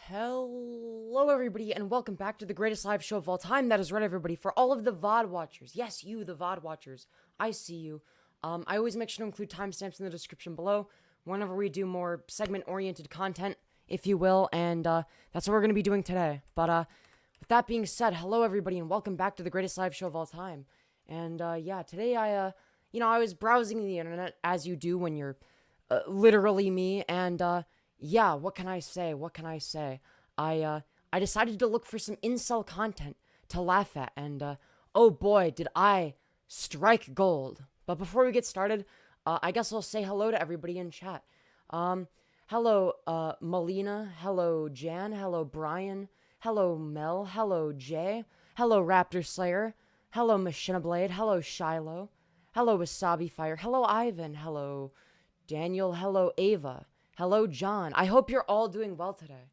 Hello everybody and welcome back to the greatest live show of all time. That is right everybody, for all of the VOD watchers. Yes, you, the VOD watchers. I see you. I always make sure to include timestamps in the description below whenever we do more segment-oriented content, if you will, and that's what we're going to be doing today. But with that being said, hello everybody and welcome back to the greatest live show of all time. And yeah, today I was browsing the internet, as you do when you're literally me, and yeah, what can I say? I decided to look for some incel content to laugh at, and oh boy, did I strike gold. But before we get started, I guess I'll say hello to everybody in chat. Hello, Melina, hello, Jan, hello, Brian, hello, Mel, hello, Jay, hello, Raptor Slayer, hello, Machinablade, hello, Shiloh, hello, Wasabi Fire, hello, Ivan, hello, Daniel, hello, Ava. Hello, John. I hope you're all doing well today.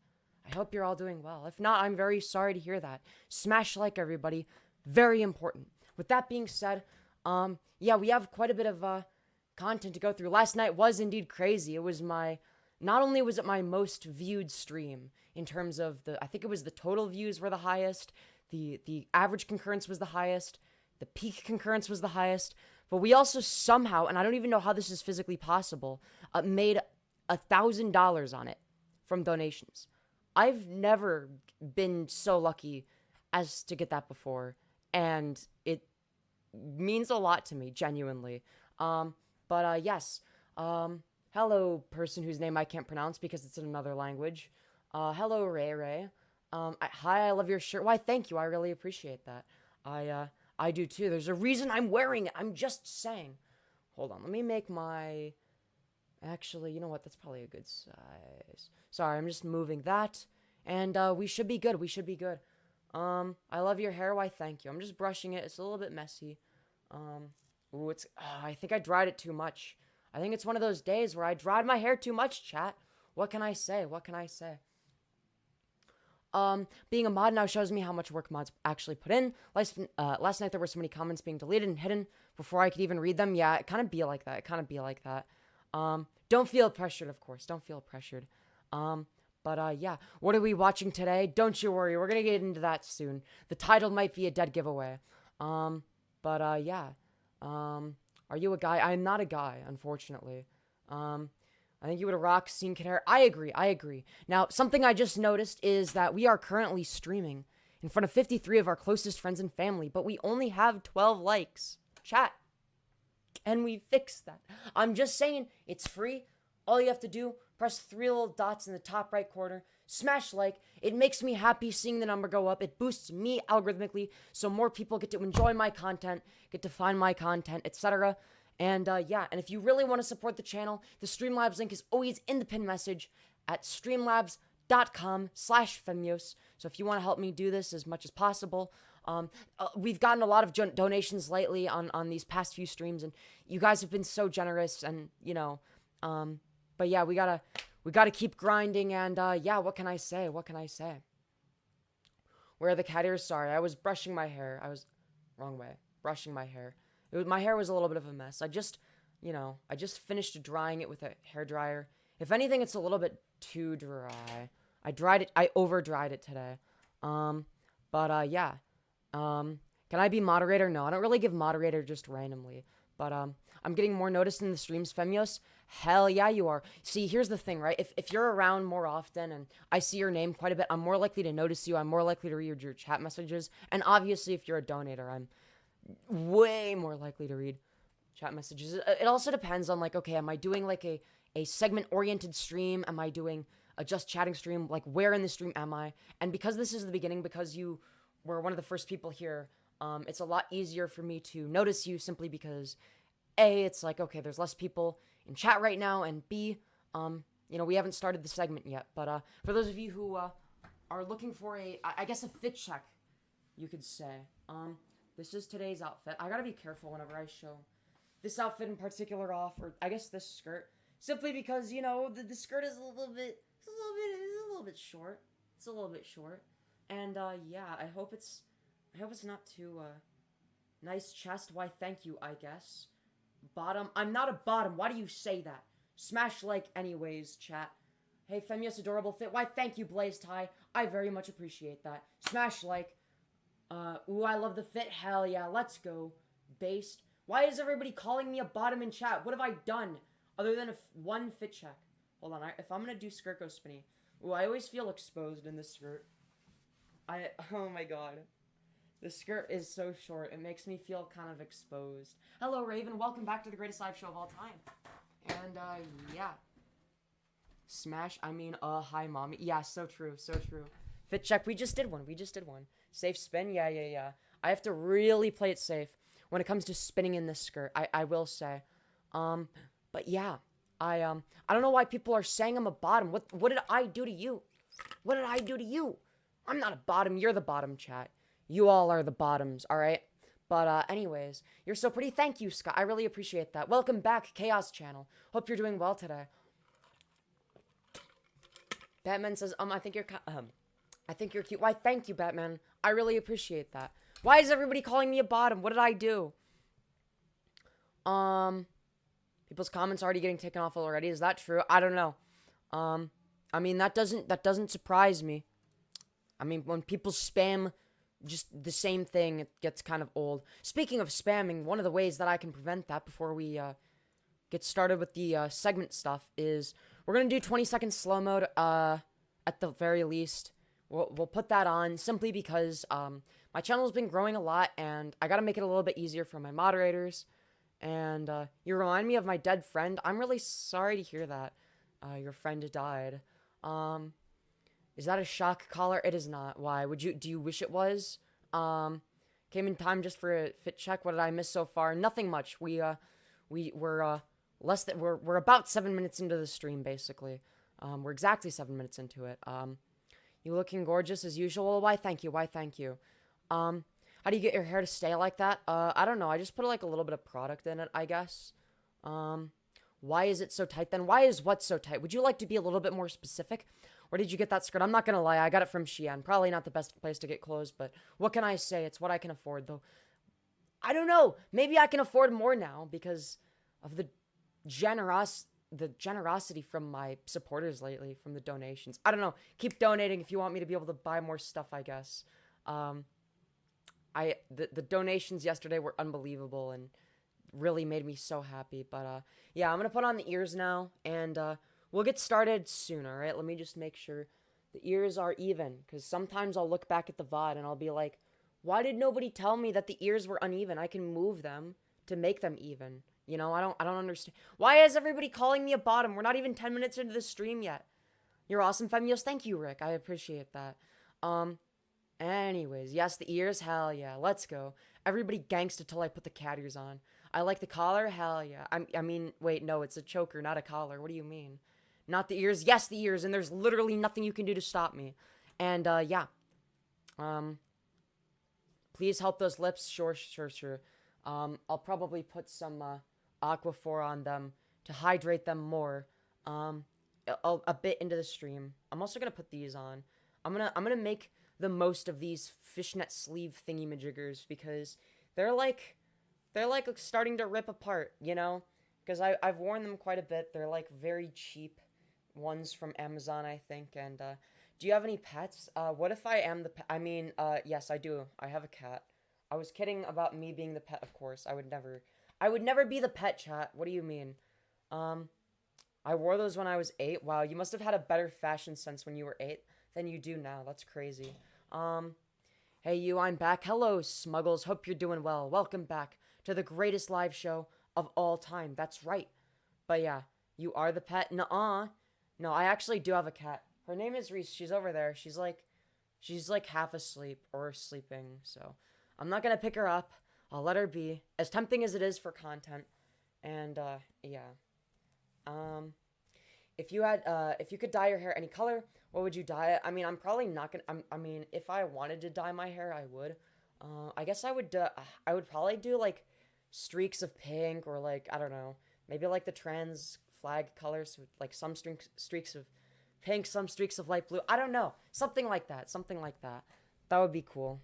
I hope you're all doing well. If not, I'm very sorry to hear that. Smash like, everybody. Very important. With that being said, yeah, we have quite a bit of content to go through. Last night was indeed crazy. It was not only was it my most viewed stream in terms of I think it was the total views were the highest, the average concurrence was the highest, the peak concurrence was the highest, but we also somehow, and I don't even know how this is physically possible, made $1,000 on it from donations. I've never been so lucky as to get that before, and it means a lot to me, genuinely. But yes, hello, person whose name I can't pronounce because it's in another language. Hello, Ray Ray. Hi, I love your shirt. Why, thank you. I really appreciate that. I do too. There's a reason I'm wearing it. I'm just saying. Hold on, let me make my... Actually, you know what? That's probably a good size. Sorry, I'm just moving that. And we should be good. We should be good. I love your hair. Why, thank you. I'm just brushing it. It's a little bit messy. Ooh, I think I dried it too much. I think it's one of those days where I dried my hair too much, chat. What can I say? What can I say? Being a mod now shows me how much work mods actually put in. Last night there were so many comments being deleted and hidden before I could even read them. Yeah, it kind of be like that. Don't feel pressured, of course. Don't feel pressured. But yeah. What are we watching today? Don't you worry. We're gonna get into that soon. The title might be a dead giveaway. But yeah. Are you a guy? I'm not a guy, unfortunately. I think you would have rocked Scene Kid hair. I agree. Now, something I just noticed is that we are currently streaming in front of 53 of our closest friends and family, but we only have 12 likes. Chat. Can we fix that? I'm just saying, it's free. All you have to do, press 3 little dots in the top right corner, smash like. It makes me happy seeing the number go up. It boosts me algorithmically, so more people get to enjoy my content, get to find my content, etc. And yeah, and if you really want to support the channel, the Streamlabs link is always in the pinned message at streamlabs.com/Femyoz. So if you want to help me do this as much as possible, we've gotten a lot of donations lately on these past few streams, and you guys have been so generous, and you know, but yeah, we gotta keep grinding, and yeah, what can I say? Where are the cat ears? Sorry, I was brushing my hair. Wrong way. Brushing my hair. My hair was a little bit of a mess. I just finished drying it with a hairdryer. If anything, it's a little bit too dry. I over dried it today. But yeah. Can I be moderator? No, I don't really give moderator just randomly. But I'm getting more noticed in the streams, Femyoz. Hell yeah, you are. See, here's the thing, right? If you're around more often and I see your name quite a bit, I'm more likely to notice you. I'm more likely to read your chat messages. And obviously, if you're a donator, I'm way more likely to read chat messages. It also depends on, like, okay, am I doing like a segment-oriented stream? Am I doing a just chatting stream? Like, where in the stream am I? And because this is the beginning, because you were one of the first people here, it's a lot easier for me to notice you simply because A, it's like, okay, there's less people in chat right now, and B, you know, we haven't started the segment yet. But for those of you who are looking for I guess a fit check, you could say, this is today's outfit. I gotta be careful whenever I show this outfit in particular off, or I guess this skirt, simply because, you know, the skirt is a little bit short. It's a little bit short, and yeah, I hope it's not too nice chest. Why, thank you, I guess. Bottom. I'm not a bottom. Why do you say that? Smash like anyways, chat. Hey, Femyoz adorable fit. Why, thank you, Blaze Tie. I very much appreciate that. Smash like. Ooh, I love the fit. Hell yeah, let's go. Based. Why is everybody calling me a bottom in chat? What have I done other than one fit check? Hold on, if I'm gonna do skirt go spinny. Ooh, I always feel exposed in this skirt. Oh my god. The skirt is so short, it makes me feel kind of exposed. Hello, Raven, welcome back to the greatest live show of all time. And, yeah. Smash, hi, mommy. Yeah, so true, so true. Fit check, we just did one. Safe spin, yeah. I have to really play it safe when it comes to spinning in this skirt, I will say. But yeah, I don't know why people are saying I'm a bottom. What did I do to you? What did I do to you? I'm not a bottom, you're the bottom, chat. You all are the bottoms, alright? But, anyways, you're so pretty. Thank you, Scott. I really appreciate that. Welcome back, Chaos Channel. Hope you're doing well today. Batman says, I think you're cute. Why, thank you, Batman. I really appreciate that. Why is everybody calling me a bottom? What did I do? People's comments already getting taken off already. Is that true? I don't know. That doesn't surprise me. When people spam just the same thing, it gets kind of old. Speaking of spamming, one of the ways that I can prevent that before we get started with the segment stuff is we're gonna do 20-second slow mode at the very least. We'll put that on simply because my channel's been growing a lot and I gotta make it a little bit easier for my moderators. And you remind me of my dead friend. I'm really sorry to hear that your friend died. Is that a shock collar? It is not. Why? Do you wish it was? Came in time just for a fit check. What did I miss so far? Nothing much. We're about 7 minutes into the stream, basically. We're exactly 7 minutes into it. You looking gorgeous as usual. Why, thank you. How do you get your hair to stay like that? I don't know. I just put like a little bit of product in it, I guess. Why is it so tight then? Why is what so tight? Would you like to be a little bit more specific? Where did you get that skirt? I'm not gonna lie, I got it from Shein. Probably not the best place to get clothes, but what can I say? It's what I can afford, though. I don't know. Maybe I can afford more now because of the generosity from my supporters lately, from the donations. I don't know. Keep donating if you want me to be able to buy more stuff, I guess. The donations yesterday were unbelievable and really made me so happy. But yeah, I'm gonna put on the ears now, and we'll get started soon, alright? Let me just make sure the ears are even, because sometimes I'll look back at the VOD and I'll be like, why did nobody tell me that the ears were uneven? I can move them to make them even. You know, I don't understand. Why is everybody calling me a bottom? We're not even 10 minutes into the stream yet. You're awesome, Femyoz. Thank you, Rick. I appreciate that. Anyways, yes, the ears, hell yeah. Let's go. Everybody gangsta till I put the cat ears on. I like the collar, hell yeah. Wait, no, it's a choker, not a collar. What do you mean? Not the ears? Yes, the ears, and there's literally nothing you can do to stop me. And, yeah. Please help those lips. Sure. I'll probably put some, Aquaphor on them to hydrate them more, a bit into the stream. I'm also gonna put these on. I'm gonna make the most of these fishnet sleeve thingy-majiggers because they're like starting to rip apart, you know? Because I've worn them quite a bit. They're like very cheap ones from Amazon, I think. And do you have any pets? What if I am the pet? Yes, I do. I have a cat. I was kidding about me being the pet, of course. I would never be the pet, chat. What do you mean? I wore those when I was 8. Wow, you must have had a better fashion sense when you were 8 than you do now. That's crazy. Hey you, I'm back. Hello, Smuggles. Hope you're doing well. Welcome back to the greatest live show of all time. That's right. But yeah, you are the pet? Nuh-uh. No, I actually do have a cat. Her name is Reese. She's over there. She's like half asleep or sleeping, so I'm not gonna pick her up. I'll let her be, as tempting as it is for content. And, yeah. If you could dye your hair any color, what would you dye it? I'm probably not gonna, if I wanted to dye my hair, I would. I guess I would probably do, like, streaks of pink, or, like, I don't know, maybe, like, the trans flag colors, with, like, some streaks of pink, some streaks of light blue. I don't know. Something like that. That would be cool.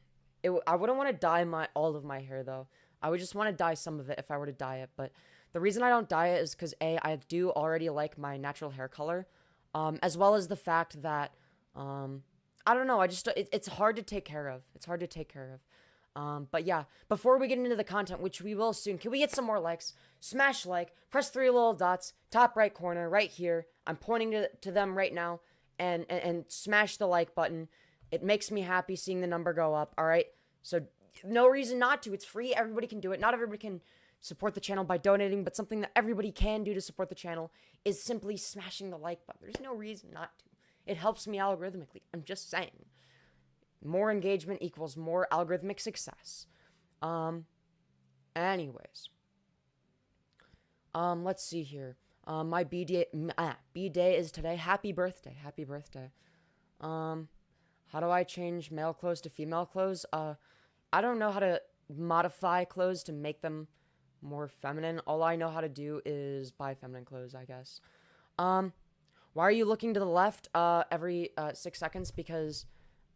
I wouldn't want to dye all of my hair, though. I would just want to dye some of it if I were to dye it. But the reason I don't dye it is because, A, I do already like my natural hair color. as well as the fact that, I don't know, it's hard to take care of. It's hard to take care of. But yeah, before we get into the content, which we will soon, can we get some more likes? Smash like, press 3 little dots, top right corner, right here. I'm pointing to them right now, and smash the like button. It makes me happy seeing the number go up, alright? So, no reason not to. It's free, everybody can do it. Not everybody can support the channel by donating, but something that everybody can do to support the channel is simply smashing the like button. There's no reason not to. It helps me algorithmically. I'm just saying. More engagement equals more algorithmic success. Anyways. Let's see here. My B-day is today. Happy birthday. Happy birthday. How do I change male clothes to female clothes? I don't know how to modify clothes to make them more feminine. All I know how to do is buy feminine clothes, I guess. Why are you looking to the left every 6 seconds? Because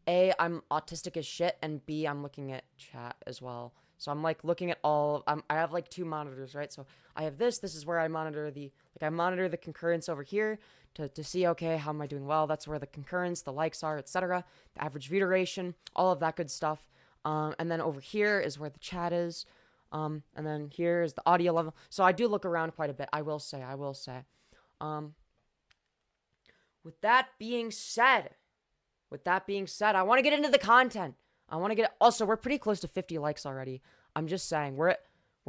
A, I'm autistic as shit, and B, I'm looking at chat as well. So I'm like looking at all, I have like 2 monitors, right? So I have this is where I monitor the concurrence over here to see, okay, how am I doing well? That's where the concurrence, the likes are, etc. The average view duration, all of that good stuff. And then over here is where the chat is. And then here is the audio level. So I do look around quite a bit, I will say. With that being said, I want to get into the content. Also, we're pretty close to 50 likes already. I'm just saying, we're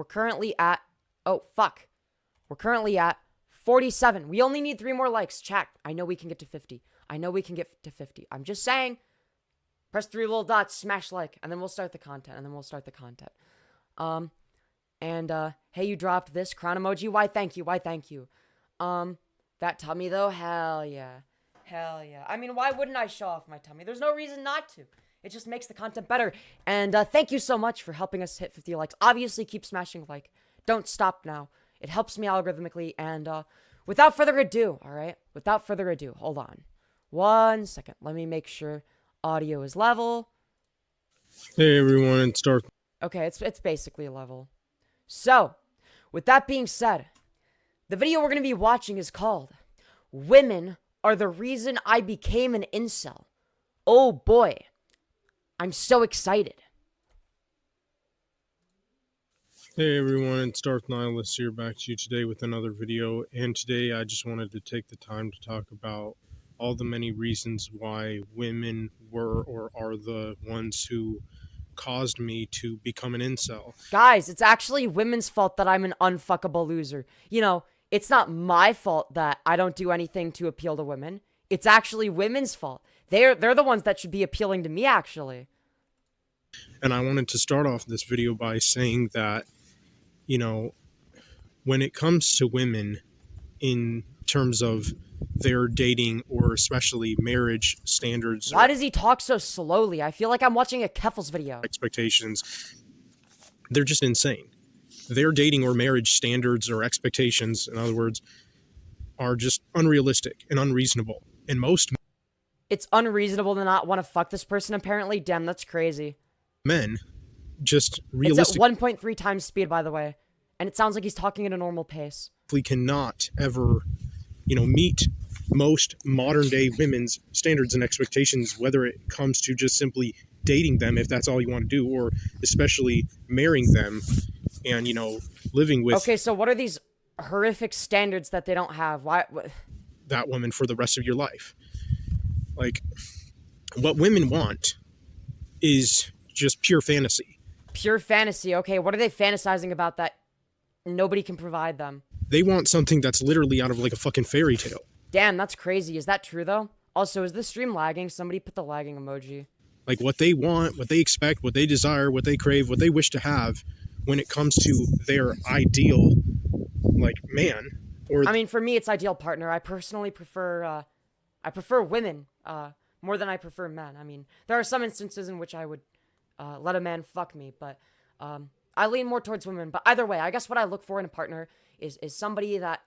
currently at, we're currently at 47. We only need 3 more likes. Chat, I know we can get to 50. I'm just saying, press 3 little dots, smash like, and then we'll start the content, hey, you dropped this crown emoji. Why, thank you. That tummy, though, hell yeah. I mean, why wouldn't I show off my tummy? There's no reason not to. It just makes the content better. And thank you so much for helping us hit 50 likes. Obviously, keep smashing like. Don't stop now. It helps me algorithmically. And without further ado, all right? Hold on. 1 second. Let me make sure audio is level. Hey, everyone, it's Dark. Okay, it's basically level. So, with that being said, the video we're going to be watching is called Women Are the Reason I Became an Incel. Oh boy. I'm so excited. Hey everyone, it's Dark Nihilist here, back to you today with another video, and today I just wanted to take the time to talk about all the many reasons why women were or are the ones who caused me to become an incel. Guys, it's actually women's fault that I'm an unfuckable loser. You know, it's not my fault that I don't do anything to appeal to women. It's actually women's fault. They're the ones that should be appealing to me, actually. And I wanted to start off this video by saying that, you know, when it comes to women in terms of their dating or especially marriage standards. Why does he talk so slowly? I feel like I'm watching a Keffels video. Expectations. They're just insane. Their dating or marriage standards or expectations, in other words, are just unrealistic and unreasonable. And most It's unreasonable to not want to fuck this person, apparently. Damn, that's crazy. Men just realistically It's at 1.3 times speed, by the way. And it sounds like he's talking at a normal pace. Cannot ever, meet most modern day women's standards and expectations, whether it comes to just simply dating them, if that's all you want to do, or especially marrying them and, living with. Okay, so what are these horrific standards that they don't have? Why? That woman for the rest of your life. Like, what women want is just pure fantasy. Pure fantasy. Okay, what are they fantasizing about that nobody can provide them? They want something that's literally out of like a fucking fairy tale. Damn, that's crazy. Is that true, though? Also, is this stream lagging? Somebody put the lagging emoji. Like, what they want, what they expect, what they desire, what they crave, what they wish to have when it comes to their ideal, man. Or I mean, for me, it's ideal partner. I personally prefer women more than I prefer men. I mean, there are some instances in which I would let a man fuck me, but I lean more towards women. But either way, I guess what I look for in a partner is somebody that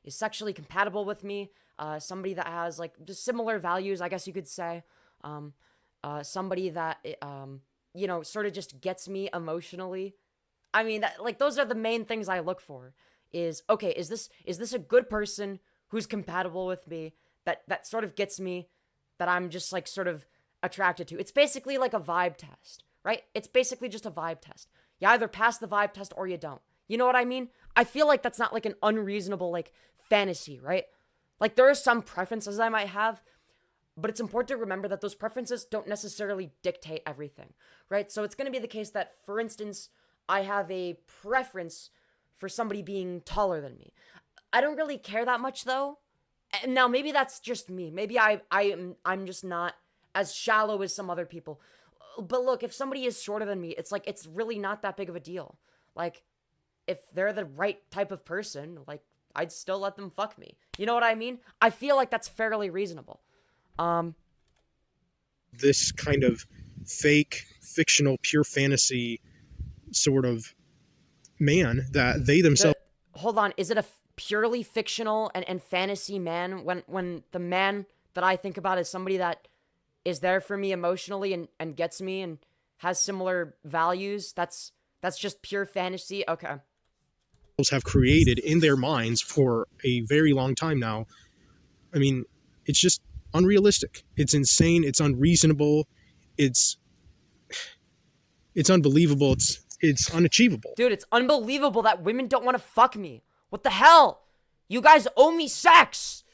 is sexually compatible with me, somebody that has just similar values, I guess you could say, somebody that sort of just gets me emotionally. I mean, those are the main things I look for. Is this a good person who's compatible with me, that sort of gets me, that I'm just like sort of attracted to. It's basically like a vibe test, right? It's basically just a vibe test. You either pass the vibe test or you don't. You know what I mean? I feel like that's not like an unreasonable like fantasy, right? Like there are some preferences I might have, but it's important to remember that those preferences don't necessarily dictate everything, right? So it's going to be the case that, for instance, I have a preference for somebody being taller than me. I don't really care that much though. And now maybe that's just me. Maybe I'm just not as shallow as some other people. But look, if somebody is shorter than me, it's like it's really not that big of a deal. Like if they're the right type of person, like I'd still let them fuck me. You know what I mean? I feel like that's fairly reasonable. This kind of fake, fictional, pure fantasy sort of man that they themselves... Hold on, is it a purely fictional and fantasy man when the man that I think about is somebody that is there for me emotionally and gets me and has similar values? That's just pure fantasy? Okay. Have created in their minds for a very long time now. I mean, it's just unrealistic. It's insane. It's unreasonable. It's unbelievable. It's unachievable. Dude, it's unbelievable that women don't want to fuck me. What the hell? You guys owe me sex.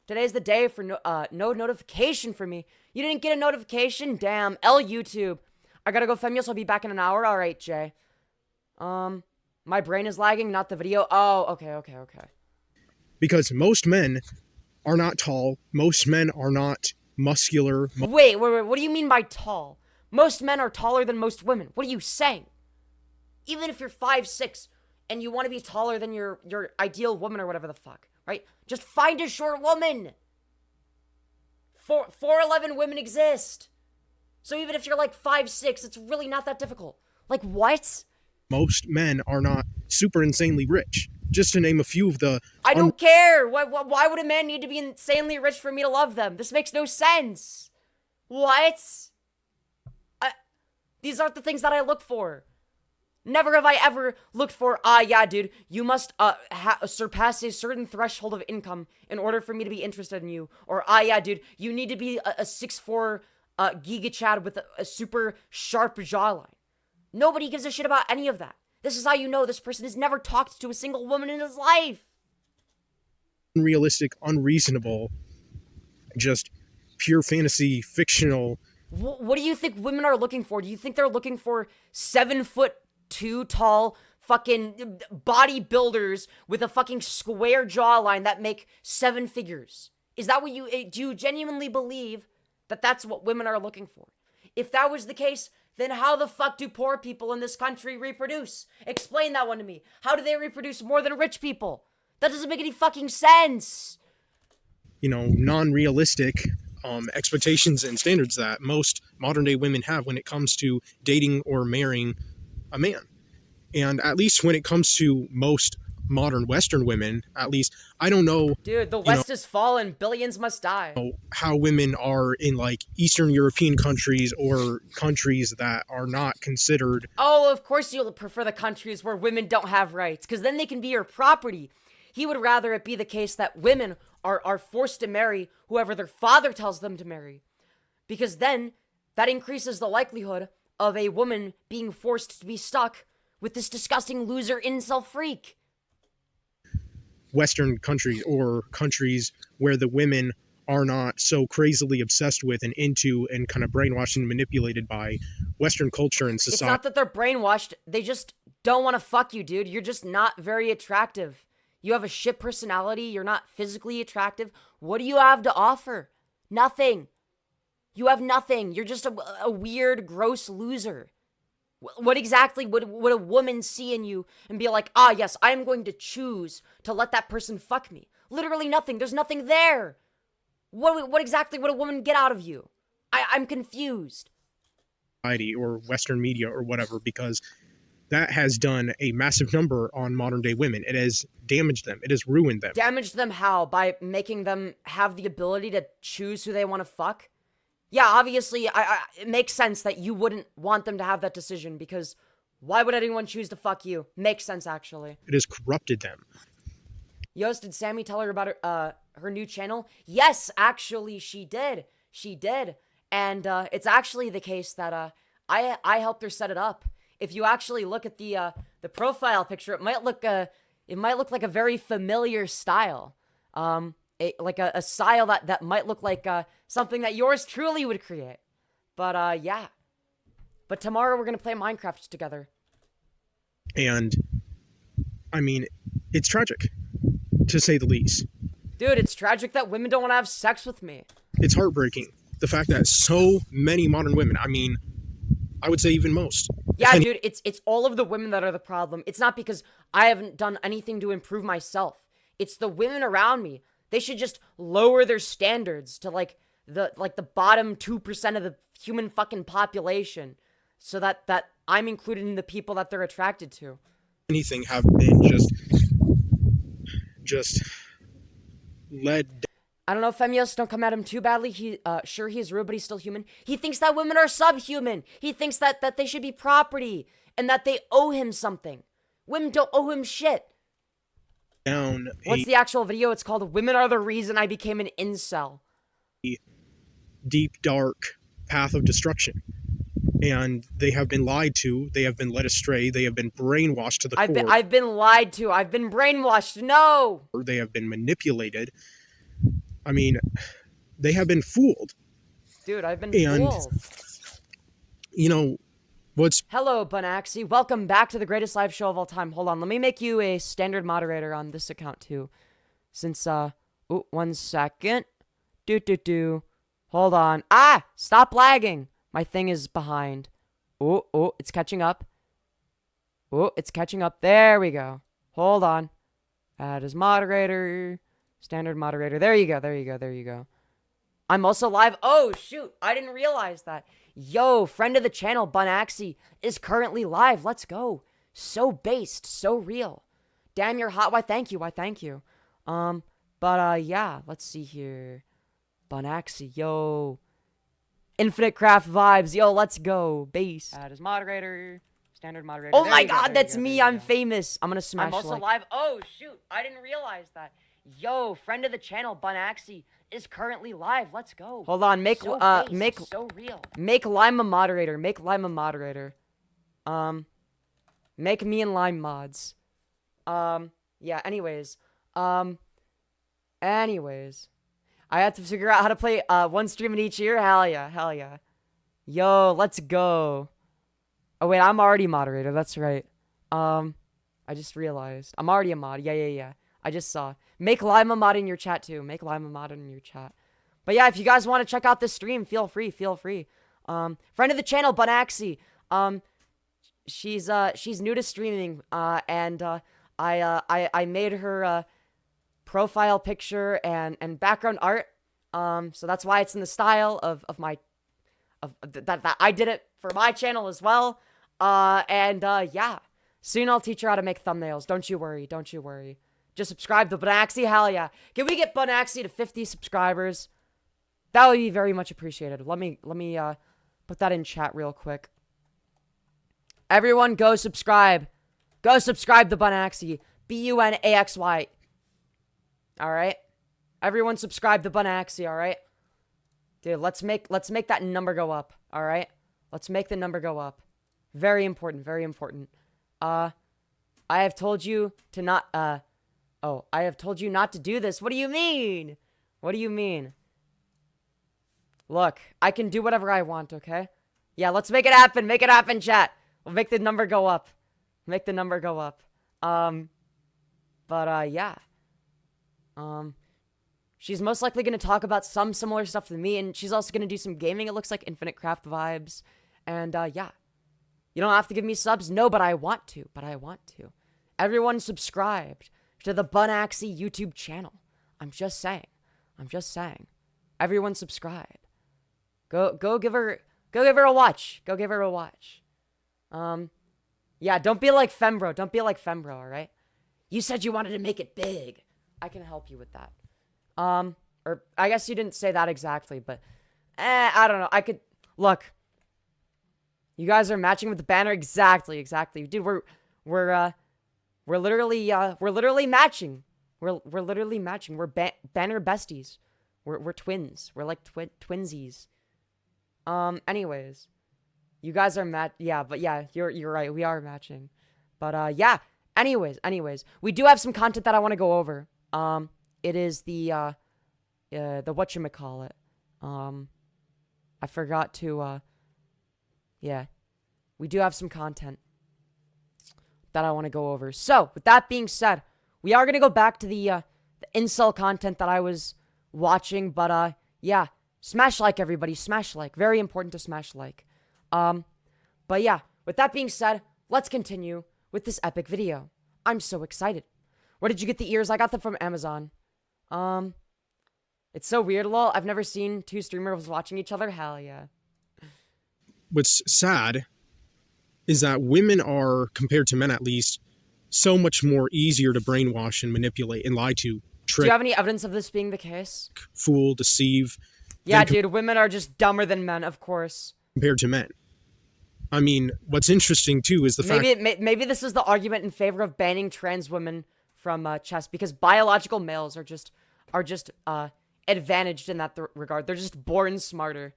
Today's the day for no notification for me. You didn't get a notification? Damn. YouTube. I gotta go, Femyoz. I'll be back in an hour. All right, Jay. My brain is lagging, not the video. Oh, okay. Because most men are not tall. Most men are not muscular. Wait. What do you mean by tall? Most men are taller than most women. What are you saying? Even if you're 5'6" and you want to be taller than your ideal woman or whatever the fuck, right? Just find a short woman. 4'11" women exist. So even if you're like 5'6", it's really not that difficult. Like, what? Most men are not super insanely rich. Just to name a few of the... I don't care. Why would a man need to be insanely rich for me to love them? This makes no sense. What? These aren't the things that I look for. Never have I ever looked for, yeah, dude, you must surpass a certain threshold of income in order for me to be interested in you. Or, yeah, dude, you need to be a 6'4" Giga Chad with a super sharp jawline. Nobody gives a shit about any of that. This is how you know this person has never talked to a single woman in his life. Unrealistic, unreasonable, just pure fantasy, fictional. What do you think women are looking for? Do you think they're looking for 7'2" tall fucking bodybuilders with a fucking square jawline that make 7 figures? Is that what do you genuinely believe that that's what women are looking for? If that was the case, then how the fuck do poor people in this country reproduce? Explain that one to me. How do they reproduce more than rich people? That doesn't make any fucking sense. You know, non-realistic expectations and standards that most modern day women have when it comes to dating or marrying a man. And at least when it comes to most modern Western women, at least, I don't know. Dude, the West has fallen. Billions must die. How women are in like Eastern European countries or countries that are not considered. Oh, of course you'll prefer the countries where women don't have rights, because then they can be your property. He would rather it be the case that women are forced to marry whoever their father tells them to marry. Because then that increases the likelihood of a woman being forced to be stuck with this disgusting loser incel freak. Western countries or countries where the women are not so crazily obsessed with and into and kind of brainwashed and manipulated by Western culture and society. It's not that they're brainwashed. They just don't want to fuck you, dude. You're just not very attractive. You have a shit personality. You're not physically attractive. What do you have to offer? Nothing. You have nothing. You're just a weird, gross loser. What exactly would a woman see in you and be like, yes, I'm going to choose to let that person fuck me? Literally nothing. There's nothing there. What exactly would a woman get out of you? I'm confused. Or Western media or whatever, because that has done a massive number on modern day women. It has damaged them. It has ruined them. Damaged them how? By making them have the ability to choose who they want to fuck? Yeah, obviously, it makes sense that you wouldn't want them to have that decision, because why would anyone choose to fuck you? Makes sense, actually. It has corrupted them. Yost, did Sammy tell her about her new channel? Yes, actually, she did. She did. And it's actually the case that I helped her set it up. If you actually look at the profile picture, it might look like a very familiar style. Like a style that might look like something that yours truly would create. But yeah. But tomorrow we're gonna play Minecraft together. And I mean, it's tragic, to say the least. Dude, it's tragic that women don't want to have sex with me. It's heartbreaking. The fact that so many modern women, I mean, I would say even most. Yeah, dude, it's all of the women that are the problem. It's not because I haven't done anything to improve myself. It's the women around me. They should just lower their standards to like the bottom 2% of the human fucking population, so that I'm included in the people that they're attracted to. Anything have been just led. I don't know, Femyoz, don't come at him too badly. Sure, he's rude, but he's still human. He thinks that women are subhuman. He thinks that they should be property and that they owe him something. Women don't owe him shit. What's the actual video? It's called "Women Are the Reason I Became an Incel." Deep, dark path of destruction. And they have been lied to. They have been led astray. They have been brainwashed to the core. I've been lied to. I've been brainwashed. No! They have been manipulated. I mean, they have been fooled. Dude, I've been fooled. You know, what's... Hello, Bunaxi. Welcome back to the greatest live show of all time. Hold on, let me make you a standard moderator on this account, too. Since, oh, 1 second. Hold on. Ah! Stop lagging! My thing is behind. Oh, it's catching up. Oh, it's catching up. There we go. Hold on. Add as moderator. Standard moderator. There you go. I'm also live. Oh, shoot. I didn't realize that. Yo, friend of the channel, Bunaxi, is currently live. Let's go. So based. So real. Damn, you're hot. Why, thank you. Yeah. Let's see here. Bunaxi, yo. Infinite Craft vibes. Yo, let's go. Base. Add as moderator. Standard moderator. Oh my god, that's me. I'm famous. I'm gonna smash. I'm also live. Oh, shoot. I didn't realize that. Yo, friend of the channel, Bunaxi, is currently live. Let's go. Hold on. Make so real. Make Lime a moderator. Make Lime a moderator. Make me and Lime mods. Yeah, anyways. I have to figure out how to play one stream in each year. Hell yeah. Yo, let's go. Oh wait, I'm already moderator. That's right. I just realized I'm already a mod. Yeah. I just saw. Make Lima mod in your chat too. Make Lima mod in your chat. But yeah, if you guys want to check out this stream, feel free. Friend of the channel, Bunaxi. She's new to streaming. And I made her profile picture and background art. So that's why it's in the style of that I did it for my channel as well. Yeah. Soon I'll teach her how to make thumbnails. Don't you worry. Just subscribe to Bunaxi. Hell yeah. Can we get Bunaxi to 50 subscribers? That would be very much appreciated. Let me put that in chat real quick. Everyone go subscribe. Go subscribe to Bunaxi. Bunaxy. Alright? Everyone subscribe to Bunaxi, alright? Dude, let's make that number go up, alright? Let's make the number go up. Very important. I have told you to not, I have told you not to do this. What do you mean? Look, I can do whatever I want, okay? Yeah, let's make it happen. Make it happen, chat. We'll make the number go up. Yeah. She's most likely going to talk about some similar stuff to me, and she's also going to do some gaming. It looks like Infinite Craft vibes. And, yeah. You don't have to give me subs. No, but I want to. Everyone subscribed to the Bunaxi YouTube channel. I'm just saying. Everyone subscribe. Go give her a watch. Yeah, don't be like Fembro. All right? You said you wanted to make it big. I can help you with that. Or I guess you didn't say that exactly, but I don't know. I could look. You guys are matching with the banner exactly. Dude, we're literally matching. We're literally matching. We're banner besties. We're twins. We're like twinsies. Anyways, you guys are yeah, you're right. We are matching. But yeah. Anyways, we do have some content that I want to go over. It is the whatchamacallit. I forgot to yeah. We do have some content that I want to go over. So, with that being said, we are going to go back to the incel content that I was watching, but yeah, smash like, everybody, smash like. Very important to smash like. But yeah, with that being said, let's continue with this epic video. I'm so excited. Where did you get the ears? I got them from Amazon. It's so weird, lol. I've never seen two streamers watching each other. Hell yeah. What's sad is that women are, compared to men at least, so much more easier to brainwash and manipulate and lie to, trick, do you have any evidence of this being the case? Fool, deceive. Yeah, dude, women are just dumber than men, of course. Compared to men. I mean, what's interesting too is the fact maybe this is the argument in favor of banning trans women from chess, because biological males are just advantaged in that regard. They're just born smarter.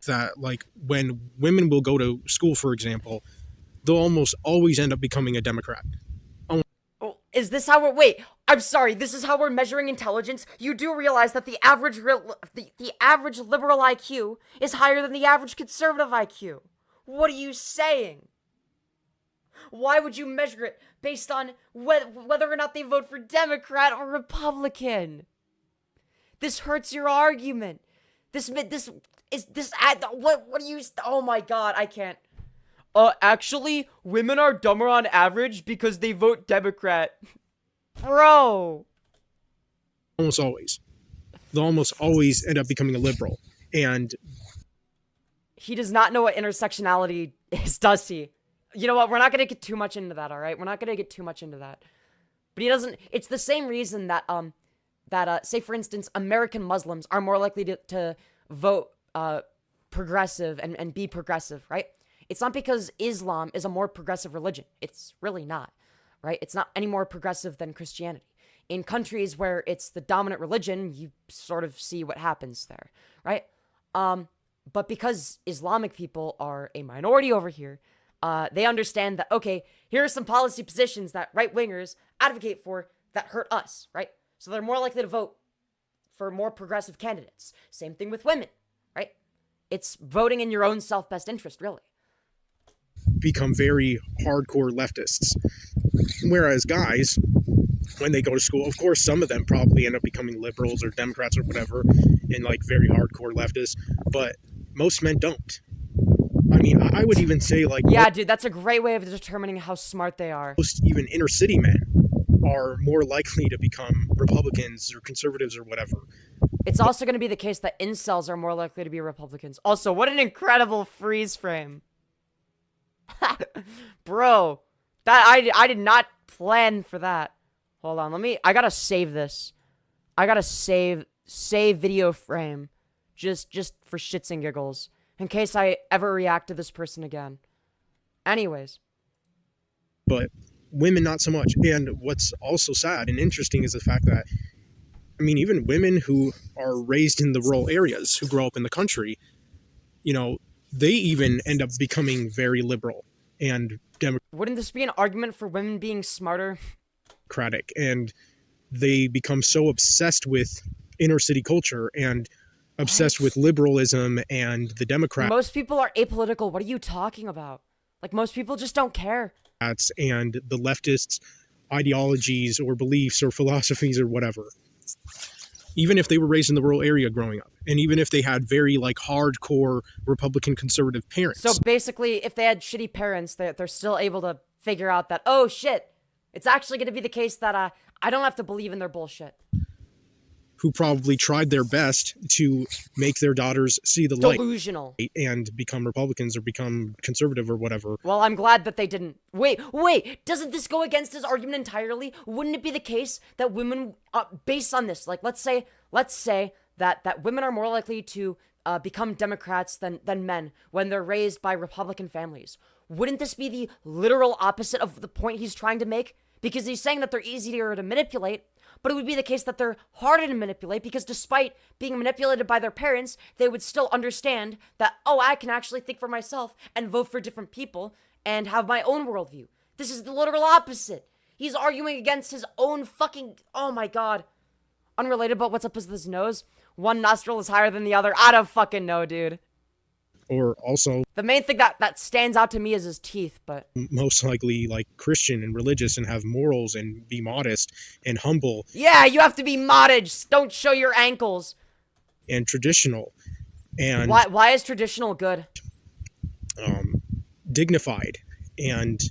That, like, when women will go to school, for example, they'll almost always end up becoming a Democrat. Oh, is this how we're... Wait, I'm sorry. This is how we're measuring intelligence? You do realize that the average liberal IQ is higher than the average conservative IQ. What are you saying? Why would you measure it based on whether or not they vote for Democrat or Republican? This hurts your argument. What do you... Oh my god, I can't. Actually, women are dumber on average because they vote Democrat. Bro. Almost always. They'll almost always end up becoming a liberal. And... he does not know what intersectionality is, does he? You know what? We're not going to get too much into that, alright? We're not going to get too much into that. But he doesn't... It's the same reason that, say, for instance, American Muslims are more likely to vote progressive and be progressive, right? It's not because Islam is a more progressive religion. It's really not, right? It's not any more progressive than Christianity. In countries where it's the dominant religion, you sort of see what happens there, right? But because Islamic people are a minority over here, they understand that, okay, here are some policy positions that right-wingers advocate for that hurt us, right? So they're more likely to vote for more progressive candidates. Same thing with women, right? It's voting in your own self-best interest, really. Become very hardcore leftists. Whereas guys, when they go to school, of course, some of them probably end up becoming liberals or Democrats or whatever, and like very hardcore leftists, but most men don't. I mean, I would even say, like... yeah, dude, that's a great way of determining how smart they are. Most even inner city men are more likely to become Republicans or conservatives or whatever. It's also going to be the case that incels are more likely to be Republicans. Also, what an incredible freeze frame. Bro, that I did not plan for that. Hold on, I gotta save this. I gotta save video frame. Just for shits and giggles. In case I ever react to this person again. Anyways. But women, not so much. And what's also sad and interesting is the fact that, I mean, even women who are raised in the rural areas, who grow up in the country, you know, they even end up becoming very liberal and Wouldn't this be an argument for women being smarter? Democratic, and they become so obsessed with inner city culture and obsessed with liberalism and the Democrats. Most people are apolitical. What are you talking about? Like, most people just don't care. And the leftists' ideologies or beliefs or philosophies or whatever. Even if they were raised in the rural area growing up, and even if they had very, like, hardcore Republican conservative parents. So basically, if they had shitty parents, they're still able to figure out that, oh shit, it's actually going to be the case that I don't have to believe in their bullshit. Who probably tried their best to make their daughters see the light. Delusional. And become Republicans or become conservative or whatever. Well, I'm glad that they didn't. Wait, doesn't this go against his argument entirely? Wouldn't it be the case that women, based on this, like, let's say that women are more likely to become Democrats than men when they're raised by Republican families? Wouldn't this be the literal opposite of the point he's trying to make? Because he's saying that they're easier to manipulate, but it would be the case that they're harder to manipulate because despite being manipulated by their parents, they would still understand that, oh, I can actually think for myself and vote for different people and have my own worldview. This is the literal opposite. He's arguing against his own fucking, oh my god. Unrelated, but what's up with his nose? One nostril is higher than the other. I don't fucking know, dude. Or also, the main thing that stands out to me is his teeth, but most likely like Christian and religious and have morals and be modest and humble. Yeah, you have to be modest. Don't show your ankles. And traditional. And why is traditional good? Dignified and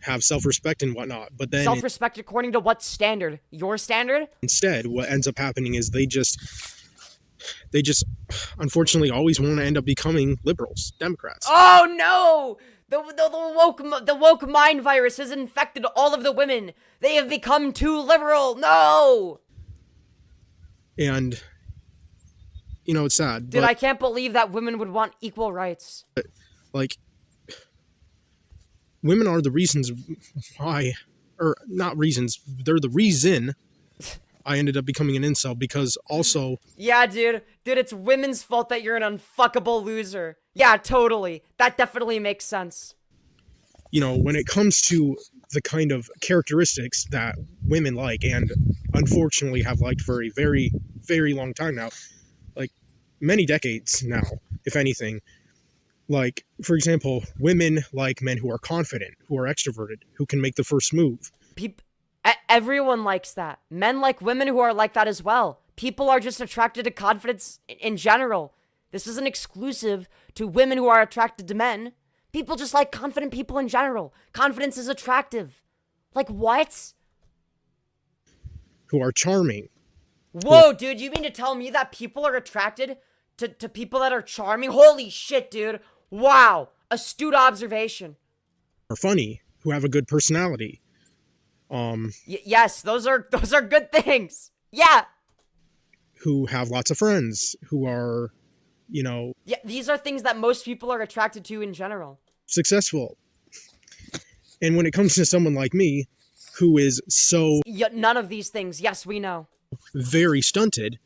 have self-respect and whatnot. But then self-respect according to what standard? Your standard? Instead, what ends up happening is they just unfortunately always want to end up becoming liberals, Democrats. Oh no! The woke mind virus has infected all of the women. They have become too liberal. No! And you know, it's sad. Dude, I can't believe that women would want equal rights. Like, women are the reasons why, or not reasons, they're the reason I ended up becoming an incel, because also... Yeah, dude, it's women's fault that you're an unfuckable loser. Yeah, totally. That definitely makes sense. You know, when it comes to the kind of characteristics that women like, and unfortunately have liked for a very, very long time now, like many decades now, if anything, like, for example, women like men who are confident, who are extroverted, who can make the first move. Everyone likes that. Men like women who are like that as well. People are just attracted to confidence in general. This isn't exclusive to women who are attracted to men. People just like confident people in general. Confidence is attractive. Like what? Who are charming. Whoa, dude, you mean to tell me that people are attracted to people that are charming? Holy shit, dude. Wow. Astute observation. Are funny, who have a good personality. Yes, those are good things. Yeah. Who have lots of friends, who are, you know... Yeah, these are things that most people are attracted to in general. Successful. And when it comes to someone like me, who is so... Yeah, none of these things. Yes, we know. Very stunted.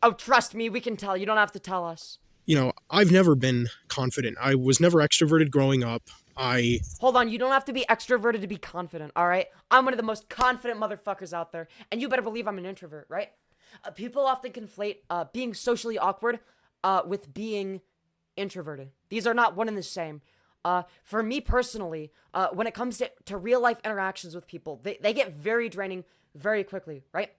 Oh, trust me, we can tell. You don't have to tell us. You know, I've never been confident. I was never extroverted growing up. Hold on, you don't have to be extroverted to be confident, alright? I'm one of the most confident motherfuckers out there, and you better believe I'm an introvert, right? People often conflate being socially awkward with being introverted. These are not one and the same. For me personally, when it comes to real-life interactions with people, they get very draining very quickly, right?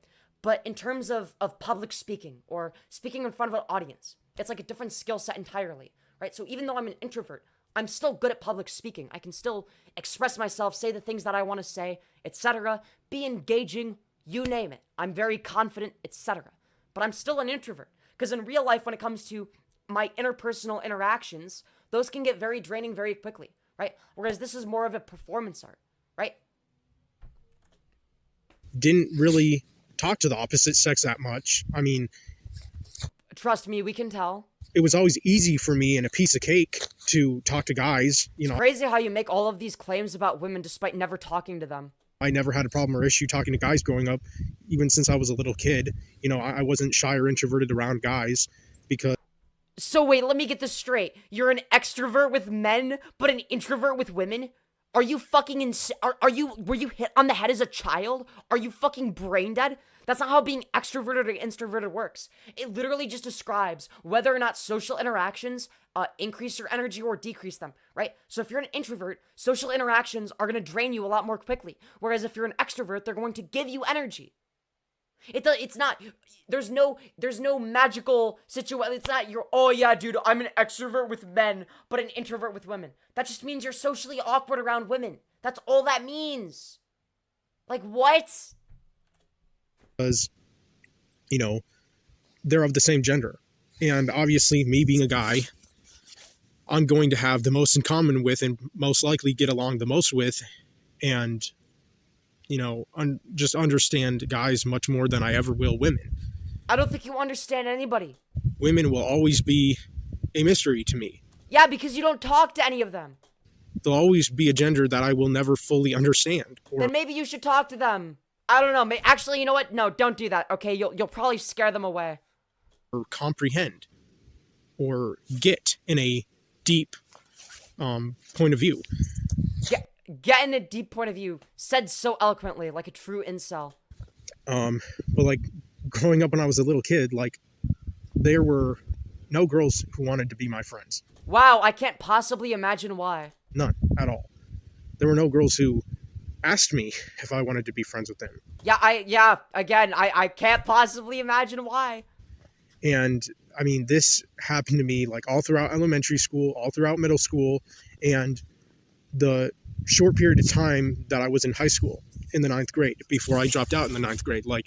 But in terms of public speaking or speaking in front of an audience, it's like a different skill set entirely, right? So even though I'm an introvert, I'm still good at public speaking. I can still express myself, say the things that I want to say, etc. Be engaging, you name it. I'm very confident, etc. But I'm still an introvert. Because in real life, when it comes to my interpersonal interactions, those can get very draining very quickly, right? Whereas this is more of a performance art, right? Didn't really talk to the opposite sex that much. I mean... Trust me, we can tell. It was always easy for me and a piece of cake to talk to guys, you know. It's crazy how you make all of these claims about women despite never talking to them. I never had a problem or issue talking to guys growing up, even since I was a little kid. You know, I wasn't shy or introverted around guys because... So wait, let me get this straight. You're an extrovert with men, but an introvert with women? Are you fucking were you hit on the head as a child? Are you fucking brain dead? That's not how being extroverted or introverted works. It literally just describes whether or not social interactions increase your energy or decrease them, right? So if you're an introvert, social interactions are going to drain you a lot more quickly. Whereas if you're an extrovert, they're going to give you energy. It's not, there's no magical situation. It's not oh yeah, dude, I'm an extrovert with men, but an introvert with women. That just means you're socially awkward around women. That's all that means. Like, what? Because, you know, they're of the same gender. And obviously, me being a guy, I'm going to have the most in common with and most likely get along the most with. And, you know, just understand guys much more than I ever will women. I don't think you understand anybody. Women will always be a mystery to me. Yeah, because you don't talk to any of them. They'll always be a gender that I will never fully understand. Then maybe you should talk to them. I don't know. Actually, you know what? No, don't do that. Okay, you'll probably scare them away. or comprehend or get in a deep point of view. Get in a deep point of view. Said so eloquently, like a true incel. But like growing up when I was a little kid, like there were no girls who wanted to be my friends. Wow, I can't possibly imagine why. None at all. There were no girls who asked me if I wanted to be friends with them. Again, I can't possibly imagine why. And I mean, this happened to me like all throughout elementary school, all throughout middle school, and the short period of time that I was in high school in the 9th grade before I dropped out in the 9th grade, like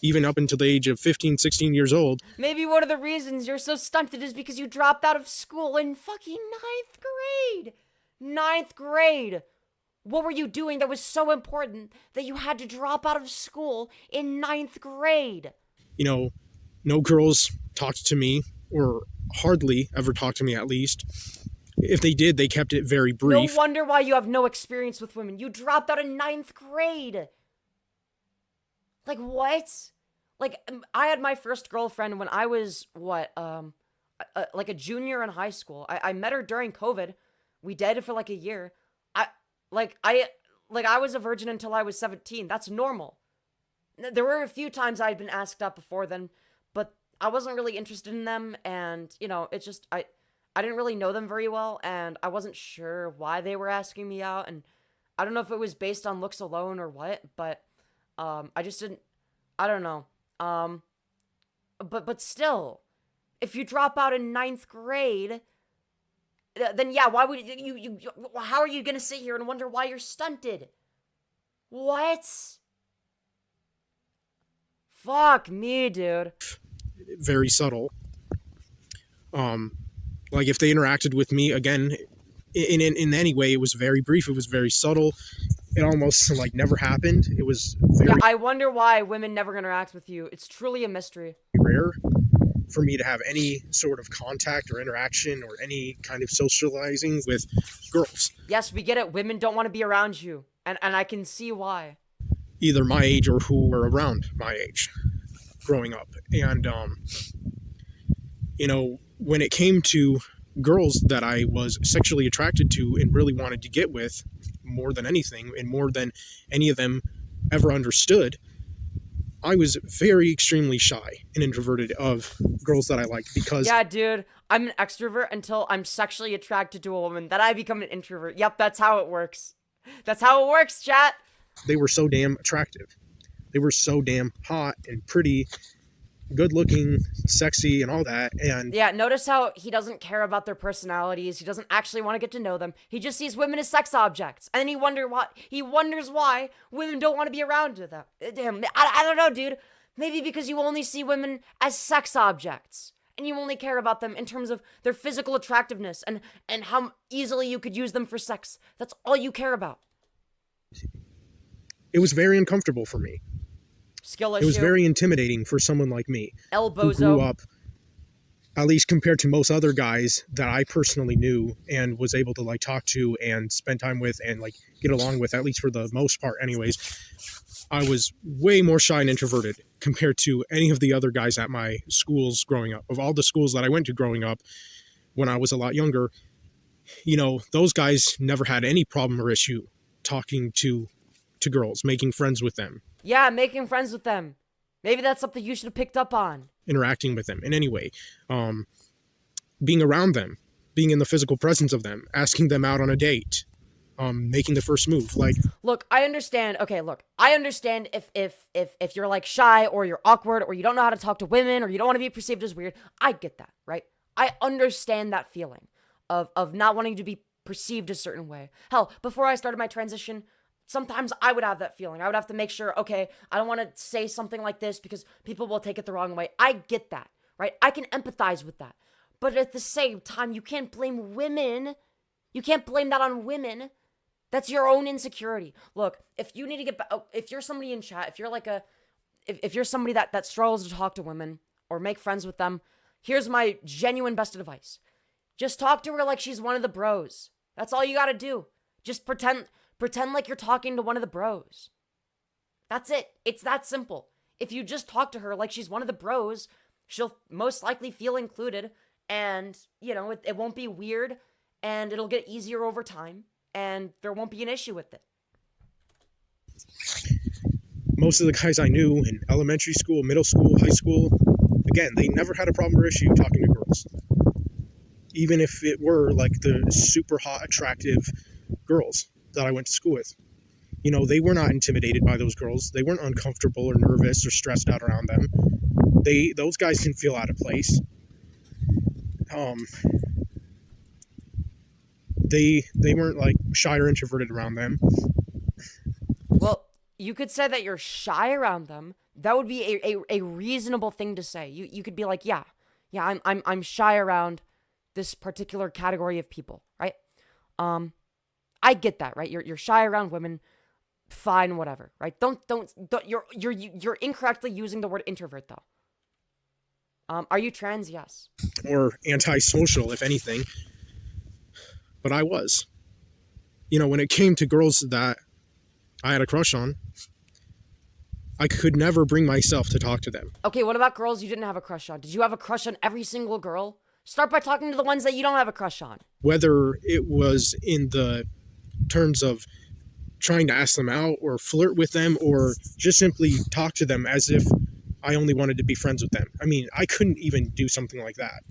even up until the age of 15, 16 years old. Maybe one of the reasons you're so stunted is because you dropped out of school in fucking 9th grade. 9th grade. What were you doing that was so important that you had to drop out of school in 9th grade? You know, no girls talked to me, or hardly ever talked to me at least. If they did, they kept it very brief. No wonder why you have no experience with women. You dropped out in 9th grade. Like, what? Like, I had my first girlfriend when I was, like a junior in high school. I met her during COVID. We dated for like a year. I was a virgin until I was 17. That's normal. There were a few times I'd been asked out before then, but I wasn't really interested in them, and, you know, it's just, I didn't really know them very well, and I wasn't sure why they were asking me out, and I don't know if it was based on looks alone or what, but, I just didn't, I don't know, but still, if you drop out in 9th grade, then yeah, why would you how are you gonna sit here and wonder why you're stunted? What? Fuck me, dude. Very subtle. Like if they interacted with me again in any way, it was very brief, it was very subtle, it almost like never happened. It was very I wonder why women never interact with you. It's truly a mystery. Rare for me to have any sort of contact or interaction or any kind of socializing with girls. Yes, we get it. Women don't want to be around you, and I can see why. Either my age or who were around my age growing up. And you know, when it came to girls that I was sexually attracted to and really wanted to get with more than anything and more than any of them ever understood, I was very extremely shy and introverted of girls that I liked because... Yeah, dude, I'm an extrovert until I'm sexually attracted to a woman. Then I become an introvert. Yep, that's how it works. That's how it works, chat. They were so damn attractive. They were so damn hot and pretty, good looking, sexy, and all that. And yeah, notice how he doesn't care about their personalities. He doesn't actually want to get to know them. He just sees women as sex objects, and then he wonders why women don't want to be around them. Damn, I don't know, dude. Maybe because you only see women as sex objects, and you only care about them in terms of their physical attractiveness and how easily you could use them for sex. That's all you care about. It was very uncomfortable for me. Skill issue. It was very intimidating for someone like me, who grew up, at least compared to most other guys that I personally knew and was able to like talk to and spend time with and like get along with, at least for the most part anyways. I was way more shy and introverted compared to any of the other guys at my schools growing up. Of all the schools that I went to growing up when I was a lot younger, you know, those guys never had any problem or issue talking to girls, making friends with them. Yeah, making friends with them. Maybe that's something you should have picked up on. Interacting with them in any way. Being around them. Being in the physical presence of them. Asking them out on a date. Making the first move. Like, look, I understand. Okay, look, I understand if you're like shy or you're awkward or you don't know how to talk to women or you don't want to be perceived as weird. I get that, right? I understand that feeling of not wanting to be perceived a certain way. Hell, before I started my transition, sometimes I would have that feeling. I would have to make sure, okay, I don't want to say something like this because people will take it the wrong way. I get that, right? I can empathize with that. But at the same time, you can't blame women. You can't blame that on women. That's your own insecurity. Look, if you need to get back, if you're somebody in chat, if you're like if you're somebody that struggles to talk to women or make friends with them, here's my genuine best advice. Just talk to her like she's one of the bros. That's all you gotta do. Just pretend like you're talking to one of the bros. That's it. It's that simple. If you just talk to her like she's one of the bros, she'll most likely feel included, and, you know, it won't be weird, and it'll get easier over time, and there won't be an issue with it. Most of the guys I knew in elementary school, middle school, high school, again, they never had a problem or issue talking to girls. Even if it were like the super hot, attractive girls that I went to school with. You know, they were not intimidated by those girls. They weren't uncomfortable or nervous or stressed out around them. Those guys can feel out of place. They weren't like shy or introverted around them. Well, you could say that you're shy around them. That would be a reasonable thing to say. You could be like, yeah, I'm shy around this particular category of people, right? I get that, right? You're shy around women. Fine, whatever, right? Don't you're incorrectly using the word introvert though. Are you trans? Yes. Or antisocial, if anything. But I was. You know, when it came to girls that I had a crush on, I could never bring myself to talk to them. Okay, what about girls you didn't have a crush on? Did you have a crush on every single girl? Start by talking to the ones that you don't have a crush on. Whether it was in the terms of trying to ask them out or flirt with them or just simply talk to them as if I only wanted to be friends with them. I mean, I couldn't even do something like that.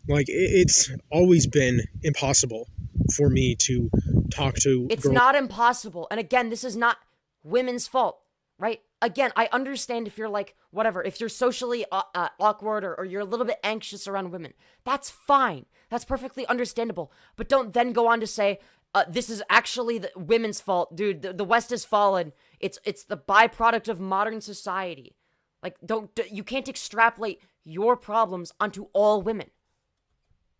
Like, it's always been impossible for me to talk to It's girls. not impossible. And again, this is not women's fault, right? Again, I understand if you're like, whatever, if you're socially awkward or you're a little bit anxious around women. That's fine. That's perfectly understandable. But don't then go on to say, this is actually the women's fault. Dude, the West has fallen. It's the byproduct of modern society. Like, you can't extrapolate your problems onto all women.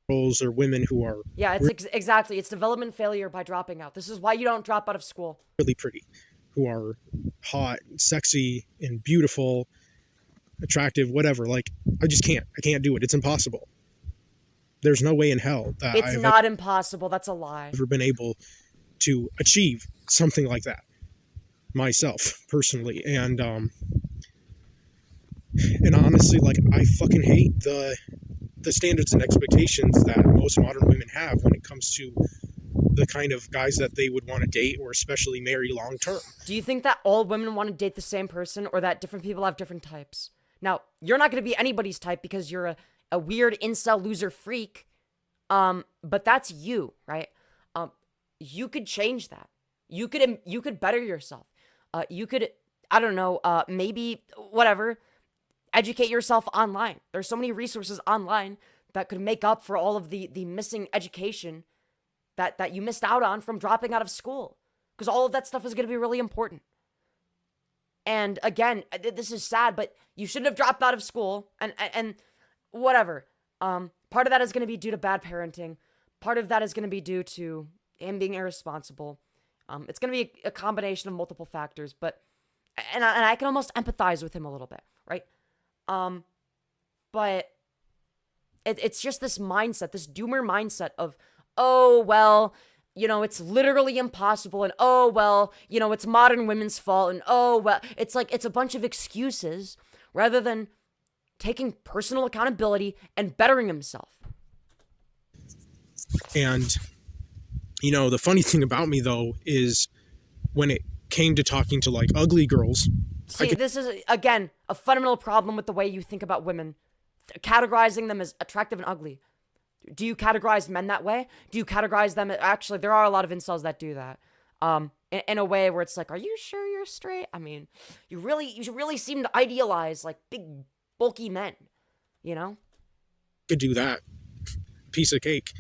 Girls or women who are Yeah, it's exactly. It's development failure by dropping out. This is why you don't drop out of school. really pretty, who are hot, sexy, and beautiful, attractive, whatever. Like, I just can't. I can't do it. It's impossible. There's no way in hell that It's not impossible. That's a lie. ever been able to achieve something like that myself, personally. And honestly, like, I fucking hate the standards and expectations that most modern women have when it comes to the kind of guys that they would want to date or especially marry long term. Do you think that all women want to date the same person or that different people have different types? Now, you're not going to be anybody's type because you're a weird incel loser freak. But that's you, right? You could change that. You could better yourself. You could, I don't know, maybe whatever, educate yourself online. There's so many resources online that could make up for all of the missing education that you missed out on from dropping out of school. Because all of that stuff is going to be really important. And again, this is sad, but you shouldn't have dropped out of school and whatever. Part of that is going to be due to bad parenting. Part of that is going to be due to him being irresponsible. It's going to be a combination of multiple factors, but and I can almost empathize with him a little bit, right? But it's just this mindset, this doomer mindset of, oh, well, you know, it's literally impossible, and oh, well, you know, it's modern women's fault, and oh, well, it's like, it's a bunch of excuses rather than taking personal accountability and bettering himself. And, you know, the funny thing about me, though, is when it came to talking to, like, ugly girls. See, this is, again, a fundamental problem with the way you think about women, categorizing them as attractive and ugly. Do you categorize men that way? Do you categorize them? Actually, there are a lot of incels that do that. In a way where it's like, are you sure you're straight? I mean, you really seem to idealize, like, big, bulky men, you know? Could do that. Piece of cake.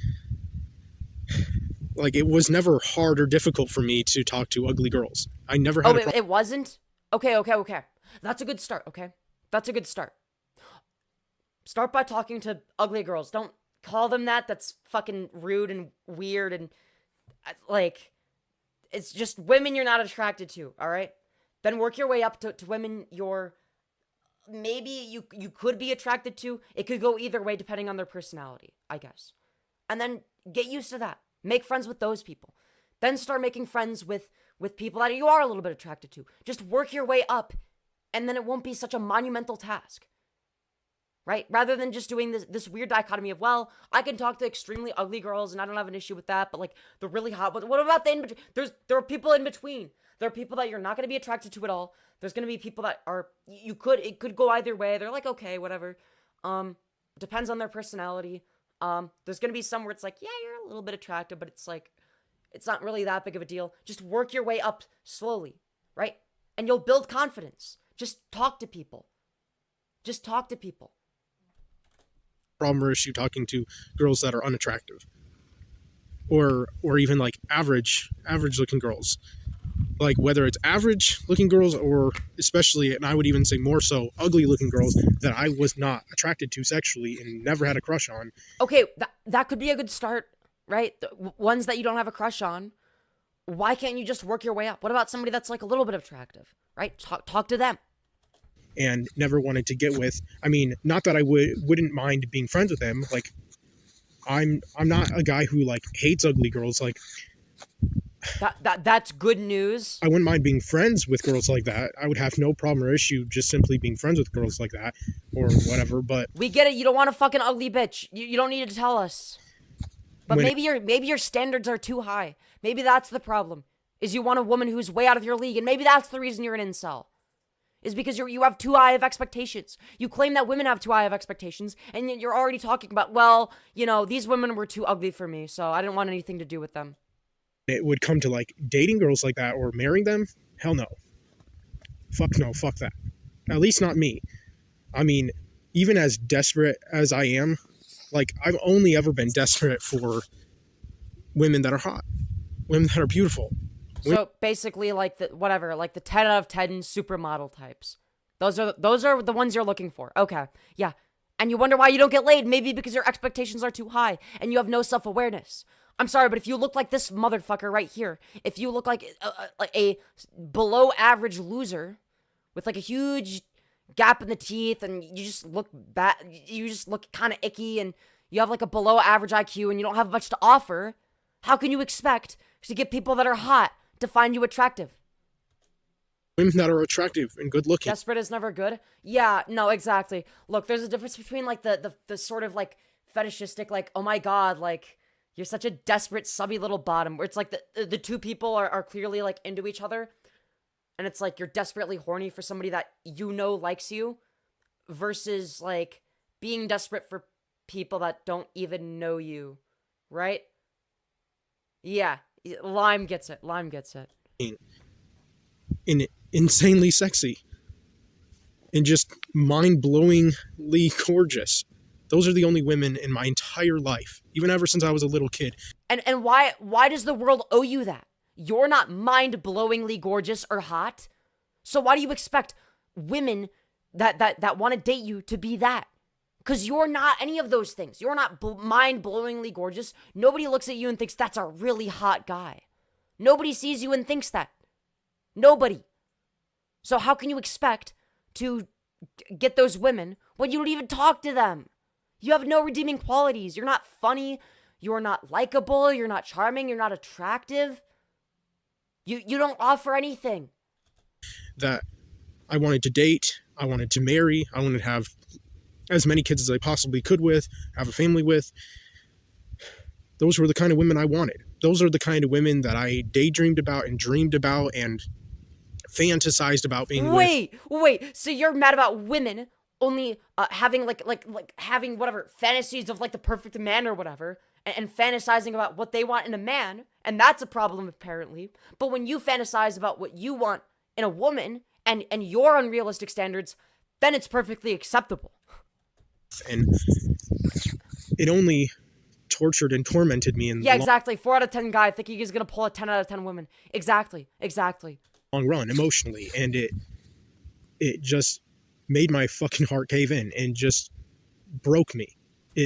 Like, it was never hard or difficult for me to talk to ugly girls. I never had it wasn't? Okay. That's a good start, okay? That's a good start. Start by talking to ugly girls. Don't call them that. That's fucking rude and weird and, like, it's just women you're not attracted to, all right? Then work your way up to women you're, maybe you could be attracted to. It could go either way depending on their personality, I guess. And then get used to that. Make friends with those people. Then start making friends with with people that you are a little bit attracted to. Just work your way up, and then it won't be such a monumental task. Right? Rather than just doing this weird dichotomy of, well, I can talk to extremely ugly girls and I don't have an issue with that, but like the really hot, what about the in between? There are people in between. There are people that you're not going to be attracted to at all. There's going to be people that are, it could go either way. They're like, okay, whatever. Depends on their personality. There's going to be some where it's like, yeah, you're a little bit attractive, but it's like, it's not really that big of a deal. Just work your way up slowly, right? And you'll build confidence. Just talk to people. Just talk to people. Problem or issue talking to girls that are unattractive, or even like average looking girls, like whether it's average looking girls or especially, and I would even say more so, ugly looking girls that I was not attracted to sexually and never had a crush on. Okay, that could be a good start, right? The ones that you don't have a crush on, why can't you just work your way up? What about somebody that's like a little bit attractive, right? Talk to them. And never wanted to get with. I mean, not that I wouldn't mind being friends with them. Like, I'm not a guy who like hates ugly girls. Like, that's good news. I wouldn't mind being friends with girls like that. I would have no problem or issue just simply being friends with girls like that or whatever. But we get it. You don't want a fucking ugly bitch. You don't need to tell us. But maybe your standards are too high. Maybe that's the problem. Is you want a woman who's way out of your league, and maybe that's the reason you're an incel. Is because you have too high of expectations. You claim that women have too high of expectations, and you're already talking about, well, you know, these women were too ugly for me, so I didn't want anything to do with them. It would come to like dating girls like that or marrying them. Hell no. Fuck no, fuck that. At least not me. I mean, even as desperate as I am, like I've only ever been desperate for women that are hot, women that are beautiful. So basically, like the 10 out of 10 supermodel types. Those are the ones you're looking for. Okay, yeah. And you wonder why you don't get laid? Maybe because your expectations are too high and you have no self-awareness. I'm sorry, but if you look like this motherfucker right here, if you look like a below average loser with like a huge gap in the teeth and you just look bad, you just look kind of icky and you have like a below average IQ and you don't have much to offer, how can you expect to get people that are hot to find you attractive? Women that are attractive and good looking. Desperate is never good. Yeah, no, exactly. Look, there's a difference between like the sort of like fetishistic, like, oh my god, like you're such a desperate subby little bottom, where it's like the two people are clearly like into each other, and it's like you're desperately horny for somebody that you know likes you, versus like being desperate for people that don't even know you, right? Yeah. Lime gets it. Lime gets it. Insanely sexy. And just mind-blowingly gorgeous. Those are the only women in my entire life, even ever since I was a little kid. And why does the world owe you that? You're not mind-blowingly gorgeous or hot. So why do you expect women that want to date you to be that? Because you're not any of those things. You're not mind-blowingly gorgeous. Nobody looks at you and thinks, that's a really hot guy. Nobody sees you and thinks that. Nobody. So how can you expect to get those women when you don't even talk to them? You have no redeeming qualities. You're not funny. You're not likable. You're not charming. You're not attractive. You don't offer anything. That I wanted to date. I wanted to marry. I wanted to have as many kids as I possibly could with, have a family with. Those were the kind of women I wanted. Those are the kind of women that I daydreamed about and dreamed about and fantasized about being with. Wait. So you're mad about women only having like having whatever fantasies of like the perfect man or whatever, and fantasizing about what they want in a man, and that's a problem apparently. But when you fantasize about what you want in a woman and your unrealistic standards, then it's perfectly acceptable. And it only tortured and tormented me in the exactly. 4 out of 10 guy thinking he's gonna pull a 10 out of 10 women. Exactly. Long run emotionally, and it just made my fucking heart cave in and just broke me.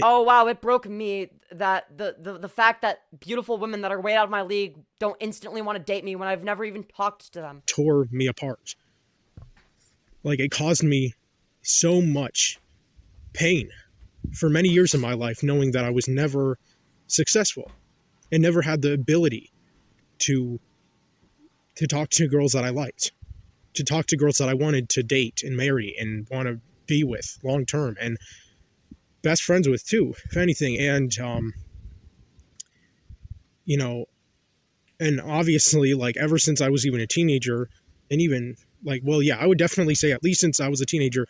Oh wow, it broke me that the fact that beautiful women that are way out of my league don't instantly want to date me when I've never even talked to them. Tore me apart. Like, it caused me so much pain for many years of my life, knowing that I was never successful and never had the ability to to talk to girls that I liked, to talk to girls that I wanted to date and marry and want to be with long term and best friends with too, if anything. And you know, and obviously, like, ever since I was even a teenager, and even like, well, yeah, I would definitely say at least since I was a teenager,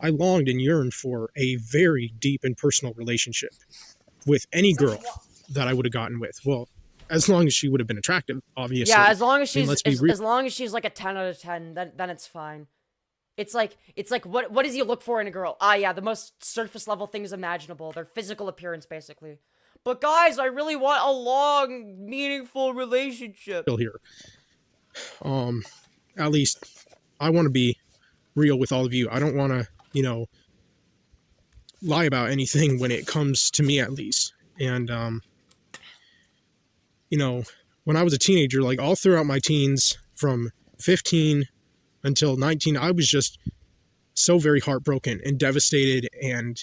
I longed and yearned for a very deep and personal relationship with any girl that I would have gotten with. Well, as long as she would have been attractive, obviously. Yeah, as long as she's as long as she's like a 10 out of 10, then it's fine. It's like what does he look for in a girl? Ah, yeah, the most surface level things imaginable. Their physical appearance, basically. But guys, I really want a long, meaningful relationship. Still here. At least I want to be real with all of you. I don't want to, you know, lie about anything when it comes to me, at least. And you know, when I was a teenager, like all throughout my teens, from 15 until 19, I was just so very heartbroken and devastated and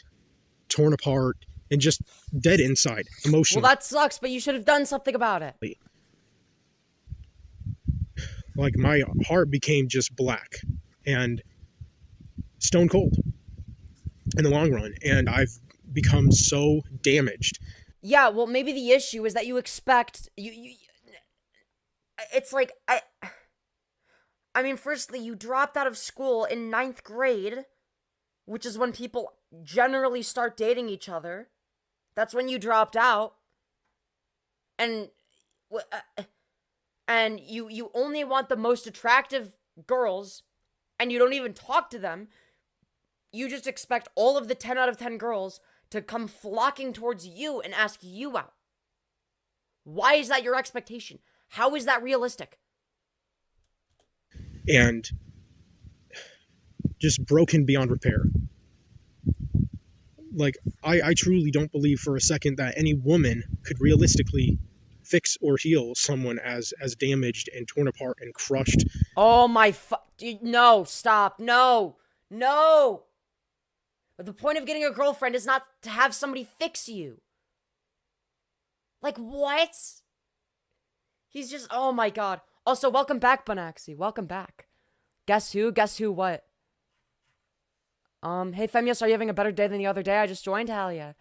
torn apart and just dead inside emotionally. Well, that sucks, but you should have done something about it. Like, my heart became just black and stone cold in the long run, and I've become so damaged. Yeah, well, maybe the issue is that you expect it's like I mean, firstly, you dropped out of school in 9th grade, which is when people generally start dating each other. That's when you dropped out. And you only want the most attractive girls, and you don't even talk to them. You just expect all of the 10 out of 10 girls to come flocking towards you and ask you out. Why is that your expectation? How is that realistic? And just broken beyond repair. Like, I truly don't believe for a second that any woman could realistically fix or heal someone as damaged and torn apart and crushed. Oh my no, stop. No. The point of getting a girlfriend is not to have somebody fix you. Like, what? He's just, oh my god. Also, welcome back, Bonaxi. Welcome back. Guess who? Guess who what? Hey, Femyoz, are you having a better day than the other day? I just joined, hell yeah.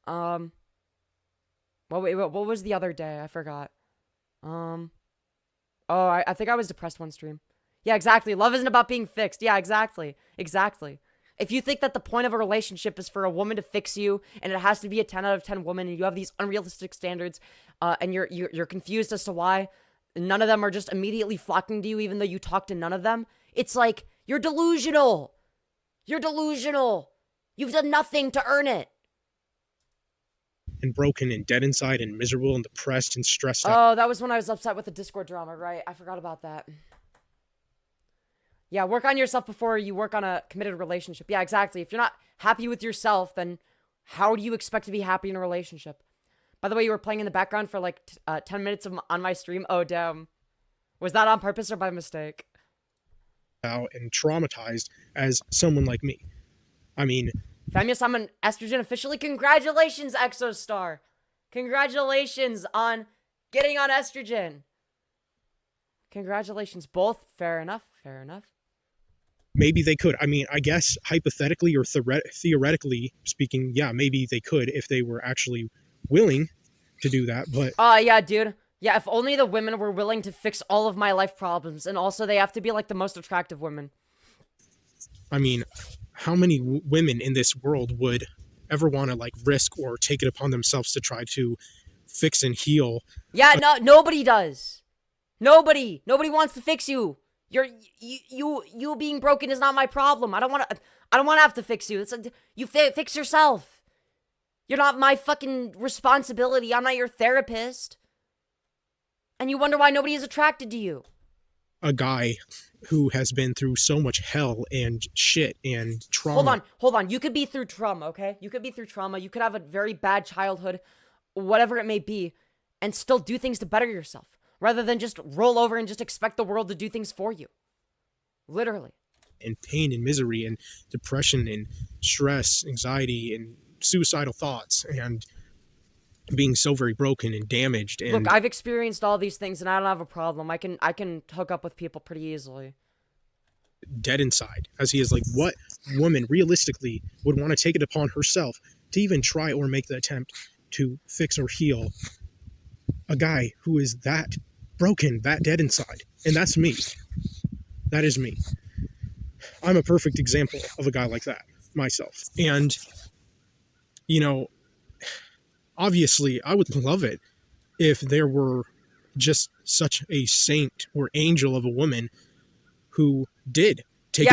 Well, wait, what was the other day? I forgot. Oh, I think I was depressed one stream. Yeah, exactly. Love isn't about being fixed. Yeah, exactly. If you think that the point of a relationship is for a woman to fix you, and it has to be a 10 out of 10 woman, and you have these unrealistic standards, and you're confused as to why none of them are just immediately flocking to you, even though you talk to none of them, it's like, you're delusional. You're delusional. You've done nothing to earn it. And broken and dead inside and miserable and depressed and stressed out. Oh, that was when I was upset with the Discord drama, right? I forgot about that. Yeah, work on yourself before you work on a committed relationship. Yeah, exactly. If you're not happy with yourself, then how do you expect to be happy in a relationship? By the way, you were playing in the background for like 10 minutes on my stream. Oh, damn. Was that on purpose or by mistake? Out and traumatized as someone like me. I mean, Femyoz, I'm an estrogen officially. Congratulations, Exostar. Congratulations on getting on estrogen. Congratulations, both. Fair enough. Maybe they could. I mean, I guess hypothetically or theoretically speaking, yeah, maybe they could if they were actually willing to do that, but... yeah, dude. Yeah, if only the women were willing to fix all of my life problems, and also they have to be, like, the most attractive women. I mean, how many women in this world would ever want to, like, risk or take it upon themselves to try to fix and heal? Yeah, no, nobody does. Nobody wants to fix you. You being broken is not my problem. I don't want to have to fix you. You fix yourself. You're not my fucking responsibility. I'm not your therapist. And you wonder why nobody is attracted to you. A guy who has been through so much hell and shit and trauma. Hold on. You could be through trauma, okay? You could be through trauma. You could have a very bad childhood, whatever it may be, and still do things to better yourself, rather than just roll over and just expect the world to do things for you. Literally. And pain and misery and depression and stress, anxiety and suicidal thoughts and being so very broken and damaged and Look, I've experienced all these things and I don't have a problem. I can hook up with people pretty easily. dead inside, as he is. Like, what woman realistically would want to take it upon herself to even try or make the attempt to fix or heal a guy who is that broken, that dead inside? And that's me. That is me. I'm a perfect example of a guy like that myself. And, you know, obviously I would love it if there were just such a saint or angel of a woman who did take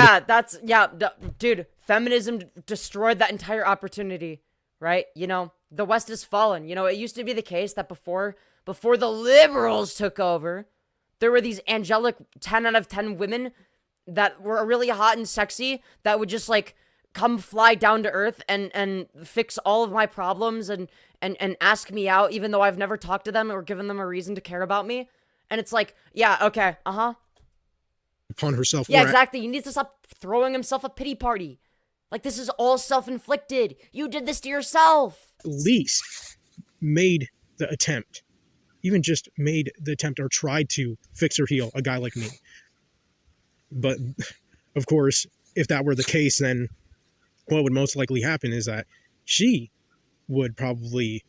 dude, feminism destroyed that entire opportunity, right? You know, the West has fallen. You know, it used to be the case that before the liberals took over, there were these angelic 10 out of 10 women that were really hot and sexy that would just like come fly down to earth and fix all of my problems and ask me out even though I've never talked to them or given them a reason to care about me. And it's like, yeah, okay, upon herself. Yeah, exactly. He needs to stop throwing himself a pity party. Like, this is all self-inflicted. You did this to yourself. At least made the attempt. Even just made the attempt or tried to fix or heal a guy like me. But, of course, if that were the case, then what would most likely happen is that she would probably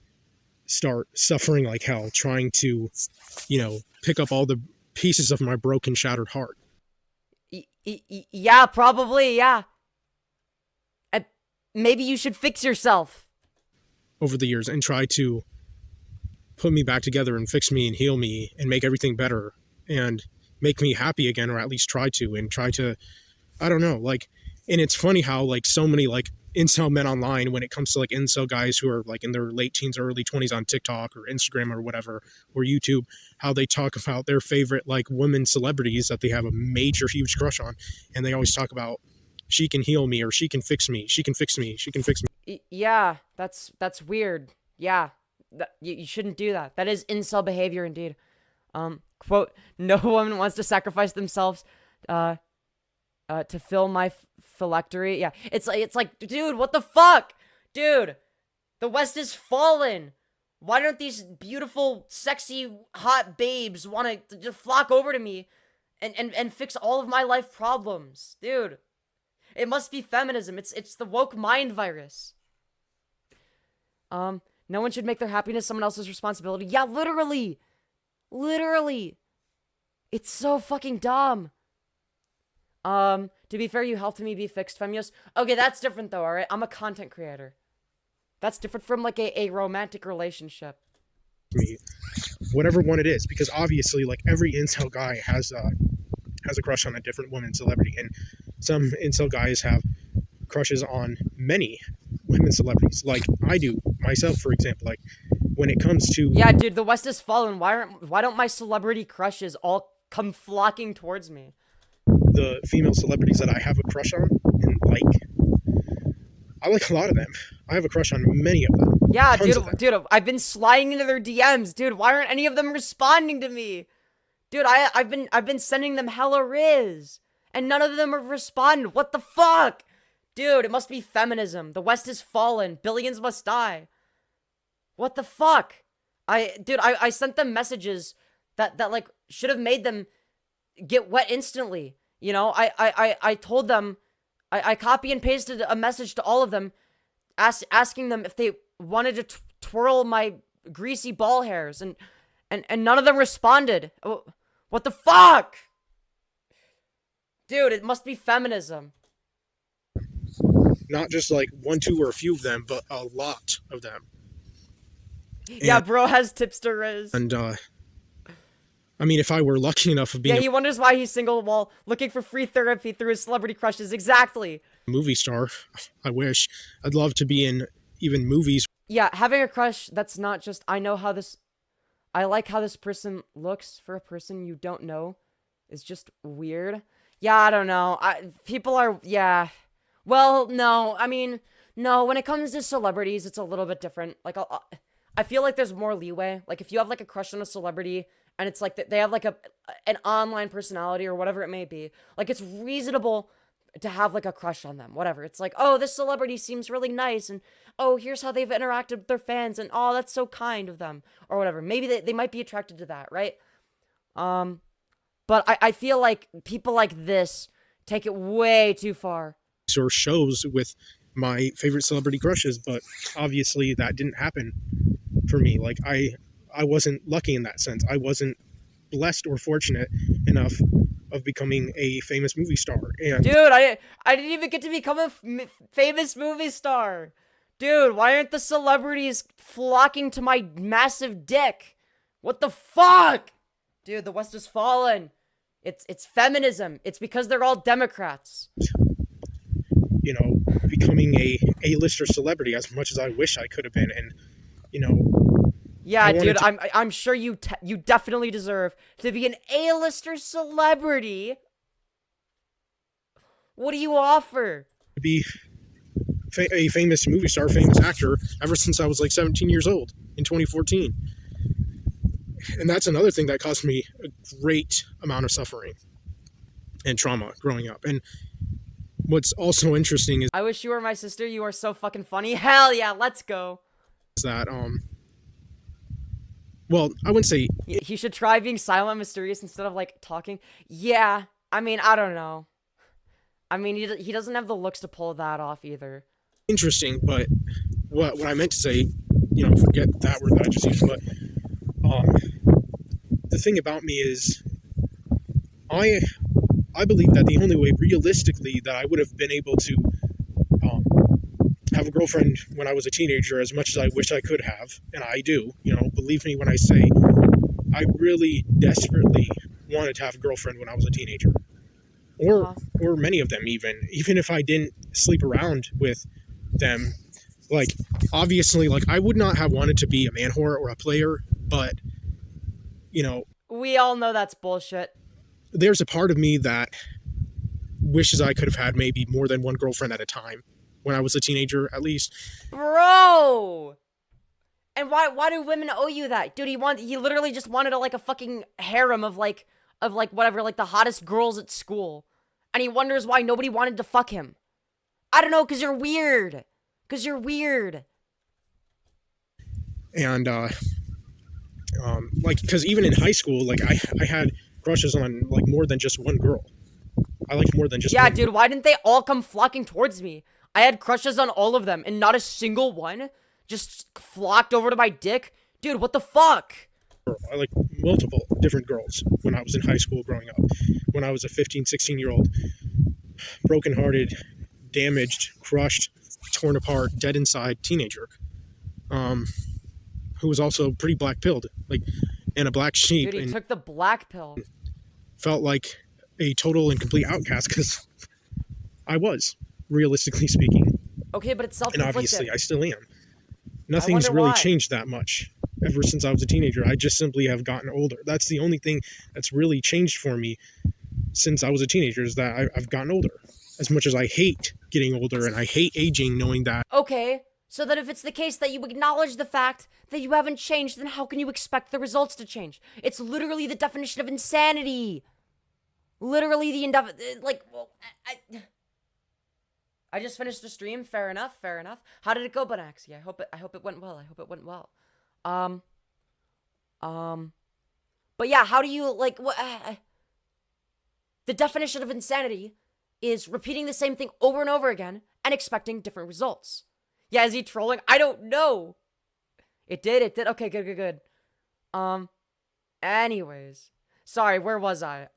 start suffering like hell, trying to, you know, pick up all the pieces of my broken, shattered heart. Yeah, probably, yeah. Maybe you should fix yourself. Over the years and try to put me back together and fix me and heal me and make everything better and make me happy again, or at least try to, I don't know, like, and it's funny how, like, so many, like, incel men online, when it comes to, like, incel guys who are, like, in their late teens or early 20s on TikTok or Instagram or whatever, or YouTube, how they talk about their favorite, like, women celebrities that they have a major, huge crush on, and they always talk about, she can heal me, or she can fix me, she can fix me, she can fix me. Yeah, that's weird. Yeah, you shouldn't do that. That is incel behavior indeed. Quote, no woman wants to sacrifice themselves to fill my phylactery. Yeah, it's like, dude, what the fuck? Dude, the West is fallen. Why don't these beautiful, sexy, hot babes want to just flock over to me and fix all of my life problems? Dude, it must be feminism. It's the woke mind virus. No one should make their happiness someone else's responsibility. Yeah, literally. Literally. It's so fucking dumb. To be fair, you helped me be fixed, Femyoz. Okay, that's different though, alright? I'm a content creator. That's different from like a romantic relationship. Me, whatever one it is, because obviously, like, every incel guy has a crush on a different woman celebrity, and some incel guys have crushes on many women celebrities, like I do myself, for example. Like, when it comes to, yeah, dude, the West has fallen. Why don't my celebrity crushes all come flocking towards me? The female celebrities that I have a crush on, and I like a lot of them. I have a crush on many of them. Yeah, dude, I've been sliding into their DMs, dude. Why aren't any of them responding to me? Dude, I've been sending them hella riz, and none of them have responded. What the fuck? Dude, it must be feminism. The West has fallen. Billions must die. What the fuck? I sent them messages that like should have made them get wet instantly. You know, I told them, I copy and pasted a message to all of them, asking them if they wanted to twirl my greasy ball hairs, and none of them responded. What the fuck? Dude, it must be feminism. Not just like one, two, or a few of them, but a lot of them. Yeah, bro has tipster riz. And, I mean, if I were lucky enough of being he wonders why he's single while looking for free therapy through his celebrity crushes. Exactly. A movie star, I wish. I'd love to be in even movies. Yeah, having a crush, that's not just, I like how this person looks for a person you don't know is just weird. Yeah, I don't know. People are, yeah. Well, no, I mean, no, when it comes to celebrities, it's a little bit different. Like, I feel like there's more leeway. Like, if you have, like, a crush on a celebrity, and it's like, they have, like, an online personality or whatever it may be, like, it's reasonable to have like a crush on them, whatever. It's like, oh, this celebrity seems really nice, and oh, here's how they've interacted with their fans, and oh, that's so kind of them, or whatever. Maybe they might be attracted to that, right? But I feel like people like this take it way too far. Or shows with my favorite celebrity crushes, but obviously that didn't happen for me. Like I wasn't lucky in that sense. I wasn't blessed or fortunate enough of becoming a famous movie star. And dude, I didn't even get to become a famous movie star. Dude, why aren't the celebrities flocking to my massive dick? What the fuck? Dude, the West has fallen. It's feminism. It's because they're all Democrats. You know, becoming a A-lister celebrity as much as I wish I could have been, and you know. Yeah, dude, I'm sure you definitely deserve to be an A-lister celebrity. What do you offer? To be a famous movie star, famous actor, ever since I was like 17 years old in 2014. And that's another thing that caused me a great amount of suffering and trauma growing up. And what's also interesting is I wish you were my sister. You are so fucking funny. Hell yeah, let's go. Is that well, I wouldn't say he should try being silent and mysterious instead of like talking. Yeah, I mean, I don't know. I mean, he doesn't have the looks to pull that off either. Interesting, but what I meant to say, you know, forget that word that I just used, but the thing about me is I believe that the only way realistically that I would have been able to have a girlfriend when I was a teenager, as much as I wish I could have, and I do, you know, believe me when I say I really desperately wanted to have a girlfriend when I was a teenager, or many of them, even if I didn't sleep around with them. Like, obviously, like, I would not have wanted to be a man whore or a player, but, you know, we all know that's bullshit. There's a part of me that wishes I could have had maybe more than one girlfriend at a time when I was a teenager, at least. Bro! And why do women owe you that? Dude, he literally just wanted a fucking harem of whatever, like the hottest girls at school. And he wonders why nobody wanted to fuck him. I don't know, 'cause you're weird. 'Cause you're weird. And, like, because even in high school, like, I had crushes on, like, more than just one girl. I liked more than just one. Dude, why didn't they all come flocking towards me? I had crushes on all of them, and not a single one just flocked over to my dick. Dude, what the fuck? I liked multiple different girls when I was in high school growing up. When I was a 15, 16-year-old, brokenhearted, damaged, crushed, torn apart, dead inside teenager, who was also pretty black-pilled, like, and a black sheep. Dude, he took the black pill. Felt like a total and complete outcast, because I was, realistically speaking. Okay, but it's self-inflicted. And obviously, I still am. Nothing's really changed that much ever since I was a teenager. I just simply have gotten older. That's the only thing that's really changed for me since I was a teenager, is that I've gotten older. As much as I hate getting older and I hate aging, knowing that. Okay, so that if it's the case that you acknowledge the fact that you haven't changed, then how can you expect the results to change? It's literally the definition of insanity. Literally the well, I just finished the stream. Fair enough. Fair enough. How did it go, Bonaxi? I hope it went well. I hope it went well. But yeah, how do you like what? The definition of insanity is repeating the same thing over and over again and expecting different results. Yeah, is he trolling? I don't know. It did. Okay, good. Anyways, sorry, where was I?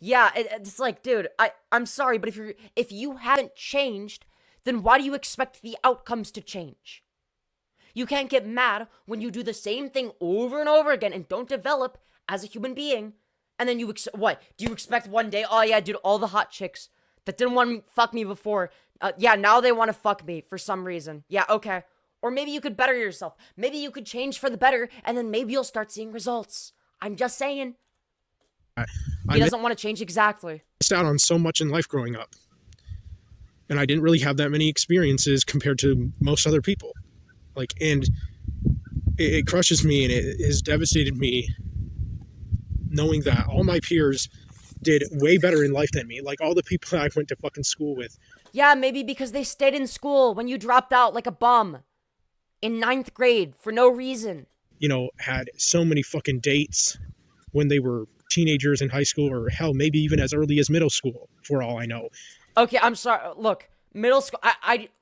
Yeah, it's like, dude, I'm sorry, but if you haven't changed, then why do you expect the outcomes to change? You can't get mad when you do the same thing over and over again and don't develop as a human being. And then what? Do you expect one day, oh yeah, dude, all the hot chicks that didn't want to fuck me before, yeah, now they want to fuck me for some reason. Yeah, okay. Or maybe you could better yourself. Maybe you could change for the better, and then maybe you'll start seeing results. I'm just saying. He doesn't want to change exactly. Missed out on so much in life growing up. And I didn't really have that many experiences compared to most other people. Like, and it crushes me, and it has devastated me knowing that all my peers did way better in life than me. Like all the people I went to fucking school with. Yeah, maybe because they stayed in school when you dropped out like a bum in 9th grade for no reason. You know, had so many fucking dates when they were teenagers in high school, or hell, maybe even as early as middle school, for all I know. Okay, I'm sorry. Look, middle school,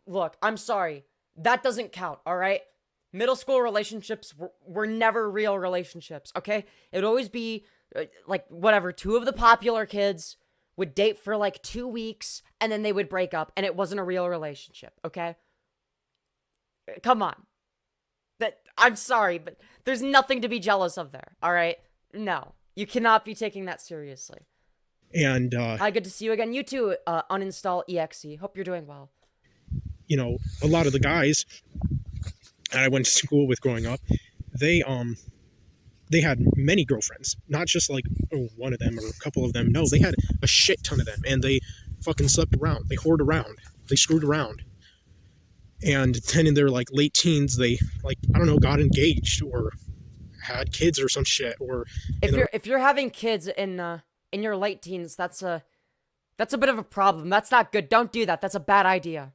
look, I'm sorry. That doesn't count, all right? Middle school relationships were never real relationships, okay? It would always be, like, whatever, 2 of the popular kids would date for, like, 2 weeks, and then they would break up, and it wasn't a real relationship, okay? Come on. I'm sorry, but there's nothing to be jealous of there, all right? No, you cannot be taking that seriously. And, Hi, good to see you again. You too, uninstall EXE. Hope you're doing well. You know, a lot of the guys that I went to school with growing up, they had many girlfriends. Not just like one of them or a couple of them. No, they had a shit ton of them. And they fucking slept around. They whored around. They screwed around. And then in their like late teens, they like, I don't know, got engaged or had kids or some shit. Or if you're having kids in your late teens, that's a bit of a problem. That's not good. Don't do that. That's a bad idea.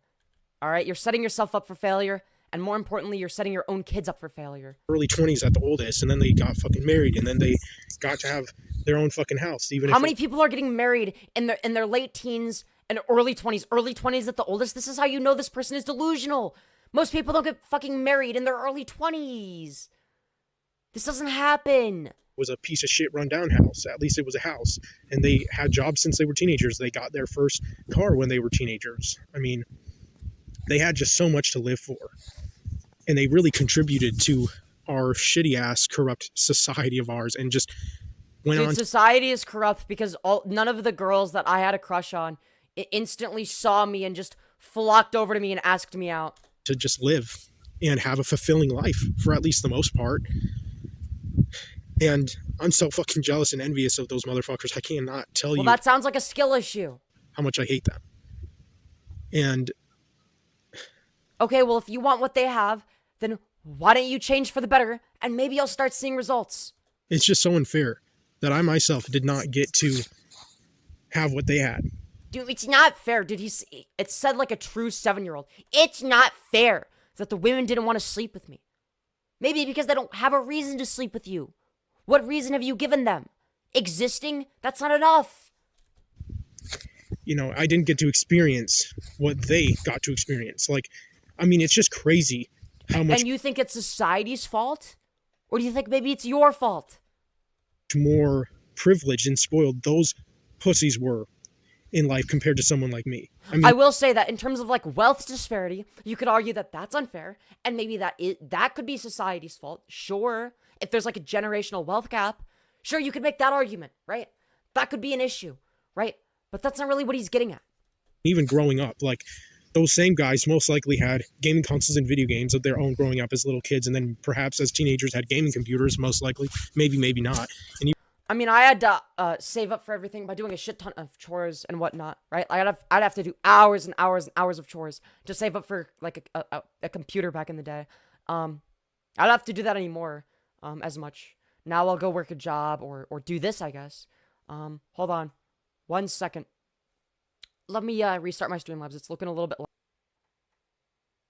All right, you're setting yourself up for failure, and more importantly, you're setting your own kids up for failure. Early 20s at the oldest, and then they got fucking married, and then they got to have their own fucking house. Even how many people are getting married in their late teens and early 20s? Early 20s at the oldest. This is how you know this person is delusional. Most people don't get fucking married in their early 20s. This doesn't happen. Was a piece of shit rundown house. At least it was a house, and they had jobs since they were teenagers. They got their first car when they were teenagers. I mean, they had just so much to live for, and they really contributed to our shitty ass corrupt society of ours, and just went on. Society is corrupt because none of the girls that I had a crush on instantly saw me and just flocked over to me and asked me out to just live and have a fulfilling life for at least the most part. And I'm so fucking jealous and envious of those motherfuckers. I cannot tell you. Well, that sounds like a skill issue. How much I hate them. And okay, well, if you want what they have, then why don't you change for the better, and maybe you'll start seeing results. It's just so unfair that I myself did not get to have what they had. Dude, it's not fair, dude. It said like a true 7-year-old. It's not fair that the women didn't want to sleep with me. Maybe because they don't have a reason to sleep with you. What reason have you given them? Existing? That's not enough. You know, I didn't get to experience what they got to experience. Like, I mean, it's just crazy how much. And you think it's society's fault? Or do you think maybe it's your fault? More privileged and spoiled those pussies were in life compared to someone like me. I mean, I will say that in terms of like wealth disparity, you could argue that that's unfair, and maybe that could be society's fault. Sure, if there's like a generational wealth gap, sure, you could make that argument, right? That could be an issue, right? But that's not really what he's getting at. Even growing up, like those same guys most likely had gaming consoles and video games of their own growing up as little kids, and then perhaps as teenagers had gaming computers, most likely, maybe not. And I mean, I had to save up for everything by doing a shit ton of chores and whatnot, right? I'd have to do hours and hours and hours of chores to save up for like a computer back in the day. I don't have to do that anymore as much. Now I'll go work a job or do this, I guess. Hold on 1 second. Let me restart my Streamlabs. It's looking a little bit.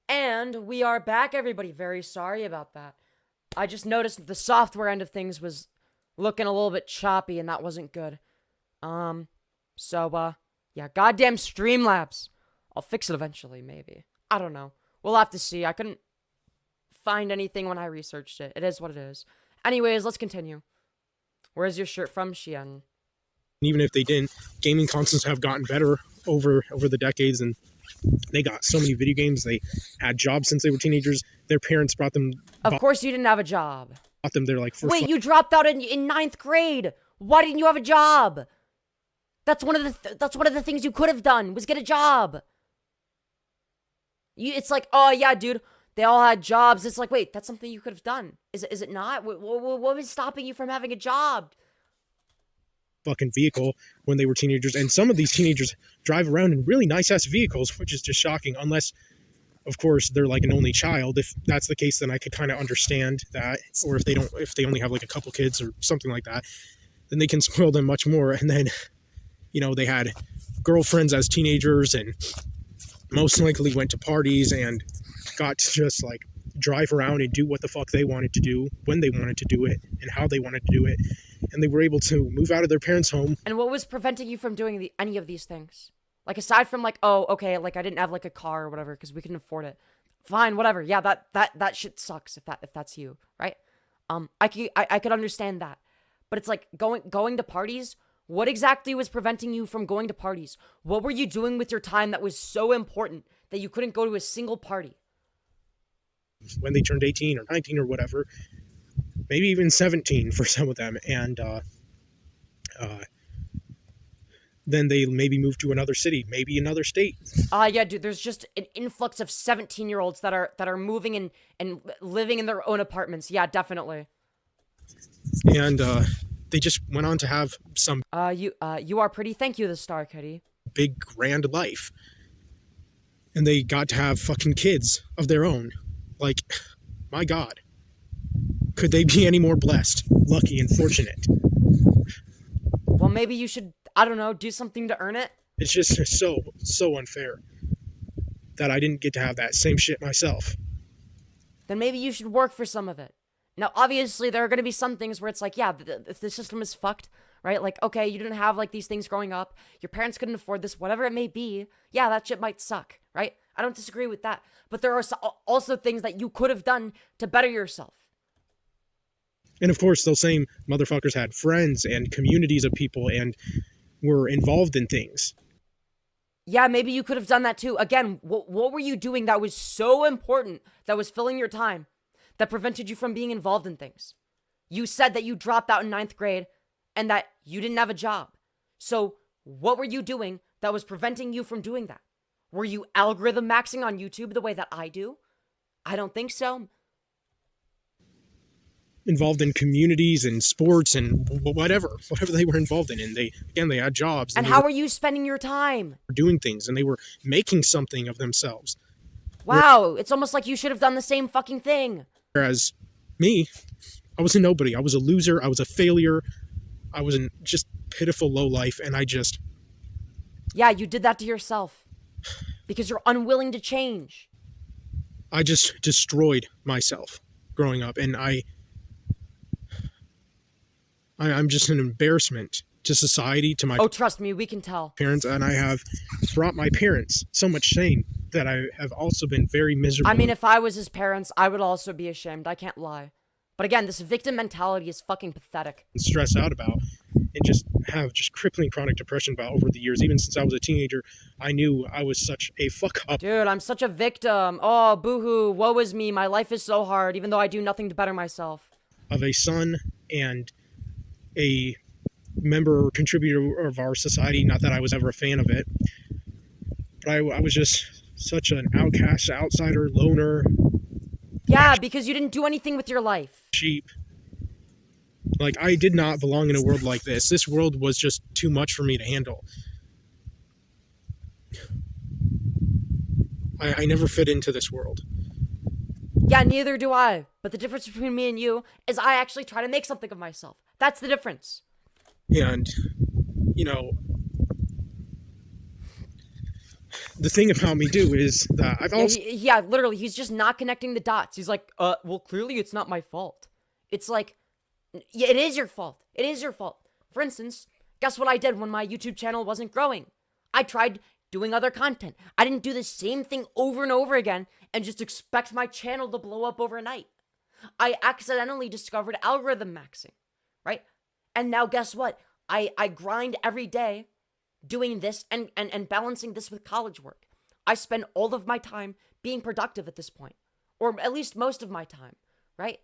And we are back, everybody. Very sorry about that. I just noticed that the software end of things was looking a little bit choppy, and that wasn't good. Yeah, goddamn Streamlabs. I'll fix it eventually, maybe. I don't know. We'll have to see. I couldn't find anything when I researched it. It is what it is. Anyways, let's continue. Where's your shirt from, Xian? Even if they didn't, gaming consoles have gotten better over the decades, and they got so many video games. They had jobs since they were teenagers. Their parents brought them. Of course you didn't have a job. Them they're like wait, you dropped out in 9th grade. Why didn't you have a job? That's one of the things you could have done, was get a job. It's like, oh yeah, dude, they all had jobs. It's like, wait, that's something you could have done. Is it not? What was stopping you from having a job? Fucking vehicle when they were teenagers, and some of these teenagers drive around in really nice ass vehicles, which is just shocking. Unless, of course, they're like an only child. If that's the case, then I could kind of understand that. Or if they only have like a couple kids or something like that, then they can spoil them much more. And then you know, they had girlfriends as teenagers and most likely went to parties and got to just like drive around and do what the fuck they wanted to do, when they wanted to do it, and how they wanted to do it. And they were able to move out of their parents' home. And what was preventing you from doing any of these things? Like, aside from like, oh, okay, like I didn't have like a car or whatever because we couldn't afford it. Fine, whatever. Yeah, that shit sucks if that's you, right? I could understand that. But it's like going to parties. What exactly was preventing you from going to parties? What were you doing with your time that was so important that you couldn't go to a single party? When they turned 18 or 19 or whatever, maybe even 17 for some of them, and then they maybe move to another city, maybe another state. Yeah, dude, there's just an influx of 17-year-olds that are moving and living in their own apartments. Yeah, definitely. And they just went on to have some you are pretty. Thank you, the Star Kitty. Big grand life. And they got to have fucking kids of their own. Like, my God. Could they be any more blessed, lucky, and fortunate? Well, maybe you should, I don't know, do something to earn it. It's just so unfair that I didn't get to have that same shit myself. Then maybe you should work for some of it. Now, obviously, there are going to be some things where it's like, yeah, the system is fucked, right? Like, okay, you didn't have, like, these things growing up. Your parents couldn't afford this, whatever it may be. Yeah, that shit might suck, right? I don't disagree with that. But there are also things that you could have done to better yourself. And, of course, those same motherfuckers had friends and communities of people and were involved in things. Yeah, maybe you could have done that, too. Again, what were you doing that was so important, that was filling your time, that prevented you from being involved in things? You said that you dropped out in 9th grade and that you didn't have a job. So what were you doing that was preventing you from doing that? Were you algorithm maxing on YouTube the way that I do? I don't think so. Involved in communities and sports and whatever they were involved in. And they had jobs. And how are you spending your time? Doing things, and they were making something of themselves. Wow, it's almost like you should have done the same fucking thing. Whereas me, I was a nobody. I was a loser. I was a failure. I was in just pitiful low life, and I just... Yeah, you did that to yourself. Because you're unwilling to change. I just destroyed myself growing up, and I'm just an embarrassment to society, to my... Oh, trust me, we can tell. Parents, and I have brought my parents so much shame that I have also been very miserable. I mean, if I was his parents, I would also be ashamed. I can't lie. But again, this victim mentality is fucking pathetic. And stress out about, and just have just crippling chronic depression about over the years. Even since I was a teenager, I knew I was such a fuck up. Dude, I'm such a victim. Oh, boo-hoo, woe is me. My life is so hard, even though I do nothing to better myself. Of a son and a member or contributor of our society. Not that I was ever a fan of it, but I was just such an outcast, outsider, loner. Yeah, because you didn't do anything with your life. Sheep. Like, I did not belong in a world like this. This world was just too much for me to handle. I never fit into this world. Yeah, neither do I. But the difference between me and you is I actually try to make something of myself. That's the difference. And, you know, the thing about me, too, is that I've also... Yeah, literally, he's just not connecting the dots. He's like, well, clearly it's not my fault. It's like, yeah, it is your fault. It is your fault. For instance, guess what I did when my YouTube channel wasn't growing? I tried doing other content. I didn't do the same thing over and over again and just expect my channel to blow up overnight. I accidentally discovered algorithm maxing, right? And now guess what? I grind every day doing this and balancing this with college work. I spend all of my time being productive at this point, or at least most of my time, right?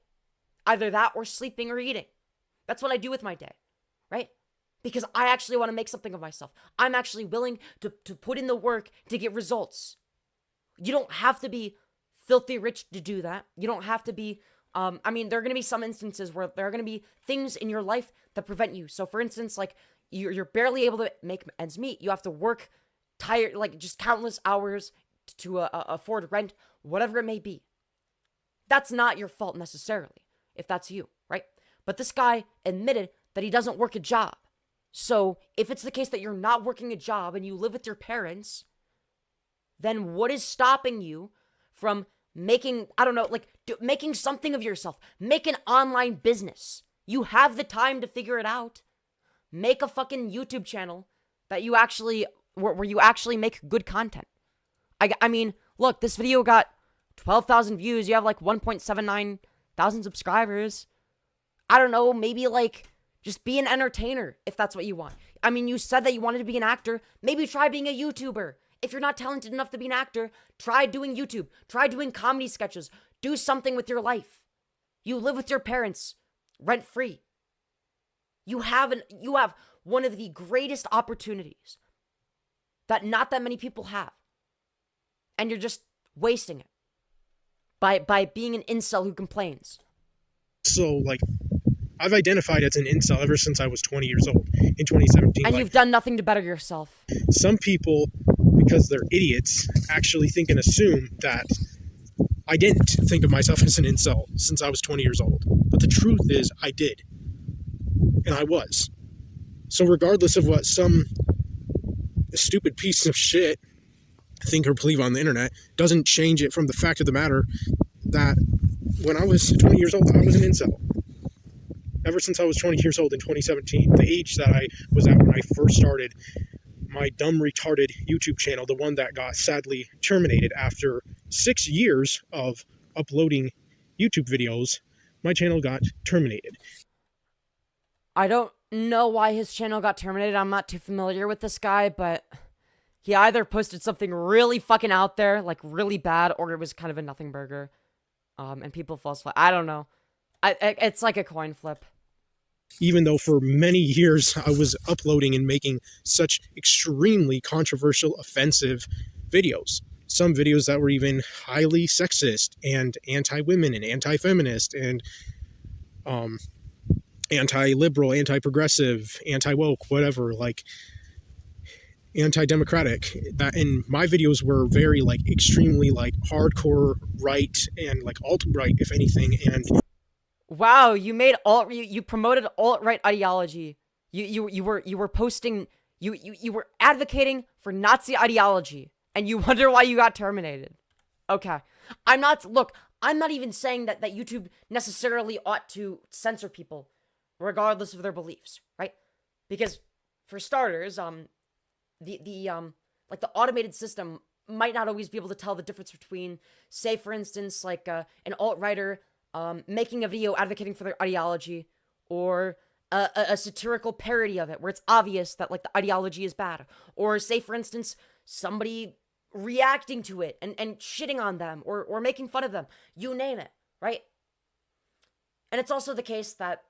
Either that or sleeping or eating. That's what I do with my day, right? Because I actually want to make something of myself. I'm actually willing to put in the work to get results. You don't have to be filthy rich to do that. You don't have to be, I mean, there are going to be some instances where there are going to be things in your life that prevent you. So for instance, like you're barely able to make ends meet. You have to work tired, like just countless hours to afford rent, whatever it may be. That's not your fault necessarily, if that's you, right? But this guy admitted that he doesn't work a job. So if it's the case that you're not working a job and you live with your parents, then what is stopping you from making, I don't know, like making something of yourself? Make an online business. You have the time to figure it out. Make a fucking YouTube channel that you actually, where you actually make good content. I mean, look, this video got 12,000 views. You have like 1.79 thousand subscribers. I don't know, maybe like just be an entertainer if that's what you want. I mean, you said that you wanted to be an actor. Maybe try being a YouTuber. If you're not talented enough to be an actor, try doing YouTube. Try doing comedy sketches. Do something with your life. You live with your parents, rent free. You have one of the greatest opportunities that not that many people have. And you're just wasting it by being an incel who complains. So, like, I've identified as an incel ever since I was 20 years old in 2017. And you've done nothing to better yourself. Some people, because they're idiots, actually think and assume that I didn't think of myself as an incel since I was 20 years old. But the truth is, I did. And I was. So regardless of what some stupid piece of shit think or believe on the internet, doesn't change it from the fact of the matter that when I was 20 years old, I was an incel. Ever since I was 20 years old in 2017, the age that I was at when I first started my dumb, retarded YouTube channel, the one that got sadly terminated after 6 years of uploading YouTube videos, my channel got terminated. I don't know why his channel got terminated. I'm not too familiar with this guy, but he either posted something really fucking out there, like really bad, or it was kind of a nothing burger. And people falsify. I don't know. It's like a coin flip. Even though for many years I was uploading and making such extremely controversial, offensive videos. Some videos that were even highly sexist and anti-women and anti-feminist and anti-liberal, anti-progressive, anti-woke, whatever, like anti-democratic. That, and my videos were very like extremely like hardcore right and like alt-right, if anything. And wow, you promoted alt-right ideology. You were posting, you were advocating for Nazi ideology, and you wonder why you got terminated. Okay. I'm not even saying that YouTube necessarily ought to censor people regardless of their beliefs, right? Because for starters, the automated system might not always be able to tell the difference between, say, for instance, like an alt-righter making a video advocating for their ideology, or a satirical parody of it where it's obvious that like the ideology is bad, or say, for instance, somebody reacting to it and shitting on them or making fun of them, you name it, right? And it's also the case that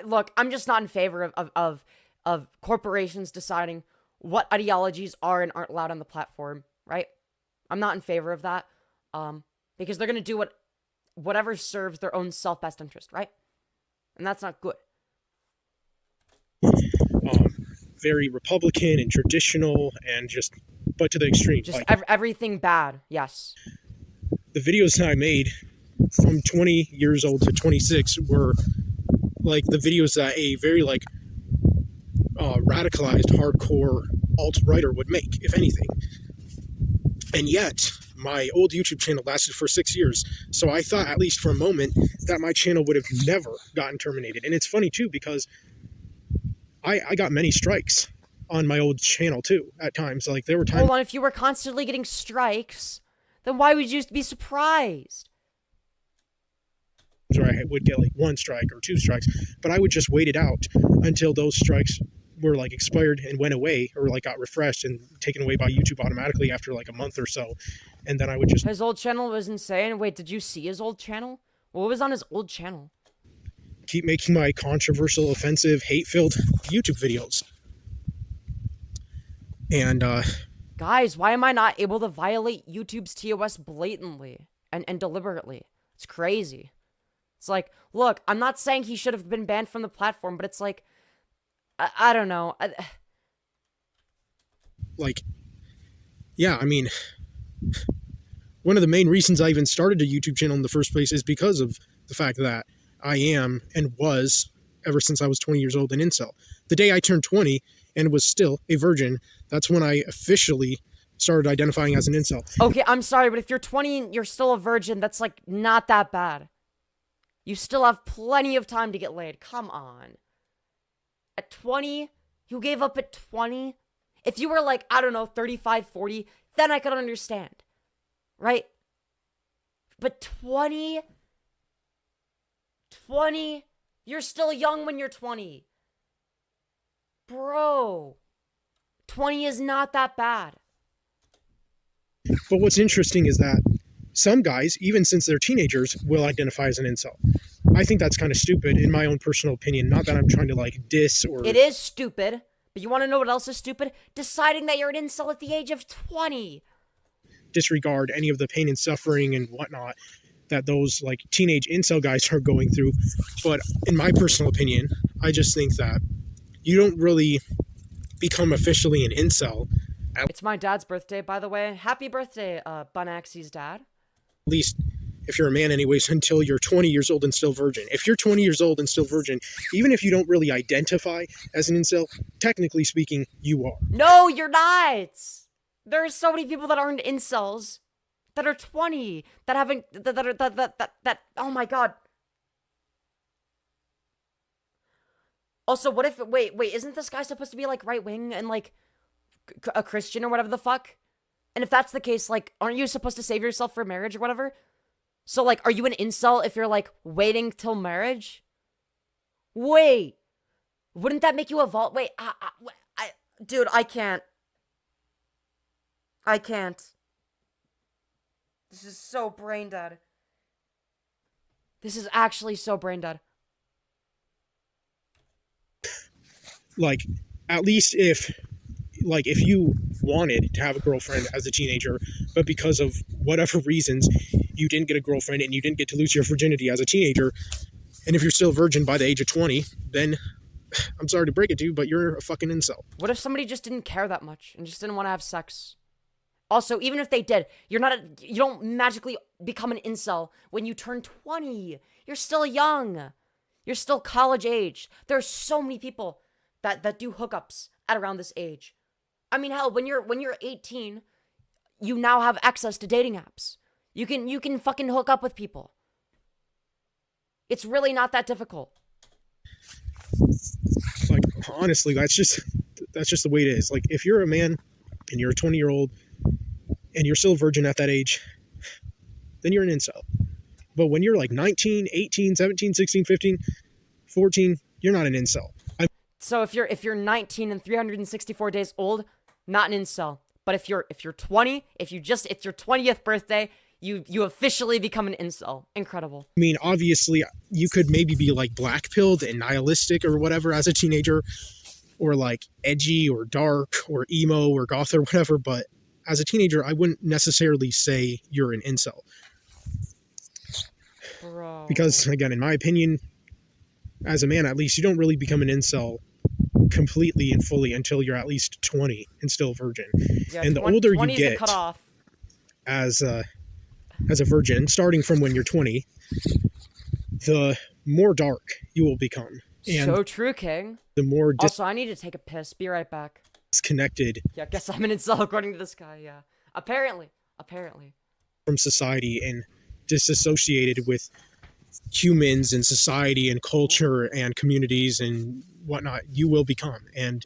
look, I'm just not in favor of corporations deciding what ideologies are and aren't allowed on the platform, right? I'm not in favor of that, because they're gonna do whatever serves their own self-best interest, right? And that's not good. Very Republican and traditional, and but to the extreme. Just like, everything bad, yes. The videos that I made from 20 years old to 26 were like the videos that a very like radicalized, hardcore alt-righter would make, if anything. And yet, my old YouTube channel lasted for 6 years, so I thought, at least for a moment, that my channel would have never gotten terminated. And it's funny, too, because I got many strikes on my old channel, too, at times. Like, there were times... Hold on, if you were constantly getting strikes, then why would you be surprised? where I would get like 1 strike or 2 strikes, but I would just wait it out until those strikes were like expired and went away, or like got refreshed and taken away by YouTube automatically after like a month or so. And then I would just... His old channel was insane. Wait, did you see his old channel? What was on his old channel? keep making my controversial, offensive, hate-filled YouTube videos. And, Guys, why am I not able to violate YouTube's TOS blatantly and deliberately? It's crazy. It's like, look, I'm not saying he should have been banned from the platform, but it's like, I don't know. Like, yeah, I mean, one of the main reasons I even started a YouTube channel in the first place is because of the fact that I am and was ever since I was 20 years old, an incel. The day I turned 20 and was still a virgin, that's when I officially started identifying as an incel. Okay, I'm sorry, but if you're 20 and you're still a virgin, that's like not that bad. You still have plenty of time to get laid. Come on. At 20, you gave up at 20? If you were like, I don't know, 35, 40, then I could understand. Right? But 20, you're still young when you're 20. Bro, 20 is not that bad. But what's interesting is that some guys, even since they're teenagers, will identify as an incel. I think that's kind of stupid in my own personal opinion. Not that I'm trying to like diss or... It is stupid, but you want to know what else is stupid? Deciding that you're an incel at the age of 20. Disregard any of the pain and suffering and whatnot that those like teenage incel guys are going through. But in my personal opinion, I just think that you don't really become officially an incel. It's my dad's birthday, by the way. Happy birthday, Bunaxie's dad. At least if you're a man anyways, until you're 20 years old and still virgin. If you're 20 years old and still virgin, even if you don't really identify as an incel, technically speaking, you are. No, you're not. There are so many people that aren't incels that are 20 that haven't that oh my god. Also, what if wait, isn't this guy supposed to be like right wing and like a Christian or whatever the fuck? And if that's the case, like, aren't you supposed to save yourself for marriage or whatever? So, like, are you an incel if you're, like, waiting till marriage? Wait. Wouldn't that make you evolve? Wait, dude, I can't. I can't. This is so brain dead. This is actually so brain dead. Like, at least if you wanted to have a girlfriend as a teenager, but because of whatever reasons, you didn't get a girlfriend and you didn't get to lose your virginity as a teenager, and if you're still a virgin by the age of 20, then I'm sorry to break it to you, but you're a fucking incel. What if somebody just didn't care that much and just didn't want to have sex? Also, even if they did, you don't magically become an incel when you turn 20. You're still young. You're still college age. There's so many people that do hookups at around this age. I mean, hell, when you're 18, you now have access to dating apps. You can fucking hook up with people. It's really not that difficult. Like, honestly, that's just the way it is. Like, if you're a man and you're a 20-year-old and you're still a virgin at that age, then you're an incel. But when you're like 19, 18, 17, 16, 15, 14, you're not an incel. So if you're 19 and 364 days old, not an incel. But if you're 20, it's your 20th birthday, you officially become an incel. Incredible. I mean, obviously, you could maybe be like black-pilled and nihilistic or whatever as a teenager, or like edgy or dark or emo or goth or whatever, but as a teenager, I wouldn't necessarily say you're an incel. Bro. Because, again, in my opinion, as a man at least, you don't really become an incel completely and fully until you're at least 20 and still a virgin. Yeah, and the older you get cut off. as a virgin, starting from when you're 20, the more dark you will become. And so true, King. the more Also, I need to take a piss. Be right back. disconnected Yeah, guess I'm an incel according to this guy, yeah. Apparently. from society and disassociated with humans and society and culture and communities and whatnot, you will become. And,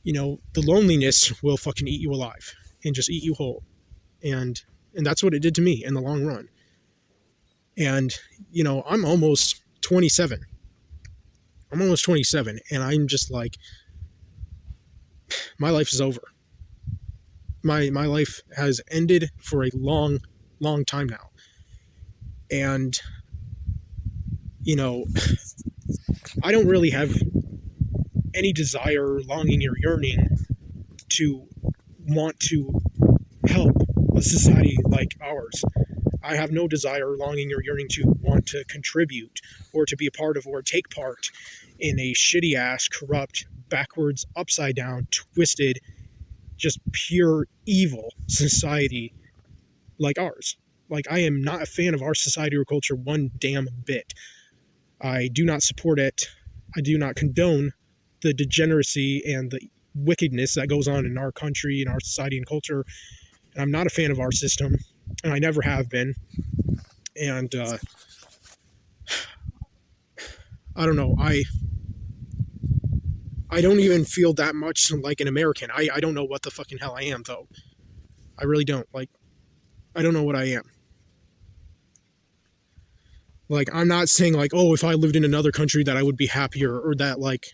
you know, the loneliness will fucking eat you alive and just eat you whole. And that's what it did to me in the long run. And, you know, I'm almost 27. And I'm just like, my life is over. My life has ended for a long, long time now. And, you know, I don't really have any desire, longing, or yearning to want to help a society like ours. I have no desire, longing, or yearning to want to contribute or to be a part of or take part in a shitty-ass, corrupt, backwards, upside-down, twisted, just pure evil society like ours. Like, I am not a fan of our society or culture one damn bit. I do not support it. I do not condone the degeneracy and the wickedness that goes on in our country, in our society and culture. And I'm not a fan of our system, and I never have been. And I don't know. I don't even feel that much like an American. I don't know what the fucking hell I am, though. I really don't. Like, I don't know what I am. Like, I'm not saying, like, oh, if I lived in another country that I would be happier, or that, like,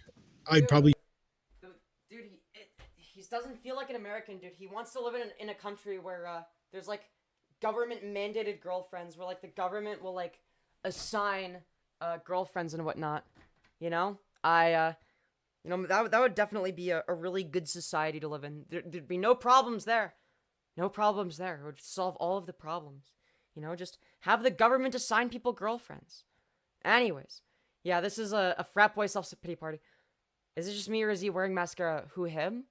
I'd probably... Dude, he doesn't feel like an American, dude. He wants to live in a country where, there's, like, government-mandated girlfriends, where, like, the government will, like, assign, girlfriends and whatnot. You know? You know, that would definitely be a really good society to live in. There'd be no problems there. No problems there. It would solve all of the problems. You know, just have the government assign people girlfriends. Anyways. Yeah, this is a frat boy self-pity party. Is it just me or is he wearing mascara? Who, him?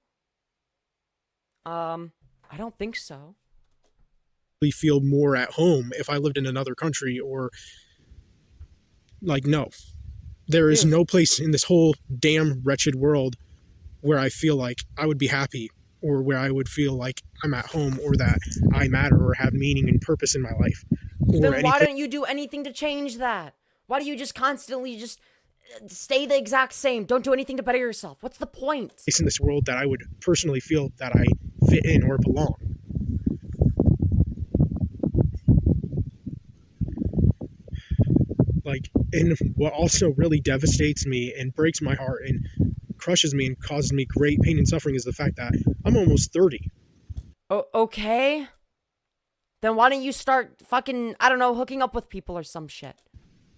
I don't think so. Feel more at home if I lived in another country, or... Like, no. There is no place in this whole damn wretched world where I feel like I would be happy, or where I would feel like I'm at home, or that I matter, or have meaning and purpose in my life. Then why don't you do anything to change that? Why do you just constantly just stay the exact same? Don't do anything to better yourself. What's the point? Place in this world that I would personally feel that I fit in or belong. Like, and what also really devastates me and breaks my heart and crushes me and causes me great pain and suffering is the fact that I'm almost 30. Oh, okay. Then why don't you start fucking, I don't know, hooking up with people or some shit?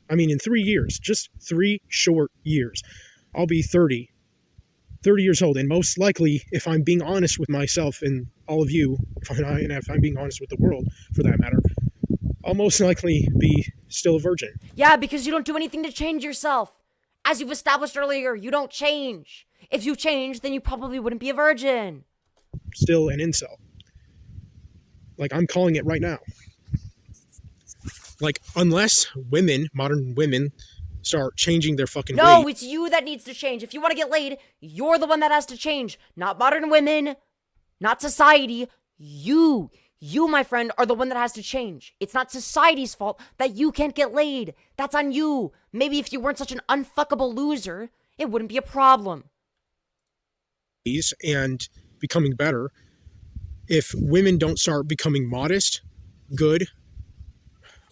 I mean, in 3 years, just 3 short years, I'll be 30 years old. And most likely, if I'm being honest with myself and all of you, if I'm being honest with the world, for that matter, I'll most likely be still a virgin. Yeah, because you don't do anything to change yourself. As you've established earlier, you don't change. If you change, then you probably wouldn't be a virgin. Still an incel. Like, I'm calling it right now. Like, unless women, modern women, start changing their fucking ways. No, it's you that needs to change. If you want to get laid, you're the one that has to change. Not modern women, not society. You, my friend, are the one that has to change. It's not society's fault that you can't get laid. That's on you. Maybe if you weren't such an unfuckable loser, it wouldn't be a problem. And becoming better. If women don't start becoming modest, good,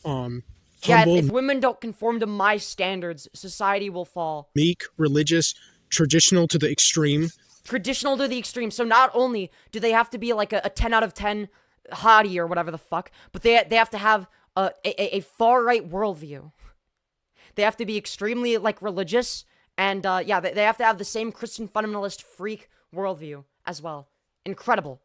humble, yeah, if women don't conform to my standards, society will fall. Meek, religious, traditional to the extreme. Traditional to the extreme. So not only do they have to be like a 10 out of 10 hottie or whatever the fuck, but they have to have a far-right worldview. They have to be extremely, like, religious, and, yeah, they have to have the same Christian fundamentalist freak worldview as well. Incredible.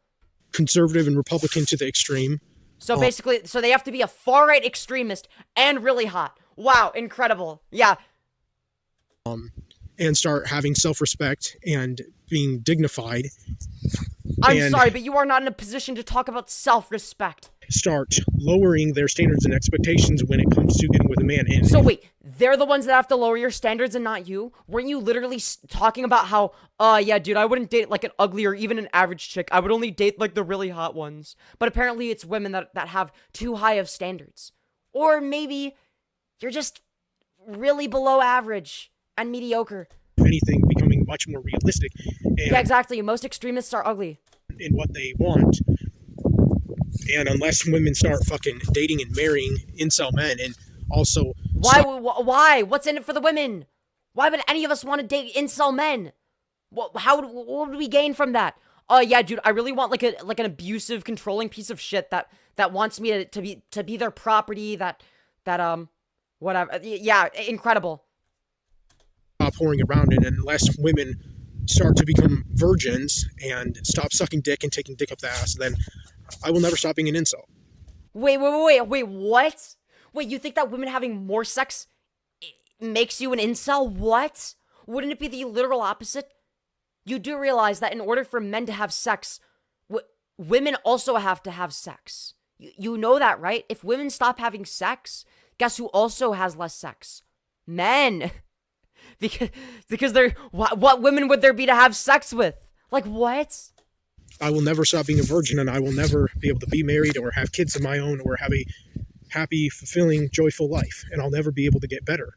Conservative and Republican to the extreme. So basically, so they have to be a far-right extremist and really hot. Wow, incredible. Yeah. And start having self-respect and being dignified. I'm sorry, but you are not in a position to talk about self-respect. Start lowering their standards and expectations when it comes to getting with a man. So wait, they're the ones that have to lower your standards and not you? Weren't you literally talking about how, yeah, dude, I wouldn't date like an ugly or even an average chick. I would only date like the really hot ones. But apparently it's women that have too high of standards. Or maybe you're just really below average and mediocre. If anything, becoming much more realistic. Yeah, exactly. Most extremists are ugly. In what they want. And unless women start fucking dating and marrying incel men, and also... Why? What's in it for the women? Why would any of us want to date incel men? What would we gain from that? Oh, yeah, dude, I really want like an abusive, controlling piece of shit that wants me to be their property, whatever. Yeah, incredible. Stop whoring around, and unless women start to become virgins and stop sucking dick and taking dick up the ass, then I will never stop being an incel. Wait, what? Wait, you think that women having more sex makes you an incel? What? Wouldn't it be the literal opposite? You do realize that in order for men to have sex, women also have to have sex. You know that, right? If women stop having sex, guess who also has less sex? Men. because they're what women would there be to have sex with? Like what? I will never stop being a virgin, and I will never be able to be married or have kids of my own or have a happy, fulfilling, joyful life, and I'll never be able to get better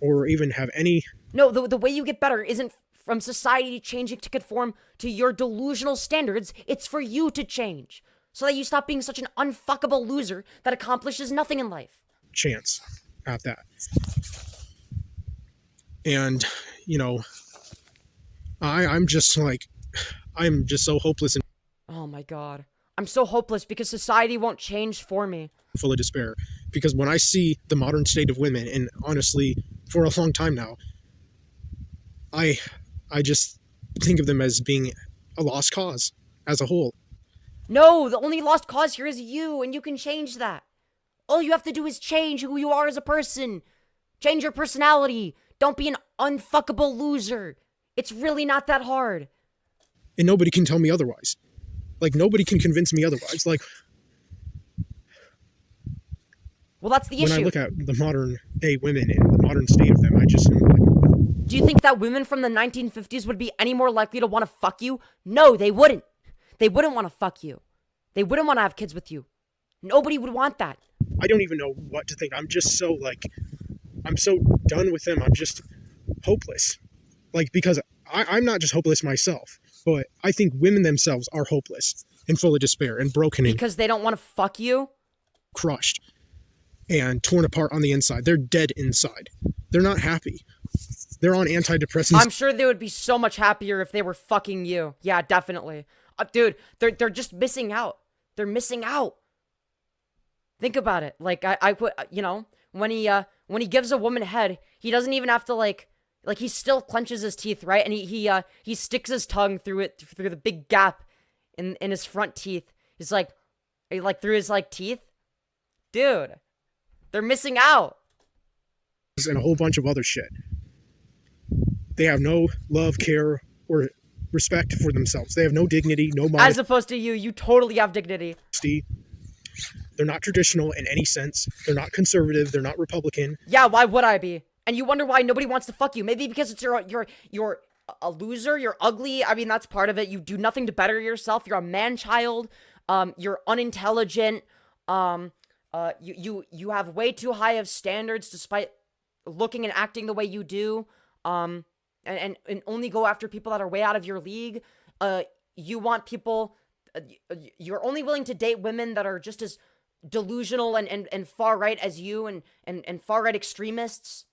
or even have any... No, the way you get better isn't from society changing to conform to your delusional standards. It's for you to change so that you stop being such an unfuckable loser that accomplishes nothing in life. Chance at that. And, you know, I'm just like, I'm just so hopeless and Oh my god. I'm so hopeless because society won't change for me. full of despair. Because when I see the modern state of women, and honestly, for a long time now, I just think of them as being a lost cause as a whole. No, the only lost cause here is you, and you can change that. All you have to do is change who you are as a person. Change your personality. Don't be an unfuckable loser. It's really not that hard. And nobody can tell me otherwise. Like, nobody can convince me otherwise. Like, Well, that's the when issue. I look at the modern day women and the modern state of them, I just am like... Do you think that women from the 1950s would be any more likely to want to fuck you? No, they wouldn't. They wouldn't want to fuck you. They wouldn't want to have kids with you. Nobody would want that. I don't even know what to think. I'm just so, like, I'm so done with them. I'm just hopeless. Like, because I'm not just hopeless myself, but I think women themselves are hopeless and full of despair and broken and Because they don't want to fuck you? crushed and torn apart on the inside. They're dead inside. They're not happy. They're on antidepressants. I'm sure they would be so much happier if they were fucking you. Yeah, definitely. Dude, they're just missing out. They're missing out. Think about it. Like, I put, you know, when he gives a woman head, he doesn't even have to, like he still clenches his teeth, right? And he sticks his tongue through the big gap in his front teeth. He's like through his, like, teeth. Dude, they're missing out. And a whole bunch of other shit. They have no love, care, or respect for themselves. They have no dignity, no modesty. As opposed to you totally have dignity. They're not traditional in any sense. They're not conservative. They're not Republican. Yeah, why would I be? And you wonder why nobody wants to fuck you. Maybe because it's you're a loser, you're ugly. I mean, that's part of it. You do nothing to better yourself. You're a man-child. You're unintelligent. You have way too high of standards despite looking and acting the way you do. And only go after people that are way out of your league. You want people, you're only willing to date women that are just as delusional and far right as you and far right extremists.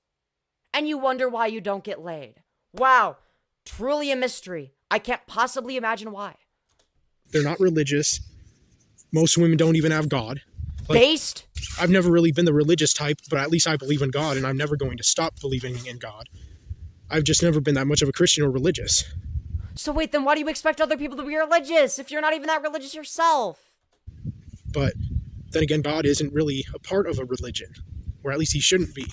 And you wonder why you don't get laid. Wow, truly a mystery. I can't possibly imagine why. They're not religious. Most women don't even have God. Like, Based? I've never really been the religious type, but at least I believe in God, and I'm never going to stop believing in God. I've just never been that much of a Christian or religious. So wait, then why do you expect other people to be religious if you're not even that religious yourself? But then again, God isn't really a part of a religion, or at least he shouldn't be.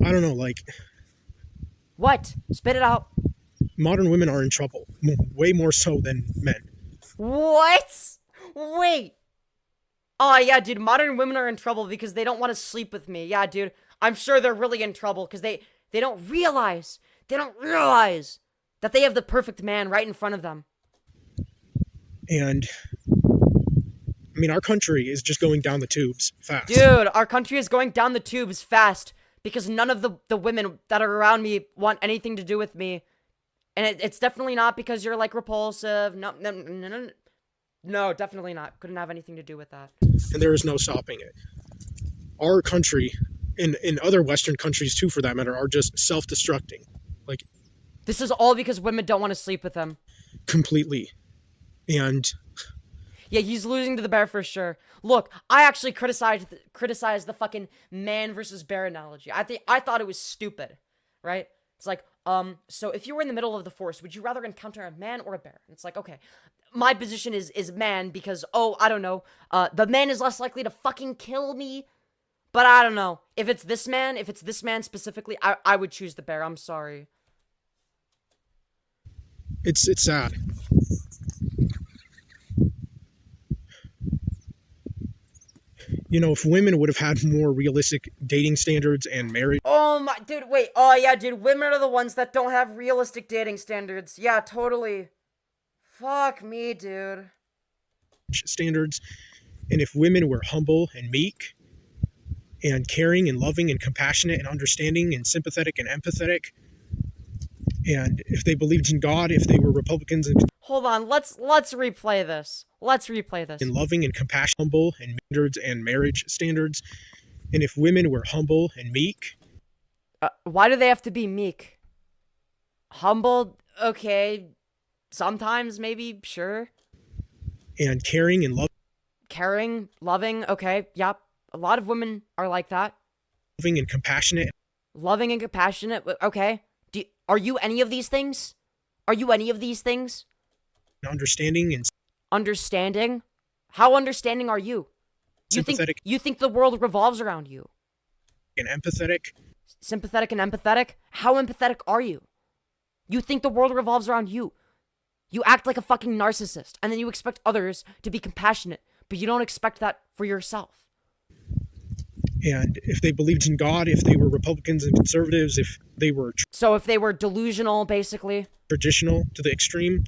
I don't know, like... What? Spit it out. Modern women are in trouble, way more so than men. What? Wait. Oh, yeah, dude, modern women are in trouble because they don't want to sleep with me. Yeah, dude, I'm sure they're really in trouble because they don't realize that they have the perfect man right in front of them. And, I mean, our country is just going down the tubes fast. Dude, our country is going down the tubes fast because none of the women that are around me want anything to do with me. And it's definitely not because you're, like, repulsive. No, definitely not. Couldn't have anything to do with that. And there is no stopping it. Our country, and in other Western countries too, for that matter, are just self-destructing. Like, this is all because women don't want to sleep with him. Completely. And... yeah, he's losing to the bear for sure. Look, I actually criticized the fucking man versus bear analogy. I thought it was stupid, right? It's like, so if you were in the middle of the forest, would you rather encounter a man or a bear? And it's like, okay, my position is man because, I don't know, the man is less likely to fucking kill me. But I don't know. If it's this man specifically, I would choose the bear. I'm sorry. It's sad. if women would have had more realistic dating standards and marriage Oh my, dude, wait. Oh yeah, dude, women are the ones that don't have realistic dating standards. Yeah, totally. Fuck me, dude. standards, and if women were humble and meek and caring and loving and compassionate and understanding and sympathetic and empathetic, and if they believed in God, if they were Republicans and Hold on, let's replay this. Let's replay this. loving and compassionate, humble and standards and marriage standards, and if women were humble and meek. Why do they have to be meek? Humble, okay. Sometimes, maybe, sure. And caring and Caring, loving, okay, yep. A lot of women are like that. loving and compassionate. Loving and compassionate, okay. Are you any of these things? Are you any of these things? Understanding and Understanding? How understanding are you? sympathetic You think the world revolves around you? and empathetic. Sympathetic and empathetic? How empathetic are you? You think the world revolves around you. You act like a fucking narcissist, and then you expect others to be compassionate, but you don't expect that for yourself. And if they believed in God, if they were Republicans and conservatives, if they were So if they were delusional, basically. traditional to the extreme,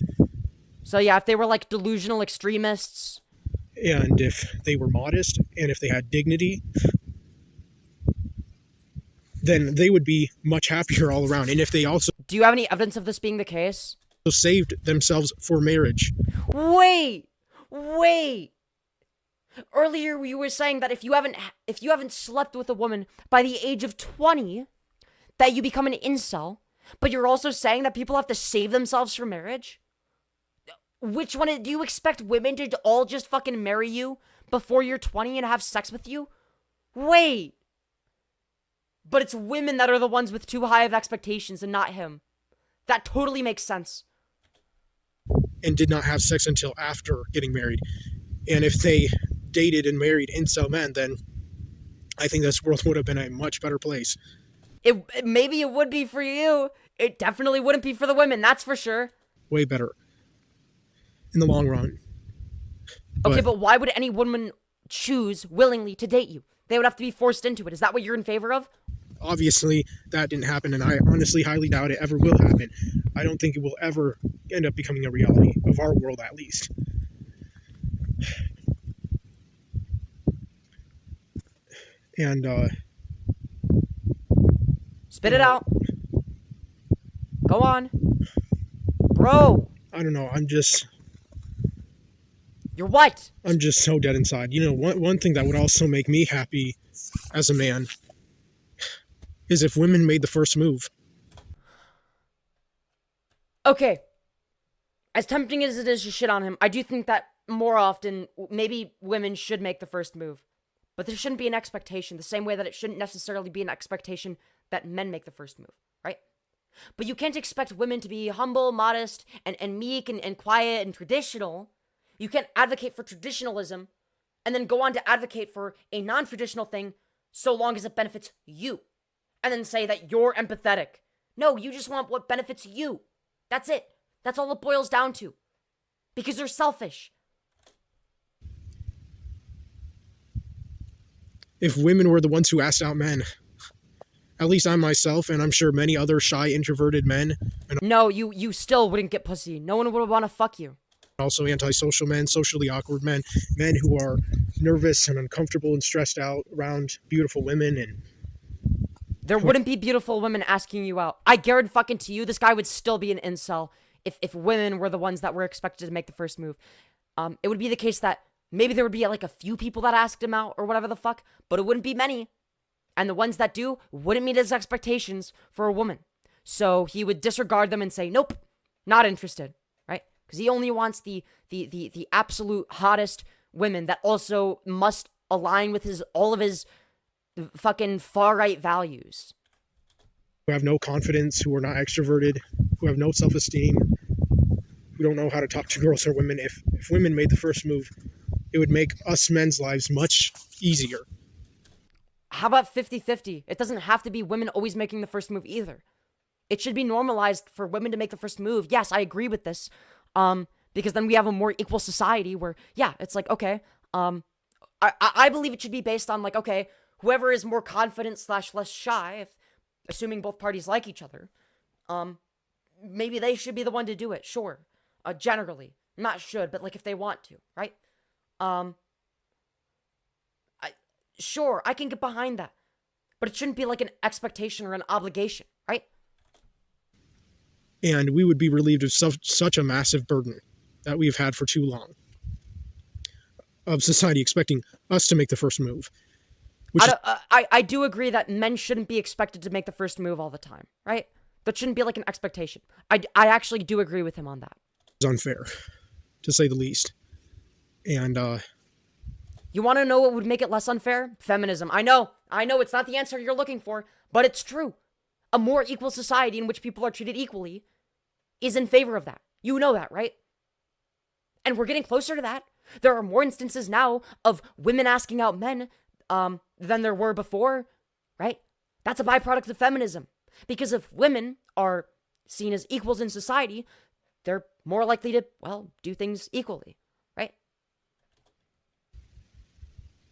So yeah, if they were like delusional extremists. and if they were modest, and if they had dignity, then they would be much happier all around. And if they also Do you have any evidence of this being the case? saved themselves for marriage. Wait! Earlier you were saying that if you haven't slept with a woman by the age of 20, that you become an incel, but you're also saying that people have to save themselves for marriage? Which one do you expect women to all just fucking marry you before you're 20 and have sex with you? Wait. But it's women that are the ones with too high of expectations and not him. That totally makes sense. And did not have sex until after getting married. And if they dated and married incel men, then I think this world would have been a much better place. Maybe it would be for you. It definitely wouldn't be for the women, that's for sure. Way better in the long run. Okay, but why would any woman choose willingly to date you? They would have to be forced into it. Is that what you're in favor of? Obviously, that didn't happen, and I honestly highly doubt it ever will happen. I don't think it will ever end up becoming a reality of our world, at least. And, Spit it out. Go on. Bro. I don't know, You're what? I'm just so dead inside. One thing that would also make me happy as a man is if women made the first move. Okay. As tempting as it is to shit on him, I do think that more often, maybe women should make the first move. But there shouldn't be an expectation, the same way that it shouldn't necessarily be an expectation that men make the first move, right? But you can't expect women to be humble, modest, and meek, and quiet, and traditional. You can't advocate for traditionalism and then go on to advocate for a non-traditional thing so long as it benefits you. And then say that you're empathetic. No, you just want what benefits you. That's it. That's all it boils down to. Because you're selfish. If women were the ones who asked out men, at least I myself, and I'm sure many other shy, introverted men, and No, you still wouldn't get pussy. No one would want to fuck you. also antisocial men, socially awkward men, men who are nervous and uncomfortable and stressed out around beautiful women, and There wouldn't be beautiful women asking you out. I guarantee fucking to you, this guy would still be an incel if women were the ones that were expected to make the first move. It would be the case that maybe there would be like a few people that asked him out or whatever the fuck, but it wouldn't be many. And the ones that do wouldn't meet his expectations for a woman. So he would disregard them and say, nope, not interested, right? Because he only wants the absolute hottest women that also must align with all of his fucking far-right values. who have no confidence, who are not extroverted, who have no self-esteem, who don't know how to talk to girls or women. If women made the first move, it would make us men's lives much easier. How about 50-50? It doesn't have to be women always making the first move either. It should be normalized for women to make the first move. Yes, I agree with this. Because then we have a more equal society where, yeah, it's like, okay, I believe it should be based on, like, okay, whoever is more confident / less shy, if assuming both parties like each other, maybe they should be the one to do it, sure. Generally. Not should, but, like, if they want to, right? Sure, I can get behind that. But it shouldn't be like an expectation or an obligation, right? And we would be relieved of such a massive burden that we've had for too long of society expecting us to make the first move. I do agree that men shouldn't be expected to make the first move all the time, right? That shouldn't be like an expectation. I actually do agree with him on that. It's unfair, to say the least. And, you want to know what would make it less unfair? Feminism. I know it's not the answer you're looking for, but it's true. A more equal society in which people are treated equally is in favor of that. You know that, right? And we're getting closer to that. There are more instances now of women asking out men than there were before, right? That's a byproduct of feminism. Because if women are seen as equals in society, they're more likely to, well, do things equally, right?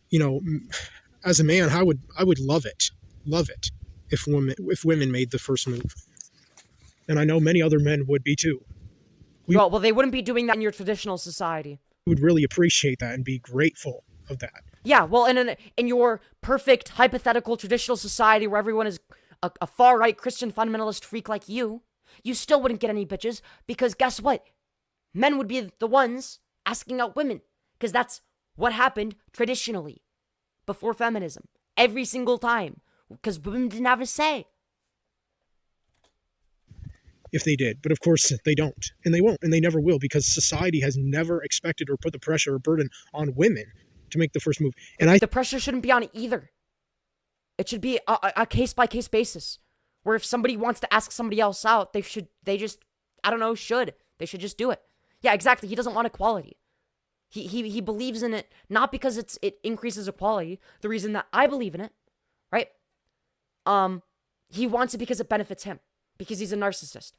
You know, as a man, I would love it if women made the first move. And I know many other men would be too. Well, they wouldn't be doing that in your traditional society. We would really appreciate that and be grateful of that. Yeah, well, in your perfect, hypothetical, traditional society where everyone is a far-right Christian fundamentalist freak like you still wouldn't get any bitches, because guess what? Men would be the ones asking out women, because that's what happened traditionally before feminism. Every single time, because women didn't have a say. If they did, but of course they don't, and they won't, and they never will, because society has never expected or put the pressure or burden on women to make the first move. And the pressure shouldn't be on either. It should be a case-by-case basis, where if somebody wants to ask somebody else out, they should just just do it. Yeah, exactly. He doesn't want equality. He believes in it not because it increases equality. The reason that I believe in it, right? He wants it because it benefits him, because he's a narcissist.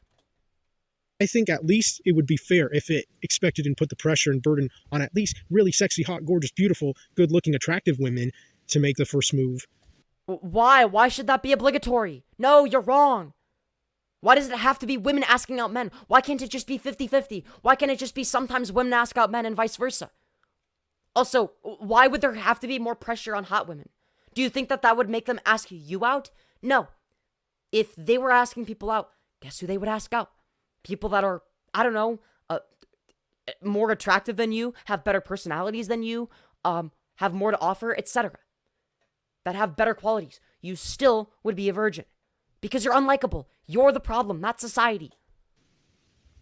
I think at least it would be fair if it expected and put the pressure and burden on at least really sexy, hot, gorgeous, beautiful, good-looking, attractive women to make the first move. Why? Why should that be obligatory? No, you're wrong. Why does it have to be women asking out men? Why can't it just be 50-50? Why can't it just be sometimes women ask out men and vice versa? Also, why would there have to be more pressure on hot women? Do you think that would make them ask you out? No. If they were asking people out, guess who they would ask out? People that are, I don't know, more attractive than you, have better personalities than you, have more to offer, etc. That have better qualities. You still would be a virgin. Because you're unlikable. You're the problem, not society.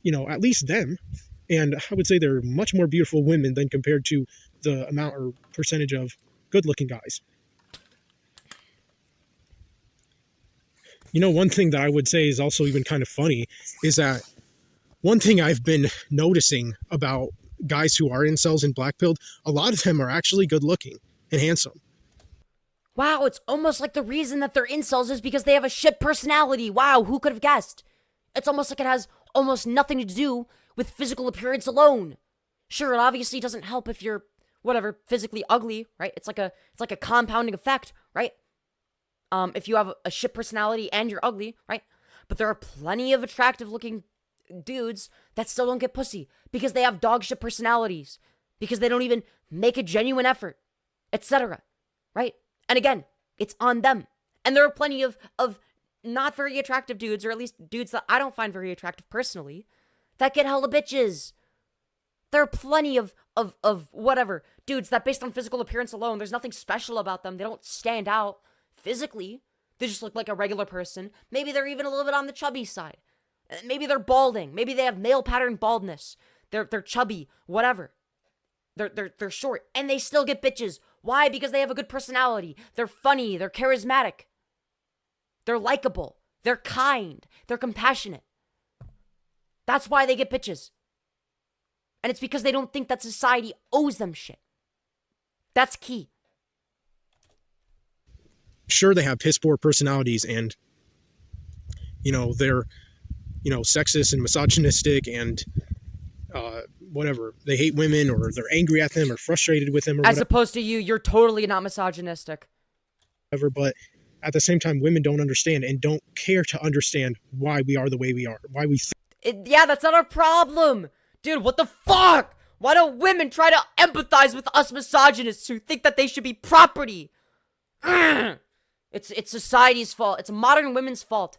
You know, at least them. And I would say they're much more beautiful women than compared to the amount or percentage of good-looking guys. You know, one thing that I would say is also even kind of funny is that one thing I've been noticing about guys who are incels and blackpilled, a lot of them are actually good-looking and handsome. Wow, it's almost like the reason that they're incels is because they have a shit personality. Wow, who could have guessed? It's almost like it has almost nothing to do with physical appearance alone. Sure, it obviously doesn't help if you're, physically ugly, right? It's like a compounding effect, right? If you have a shit personality and you're ugly, right? But there are plenty of attractive looking dudes that still don't get pussy because they have dog shit personalities, because they don't even make a genuine effort, etc. Right? And again, it's on them. And there are plenty of not very attractive dudes, or at least dudes that I don't find very attractive personally, that get hella bitches. There are plenty of dudes that based on physical appearance alone, there's nothing special about them. They don't stand out physically. They just look like a regular person. Maybe they're even a little bit on the chubby side. Maybe they're balding. Maybe they have male pattern baldness. They're chubby, whatever. They're short, and they still get bitches. Why? Because they have a good personality. They're funny. They're charismatic. They're likable. They're kind. They're compassionate. That's why they get bitches. And it's because they don't think that society owes them shit. That's key. Sure, they have piss poor personalities, and they're sexist and misogynistic and whatever, they hate women or they're angry at them or frustrated with them or As whatever. opposed to you, you're totally not misogynistic. But at the same time, women don't understand and don't care to understand why we are the way we are, why we Yeah, that's not our problem. Dude, what the fuck? Why don't women try to empathize with us misogynists who think that they should be property? It's society's fault. It's modern women's fault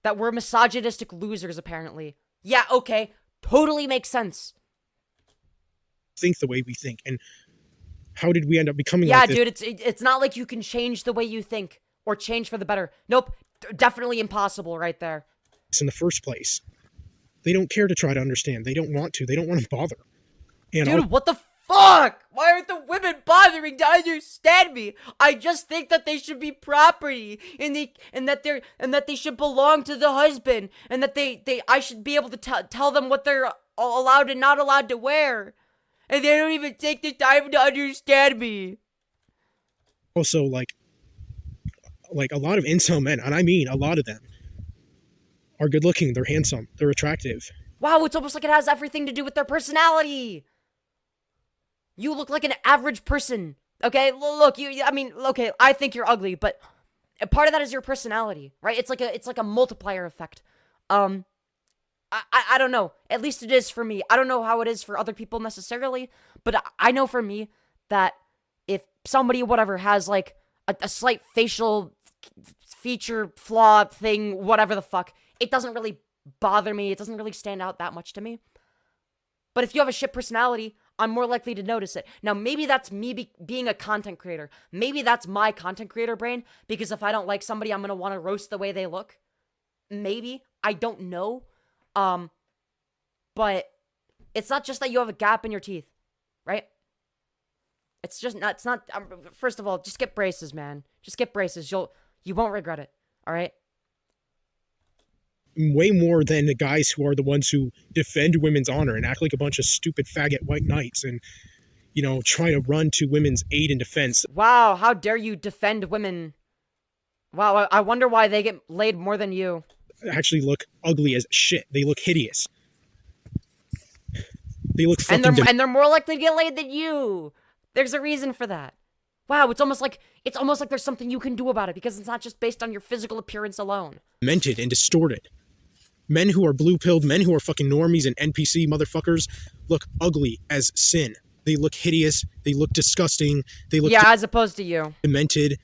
that we're misogynistic losers, apparently. Yeah, okay. Totally makes sense. think the way we think. And how did we end up becoming Yeah, like this? dude, it's not like you can change the way you think or change for the better. Nope. Definitely impossible right there. In the first place? They don't care to try to understand. They don't want to. They don't want to bother. And Dude, what the fuck? Why aren't the women bothering to understand me? I just think that they should be property, and that they should belong to the husband, and that I should be able to tell them what they're allowed and not allowed to wear, and they don't even take the time to understand me. also, like a lot of incel men, and I mean a lot of them, are good looking. They're handsome. They're attractive. Wow, it's almost like it has everything to do with their personality. You look like an average person. Okay, look, okay, I think you're ugly, but part of that is your personality, right? It's like a multiplier effect. I don't know. At least it is for me. I don't know how it is for other people necessarily, but I know for me that if somebody, whatever, has like a slight facial feature flaw thing, whatever the fuck, it doesn't really bother me. It doesn't really stand out that much to me. But if you have a shit personality, I'm more likely to notice it. Now, maybe that's me being a content creator. Maybe that's my content creator brain, because if I don't like somebody, I'm going to want to roast the way they look. Maybe. I don't know. But it's not just that you have a gap in your teeth, right? It's not, first of all, just get braces, man. Just get braces. You won't regret it, all right? Way more than the guys who are the ones who defend women's honor and act like a bunch of stupid faggot white knights and, try to run to women's aid and defense. Wow, how dare you defend women? Wow, I wonder why they get laid more than you. Actually look ugly as shit. They look hideous. They look fucking and they're more likely to get laid than you. There's a reason for that. Wow, it's almost like there's something you can do about it, because it's not just based on your physical appearance alone. Demented and distorted. Men who are blue-pilled, men who are fucking normies and NPC motherfuckers look ugly as sin. They look hideous. They look disgusting. They look as opposed to you. Demented.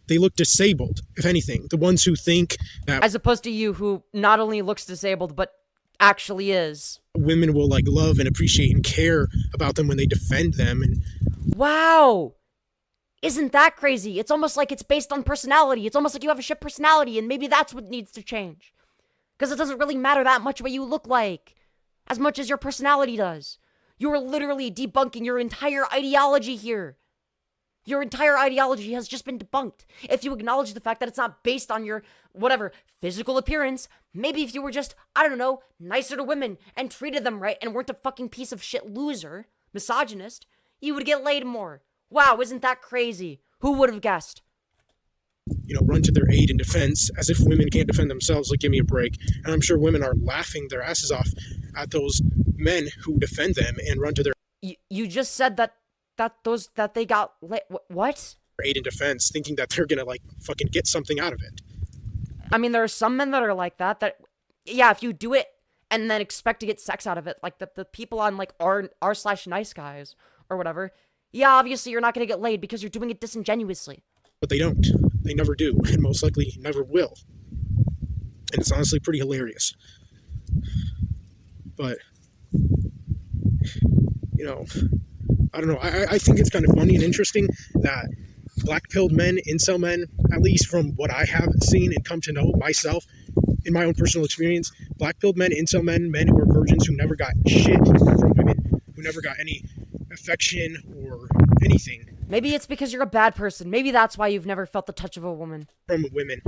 They look disabled, if anything. The ones who think that... As opposed to you, who not only looks disabled, but actually is. Women will, love and appreciate and care about them when they defend them. And wow! Isn't that crazy? It's almost like it's based on personality. It's almost like you have a shit personality, and maybe that's what needs to change. Because it doesn't really matter that much what you look like, as much as your personality does. You are literally debunking your entire ideology here. Your entire ideology has just been debunked. If you acknowledge the fact that it's not based on your, whatever, physical appearance, maybe if you were just, I don't know, nicer to women and treated them right and weren't a fucking piece of shit loser, misogynist, you would get laid more. Wow, isn't that crazy? Who would have guessed? Run to their aid and defense as if women can't defend themselves. Like, give me a break. And I'm sure women are laughing their asses off at those men who defend them and run to their You just said that they got what? aid and defense, thinking that they're gonna fucking get something out of it. I mean, there are some men that are like that yeah, if you do it and then expect to get sex out of it, like the people on r/nice guys or whatever, yeah, obviously you're not gonna get laid because you're doing it disingenuously. But they don't. They never do, and most likely never will. And it's honestly pretty hilarious. But, I don't know. I think it's kind of funny and interesting that black-pilled men, incel men, at least from what I have seen and come to know myself, in my own personal experience, black-pilled men, incel men, men who are virgins who never got shit from women, who never got any affection or anything. Maybe it's because you're a bad person. Maybe that's why you've never felt the touch of a woman. From women.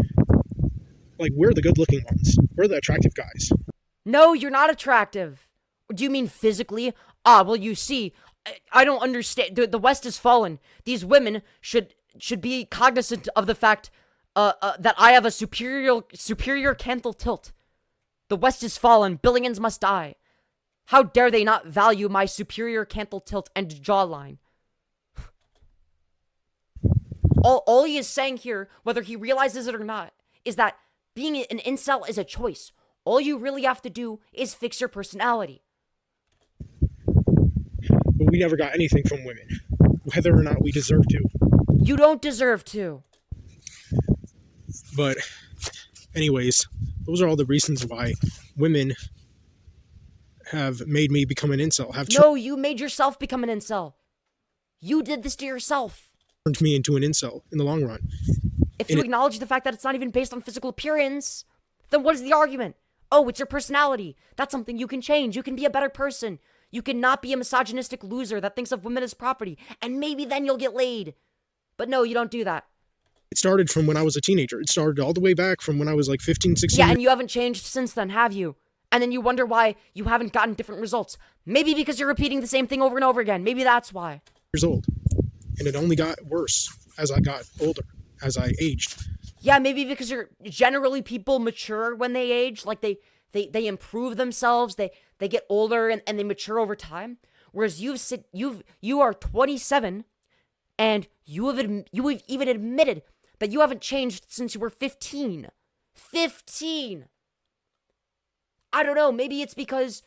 We're the good-looking ones. We're the attractive guys. No, you're not attractive. Do you mean physically? Well, you see, I don't understand. The West has fallen. These women should be cognizant of the fact that I have a superior canthal tilt. The West has fallen. Billions must die. How dare they not value my superior canthal tilt and jawline? All he is saying here, whether he realizes it or not, is that being an incel is a choice. All you really have to do is fix your personality. But we never got anything from women, whether or not we deserve to. You don't deserve to. But anyways, those are all the reasons why women have made me become an incel. No, you made yourself become an incel. You did this to yourself. Turned me into an incel in the long run. If you acknowledge the fact that it's not even based on physical appearance, then what is the argument? Oh, it's your personality. That's something you can change. You can be a better person. You can not be a misogynistic loser that thinks of women as property, and maybe then you'll get laid. But no, you don't do that. It started from when I was a teenager. It started all the way back from when I was like 15, 16. Yeah, and you haven't changed since then, have you? And then you wonder why you haven't gotten different results. Maybe because you're repeating the same thing over and over again. Maybe that's why. Years old. And it only got worse as I got older, as I aged. Yeah, maybe because generally people mature when they age. Like they improve themselves. They get older and they mature over time. Whereas you are 27 and you have even admitted that you haven't changed since you were 15. 15! I don't know, maybe it's because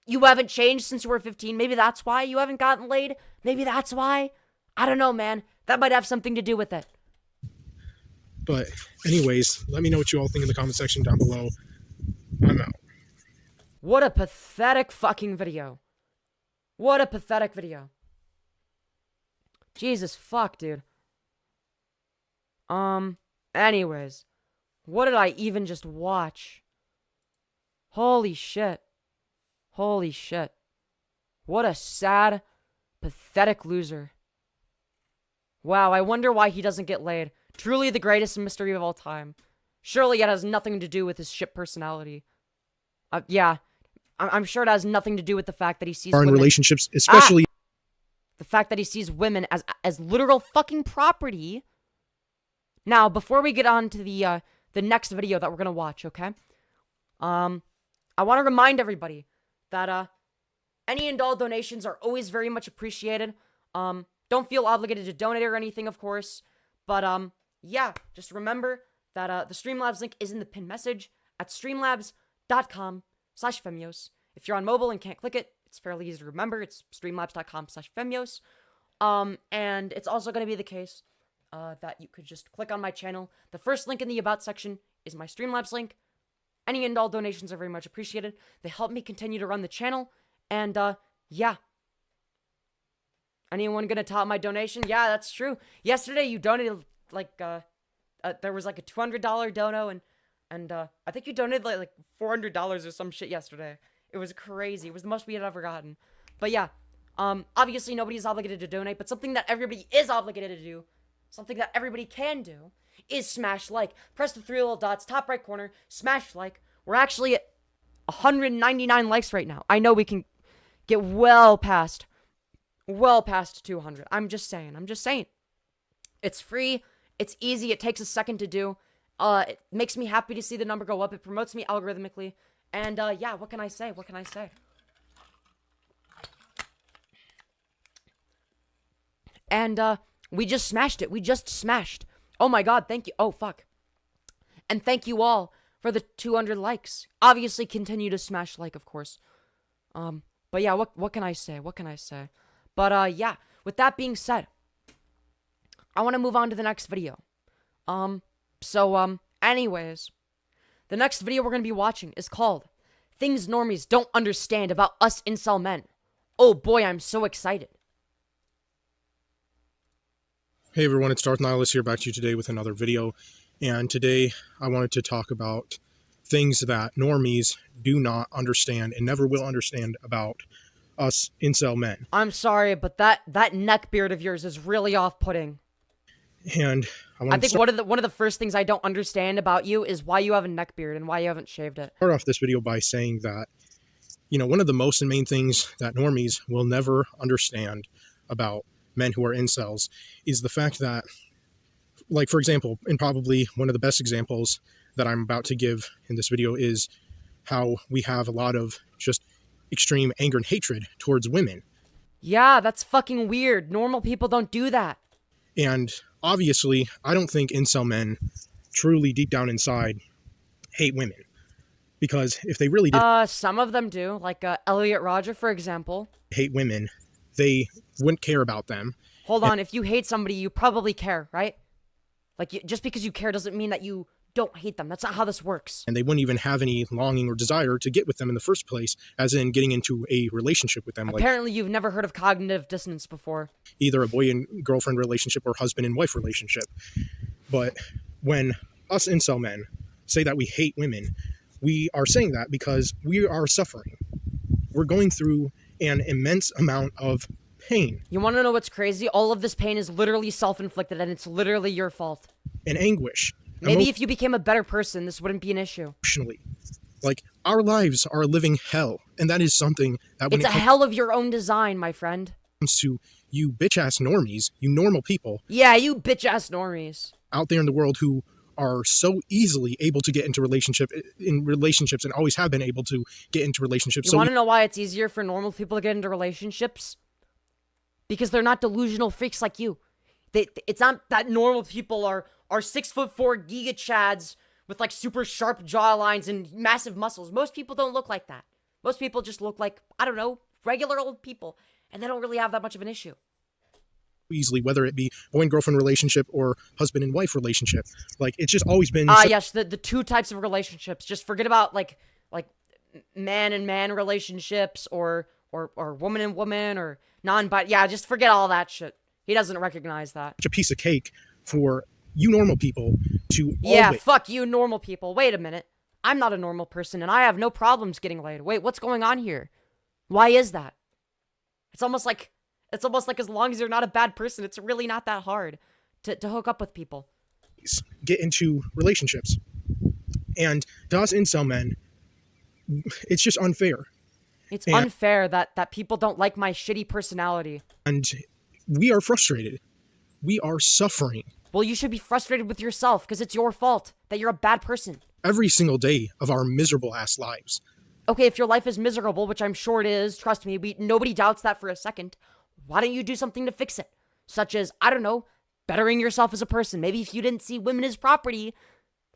you haven't changed since you were 15. Maybe that's why you haven't gotten laid. Maybe that's why. I don't know, man. That might have something to do with it. But anyways, let me know what you all think in the comment section down below. I'm out. What a pathetic fucking video. What a pathetic video. Jesus fuck, dude. Anyways. What did I even just watch? Holy shit. Holy shit. What a sad, pathetic loser. Wow, I wonder why he doesn't get laid. Truly the greatest mystery of all time. Surely it has nothing to do with his shit personality. Yeah, I'm sure it has nothing to do with the fact that he sees women... in relationships, especially... The fact that he sees women as literal fucking property. Now, before we get on to the next video that we're gonna watch, okay? I want to remind everybody that, any and all donations are always very much appreciated. Don't feel obligated to donate or anything, of course. But, yeah, just remember that, the Streamlabs link is in the pinned message at streamlabs.com/Femyoz. If you're on mobile and can't click it, it's fairly easy to remember. It's streamlabs.com/Femyoz. And it's also going to be the case, that you could just click on my channel. The first link in the About section is my Streamlabs link. Any and all donations are very much appreciated. They help me continue to run the channel. And, yeah. Anyone gonna top my donation? Yeah, that's true. Yesterday you donated, like, there was, like, a $200 dono, and I think you donated, like $400 or some shit yesterday. It was crazy. It was the most we had ever gotten. But, yeah. Obviously nobody is obligated to donate, but something that everybody is obligated to do, something that everybody can do, is smash like. Press the 3 little dots, top right corner, smash like. We're actually at 199 likes right now. I know we can get well past 200. I'm just saying. It's free. It's easy. It takes a second to do. It makes me happy to see the number go up. It promotes me algorithmically. And, yeah, what can I say? And, we just smashed it. Oh my god, thank you. Oh, fuck. And thank you all for the 200 likes. Obviously, continue to smash like, of course. But yeah, what can I say? But, yeah, with that being said, I want to move on to the next video. Anyways, the next video we're going to be watching is called Things Normies Don't Understand About Us Incel Men. Oh boy, I'm so excited. Hey everyone, it's Darth Nihilus here, back to you today with another video. And today I wanted to talk about things that normies do not understand and never will understand about us incel men. I'm sorry, but that neck beard of yours is really off-putting. And I think one of the first things I don't understand about you is why you have a neck beard and why you haven't shaved it. Start off this video by saying that, you know, one of the most and main things that normies will never understand about men who are incels is the fact that, like, for example, and probably one of the best examples that I'm about to give in this video is how we have a lot of just extreme anger and hatred towards women. Yeah, that's fucking weird. Normal people don't do that. And obviously, I don't think incel men truly deep down inside hate women. Because if they really did Some of them do. Like, Elliot Rodger, for example. hate women, they wouldn't care about them. Hold on, if you hate somebody, you probably care, right? Like, just because you care doesn't mean that you don't hate them. That's not how this works. And they wouldn't even have any longing or desire to get with them in the first place, as in getting into a relationship with them. Apparently, you've never heard of cognitive dissonance before. Either a boy and girlfriend relationship or husband and wife relationship. But when us incel men say that we hate women, we are saying that because we are suffering. We're going through an immense amount of pain. You want to know what's crazy? All of this pain is literally self-inflicted, and it's literally your fault. And anguish. Maybe if you became a better person, this wouldn't be an issue. Emotionally. Like, our lives are a living hell. And that is something that when it's a hell of your own design, my friend. Comes to you bitch-ass normies, you normal people. Yeah, you bitch-ass normies. Out there in the world who are so easily able to get into relationships and always have been able to get into relationships. You want to know why it's easier for normal people to get into relationships? Because they're not delusional freaks like you. It's not that normal people are 6'4" giga chads with like super sharp jawlines and massive muscles. Most people don't look like that. Most people just look like, I don't know, regular old people. And they don't really have that much of an issue. Easily, whether it be boy and girlfriend relationship or husband and wife relationship. Like, it's just always been... yes, the two types of relationships. Just forget about like man and man relationships or woman and woman or yeah, just forget all that shit. He doesn't recognize that. Such a piece of cake for you normal people to fuck you normal people. Wait a minute. I'm not a normal person and I have no problems getting laid. Wait, what's going on here? Why is that? It's almost like as long as you're not a bad person, it's really not that hard to hook up with people. Get into relationships. And to us incel men, it's just unfair. It's unfair that people don't like my shitty personality. And we are frustrated. We are suffering. Well, you should be frustrated with yourself because it's your fault that you're a bad person. Every single day of our miserable ass lives. Okay, if your life is miserable, which I'm sure it is, trust me, nobody doubts that for a second, why don't you do something to fix it? Such as, I don't know, bettering yourself as a person. Maybe if you didn't see women as property,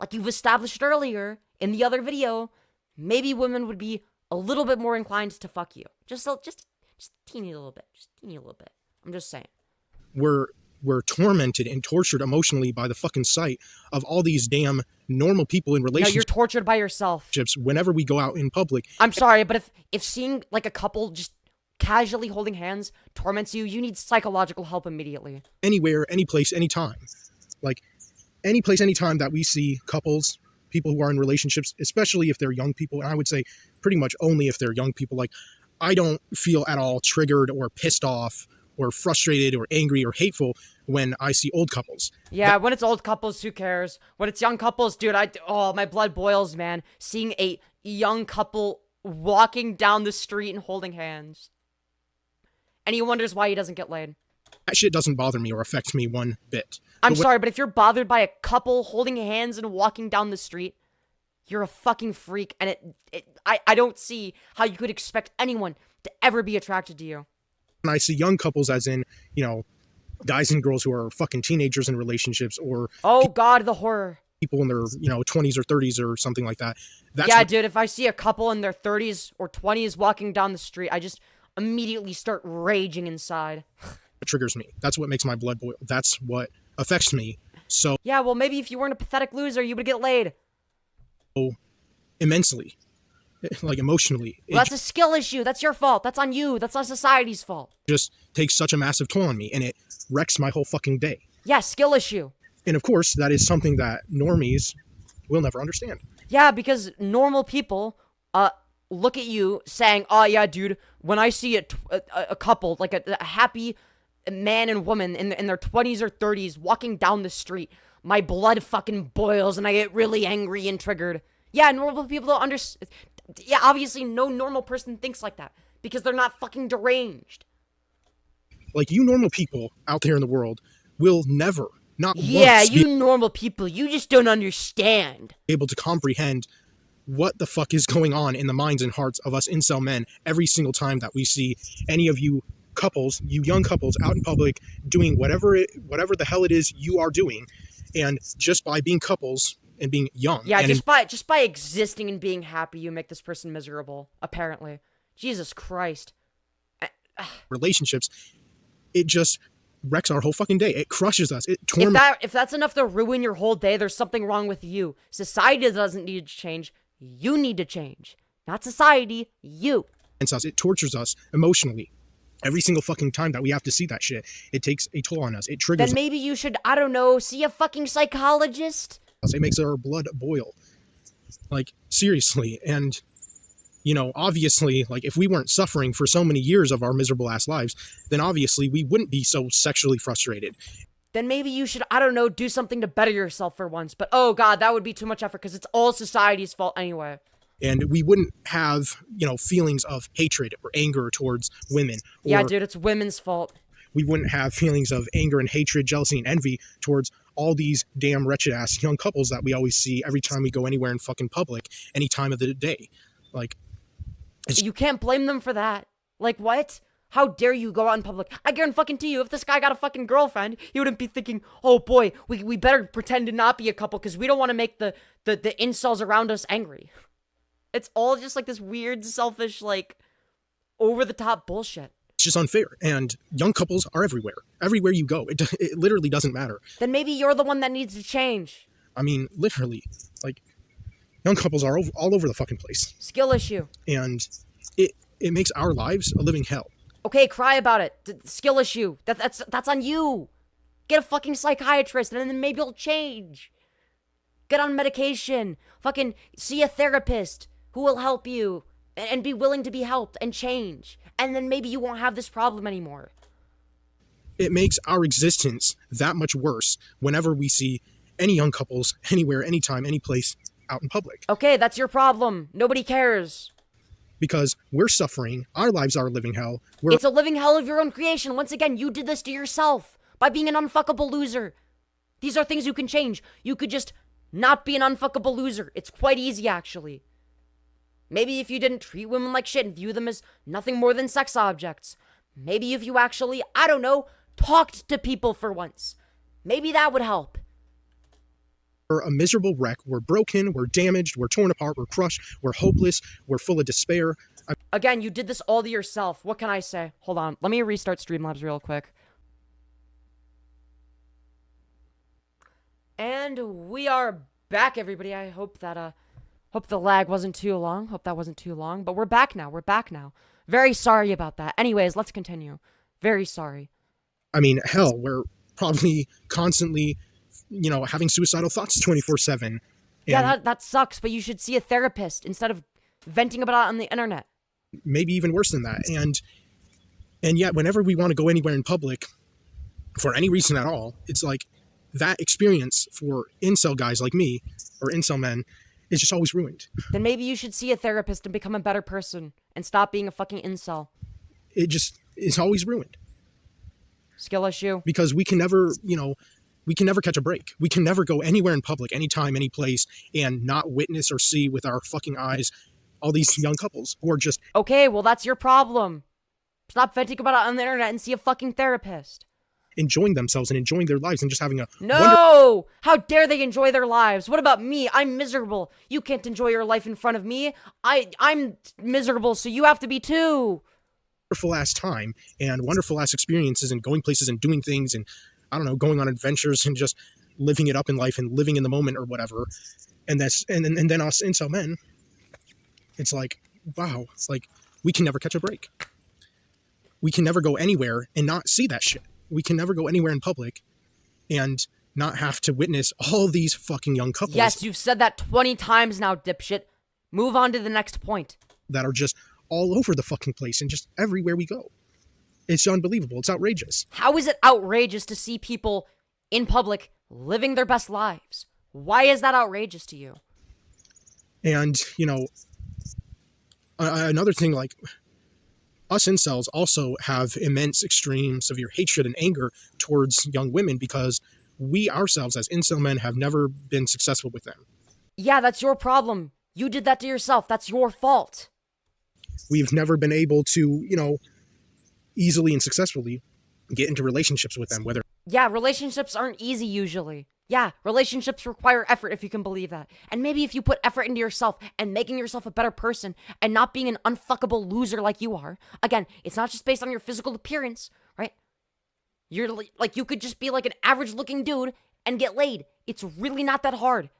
like you've established earlier in the other video, maybe women would be a little bit more inclined to fuck you. Just teeny little bit. Just teeny little bit. I'm just saying. We're tormented and tortured emotionally by the fucking sight of all these damn normal people in relationships. No, you're tortured by yourself. Whenever we go out in public. I'm sorry, but if seeing like a couple just casually holding hands torments you, you need psychological help immediately. Anywhere, any place, anytime. Like, any place, anytime that we see couples, people who are in relationships, especially if they're young people, and I would say pretty much only if they're young people, like, I don't feel at all triggered or pissed off or frustrated or angry or hateful when I see old couples. Yeah, when it's old couples, who cares? When it's young couples, dude, my blood boils, man. Seeing a young couple walking down the street and holding hands. And he wonders why he doesn't get laid. That shit doesn't bother me or affect me one bit. I'm sorry, but if you're bothered by a couple holding hands and walking down the street, you're a fucking freak, and I don't see how you could expect anyone to ever be attracted to you. When I see young couples, as in, guys and girls who are fucking teenagers in relationships, or... Oh, God, the horror. People in their, 20s or 30s or something like that. Dude, if I see a couple in their 30s or 20s walking down the street, I just immediately start raging inside. It triggers me. That's what makes my blood boil. That's what affects me. So... Yeah, well, maybe if you weren't a pathetic loser, you would get laid. Oh, immensely. Like, emotionally. Well, that's a skill issue. That's your fault. That's on you. That's not society's fault. Just takes such a massive toll on me, and it wrecks my whole fucking day. Yeah, skill issue. And of course, that is something that normies will never understand. Yeah, because normal people look at you saying, oh yeah, dude, when I see a couple, like a happy man and woman in their 20s or 30s walking down the street, my blood fucking boils and I get really angry and triggered. Yeah, normal people don't understand. Yeah, obviously no normal person thinks like that because they're not fucking deranged. Like, you normal people out there in the world will never, not yeah, once, you normal people, you just don't understand. Able to comprehend what the fuck is going on in the minds and hearts of us incel men every single time that we see any of you couples, you young couples out in public doing whatever the hell it is you are doing, and just by being couples and being young. Yeah, just by existing and being happy, you make this person miserable, apparently. Jesus Christ. Relationships, it just wrecks our whole fucking day. It crushes us. It torments. If that's enough to ruin your whole day, there's something wrong with you. Society doesn't need to change. You need to change. Not society, you. It tortures us emotionally. Every single fucking time that we have to see that shit, it takes a toll on us. It triggers. Then maybe you should, I don't know, see a fucking psychologist? It makes our blood boil. Like, seriously. And, you know, obviously, like, if we weren't suffering for so many years of our miserable ass lives, then obviously we wouldn't be so sexually frustrated. Then maybe you should, I don't know, do something to better yourself for once. But oh god, that would be too much effort because it's all society's fault anyway. And we wouldn't have, you know, feelings of hatred or anger towards women. Yeah, dude, it's women's fault. We wouldn't have feelings of anger and hatred, jealousy and envy towards all these damn wretched ass young couples that we always see every time we go anywhere in fucking public, any time of the day. Like, you can't blame them for that. Like, what? How dare you go out in public? I guarantee you, if this guy got a fucking girlfriend, he wouldn't be thinking, oh boy, we better pretend to not be a couple because we don't want to make the incels around us angry. It's all just like this weird, selfish, like, over-the-top bullshit. It's just unfair, and young couples are everywhere. Everywhere you go, it literally doesn't matter. Then maybe you're the one that needs to change. I mean, literally, like, young couples are all over the fucking place. Skill issue. And it makes our lives a living hell. Okay, cry about it. Skill issue. That's on you. Get a fucking psychiatrist, and then maybe you'll change. Get on medication. Fucking see a therapist who will help you and be willing to be helped and change. And then maybe you won't have this problem anymore. It makes our existence that much worse whenever we see any young couples, anywhere, anytime, any place, out in public. Okay, that's your problem. Nobody cares. Because we're suffering, our lives are a living hell. It's a living hell of your own creation. Once again, you did this to yourself by being an unfuckable loser. These are things you can change. You could just not be an unfuckable loser. It's quite easy, actually. Maybe if you didn't treat women like shit and view them as nothing more than sex objects. Maybe if you actually, I don't know, talked to people for once. Maybe that would help. We're a miserable wreck. We're broken, we're damaged, we're torn apart, we're crushed, we're hopeless, we're full of despair. Again, you did this all to yourself. What can I say? Hold on. Let me restart Streamlabs real quick. And we are back, everybody. I hope that, hope the lag wasn't too long. Hope that wasn't too long. But we're back now. We're back now. Very sorry about that. Anyways, let's continue. Very sorry. I mean, hell, we're probably constantly, you know, having suicidal thoughts 24/7. Yeah, that sucks, but you should see a therapist instead of venting about it on the internet. Maybe even worse than that. And yet, whenever we want to go anywhere in public, for any reason at all, it's like that experience for incel guys like me, or incel men, is just always ruined. Then maybe you should see a therapist and become a better person and stop being a fucking incel. It just is always ruined. Skill issue. Because we can never, you know, we can never catch a break. We can never go anywhere in public, anytime, any place, and not witness or see with our fucking eyes all these young couples who are just... Okay, well, that's your problem. Stop venting about it on the internet and see a fucking therapist. Enjoying themselves and enjoying their lives and just having a... No! How dare they enjoy their lives? What about me? I'm miserable. You can't enjoy your life in front of me. I'm miserable, so you have to be too. Wonderful ass time and wonderful ass experiences and going places and doing things and, I don't know, going on adventures and just living it up in life and living in the moment or whatever. And then us incel men, it's like, wow, it's like we can never catch a break. We can never go anywhere and not see that shit. We can never go anywhere in public and not have to witness all these fucking young couples. Yes, you've said that 20 times now, dipshit. Move on to the next point. That are just all over the fucking place and just everywhere we go. It's unbelievable. It's outrageous. How is it outrageous to see people in public living their best lives? Why is that outrageous to you? And, you know, another thing, like, us incels also have immense, extreme, severe hatred and anger towards young women because we ourselves as incel men have never been successful with them. Yeah, that's your problem. You did that to yourself. That's your fault. We've never been able to, easily and successfully get into relationships with them, whether Yeah, relationships aren't easy usually. Yeah, relationships require effort, if you can believe that. And maybe if you put effort into yourself and making yourself a better person and not being an unfuckable loser like you are. Again, it's not just based on your physical appearance, right? You're like, you could just be like an average looking dude and get laid. It's really not that hard.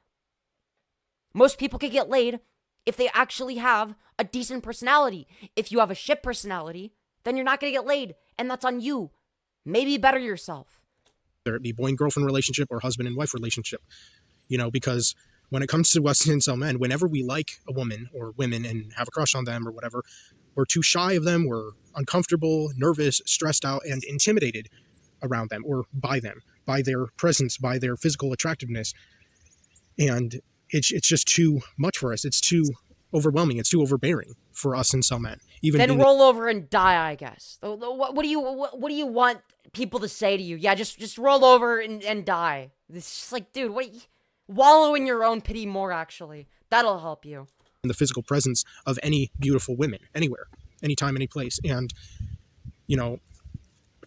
Most people can get laid if they actually have a decent personality. If you have a shit personality, then you're not gonna get laid, and that's on you. Maybe better yourself. it be boy and girlfriend relationship or husband and wife relationship, because when it comes to us incel men, whenever we like a woman or women and have a crush on them or whatever, we're too shy of them, we're uncomfortable, nervous, stressed out, and intimidated around them or by them, by their presence, by their physical attractiveness. And it's just too much for us. It's too overwhelming. It's too overbearing for us incel men. Even then roll over and die, I guess. What do you want people to say to you? Yeah, just roll over and die. It's just like, dude, wallow in your own pity more, actually. That'll help you. the physical presence of any beautiful women anywhere, anytime, any place. And,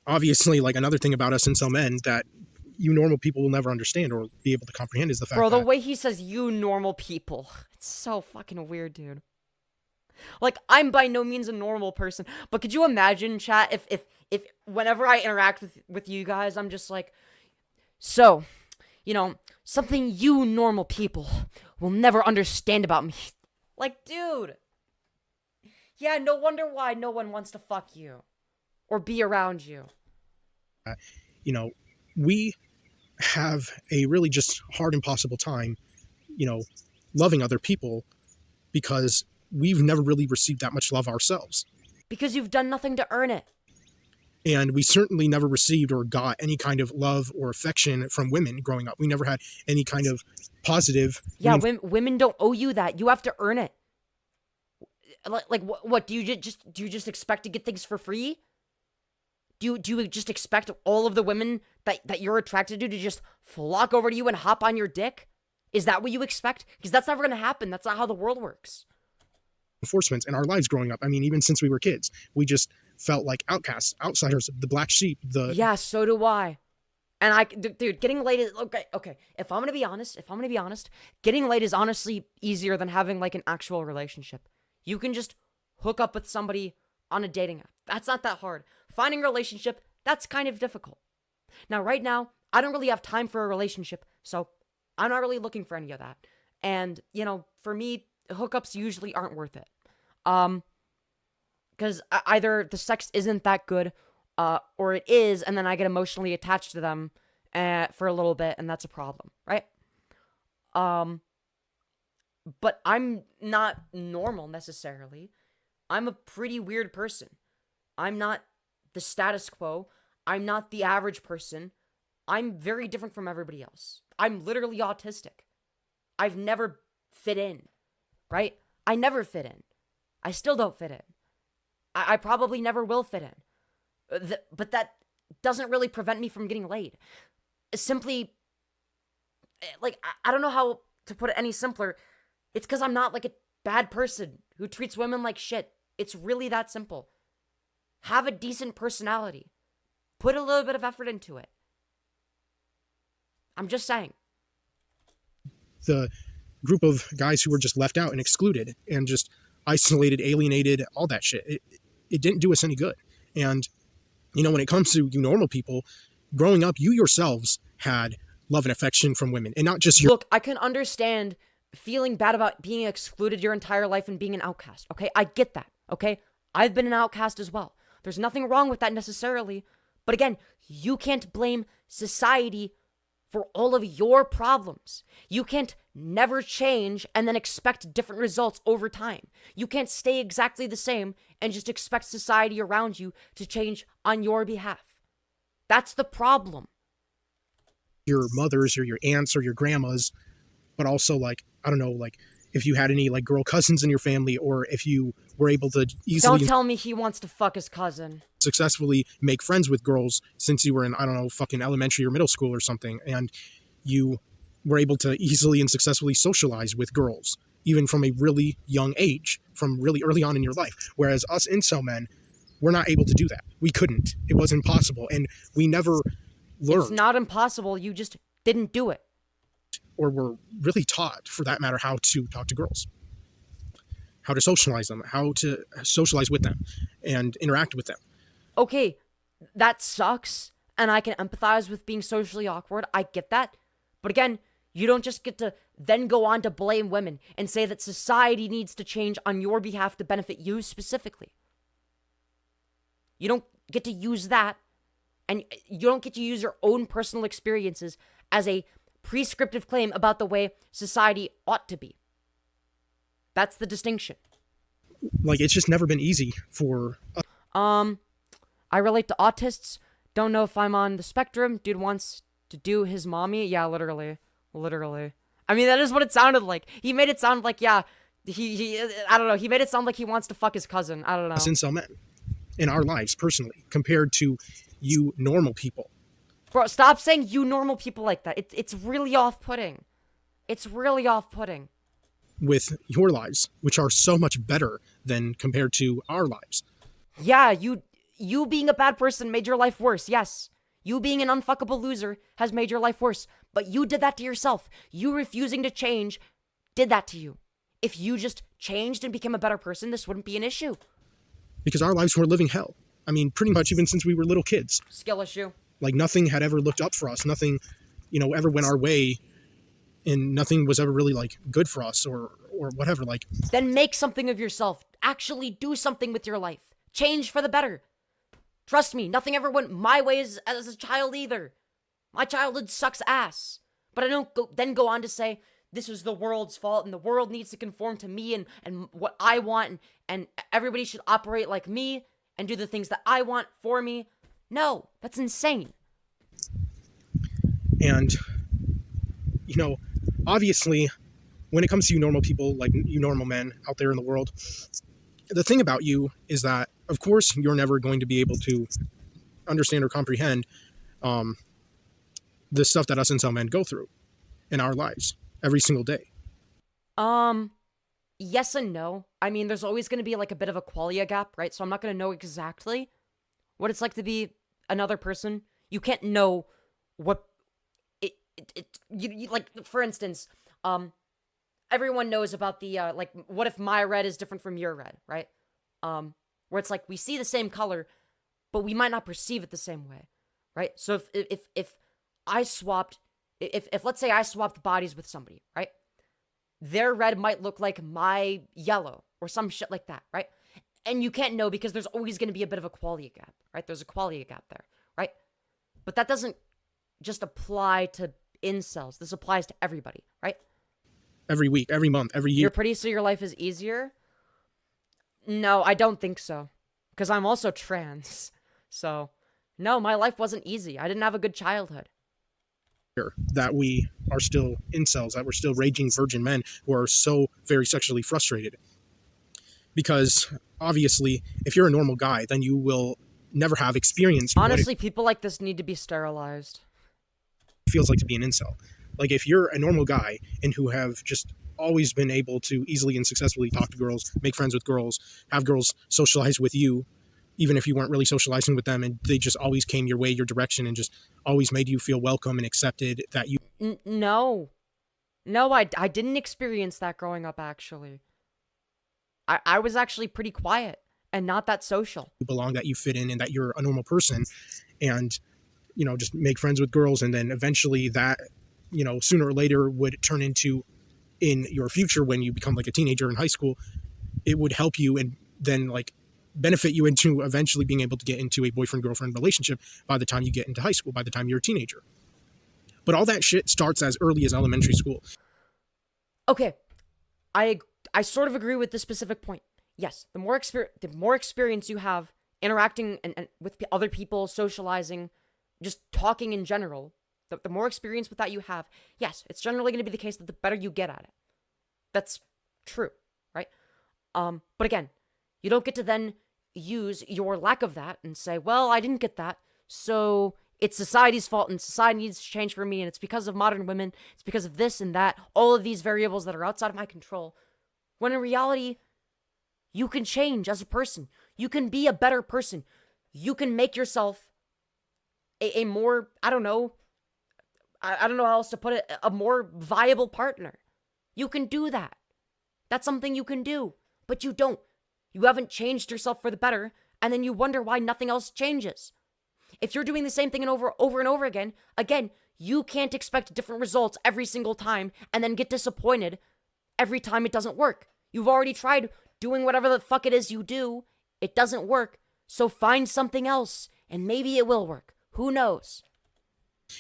obviously, like, another thing about us incel men that you normal people will never understand or be able to comprehend is the fact Bro, that... the way he says you normal people, it's so fucking weird, dude. Like, I'm by no means a normal person, but could you imagine, chat, if whenever I interact with you guys, I'm just like, so, something you normal people will never understand about me. Like, dude. Yeah, no wonder why no one wants to fuck you or be around you. We have a really just hard, impossible time, loving other people because we've never really received that much love ourselves. Because you've done nothing to earn it. And we certainly never received or got any kind of love or affection from women growing up. We never had any kind of positive... Yeah, women don't owe you that. You have to earn it. Like what do you just expect to get things for free? Do you just expect all of the women that you're attracted to just flock over to you and hop on your dick? Is that what you expect? Because that's never going to happen. That's not how the world works. Enforcements in our lives growing up. I mean, even since we were kids, we just felt like outcasts, outsiders, the black sheep. Yeah, so do I. And dude, getting laid is okay. If I'm gonna be honest, getting laid is honestly easier than having like an actual relationship. You can just hook up with somebody on a dating app. That's not that hard. Finding a relationship, that's kind of difficult. Now, right now, I don't really have time for a relationship, so I'm not really looking for any of that. And, for me, hookups usually aren't worth it. Because either the sex isn't that good, or it is, and then I get emotionally attached to them for a little bit, and that's a problem, right? But I'm not normal, necessarily. I'm a pretty weird person. I'm not the status quo. I'm not the average person. I'm very different from everybody else. I'm literally autistic. I've never fit in, right? I never fit in. I still don't fit in. I probably never will fit in. But that doesn't really prevent me from getting laid. Simply, like, I don't know how to put it any simpler. It's because I'm not like a bad person who treats women like shit. It's really that simple. Have a decent personality. Put a little bit of effort into it. I'm just saying. The group of guys who were just left out and excluded and just isolated, alienated, all that shit. It didn't do us any good. And, when it comes to you normal people, growing up, you yourselves had love and affection from women and not just your... Look, I can understand feeling bad about being excluded your entire life and being an outcast, okay? I get that, okay? I've been an outcast as well. There's nothing wrong with that necessarily. But again, you can't blame society for all of your problems. You can't never change and then expect different results over time. You can't stay exactly the same and just expect society around you to change on your behalf. That's the problem. Your mothers or your aunts or your grandmas, but also, like, I don't know, like, if you had any, like, girl cousins in your family, or if you were able to easily... Don't tell me he wants to fuck his cousin. ...successfully make friends with girls since you were in, I don't know, fucking elementary or middle school or something, and you were able to easily and successfully socialize with girls, even from a really young age, from really early on in your life. Whereas us incel men, we're not able to do that. We couldn't. It was impossible. And we never learned. It's not impossible. You just didn't do it. Or were really taught, for that matter, how to talk to girls, how to socialize them, how to socialize with them and interact with them. Okay, that sucks. And I can empathize with being socially awkward. I get that. But again, you don't just get to then go on to blame women and say that society needs to change on your behalf to benefit you specifically. You don't get to use that, and you don't get to use your own personal experiences as a prescriptive claim about the way society ought to be. That's the distinction. Like, it's just never been easy for I relate to autists. Don't know if I'm on the spectrum. Dude wants to do his mommy. Yeah, literally. I mean, that is what it sounded like. He made it sound like, yeah, I don't know. He made it sound like he wants to fuck his cousin. I don't know. us incel men in our lives personally, compared to you normal people. Bro, stop saying you normal people like that. It's really off-putting. It's really off-putting. With your lives, which are so much better than compared to our lives. Yeah, you being a bad person made your life worse, yes. You being an unfuckable loser has made your life worse. But you did that to yourself. You refusing to change did that to you. If you just changed and became a better person, this wouldn't be an issue. Because our lives were living hell. I mean, pretty much even since we were little kids. Skill issue. Like, nothing had ever looked up for us. Nothing, ever went our way. And nothing was ever really, like, good for us or whatever. Like, then make something of yourself. Actually do something with your life. Change for the better. Trust me, nothing ever went my way as a child either. My childhood sucks ass. But I don't then go on to say, this is the world's fault and the world needs to conform to me and what I want and everybody should operate like me and do the things that I want for me. No, that's insane. And, obviously, when it comes to you normal people, like you normal men out there in the world, the thing about you is that, of course, you're never going to be able to understand or comprehend the stuff that us incel men go through in our lives every single day. Yes and no. I mean, there's always going to be like a bit of a qualia gap, right? So I'm not going to know exactly what it's like to be another person. You can't know what you like, for instance, everyone knows about the, like, what if my red is different from your red, right? Where it's like, we see the same color, but we might not perceive it the same way, right? So if I swapped, if let's say I swapped bodies with somebody, right? Their red might look like my yellow or some shit like that, right? And you can't know because there's always going to be a bit of a qualia gap, right? There's a qualia gap there, right? But that doesn't just apply to incels. This applies to everybody, right? Every week, every month, every year. You're pretty so your life is easier? No, I don't think so. Because I'm also trans. So, no, my life wasn't easy. I didn't have a good childhood. That we are still incels, that we're still raging virgin men who are so very sexually frustrated. Because, obviously, if you're a normal guy, then you will never have experienced Honestly, people like this need to be sterilized. It feels like to be an incel. Like, if you're a normal guy and who have just always been able to easily and successfully talk to girls, make friends with girls, have girls socialize with you, even if you weren't really socializing with them, and they just always came your way, your direction, and just always made you feel welcome and accepted, that you... No, I didn't experience that growing up, actually. I was actually pretty quiet and not that social. You belong, that you fit in, and that you're a normal person, and, just make friends with girls, and then eventually that, sooner or later would turn into, in your future, when you become like a teenager in high school, it would help you and then, like, benefit you into eventually being able to get into a boyfriend-girlfriend relationship by the time you get into high school, by the time you're a teenager. But all that shit starts as early as elementary school. Okay, I sort of agree with this specific point. Yes, the more experience you have interacting and with other people, socializing, just talking in general, the more experience with that you have, yes, it's generally going to be the case that the better you get at it. That's true, right? But again, you don't get to then use your lack of that and say, well, I didn't get that, so it's society's fault and society needs to change for me and it's because of modern women, it's because of this and that, all of these variables that are outside of my control, When in reality, you can change as a person. You can be a better person. You can make yourself a more, I don't know how else to put it, a more viable partner. You can do that. That's something you can do, but you don't. You haven't changed yourself for the better, and then you wonder why nothing else changes. If you're doing the same thing over and over again, you can't expect different results every single time and then get disappointed every time it doesn't work. You've already tried doing whatever the fuck it is you do. It doesn't work. So find something else, and maybe it will work. Who knows?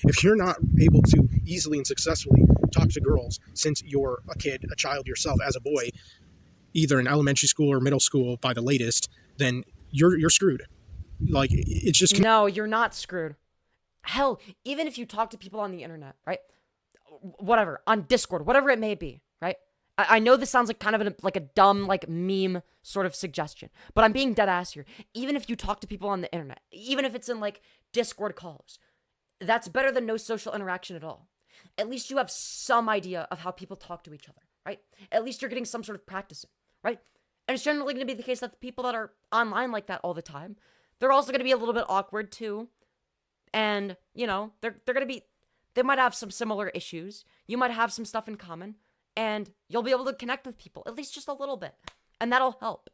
If you're not able to easily and successfully talk to girls since you're a kid, a child yourself as a boy, either in elementary school or middle school by the latest, then you're screwed. Like, it's just... No, you're not screwed. Hell, even if you talk to people on the internet, right? Whatever, on Discord, whatever it may be, right? I know this sounds like kind of a dumb, meme sort of suggestion, but I'm being dead ass here. Even if you talk to people on the internet, even if it's in, Discord calls, that's better than no social interaction at all. At least you have some idea of how people talk to each other, right? At least you're getting some sort of practice in, right? And it's generally going to be the case that the people that are online like that all the time, they're also going to be a little bit awkward too. And, they're going to be, they might have some similar issues. You might have some stuff in common, and you'll be able to connect with people, at least just a little bit. And that'll help,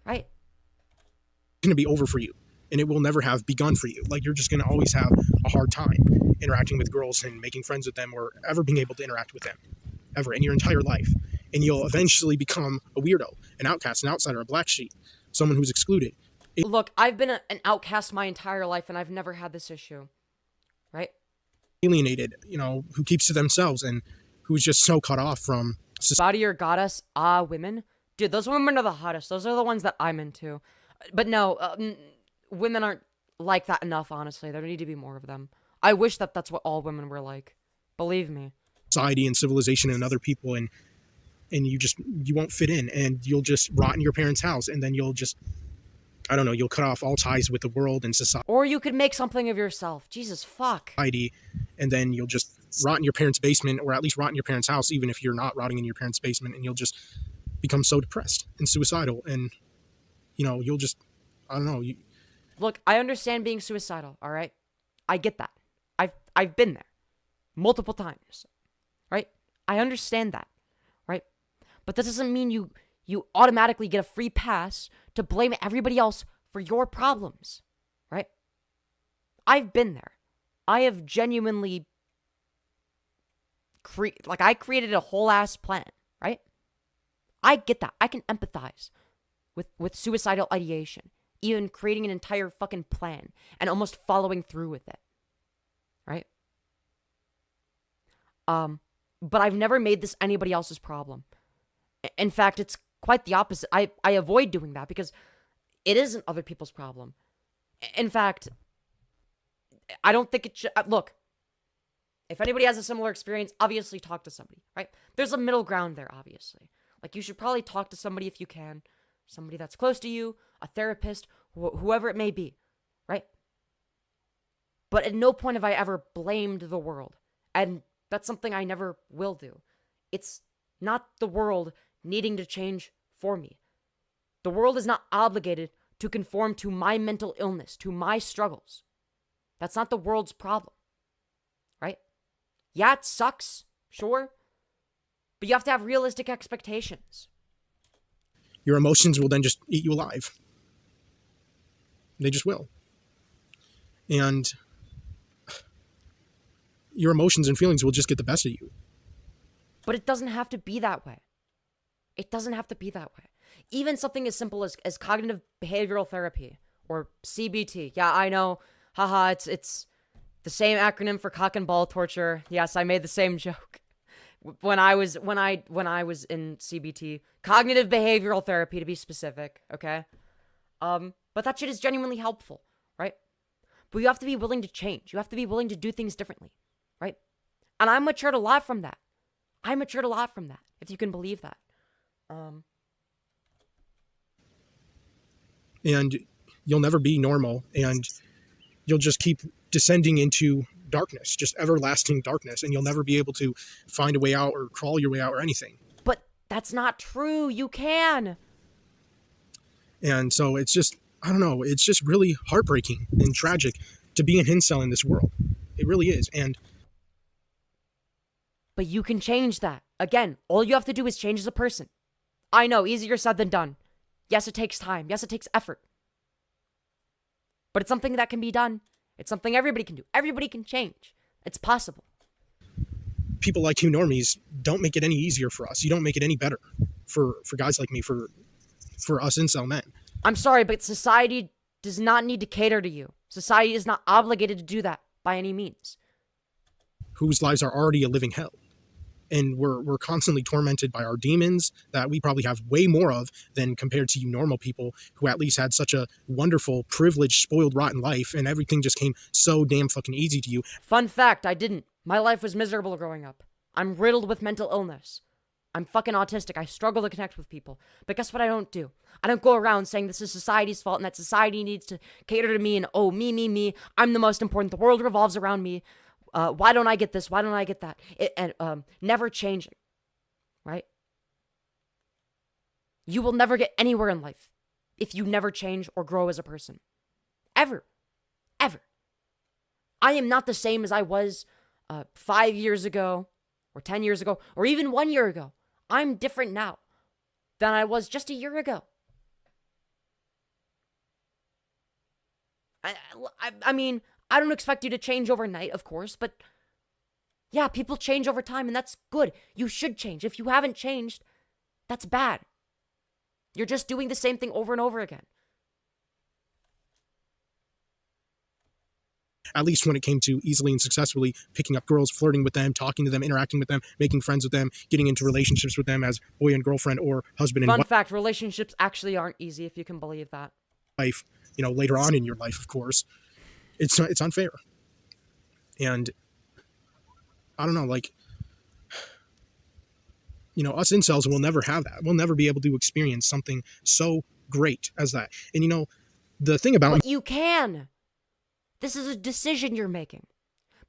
right? It's going to be over for you, and it will never have begun for you. Like, you're just going to always have a hard time interacting with girls and making friends with them, or ever being able to interact with them, ever, in your entire life. And you'll eventually become a weirdo, an outcast, an outsider, a black sheep, someone who's excluded. Look, I've been an outcast my entire life, and I've never had this issue, right? Alienated, who keeps to themselves and who's just so cut off from society. Body or goddess, women. Dude, those women are the hottest. Those are the ones that I'm into. But no, women aren't like that enough, honestly. There need to be more of them. I wish that that's what all women were like. Believe me. Society and civilization and other people, and you won't fit in, and you'll just rot in your parents' house, and then you'll just, I don't know, you'll cut off all ties with the world and society. Or you could make something of yourself. Jesus, fuck. And then you'll just rot in your parents' basement, or at least rot in your parents' house, even if you're not rotting in your parents' basement, and you'll just become so depressed and suicidal, and, you'll just, I don't know. Look, I understand being suicidal, all right? I get that. I've been there multiple times, right? I understand that, right? But that doesn't mean you automatically get a free pass to blame everybody else for your problems, right? I've been there. I have genuinely I created a whole ass plan, right? I get that. I can empathize with suicidal ideation, even creating an entire fucking plan and almost following through with it, right? But I've never made this anybody else's problem. In fact, it's quite the opposite. I avoid doing that because it isn't other people's problem. In fact, I don't think it should. Look, if anybody has a similar experience, obviously talk to somebody, right? There's a middle ground there, obviously. You should probably talk to somebody if you can. Somebody that's close to you, a therapist, whoever it may be, right? But at no point have I ever blamed the world. And that's something I never will do. It's not the world needing to change for me. The world is not obligated to conform to my mental illness, to my struggles. That's not the world's problem, right? Yeah, it sucks, sure, but you have to have realistic expectations. Your emotions will then just eat you alive. They just will. And your emotions and feelings will just get the best of you. But it doesn't have to be that way. It doesn't have to be that way. Even something as simple as cognitive behavioral therapy or CBT. Yeah, I know. Haha, it's the same acronym for cock and ball torture. Yes, I made the same joke when I was in CBT. Cognitive behavioral therapy, to be specific, okay? But that shit is genuinely helpful, right? But you have to be willing to change. You have to be willing to do things differently, right? And I matured a lot from that. If you can believe that. And you'll never be normal, and you'll just keep descending into darkness, just everlasting darkness, and you'll never be able to find a way out or crawl your way out or anything. But That's not true. You can. And so it's just, I don't know, it's just really heartbreaking and tragic to be an incel in this world. It really is. But you can change that. Again, all you have to do is change as a person. I know, easier said than done. Yes, it takes time. Yes, it takes effort. But it's something that can be done. It's something everybody can do. Everybody can change. It's possible. People like you normies don't make it any easier for us. You don't make it any better for guys like me, for us incel men. I'm sorry, but society does not need to cater to you. Society is not obligated to do that by any means. Whose lives are already a living hell. And we're constantly tormented by our demons that we probably have way more of than compared to you normal people who at least had such a wonderful, privileged, spoiled, rotten life, and everything just came so damn fucking easy to you. Fun fact, I didn't. My life was miserable growing up. I'm riddled with mental illness. I'm fucking autistic. I struggle to connect with people. But guess what I don't do? I don't go around saying this is society's fault and that society needs to cater to me and, oh, me. I'm the most important. The world revolves around me. Why don't I get this? Why don't I get that? Never changing, right? You will never get anywhere in life if you never change or grow as a person. Ever. Ever. I am not the same as I was 5 years ago or 10 years ago or even 1 year ago. I'm different now than I was just a year ago. I mean, I don't expect you to change overnight, of course, but yeah, people change over time, and that's good. You should change. If you haven't changed, that's bad. You're just doing the same thing over and over again. At least when it came to easily and successfully picking up girls, flirting with them, talking to them, interacting with them, making friends with them, getting into relationships with them as boy and girlfriend or husband and Fun fact, relationships actually aren't easy, if you can believe that. wife, later on in your life, of course. It's unfair. And I don't know, us incels will never have that. We'll never be able to experience something so great as that. And the thing about... But you can. This is a decision you're making.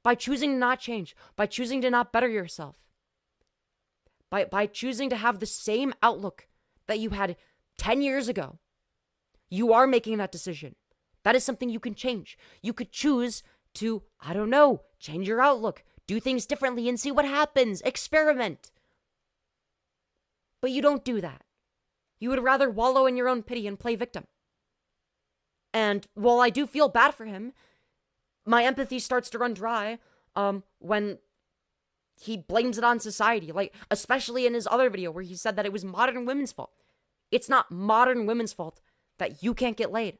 By choosing to not change, by choosing to not better yourself, by choosing to have the same outlook that you had 10 years ago, you are making that decision. That is something you can change. You could choose to, I don't know, change your outlook, do things differently and see what happens, experiment. But you don't do that. You would rather wallow in your own pity and play victim. And while I do feel bad for him, my empathy starts to run dry when he blames it on society, especially in his other video where he said that it was modern women's fault. It's not modern women's fault that you can't get laid.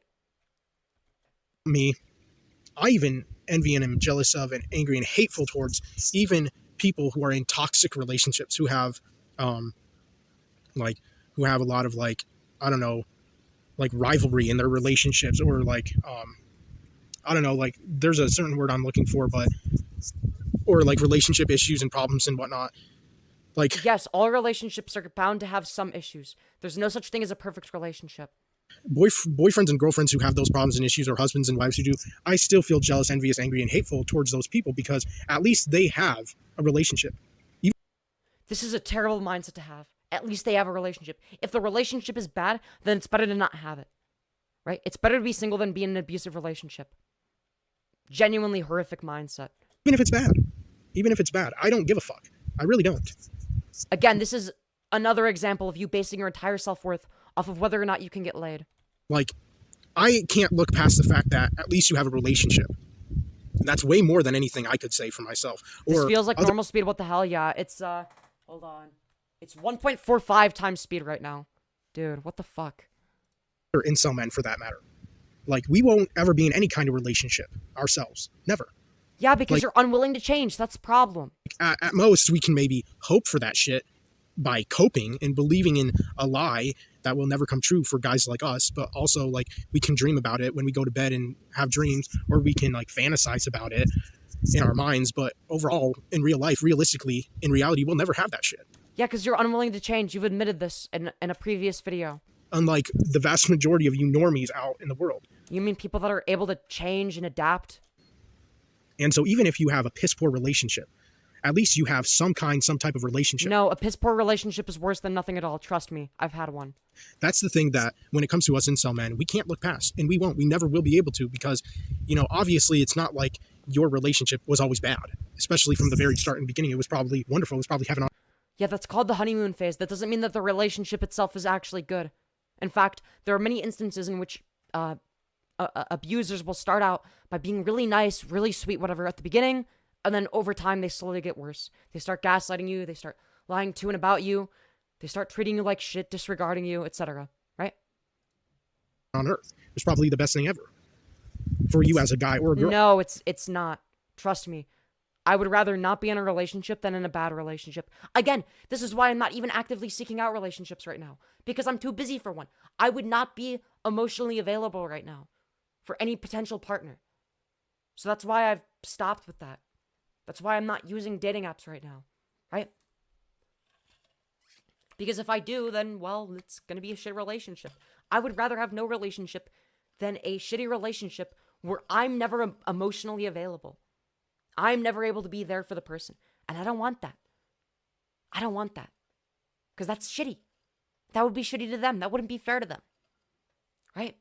Me, I even envy and am jealous of and angry and hateful towards even people who are in toxic relationships who have who have a lot of rivalry in their relationships, or I don't know, there's a certain word I'm looking for, or relationship issues and problems and whatnot. Yes, all relationships are bound to have some issues. There's no such thing as a perfect relationship. Boyfriends and girlfriends who have those problems and issues, or husbands and wives who do, I still feel jealous, envious, angry, and hateful towards those people because at least they have a relationship. This is a terrible mindset to have. At least they have a relationship. If the relationship is bad, then it's better to not have it. Right? It's better to be single than be in an abusive relationship. Genuinely horrific mindset. Even if it's bad, I don't give a fuck. I really don't. Again, this is another example of you basing your entire self-worth off of whether or not you can get laid. I can't look past the fact that at least you have a relationship. That's way more than anything I could say for myself. This feels like normal speed. What the hell? Yeah, it's, hold on. It's 1.45 times speed right now. Dude, what the fuck? Or incel men, for that matter. We won't ever be in any kind of relationship ourselves. Never. Yeah, because you're unwilling to change. That's the problem. At most, we can maybe hope for that shit by coping and believing in a lie that will never come true for guys like us. But also, we can dream about it when we go to bed and have dreams, or we can, fantasize about it in our minds. But overall, in real life, realistically, in reality, we'll never have that shit. Yeah, because you're unwilling to change. You've admitted this in a previous video. Unlike the vast majority of you normies out in the world. You mean people that are able to change and adapt? And so even if you have a piss poor relationship, at least you have some type of relationship. No, a piss poor relationship is worse than nothing at all. Trust me, I've had one. That's the thing that when it comes to us incel men, we can't look past, and we won't. We never will be able to, because, you know, obviously it's not like your relationship was always bad, especially from the very start and beginning. It was probably wonderful. It was probably heaven on. Yeah, that's called the honeymoon phase. That doesn't mean that the relationship itself is actually good. In fact, there are many instances in which abusers will start out by being really nice, really sweet, whatever, at the beginning, and then over time they slowly get worse. They start gaslighting you, they start lying to and about you, they start treating you like shit, disregarding you, etc. Right? On earth. It was probably the best thing ever for you as a guy or a girl. No, it's not. Trust me. I would rather not be in a relationship than in a bad relationship. Again, this is why I'm not even actively seeking out relationships right now, because I'm too busy for one. I would not be emotionally available right now for any potential partner. So that's why I've stopped with that. That's why I'm not using dating apps right now, right? Because if I do, then, well, it's going to be a shit relationship. I would rather have no relationship than a shitty relationship where I'm never emotionally available. I'm never able to be there for the person. And I don't want that. I don't want that. Because that's shitty. That would be shitty to them. That wouldn't be fair to them. Right?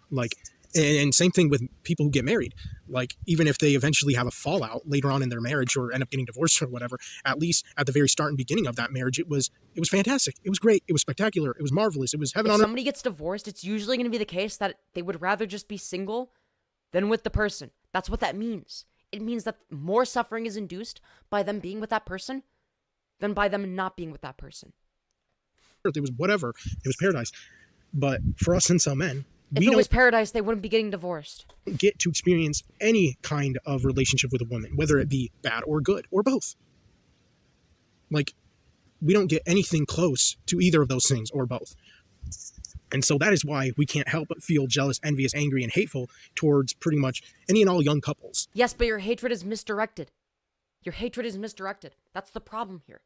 Like, and same thing with people who get married. Like, even if they eventually have a fallout later on in their marriage or end up getting divorced or whatever, at least at the very start and beginning of that marriage, it was fantastic. It was great. It was spectacular. It was marvelous. It was heaven on earth. If somebody gets divorced, it's usually going to be the case that they would rather just be single than with the person. That's what that means. It means that more suffering is induced by them being with that person than by them not being with that person. It was whatever. It was paradise. But for us incel men, if it was paradise, they wouldn't be getting divorced. Get to experience any kind of relationship with a woman, whether it be bad or good or both. Like, we don't get anything close to either of those things or both. And so that is why we can't help but feel jealous, envious, angry, and hateful towards pretty much any and all young couples. Yes, but your hatred is misdirected. Your hatred is misdirected. That's the problem here.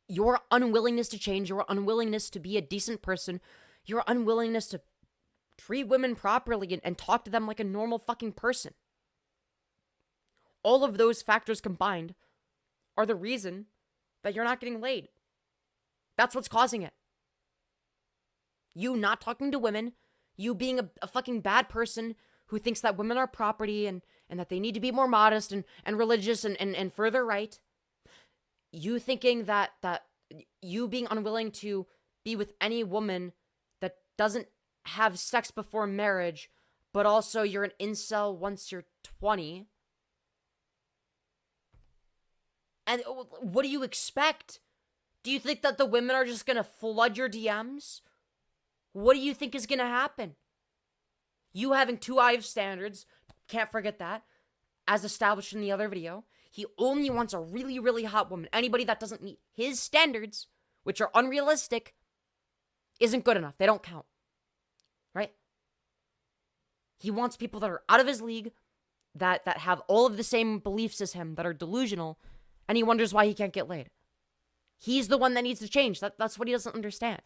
Your unwillingness to change, your unwillingness to be a decent person, your unwillingness to treat women properly and talk to them like a normal fucking person. All of those factors combined are the reason that you're not getting laid. That's what's causing it. You not talking to women, you being a fucking bad person who thinks that women are property and that they need to be more modest and religious and further right. You thinking that you being unwilling to be with any woman that doesn't have sex before marriage, but also you're an incel once you're 20. And what do you expect? Do you think that the women are just gonna flood your DMs? What do you think is gonna happen? You having two IVE standards, can't forget that, as established in the other video. He only wants a really, really hot woman. Anybody that doesn't meet his standards, which are unrealistic, isn't good enough. They don't count. Right? He wants people that are out of his league, that have all of the same beliefs as him, that are delusional, and he wonders why he can't get laid. He's the one that needs to change. That's what he doesn't understand.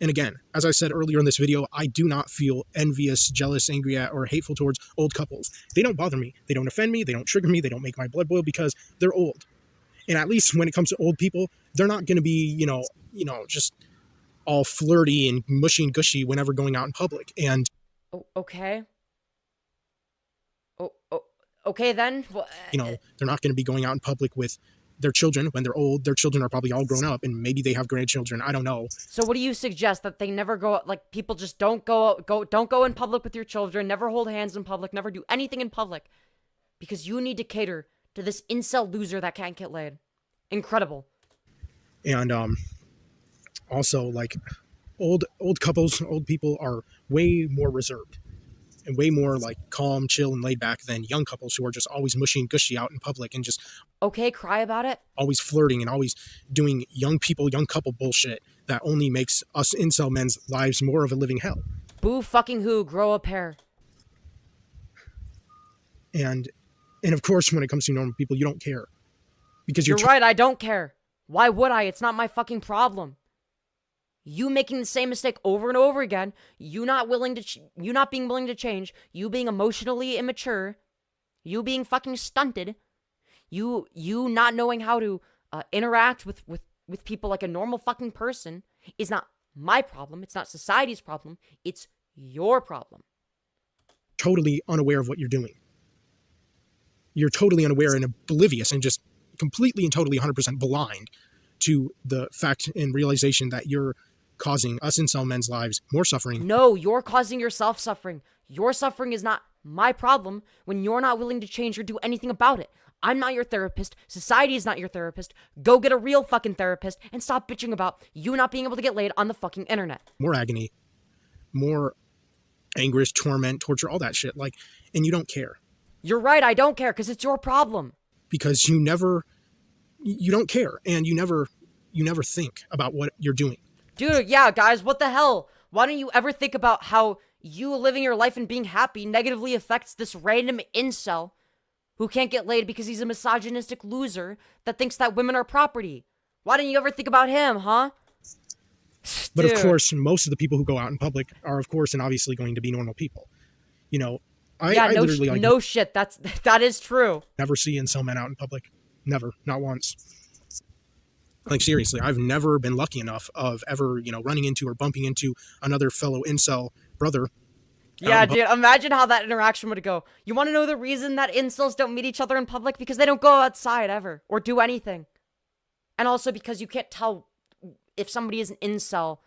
And again, as I said earlier in this video, I do not feel envious, jealous, angry at, or hateful towards old couples. They don't bother me. They don't offend me. They don't trigger me. They don't make my blood boil because they're old. And at least when it comes to old people, they're not going to be, you know, just all flirty and mushy and gushy whenever going out in public. And okay. Okay then. Well, they're not going to be going out in public with their children when they're old. Their children are probably all grown up and maybe they have grandchildren. I don't know. So what do you suggest? That they never go, like, people just don't go in public with your children, never hold hands in public, never do anything in public because you need to cater to this incel loser that can't get laid. Incredible. And also, like, old couples, old people are way more reserved and way more like calm, chill, and laid back than young couples who are just always mushy and gushy out in public and just okay, cry about it. Always flirting and always doing young couple bullshit that only makes us incel men's lives more of a living hell. Boo fucking who, grow a pair. And of course, when it comes to normal people, you don't care because you're right. I don't care. Why would I? It's not my fucking problem. You making the same mistake over and over again, you not being willing to change, you being emotionally immature, you being fucking stunted, you not knowing how to interact with people like a normal fucking person is not my problem. It's not society's problem. It's your problem. Totally unaware of what you're doing. You're totally unaware and oblivious and just completely and totally 100% blind to the fact and realization that you're causing us incel men's lives more suffering. No, you're causing yourself suffering. Your suffering is not my problem when you're not willing to change or do anything about it. I'm not your therapist. Society is not your therapist. Go get a real fucking therapist and stop bitching about you not being able to get laid on the fucking internet. More agony, more anguish, torment, torture, all that shit. Like, and you don't care. You're right, I don't care, because it's your problem. Because you don't care, and you never think about what you're doing. Dude, yeah, guys, what the hell? Why don't you ever think about how you living your life and being happy negatively affects this random incel who can't get laid because he's a misogynistic loser that thinks that women are property? Why don't you ever think about him, huh? But Dude. Of course, most of the people who go out in public are, of course, and obviously going to be normal people. You know, I literally no shit. That is true. Never see incel men out in public. Never, not once. Like, seriously, I've never been lucky enough of ever, running into or bumping into another fellow incel brother. Yeah, dude, imagine how that interaction would go. You want to know the reason that incels don't meet each other in public? Because they don't go outside ever or do anything. And also because you can't tell if somebody is an incel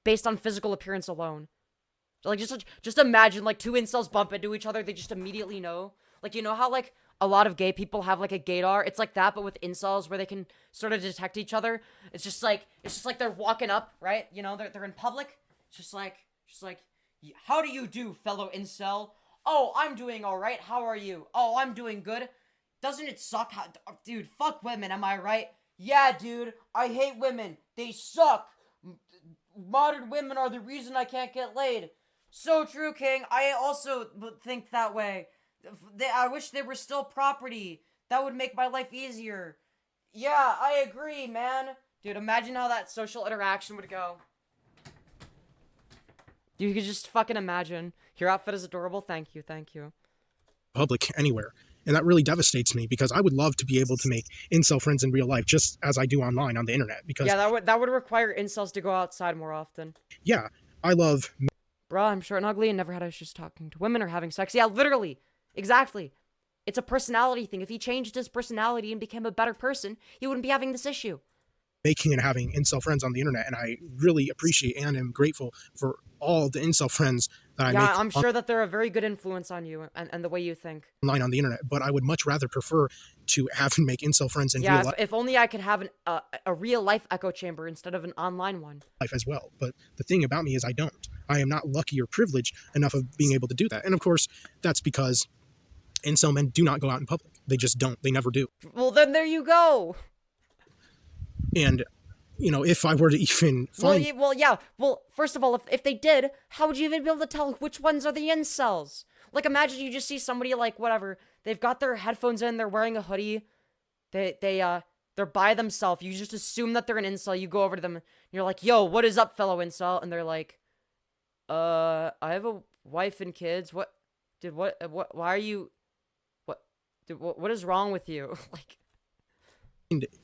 based on physical appearance alone. Like, just imagine, like, two incels bump into each other, they just immediately know. Like, you know how, like, a lot of gay people have, like, a gaydar? It's like that, but with incels, where they can sort of detect each other. It's just like they're walking up, right? You know, they're in public. It's just like, how do you do, fellow incel? Oh, I'm doing all right. How are you? Oh, I'm doing good. Doesn't it suck? Dude, fuck women, am I right? Yeah, dude, I hate women. They suck. Modern women are the reason I can't get laid. So true, King. I also think that way. I wish they were still property. That would make my life easier. Yeah, I agree, man. Dude, imagine how that social interaction would go. You could just fucking imagine. Your outfit is adorable. Thank you, thank you. Public anywhere. And that really devastates me, because I would love to be able to make incel friends in real life, just as I do online on the internet. Because yeah, that would require incels to go outside more often. Yeah, I love... Bruh, I'm short and ugly and never had issues talking to women or having sex. Yeah, literally. Exactly. It's a personality thing. If he changed his personality and became a better person, he wouldn't be having this issue. Making and having incel friends on the internet, and I really appreciate and am grateful for all the incel friends that I make. Yeah, I'm sure that they're a very good influence on you and the way you think. Online on the internet, but I would much rather prefer to have and make incel friends in real life. If only I could have a real life echo chamber instead of an online one. Life as well. But the thing about me is I don't. I am not lucky or privileged enough of being able to do that. And of course, that's because incel men do not go out in public. They just don't. They never do. Well, then there you go. And, if I were to even find... Well, first of all, if they did, how would you even be able to tell which ones are the incels? Like, imagine you just see somebody, like, whatever, they've got their headphones in, they're wearing a hoodie, they're by themselves, you just assume that they're an incel, you go over to them, and you're like, yo, what is up, fellow incel? And they're like, I have a wife and kids, why are you, what is wrong with you? Like...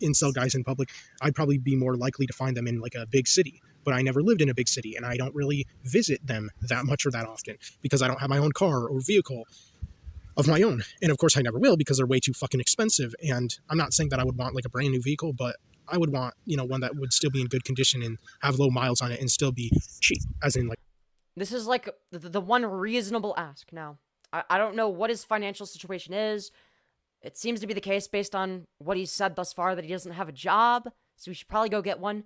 incel guys in public, I'd probably be more likely to find them in like a big city, but I never lived in a big city, and I don't really visit them that much or that often because I don't have my own car or vehicle of my own. And of course I never will, because they're way too fucking expensive. And I'm not saying that I would want like a brand new vehicle, but I would want, one that would still be in good condition and have low miles on it and still be cheap, as in like... This is like the one reasonable ask. Now, I don't know what his financial situation is. It seems to be the case based on what he's said thus far, that he doesn't have a job, so we should probably go get one.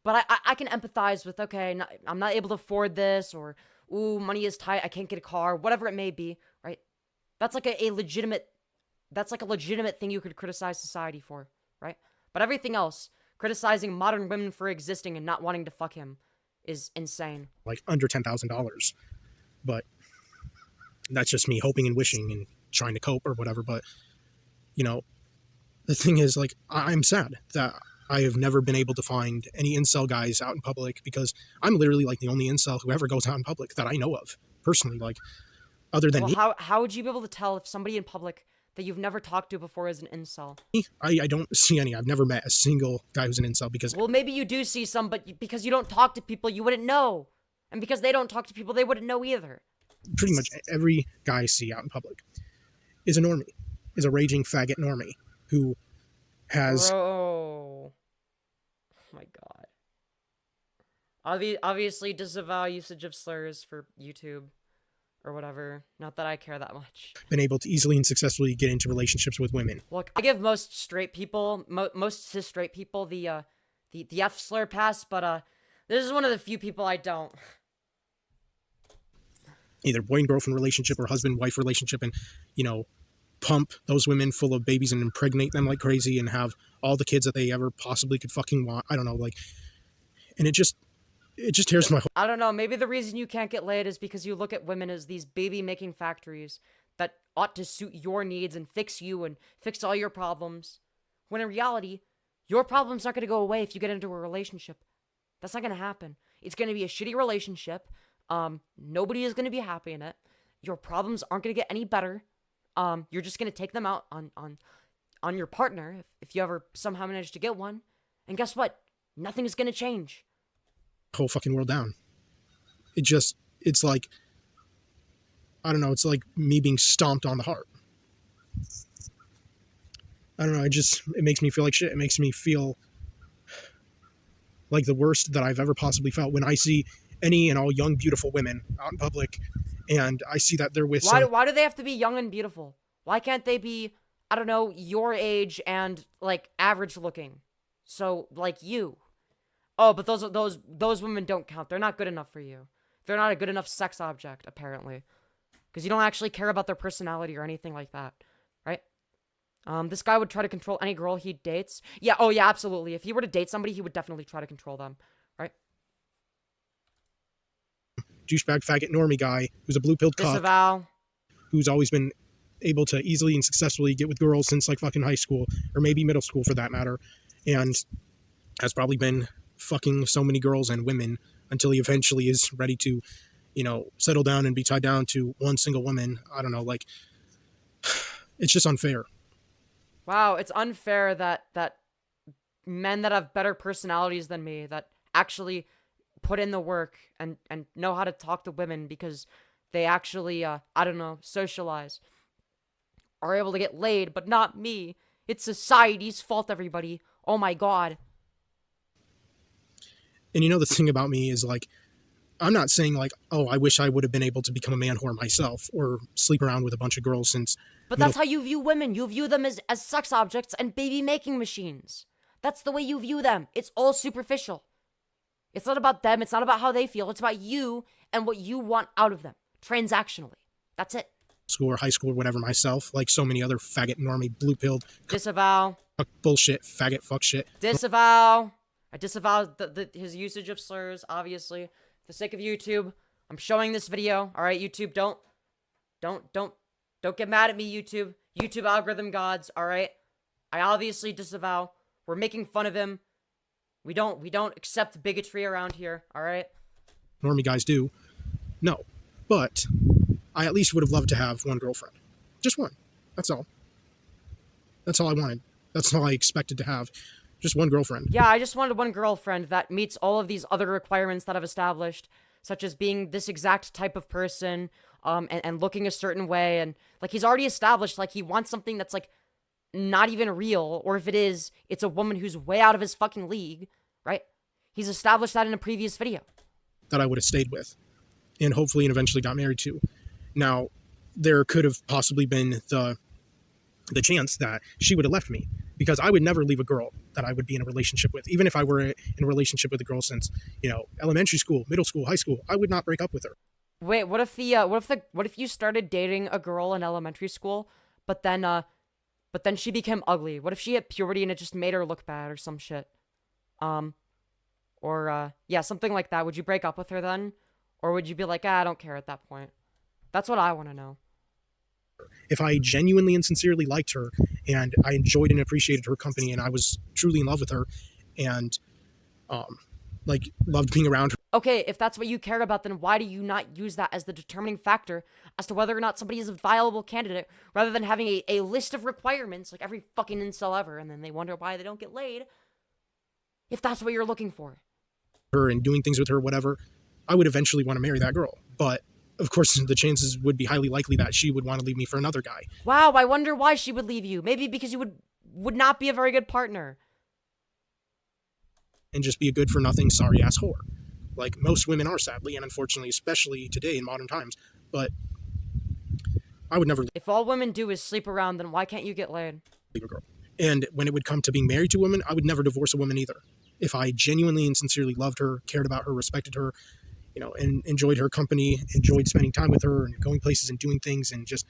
But I can empathize with, okay, I'm not able to afford this, or, ooh, money is tight, I can't get a car, whatever it may be, right? That's like a legitimate thing you could criticize society for, right? But everything else, criticizing modern women for existing and not wanting to fuck him, is insane. Like under $10,000. But that's just me hoping and wishing and trying to cope or whatever. But the thing is, like, I'm sad that I have never been able to find any incel guys out in public, because I'm literally like the only incel who ever goes out in public that I know of personally. Like, other than Well, me. how would you be able to tell if somebody in public that you've never talked to before is an incel? I don't see any. I've never met a single guy who's an incel because Well, maybe you do see some, but because you don't talk to people, you wouldn't know. And because they don't talk to people, they wouldn't know either. pretty much every guy I see out in public is a normie, is a raging faggot normie who has... Bro. Oh my god. Obviously disavow usage of slurs for YouTube or whatever. Not that I care that much. been able to easily and successfully get into relationships with women. Look, I give most straight people, most cis straight people the F slur pass, but this is one of the few people I don't. Either boy and girlfriend relationship or husband-wife relationship, and, you know, pump those women full of babies and impregnate them like crazy and have all the kids that they ever possibly could fucking want. I don't know, like, and it just tears my whole... I don't know, maybe the reason you can't get laid is because you look at women as these baby-making factories that ought to suit your needs and fix you and fix all your problems. When in reality, your problems aren't going to go away if you get into a relationship. That's not going to happen. It's going to be a shitty relationship. Nobody is going to be happy in it. Your problems aren't going to get any better. You're just going to take them out on your partner if you ever somehow manage to get one. And guess what? Nothing is going to change. whole fucking world down. It's like, I don't know, it's like me being stomped on the heart. I don't know, it makes me feel like shit. It makes me feel like the worst that I've ever possibly felt when I see any and all young, beautiful women out in public, and I see that they're with Why do they have to be young and beautiful? Why can't they be, I don't know, your age and, like, average looking? So, like you. Oh, but those women don't count. They're not good enough for you. They're not a good enough sex object, apparently. Because you don't actually care about their personality or anything like that, right? This guy would try to control any girl he dates. Yeah, oh yeah, absolutely. If he were to date somebody, he would definitely try to control them, right? douchebag faggot normie guy who's a blue-pilled cuck, Disavow. who's always been able to easily and successfully get with girls since like fucking high school, or maybe middle school for that matter, and has probably been fucking so many girls and women until he eventually is ready to, you know, settle down and be tied down to one single woman. I don't know, like, it's just unfair. Wow, it's unfair that men that have better personalities than me, that actually put in the work and know how to talk to women because they actually, I don't know, socialize, are able to get laid, but not me. It's society's fault, everybody. Oh my god. And you know, the thing about me is, like, I'm not saying, like, oh, I wish I would have been able to become a man whore myself or sleep around with a bunch of girls since... But that's how you view women. You view them as sex objects and baby-making machines. That's the way you view them. It's all superficial. It's not about them. It's not about how they feel. It's about you and what you want out of them. Transactionally. That's it. School or high school or whatever myself, like so many other faggot normie blue-pilled Disavow. bullshit, faggot fuck shit. Disavow. I disavow his usage of slurs, obviously. For the sake of YouTube, I'm showing this video. All right, YouTube, don't get mad at me, YouTube. YouTube algorithm gods, all right? I obviously disavow. We're making fun of him. We don't accept bigotry around here, all right? Normie guys do. No. But I at least would have loved to have one girlfriend. Just one. That's all. That's all I wanted. That's all I expected to have. Just one girlfriend. Yeah, I just wanted one girlfriend that meets all of these other requirements that I've established, such as being this exact type of person, and looking a certain way, and, like, he's already established, like, he wants something that's, like, not even real, or if it is, it's a woman who's way out of his fucking league, right? He's established that in a previous video. That I would have stayed with. And hopefully and eventually got married to. Now, there could have possibly been the chance that she would have left me. Because I would never leave a girl that I would be in a relationship with. Even if I were in a relationship with a girl since, you know, elementary school, middle school, high school, I would not break up with her. Wait, what if you started dating a girl in elementary school, but then she became ugly? What if she hit puberty and it just made her look bad or some shit? Yeah, something like that. Would you break up with her then? Or would you be like, I don't care at that point? That's what I want to know. If I genuinely and sincerely liked her, and I enjoyed and appreciated her company, and I was truly in love with her, and, like, loved being around her. okay, if that's what you care about, then why do you not use that as the determining factor as to whether or not somebody is a viable candidate, rather than having a list of requirements like every fucking incel ever, and then they wonder why they don't get laid? If that's what you're looking for. Her and doing things with her, whatever, I would eventually want to marry that girl. But of course, the chances would be highly likely that she would want to leave me for another guy. Wow, I wonder why she would leave you. Maybe because you would not be a very good partner. And just be a good for nothing, sorry ass whore. Like most women are, sadly, and unfortunately, especially today in modern times. But I would never If all women do is sleep around, then why can't you get laid? leave a girl. And when it would come to being married to a woman, I would never divorce a woman either. If I genuinely and sincerely loved her, cared about her, respected her, and enjoyed her company, enjoyed spending time with her and going places and doing things and just...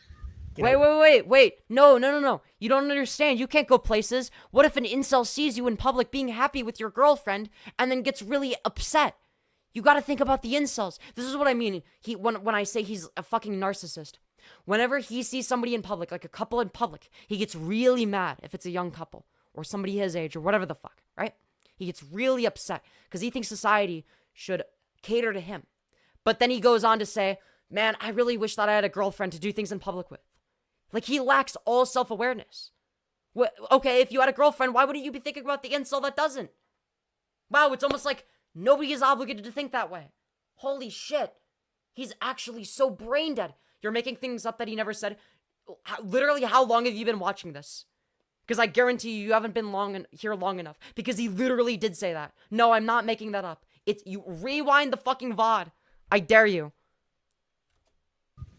Wait. No. You don't understand. You can't go places. What if an incel sees you in public being happy with your girlfriend and then gets really upset? You gotta think about the incels. This is what I mean. When I say he's a fucking narcissist. Whenever he sees somebody in public, like a couple in public, he gets really mad if it's a young couple or somebody his age or whatever the fuck, right? He gets really upset because he thinks society should cater to him. But then he goes on to say, man, I really wish that I had a girlfriend to do things in public with. Like, he lacks all self-awareness. Okay, if you had a girlfriend, why wouldn't you be thinking about the incel that doesn't? Wow, it's almost like nobody is obligated to think that way. Holy shit. He's actually so brain dead. You're making things up that he never said. Literally, how long have you been watching this? Because I guarantee you haven't been here long enough. Because he literally did say that. No, I'm not making that up. You rewind the fucking VOD. I dare you.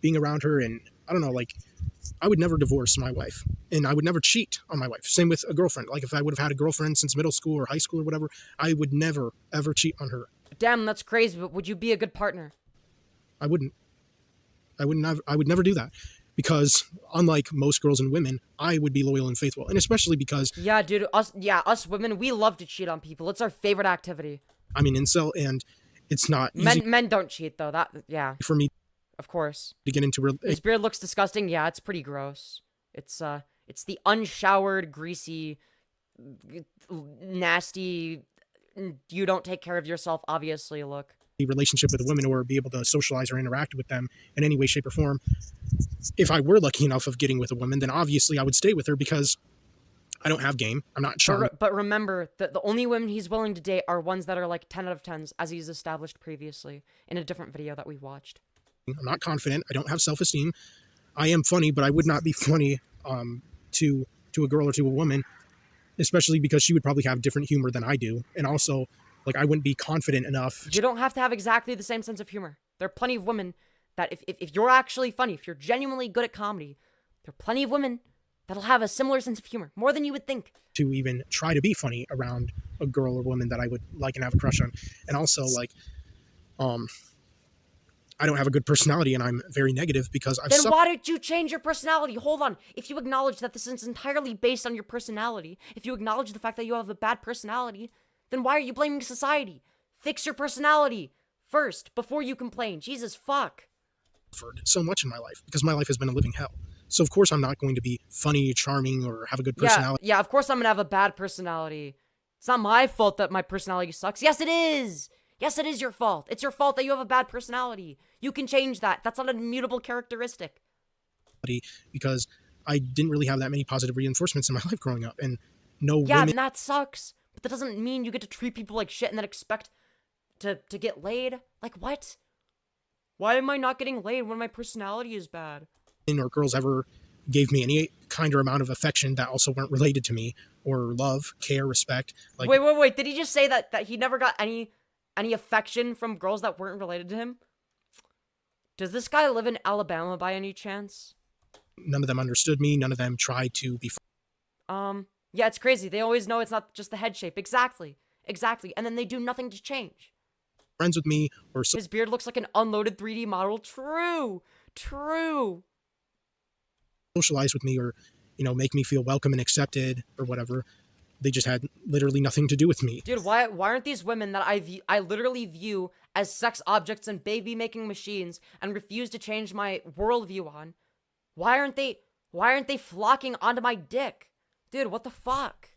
Being around her and, I don't know, like, I would never divorce my wife. And I would never cheat on my wife. Same with a girlfriend. Like, if I would have had a girlfriend since middle school or high school or whatever, I would never, ever cheat on her. Damn, that's crazy, but would you be a good partner? I wouldn't. I would never do that. Because unlike most girls and women, I would be loyal and faithful. And especially because... Yeah, dude, us women, we love to cheat on people. It's our favorite activity. I'm an incel, and it's not easy... Men don't cheat, though. For me... Of course. ...to get into... His beard looks disgusting. Yeah, it's pretty gross. It's the unshowered, greasy, nasty, you don't take care of yourself, obviously, look. ...relationship with a woman or be able to socialize or interact with them in any way, shape, or form. If I were lucky enough of getting with a woman, then obviously I would stay with her because I don't have game. I'm not charming. But remember that the only women he's willing to date are ones that are like 10 out of 10s, as he's established previously in a different video that we watched. I'm not confident. I don't have self-esteem. I am funny, but I would not be funny to a girl or to a woman, especially because she would probably have different humor than I do. And also, like, I wouldn't be confident enough. You don't have to have exactly the same sense of humor. There are plenty of women that if you're actually funny, if you're genuinely good at comedy, there are plenty of women that'll have a similar sense of humor, more than you would think. To even try to be funny around a girl or woman that I would like and have a crush on. And also, like, I don't have a good personality and I'm very negative because I've... Then why don't you change your personality? Hold on. If you acknowledge that this is entirely based on your personality, if you acknowledge the fact that you have a bad personality, then why are you blaming society? Fix your personality first before you complain. Jesus, fuck. So much in my life because my life has been a living hell. So of course I'm not going to be funny, charming, or have a good personality. Yeah, of course I'm gonna have a bad personality. It's not my fault that my personality sucks. Yes, it is. Yes, it is your fault. It's your fault that you have a bad personality. You can change that. That's not an immutable characteristic. Because I didn't really have that many positive reinforcements in my life growing up, and no Yeah, women... and that sucks. But that doesn't mean you get to treat people like shit and then expect to get laid. Like, what? Why am I not getting laid when my personality is bad? Or girls ever gave me any kind or amount of affection that also weren't related to me, or love, care, respect. Like, wait. Did he just say that he never got any affection from girls that weren't related to him? Does this guy live in Alabama by any chance? None of them understood me. None of them tried to be... Yeah, it's crazy. They always know it's not just the head shape. Exactly. And then they do nothing to change. Friends with me or... His beard looks like an unloaded 3D model. True. Socialize with me or, make me feel welcome and accepted or whatever. They just had literally nothing to do with me. Dude, why aren't these women that I literally view as sex objects and baby-making machines and refuse to change my worldview on? Why aren't they flocking onto my dick? Dude, what the fuck?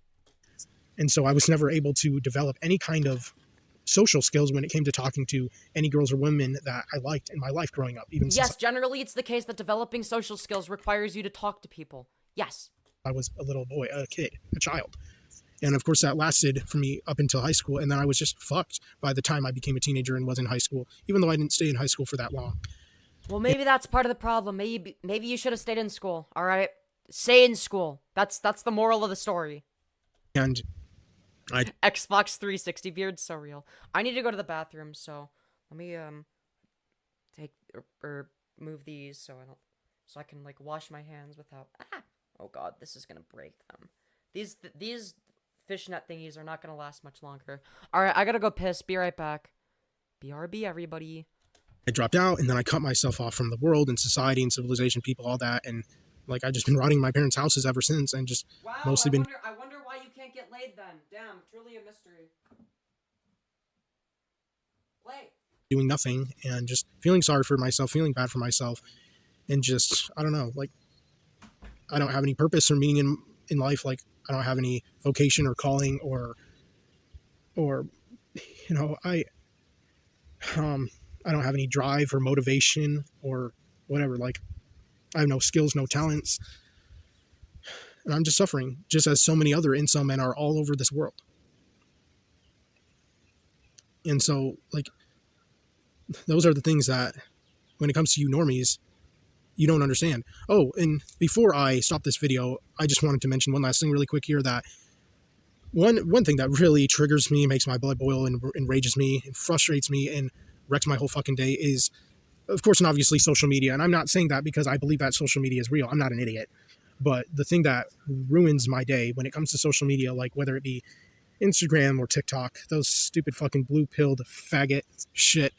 And so I was never able to develop any kind of social skills when it came to talking to any girls or women that I liked in my life growing up. Even Yes, since generally it's the case that developing social skills requires you to talk to people. Yes. I was a little boy, a kid, a child. And of course that lasted for me up until high school. And then I was just fucked by the time I became a teenager and was in high school, even though I didn't stay in high school for that long. Well, maybe that's part of the problem. Maybe you should have stayed in school. All right, stay in school. That's the moral of the story. And Xbox 360 beard, so real. I need to go to the bathroom, so let me take or move these so I can like wash my hands without. Oh God, this is gonna break them. These fishnet thingies are not gonna last much longer. All right, I gotta go piss. Be right back. BRB, everybody. I dropped out, and then I cut myself off from the world and society and civilization, people, all that. And like, I just been rotting my parents' houses ever since, and just mostly been. I wonder why you can't get laid then. Damn, truly a mystery. Play. Doing nothing and just feeling sorry for myself, feeling bad for myself, and just, I don't know, like, I don't have any purpose or meaning in life. Like, I don't have any vocation or calling or you know, I don't have any drive or motivation or whatever. Like, I have no skills, no talents, and I'm just suffering, just as so many other incel men are all over this world. And so, like, those are the things that, when it comes to you normies, you don't understand. Oh, and before I stop this video, I just wanted to mention one last thing really quick here, that one thing that really triggers me, makes my blood boil, and enrages me, and frustrates me, and wrecks my whole fucking day is, of course, and obviously, social media. And I'm not saying that because I believe that social media is real. I'm not an idiot. But the thing that ruins my day when it comes to social media, like whether it be Instagram or TikTok, those stupid fucking blue-pilled faggot shit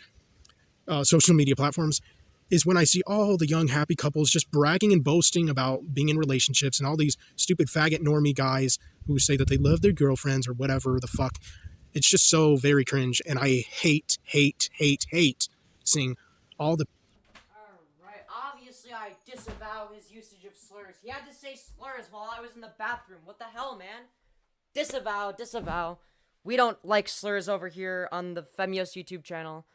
social media platforms, is when I see all the young happy couples just bragging and boasting about being in relationships, and all these stupid faggot normie guys who say that they love their girlfriends or whatever the fuck. It's just so very cringe, and I hate seeing all the... Alright, obviously I disavow his usage of slurs. He had to say slurs while I was in the bathroom. What the hell, man? Disavow. We don't like slurs over here on the Femyoz YouTube channel.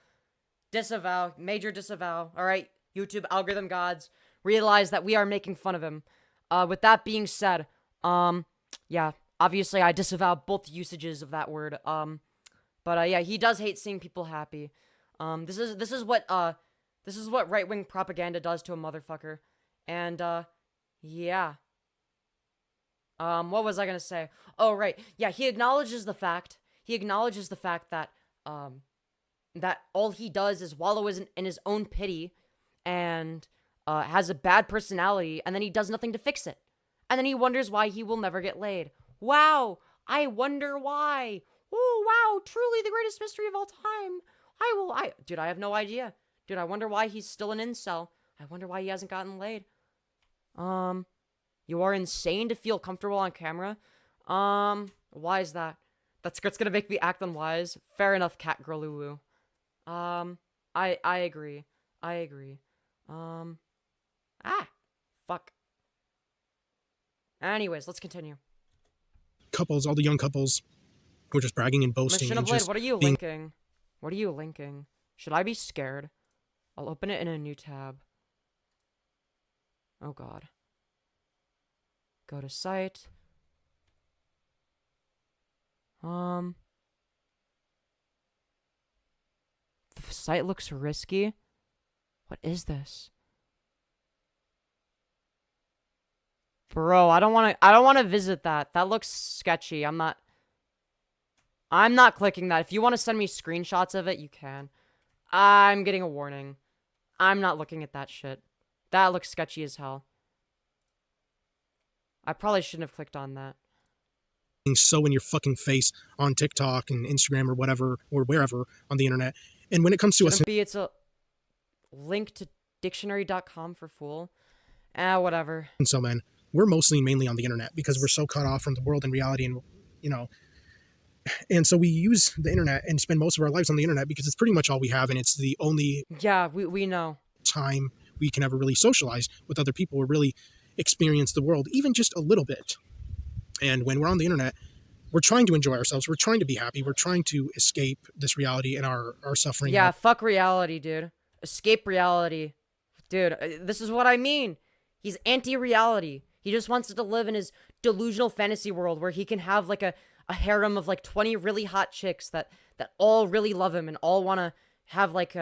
Disavow, major disavow. Alright, YouTube algorithm gods, realize that we are making fun of him. With that being said, yeah, obviously I disavow both usages of that word. But yeah, he does hate seeing people happy. This is what right-wing propaganda does to a motherfucker. And yeah. What was I gonna say? Oh, right. Yeah, he acknowledges the fact that that all he does is wallow in his own pity, and has a bad personality, and then he does nothing to fix it. And then he wonders why he will never get laid. Wow, I wonder why. Oh, wow, truly the greatest mystery of all time. Dude, I have no idea. Dude, I wonder why he's still an incel. I wonder why he hasn't gotten laid. You are insane to feel comfortable on camera. Why is that? That's gonna make me act unwise. Fair enough, Catgirl woo. I agree. Fuck. Anyways, let's continue. Couples, all the young couples who are just bragging and boasting. Mission of and Blade, just what are you being... linking? What are you linking? Should I be scared? I'll open it in a new tab. Oh god. Go to site. The site looks risky. What is this? Bro, I don't want to visit that. That looks sketchy. I'm not clicking that. If you want to send me screenshots of it, you can. I'm getting a warning. I'm not looking at that shit. That looks sketchy as hell. I probably shouldn't have clicked on that. So in your fucking face on TikTok and Instagram or whatever, or wherever on the internet. And when it comes to us... It's a link to dictionary.com for fool. Whatever. And so, man, we're mainly on the internet because we're so cut off from the world and reality, and, you know... And so we use the internet and spend most of our lives on the internet because it's pretty much all we have, and it's the only... Yeah, we know. ...time we can ever really socialize with other people or really experience the world, even just a little bit. And when we're on the internet, we're trying to enjoy ourselves. We're trying to be happy. We're trying to escape this reality and our suffering. Yeah, fuck reality, dude. Escape reality. Dude, this is what I mean. He's anti-reality. He just wants to live in his delusional fantasy world where he can have like a harem of like 20 really hot chicks that all really love him and all want to have like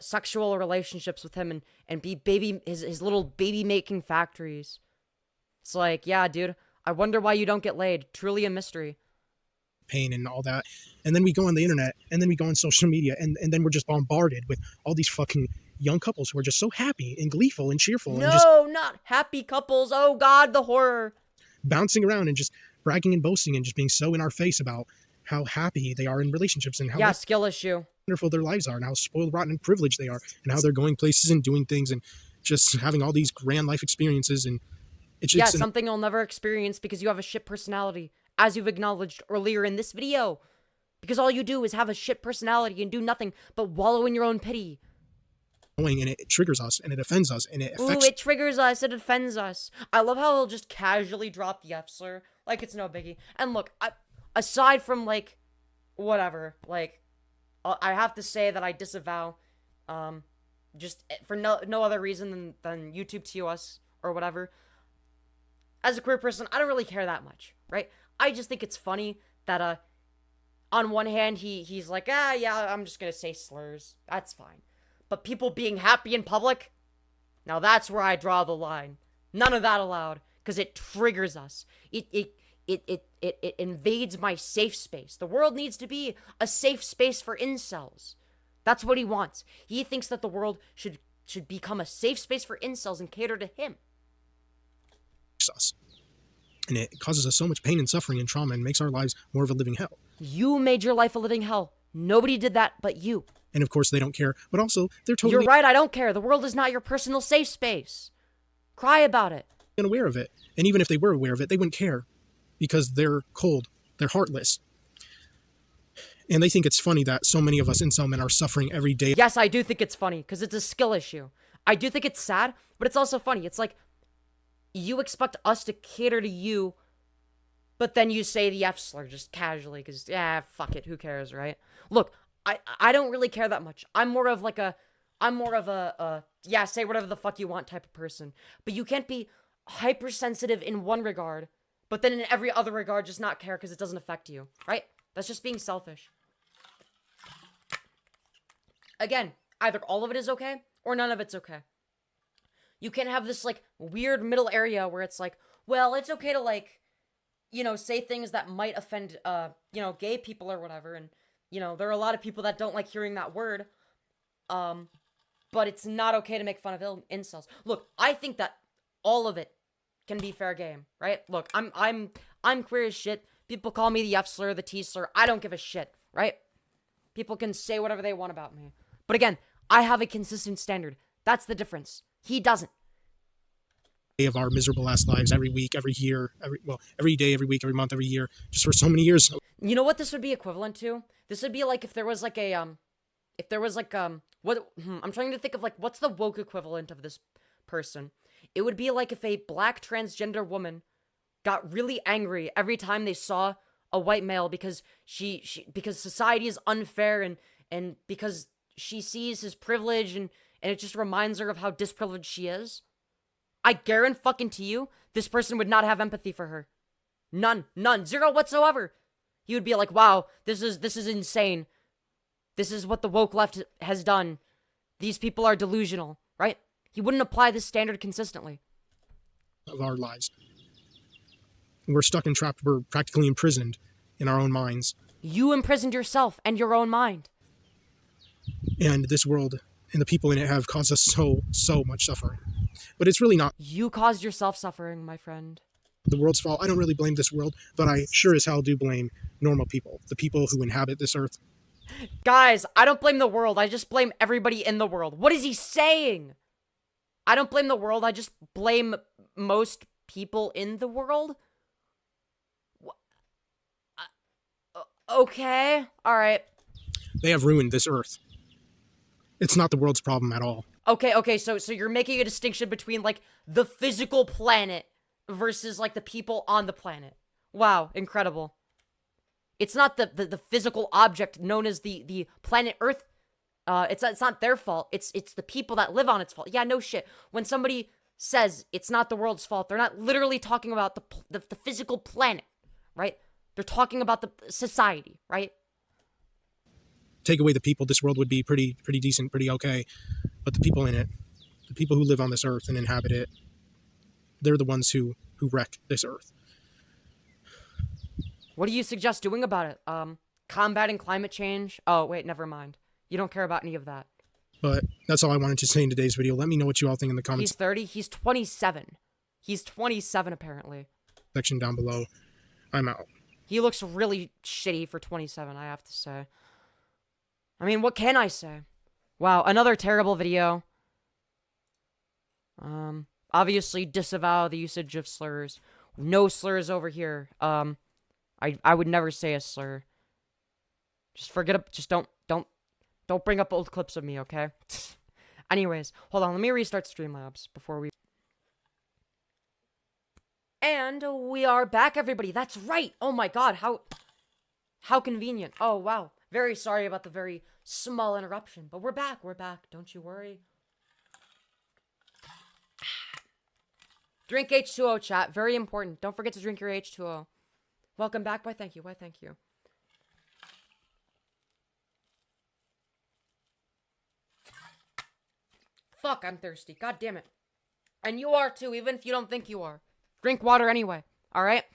sexual relationships with him and be his little baby making factories. It's like, yeah, dude, I wonder why you don't get laid. Truly a mystery. Pain and all that. And then we go on the internet, and then we go on social media, and then we're just bombarded with all these fucking young couples who are just so happy and gleeful and cheerful. No, and just not happy couples. Oh God, the horror. Bouncing around and just bragging and boasting and just being so in our face about how happy they are in relationships and how skill issue. wonderful their lives are and how spoiled, rotten, and privileged they are and how they're going places and doing things and just having all these grand life experiences. And it's something you'll never experience because you have a shit personality, as you've acknowledged earlier in this video. Because all you do is have a shit personality and do nothing but wallow in your own pity. And it triggers us and it offends us and it affects. Ooh, it triggers us, it offends us. I love how he'll just casually drop the F slur like it's no biggie. And look, aside from like whatever, like I have to say that I disavow just for no other reason than YouTube TOS or whatever. As a queer person, I don't really care that much, right? I just think it's funny that on one hand he's like, yeah, I'm just gonna say slurs. That's fine. But people being happy in public, now that's where I draw the line. None of that allowed, because it triggers us. It invades my safe space. The world needs to be a safe space for incels. That's what he wants. He thinks that the world should become a safe space for incels and cater to him. Us. And it causes us so much pain and suffering and trauma and makes our lives more of a living hell. You made your life a living hell. Nobody did that but you. And of course they don't care, but also they're totally— You're right, I don't care. The world is not your personal safe space. Cry about it. Unaware of it. And even if they were aware of it, they wouldn't care because they're cold. They're heartless. And they think it's funny that so many of us incel men are suffering every day. Yes, I do think it's funny because it's a skill issue. I do think it's sad, but it's also funny. It's like you expect us to cater to you, but then you say the F slur just casually because, yeah, fuck it, who cares, right? Look, I don't really care that much. I'm more of a yeah, say whatever the fuck you want type of person. But you can't be hypersensitive in one regard, but then in every other regard just not care because it doesn't affect you, right? That's just being selfish. Again, either all of it is okay or none of it's okay. You can't have this like weird middle area where it's like, well, it's okay to like, you know, say things that might offend, you know, gay people or whatever. And, you know, there are a lot of people that don't like hearing that word. But it's not okay to make fun of incels. Look, I think that all of it can be fair game, right? Look, I'm queer as shit. People call me the F slur, the T slur. I don't give a shit, right? People can say whatever they want about me. But again, I have a consistent standard. That's the difference. He doesn't. Of our miserable ass lives every week, every year, every day, every week, every month, every year, just for so many years. You know what this would be equivalent to? This would be like if there was like a I'm trying to think of like what's the woke equivalent of this person. It would be like if a black transgender woman got really angry every time they saw a white male because because society is unfair and because she sees his privilege and it just reminds her of how disprivileged she is. I guarantee you, this person would not have empathy for her. None, zero whatsoever. He would be like, wow, this is insane. This is what the woke left has done. These people are delusional, right? He wouldn't apply this standard consistently. Of our lives. We're stuck and trapped. We're practically imprisoned in our own minds. You imprisoned yourself and your own mind. And this world and the people in it have caused us so much suffering. But it's really not. You caused yourself suffering, my friend. The world's fault. I don't really blame this world, but I sure as hell do blame normal people. The people who inhabit this earth. Guys, I don't blame the world. I just blame everybody in the world. What is he saying? I don't blame the world. I just blame most people in the world? Okay. All right. They have ruined this earth. It's not the world's problem at all. Okay, so you're making a distinction between, like, the physical planet versus, like, the people on the planet. Wow, incredible. It's not the physical object known as the planet Earth. It's not their fault. It's the people that live on its fault. Yeah, no shit. When somebody says it's not the world's fault, they're not literally talking about the physical planet, right? They're talking about the society, right? Take away the people, this world would be pretty decent, pretty okay. But the people in it, the people who live on this earth and inhabit it, they're the ones who wreck this earth. What do you suggest doing about it? Combating climate change? Oh, wait, never mind. You don't care about any of that. But that's all I wanted to say in today's video. Let me know what you all think in the comments He's 30? He's 27. He's 27, apparently. section down below. I'm out. He looks really shitty for 27, I have to say. I mean, what can I say? Wow, another terrible video. Obviously disavow the usage of slurs. No slurs over here. I would never say a slur. Just forget it. Just don't bring up old clips of me, okay? Anyways, hold on. Let me restart Streamlabs before we... And we are back, everybody. That's right. Oh my god, how convenient. Oh, wow. Very sorry about the very small interruption, but we're back. We're back. Don't you worry. Drink H2O, chat. Very important. Don't forget to drink your H2O. Welcome back. Why, thank you. Why, thank you. Fuck, I'm thirsty. God damn it. And you are too, even if you don't think you are. Drink water anyway, alright?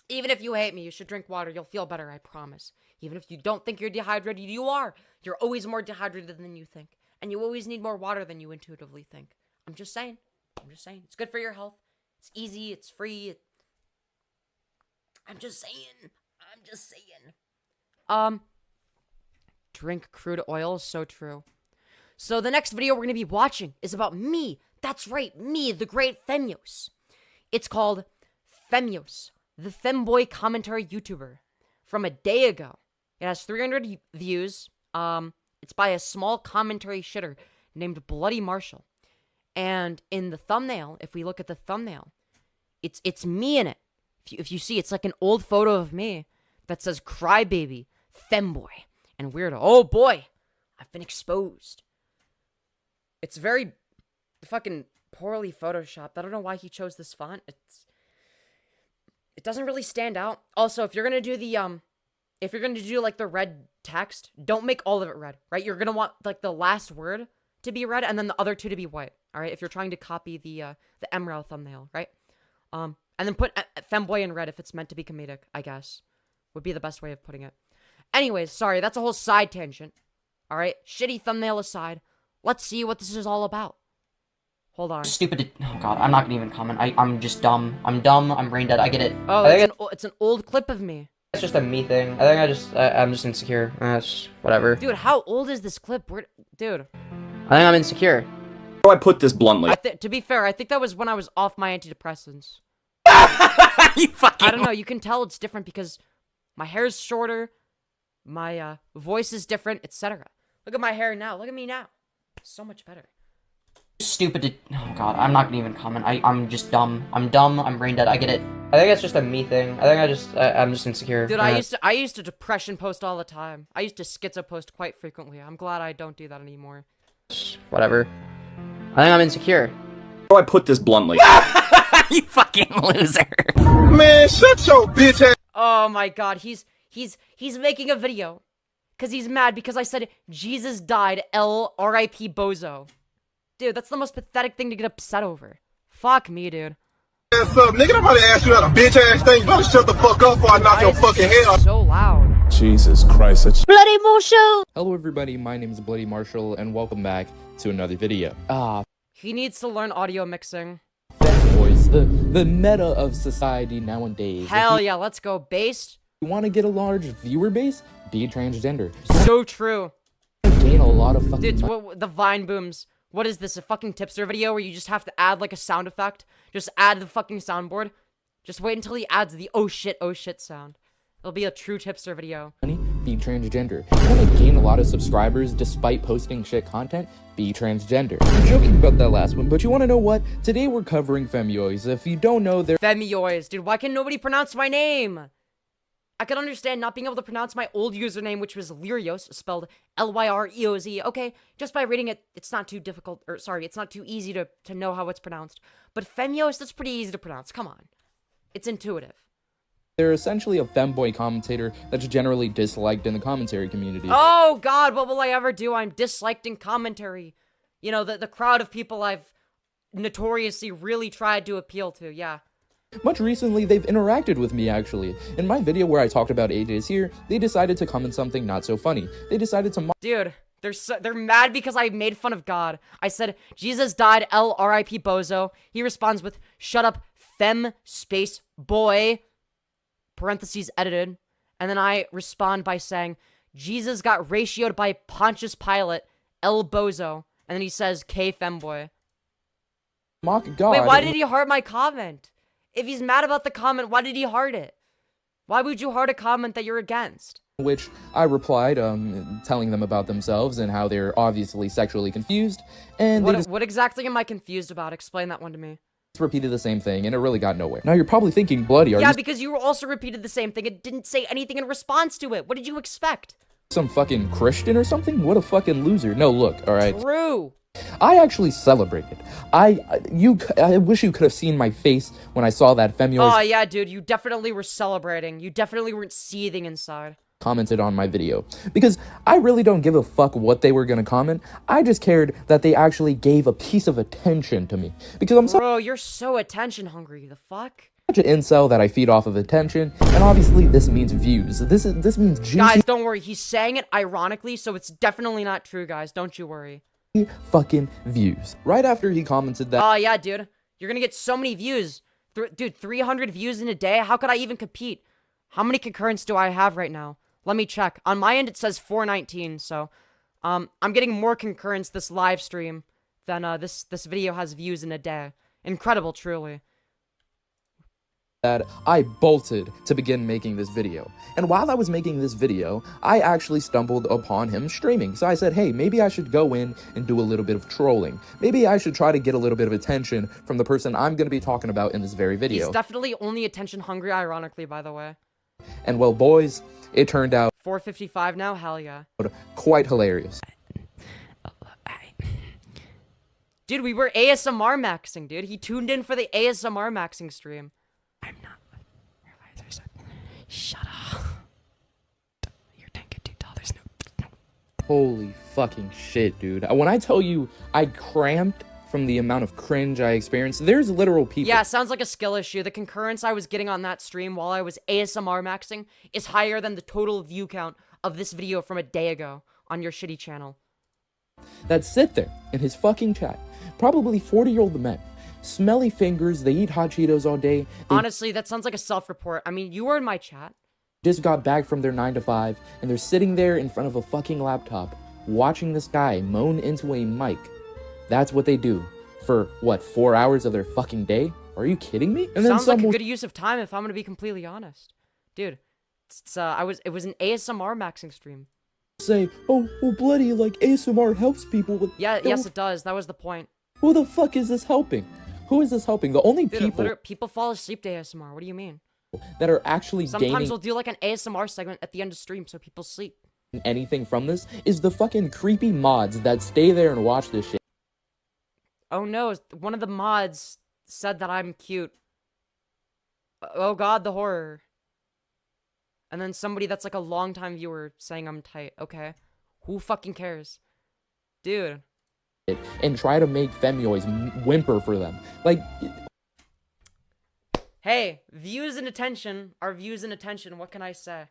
Even if you hate me, you should drink water. You'll feel better, I promise. Even if you don't think you're dehydrated, you are. You're always more dehydrated than you think. And you always need more water than you intuitively think. I'm just saying. I'm just saying. It's good for your health. It's easy. It's free. I'm just saying. I'm just saying. Drink crude oil is so true. So the next video we're going to be watching is about me. That's right, me, the great Femyoz. It's called Femyoz, the Femboy commentary YouTuber. From a day ago. It has 300 views. It's by a small commentary shitter named Bloody Marshall. And in the thumbnail, if we look at the thumbnail, it's me in it. If you see, it's like an old photo of me that says Crybaby, Femboy, and Weirdo. Oh boy, I've been exposed. It's very fucking poorly photoshopped. I don't know why he chose this font. It doesn't really stand out. Also, if you're gonna do like the red text, don't make all of it red, right? You're gonna want like the last word to be red and then the other two to be white. All right, if you're trying to copy the MRAW thumbnail, right? And then put Femboy in red if it's meant to be comedic, I guess. Would be the best way of putting it. Anyways, sorry, that's a whole side tangent. All right, shitty thumbnail aside, let's see what this is all about. Hold on. Stupid. Oh god, I'm not gonna even comment. I'm just dumb. I'm dumb. I'm brain dead. I get it. Oh, it's an old clip of me. It's just a me thing. I think I'm just insecure. It's whatever. Dude, how old is this clip? Dude. I think I'm insecure. How do I put this bluntly? To be fair, I think that was when I was off my antidepressants. You fucking. I don't know. You can tell it's different because my hair's shorter, my voice is different, etc. Look at my hair now. Look at me now. So much better. Stupid. Oh god, I'm not gonna even comment. I'm just dumb. I'm dumb. I'm brain dead. I get it. I think it's just a me thing. I think I'm just insecure. Dude, I used to depression post all the time. I used to schizo post quite frequently. I'm glad I don't do that anymore. Whatever. I think I'm insecure. How do I put this bluntly? You fucking loser. Man, shut your bitch ass. Oh my god, he's making a video because he's mad because I said Jesus died, R.I.P. Bozo. Dude, that's the most pathetic thing to get upset over. Fuck me, dude. Ass up, nigga. I'm about to ask you that a bitch ass thing. You better shut the fuck up before I knock your fucking head off. So loud. Jesus Christ, that's Bloody Marshall! Hello everybody, my name is Bloody Marshall, and welcome back to another video. He needs to learn audio mixing. Boys, the meta of society nowadays. Hell yeah, let's go. Based. If you want to get a large viewer base, be transgender. So true. Gain a lot of fucking Dude, the Vine booms. What is this, a fucking tipster video where you just have to add like a sound effect? Just add the fucking soundboard. Just wait until he adds the oh shit sound. It'll be a true tipster video. money, Be transgender. You want to gain a lot of subscribers despite posting shit content? Be transgender. I'm joking about that last one, but you want to know what? Today we're covering Femyoz. If you don't know, they're Femyoz, dude, why can nobody pronounce my name? I can understand not being able to pronounce my old username, which was Lyreoz, spelled Lyreoz. Okay, just by reading it, it's not too difficult, or sorry, it's not too easy to know how it's pronounced. But Femyoz, that's pretty easy to pronounce. Come on. It's intuitive. They're essentially a femboy commentator that's generally disliked in the commentary community. Oh god, what will I ever do? I'm disliked in commentary. You know, the crowd of people I've notoriously really tried to appeal to, yeah. Much recently, they've interacted with me, actually. In my video where I talked about AJ's here, they decided to comment something not so funny. They decided to Dude, they're mad because I made fun of God. I said, Jesus died, R.I.P. Bozo. He responds with, shut up, fem space boy, parentheses edited. And then I respond by saying, Jesus got ratioed by Pontius Pilate, Bozo. And then he says, K Femboy. mock God. Wait, why did he heart my comment? If he's mad about the comment, why did he heart it? Why would you heart a comment that you're against? Which I replied, telling them about themselves and how they're obviously sexually confused, and they just What exactly am I confused about? Explain that one to me. repeated the same thing, and it really got nowhere. Now you're probably thinking, Bloody, are Yeah, you because you also repeated the same thing. It didn't say anything in response to it. What did you expect? some fucking Christian or something? What a fucking loser. No, look, alright. True. I actually celebrated. I wish you could have seen my face when I saw that Femyoz Oh, yeah, dude. You definitely were celebrating. You definitely weren't seething inside. commented on my video. Because I really don't give a fuck what they were gonna comment. I just cared that they actually gave a piece of attention to me. Because I'm Bro, you're so attention hungry. The fuck? such an incel that I feed off of attention, and obviously this means views. This means juicy Guys, don't worry. He's saying it ironically, so it's definitely not true, guys. Don't you worry. fucking views. Right after he commented that, Oh, yeah, dude. You're gonna get so many views. Dude, 300 views in a day? How could I even compete? How many concurrents do I have right now? Let me check. On my end, it says 419, so... I'm getting more concurrents this live stream than, this video has views in a day. Incredible, truly. that I bolted to begin making this video. And while I was making this video, I actually stumbled upon him streaming. So I said, hey, maybe I should go in and do a little bit of trolling. Maybe I should try to get a little bit of attention from the person I'm going to be talking about in this very video. He's definitely only attention hungry, ironically, by the way. And well, boys, it turned out 455 now? Hell yeah. quite hilarious. Dude, we were ASMR maxing, dude. He tuned in for the ASMR maxing stream. I'm not. Shut up. You're $10. No. Holy fucking shit, dude. When I tell you I cramped from the amount of cringe I experienced, there's literal people. Yeah, sounds like a skill issue. The concurrence I was getting on that stream while I was ASMR maxing is higher than the total view count of this video from a day ago on your shitty channel. that sit there in his fucking chat. Probably 40-year-old men. Smelly fingers, they eat hot Cheetos all day. They Honestly, that sounds like a self-report. I mean, you were in my chat. just got back from their 9 to 5, and they're sitting there in front of a fucking laptop, watching this guy moan into a mic. That's what they do for, what, 4 hours of their fucking day? Are you kidding me? And Sounds like a good use of time if I'm gonna be completely honest. Dude, it was an ASMR maxing stream. say, oh, Bloody, like, ASMR helps people with... Yeah, yes it does. That was the point. Who the fuck is this helping? Who is this helping? The only Dude, people people fall asleep to ASMR. What do you mean? that are actually Sometimes gaining we'll do like an ASMR segment at the end of stream so people sleep. anything from this is the fucking creepy mods that stay there and watch this shit. Oh no, one of the mods said that I'm cute. Oh god, the horror. And then somebody that's like a longtime viewer saying I'm tight. Okay. Who fucking cares? Dude. And try to make Femyoz whimper for them. Like, Hey, views and attention are views and attention. What can I say?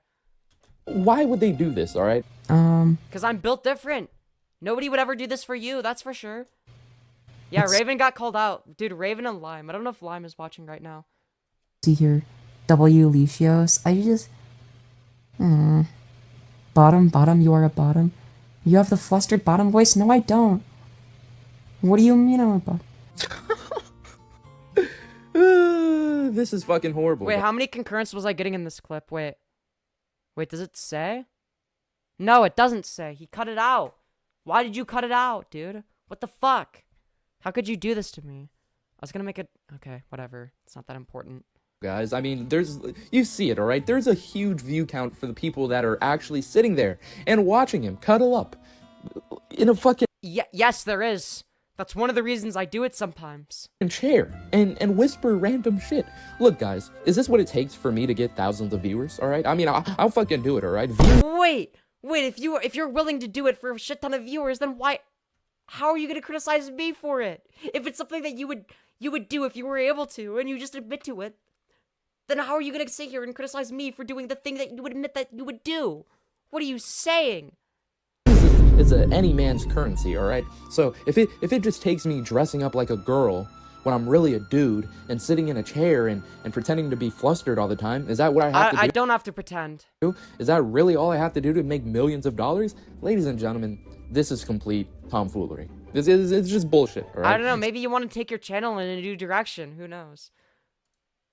why would they do this, alright? Because I'm built different. Nobody would ever do this for you, that's for sure. Yeah, Raven got called out. Dude, Raven and Lime. I don't know if Lime is watching right now. See here, W Lyreoz. I just, bottom. You are a bottom. You have the flustered bottom voice. No, I don't. What do you mean I'm a bottom? This is fucking horrible. Wait, how many concurrents was I getting in this clip? Wait, does it say? No, it doesn't say. He cut it out. Why did you cut it out, dude? What the fuck? How could you do this to me? I was gonna make it... Okay, whatever. It's not that important. Guys, I mean, you see it, all right? There's a huge view count for the people that are actually sitting there and watching him cuddle up in a fucking Yes, there is. That's one of the reasons I do it sometimes. chair and whisper random shit. Look, guys, is this what it takes for me to get thousands of viewers, all right? I mean, I'll fucking do it, all right? Wait, if you're willing to do it for a shit ton of viewers, then why... How are you gonna criticize me for it? If it's something that you would do if you were able to, and you just admit to it, then how are you gonna sit here and criticize me for doing the thing that you would admit that you would do? What are you saying? It's any man's currency, all right? So if it just takes me dressing up like a girl when I'm really a dude and sitting in a chair and pretending to be flustered all the time, is that what I have to do? I don't have to pretend. Is that really all I have to do to make millions of dollars? Ladies and gentlemen, this is complete tomfoolery. It's just bullshit, all right? I don't know, maybe you want to take your channel in a new direction, who knows?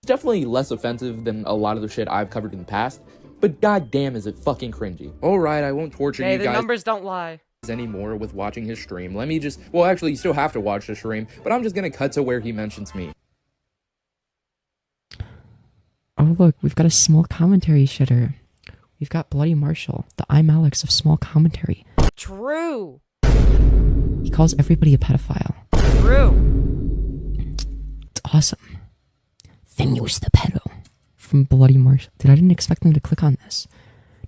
It's definitely less offensive than a lot of the shit I've covered in the past, but goddamn is it fucking cringy. Alright, I won't torture Hey, you the guys numbers don't lie. anymore with watching his stream. Let me just... Well, actually, you still have to watch the stream, but I'm just gonna cut to where he mentions me. Oh, look, we've got a small commentary shitter. We've got Bloody Marshall, the I'm Alex of small commentary. True. He calls everybody a pedophile. True. It's awesome. Femyoz the pedo from Bloody Marshall. Dude, I didn't expect them to click on this.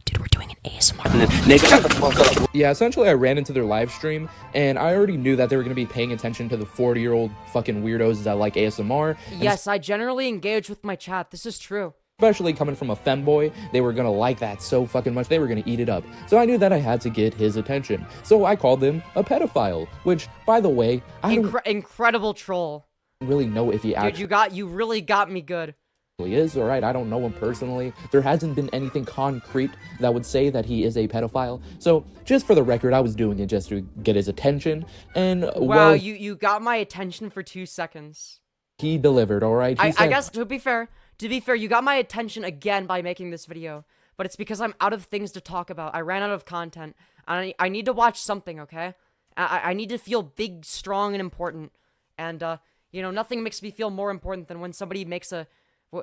Dude, we're doing an ASMR. Yeah, essentially I ran into their live stream, and I already knew that they were going to be paying attention to the 40-year-old fucking weirdos that like ASMR. Yes, I generally engage with my chat. This is true. Especially coming from a femboy, they were going to like that so fucking much, they were going to eat it up. So I knew that I had to get his attention. So I called him a pedophile, which, by the way, I don't Incredible troll. really know if he actually... Dude, you really got me good. is, all right? I don't know him personally. There hasn't been anything concrete that would say that he is a pedophile. So, just for the record, I was doing it just to get his attention, and Wow, well, you got my attention for 2 seconds. he delivered, all right? He I said, guess, to be fair, you got my attention again by making this video, but it's because I'm out of things to talk about. I ran out of content, and I need to watch something, okay? I need to feel big, strong, and important, and, you know, nothing makes me feel more important than when somebody makes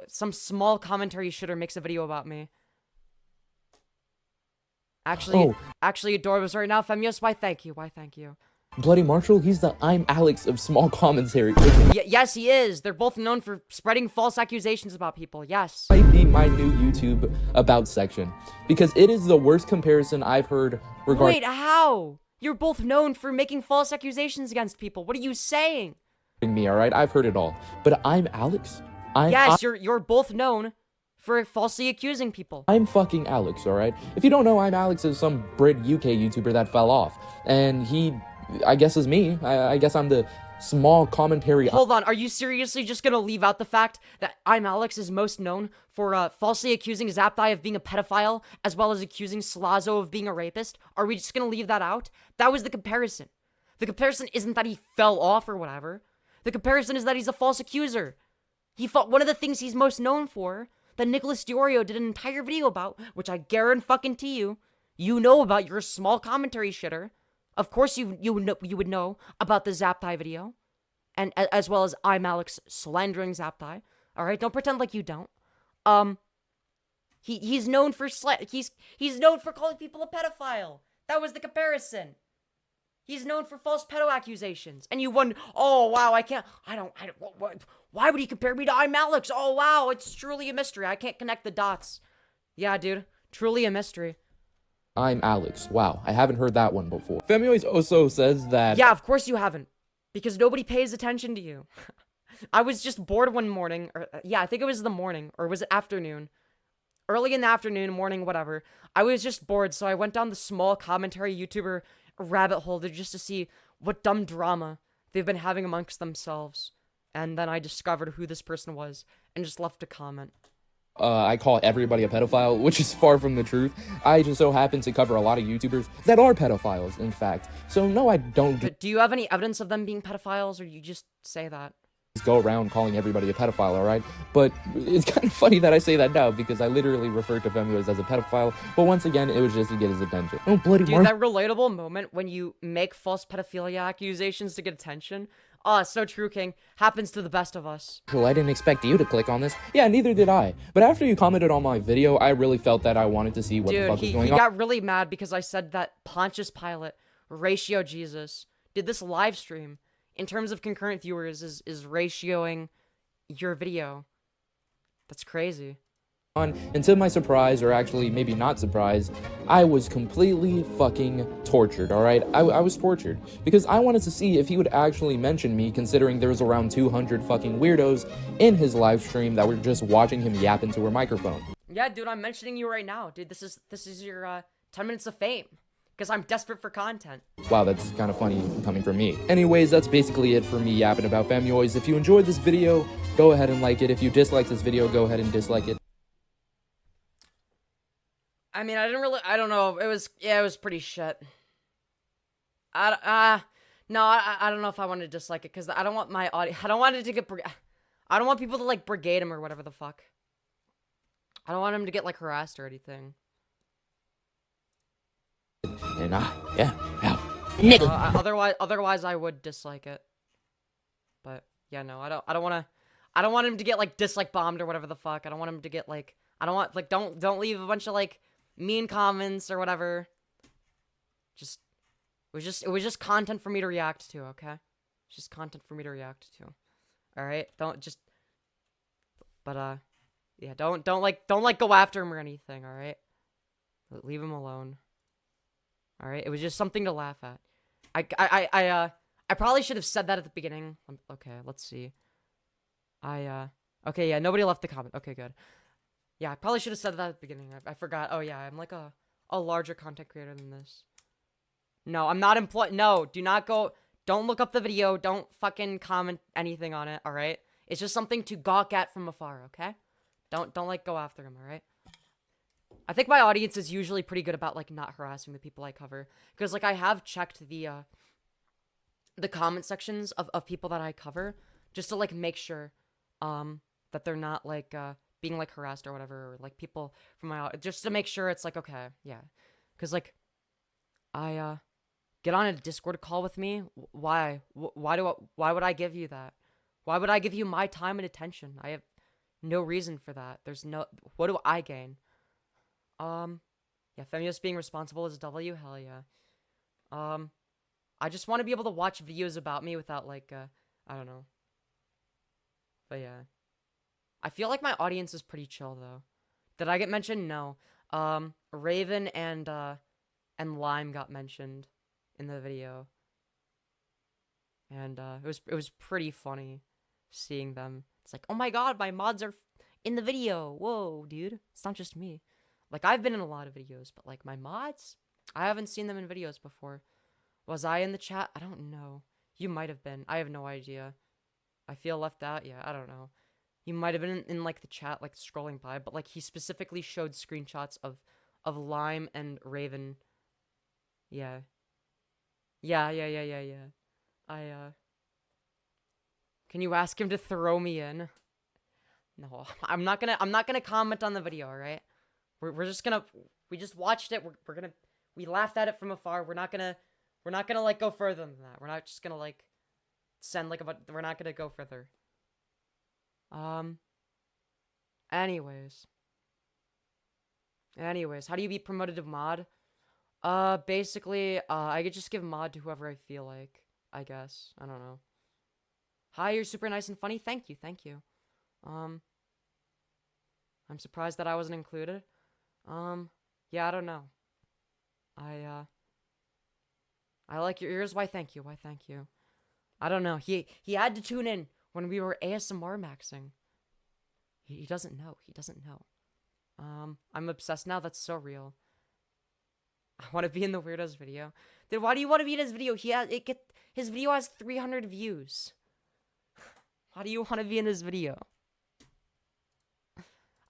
some small commentary shitter makes a video about me. Actually, adorable right now, Femyoz, why thank you. Bloody Marshall, he's the I'm Alex of small commentary. Yes, he is. They're both known for spreading false accusations about people, yes. Might be my new YouTube about section, because it is the worst comparison I've heard regarding Wait, how? You're both known for making false accusations against people. What are you saying? me, all right? I've heard it all. But I'm Alex. Yes, you're both known for falsely accusing people. I'm fucking Alex, all right? If you don't know, I'm Alex is some Brit UK YouTuber that fell off. And he, I guess, is me. I guess I'm the small commentary... Hold on, are you seriously just gonna leave out the fact that I'm Alex is most known for falsely accusing Zaptai of being a pedophile, as well as accusing Slazo of being a rapist? Are we just gonna leave that out? That was the comparison. The comparison isn't that he fell off or whatever. The comparison is that he's a false accuser. He fought one of the things he's most known for, that Nicholas Diorio did an entire video about, which I guarantee you know about. You're a small commentary shitter. Of course you would know about the Zaptai video, and as well as I'm Alex slandering Zaptai. All right, don't pretend like you don't. He's known for he's known for calling people a pedophile. That was the comparison. He's known for false pedo accusations. And you wonder, oh, wow, why would he compare me to I'm Alex? Oh, wow, it's truly a mystery. I can't connect the dots. Yeah, dude, truly a mystery. I'm Alex. Wow, I haven't heard that one before. Femyoz also says that... Yeah, of course you haven't. Because nobody pays attention to you. I was just bored one morning. Yeah, I think it was the morning. Or was it afternoon? Early in the afternoon, morning, whatever. I was just bored, so I went down the small commentary YouTuber rabbit hole just to see what dumb drama they've been having amongst themselves. And then I discovered who this person was and just left a comment. I call everybody a pedophile, which is far from the truth. I just so happen to cover a lot of YouTubers that are pedophiles, in fact. So no, I don't... But do you have any evidence of them being pedophiles, or you just say that? go around calling everybody a pedophile, alright? But it's kind of funny that I say that now, because I literally referred to Femyoz as a pedophile, but once again, it was just to get his attention. Oh, bloody Dude, that relatable moment when you make false pedophilia accusations to get attention. Oh, so true, King. Happens to the best of us. I didn't expect you to click on this. Yeah, neither did I. But after you commented on my video, I really felt that I wanted to see what the fuck was going on. He got really mad because I said that Pontius Pilate, Ratio Jesus, did this live stream. In terms of concurrent viewers, is ratioing your video. That's crazy. And to my surprise, or actually maybe not surprise, I was completely fucking tortured, alright? I was tortured. Because I wanted to see if he would actually mention me, considering there was around 200 fucking weirdos in his live stream that were just watching him yap into her microphone. Yeah, dude, I'm mentioning you right now. Dude, this is your 10 minutes of fame. Because I'm desperate for content. Wow, that's kind of funny coming from me. Anyways, that's basically it for me yapping about Femyoz. If you enjoyed this video, go ahead and like it. If you dislike this video, go ahead and dislike it. I mean, I don't know. It was pretty shit. No, I don't know if I want to dislike it, because I don't want my audience, I don't want it to get, I don't want people to, like, brigade him or whatever the fuck. I don't want him to get, like, harassed or anything. And yeah, Nigga. Otherwise I would dislike it. But yeah, no, I don't want him to get like dislike bombed or whatever the fuck. I don't want him to get like, I don't want like, don't leave a bunch of like mean comments or whatever. It was just content for me to react to, okay? It's just content for me to react to. All right, yeah, don't go after him or anything. All right, leave him alone. All right, it was just something to laugh at. I probably should have said that at the beginning. Okay, let's see. Okay, yeah, nobody left the comment. Okay, good. Yeah, I probably should have said that at the beginning. I forgot. Oh yeah, I'm like a larger content creator than this. No, I'm not employed. No, do not go. Don't look up the video. Don't fucking comment anything on it. All right, it's just something to gawk at from afar. Okay, don't like go after him. All right. I think my audience is usually pretty good about, like, not harassing the people I cover. Because, like, I have checked the comment sections of people that I cover. Just to, like, make sure, that they're not, like, being, like, harassed or whatever. Or, like, people from my audience. Just to make sure it's, like, okay, yeah. Because, like, I, get on a Discord call with me. Why? Why would I give you that? Why would I give you my time and attention? I have no reason for that. What do I gain? Yeah, Femyoz being responsible is a W, hell yeah. I just want to be able to watch videos about me without, like, I don't know. But yeah. I feel like my audience is pretty chill, though. Did I get mentioned? No. Raven and Lime got mentioned in the video. And, it was pretty funny seeing them. It's like, oh my god, my mods are in the video. Whoa, dude. It's not just me. Like, I've been in a lot of videos, but, like, my mods? I haven't seen them in videos before. Was I in the chat? I don't know. You might have been. I have no idea. I feel left out? Yeah, I don't know. You might have been in like, the chat, like, scrolling by, but, like, he specifically showed screenshots of Lime and Raven. Yeah. Yeah. Can you ask him to throw me in? No, I'm not gonna comment on the video, alright? We just watched it. We laughed at it from afar. We're not gonna, like, go further than that. We're not just gonna, like, send, like, we're not gonna go further. Anyways, how do you be promoted to mod? Basically, I could just give mod to whoever I feel like, I guess. I don't know. Hi, you're super nice and funny. Thank you. I'm surprised that I wasn't included. Yeah, I don't know. I like your ears. Why, thank you. I don't know. He had to tune in when we were ASMR maxing. He doesn't know. I'm obsessed now. That's so real. I want to be in the Weirdos video. Then why do you want to be in his video? His video has 300 views. Why do you want to be in his video?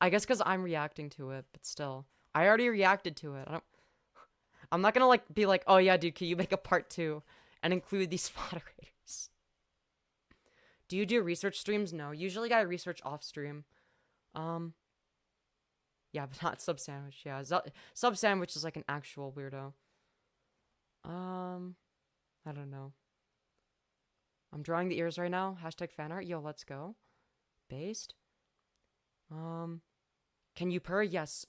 I guess because I'm reacting to it, but still. I already reacted to it. I'm not gonna, like, be like, oh yeah, dude, can you make a part 2 and include these moderators? Do you do research streams? No. Usually I research off stream. Yeah, but not Sub Sandwich. Yeah, Sub Sandwich is like an actual weirdo. I don't know. I'm drawing the ears right now. Hashtag fan art. Yo, let's go. Based. Can you purr? Yes.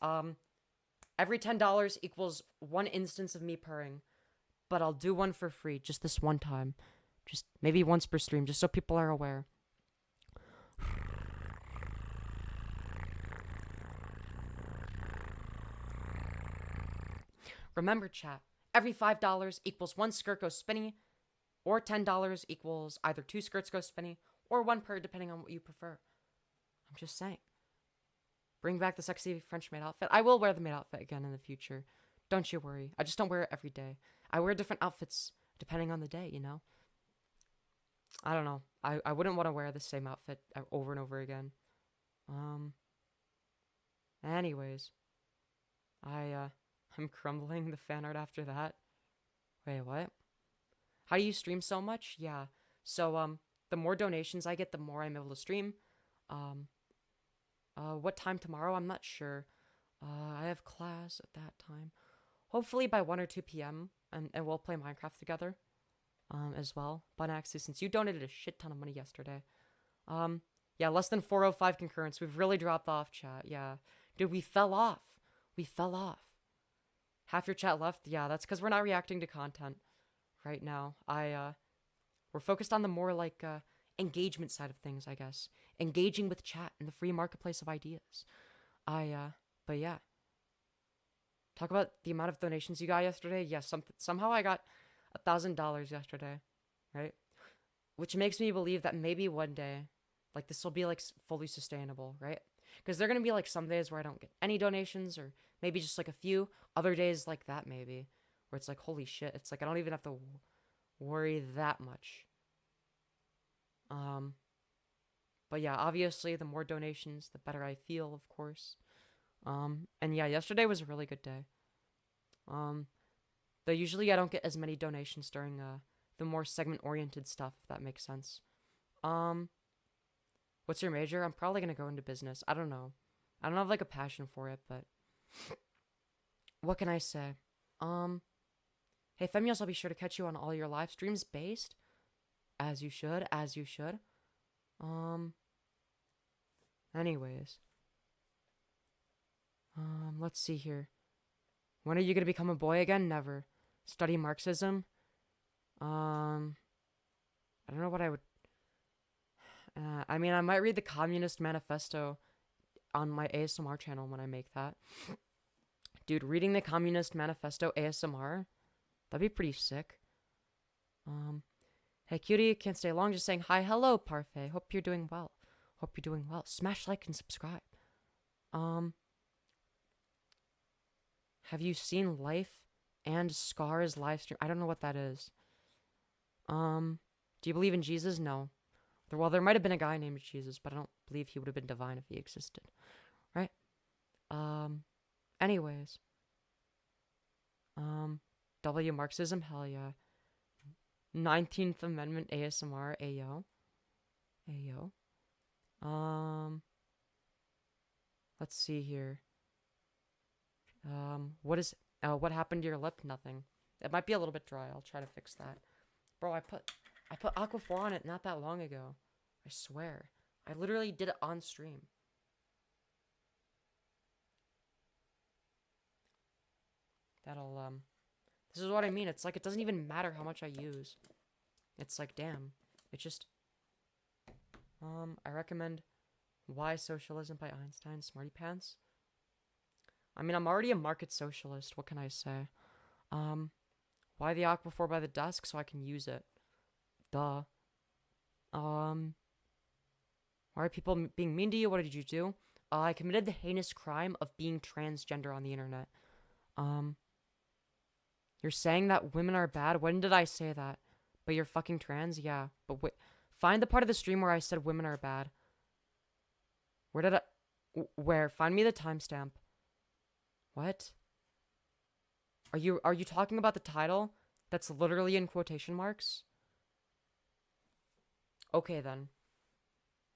Every $10 equals 1 instance of me purring. But I'll do one for free, just this one time. Just maybe once per stream, just so people are aware. Remember, chat, every $5 equals 1 skirt goes spinny, or $10 equals either 2 skirts go spinny, or 1 purr, depending on what you prefer. I'm just saying. Bring back the sexy French maid outfit. I will wear the maid outfit again in the future. Don't you worry. I just don't wear it every day. I wear different outfits depending on the day, you know? I don't know. I wouldn't want to wear the same outfit over and over again. Anyways. I'm crumbling the fan art after that. Wait, what? How do you stream so much? Yeah. So, the more donations I get, the more I'm able to stream. What time tomorrow? I'm not sure. I have class at that time. Hopefully by 1 or 2 p.m. And we'll play Minecraft together. As well. But actually, since you donated a shit ton of money yesterday. Yeah, less than 405 concurrence. We've really dropped off, chat. Yeah. Dude, we fell off. We fell off. Half your chat left? Yeah, that's because we're not reacting to content right now. We're focused on the more, like, engagement side of things, I guess. Engaging with chat in the free marketplace of ideas. But yeah. Talk about the amount of donations you got yesterday. Yes, somehow I got $1,000 yesterday, right? Which makes me believe that maybe one day, like, this will be, like, fully sustainable, right? Because there are going to be, like, some days where I don't get any donations, or maybe just, like, a few. Other days like that, maybe, where it's like, holy shit, it's like I don't even have to worry that much. But yeah, obviously, the more donations, the better I feel, of course. And yeah, yesterday was a really good day. Though usually I don't get as many donations during, the more segment-oriented stuff, if that makes sense. What's your major? I'm probably gonna go into business. I don't know. I don't have, like, a passion for it, but... What can I say? Hey, Femyoz, I'll be sure to catch you on all your live streams based. As you should, as you should. Anyways. Let's see here. When are you gonna become a boy again? Never. Study Marxism? I don't know what I would... I mean, I might read the Communist Manifesto on my ASMR channel when I make that. Dude, reading the Communist Manifesto ASMR? That'd be pretty sick. Hey, cutie, can't stay long, just saying hi, hello, Parfait. Hope you're doing well. Hope you're doing well. Smash like and subscribe. Have you seen Life and Scar's live stream? I don't know what that is. Do you believe in Jesus? No. Well, there might have been a guy named Jesus, but I don't believe he would have been divine if he existed. Right? Anyways. W Marxism? Hell yeah. 19th Amendment ASMR? Ayo. Ayo. Let's see here. What happened to your lip? Nothing. It might be a little bit dry. I'll try to fix that. Bro, I put Aquaphor on it not that long ago. I swear. I literally did it on stream. This is what I mean. It's like, it doesn't even matter how much I use. It's like, damn. It's just, I recommend Why Socialism by Einstein, Smarty Pants. I mean, I'm already a market socialist. What can I say? Why the Aquaphor by the desk? So I can use it. Duh. Why are people being mean to you? What did you do? I committed the heinous crime of being transgender on the internet. You're saying that women are bad? When did I say that? But you're fucking trans? Yeah. But wait. Find the part of the stream where I said women are bad. Where did I... Where? Find me the timestamp. What? Are you talking about the title? That's literally in quotation marks? Okay, then.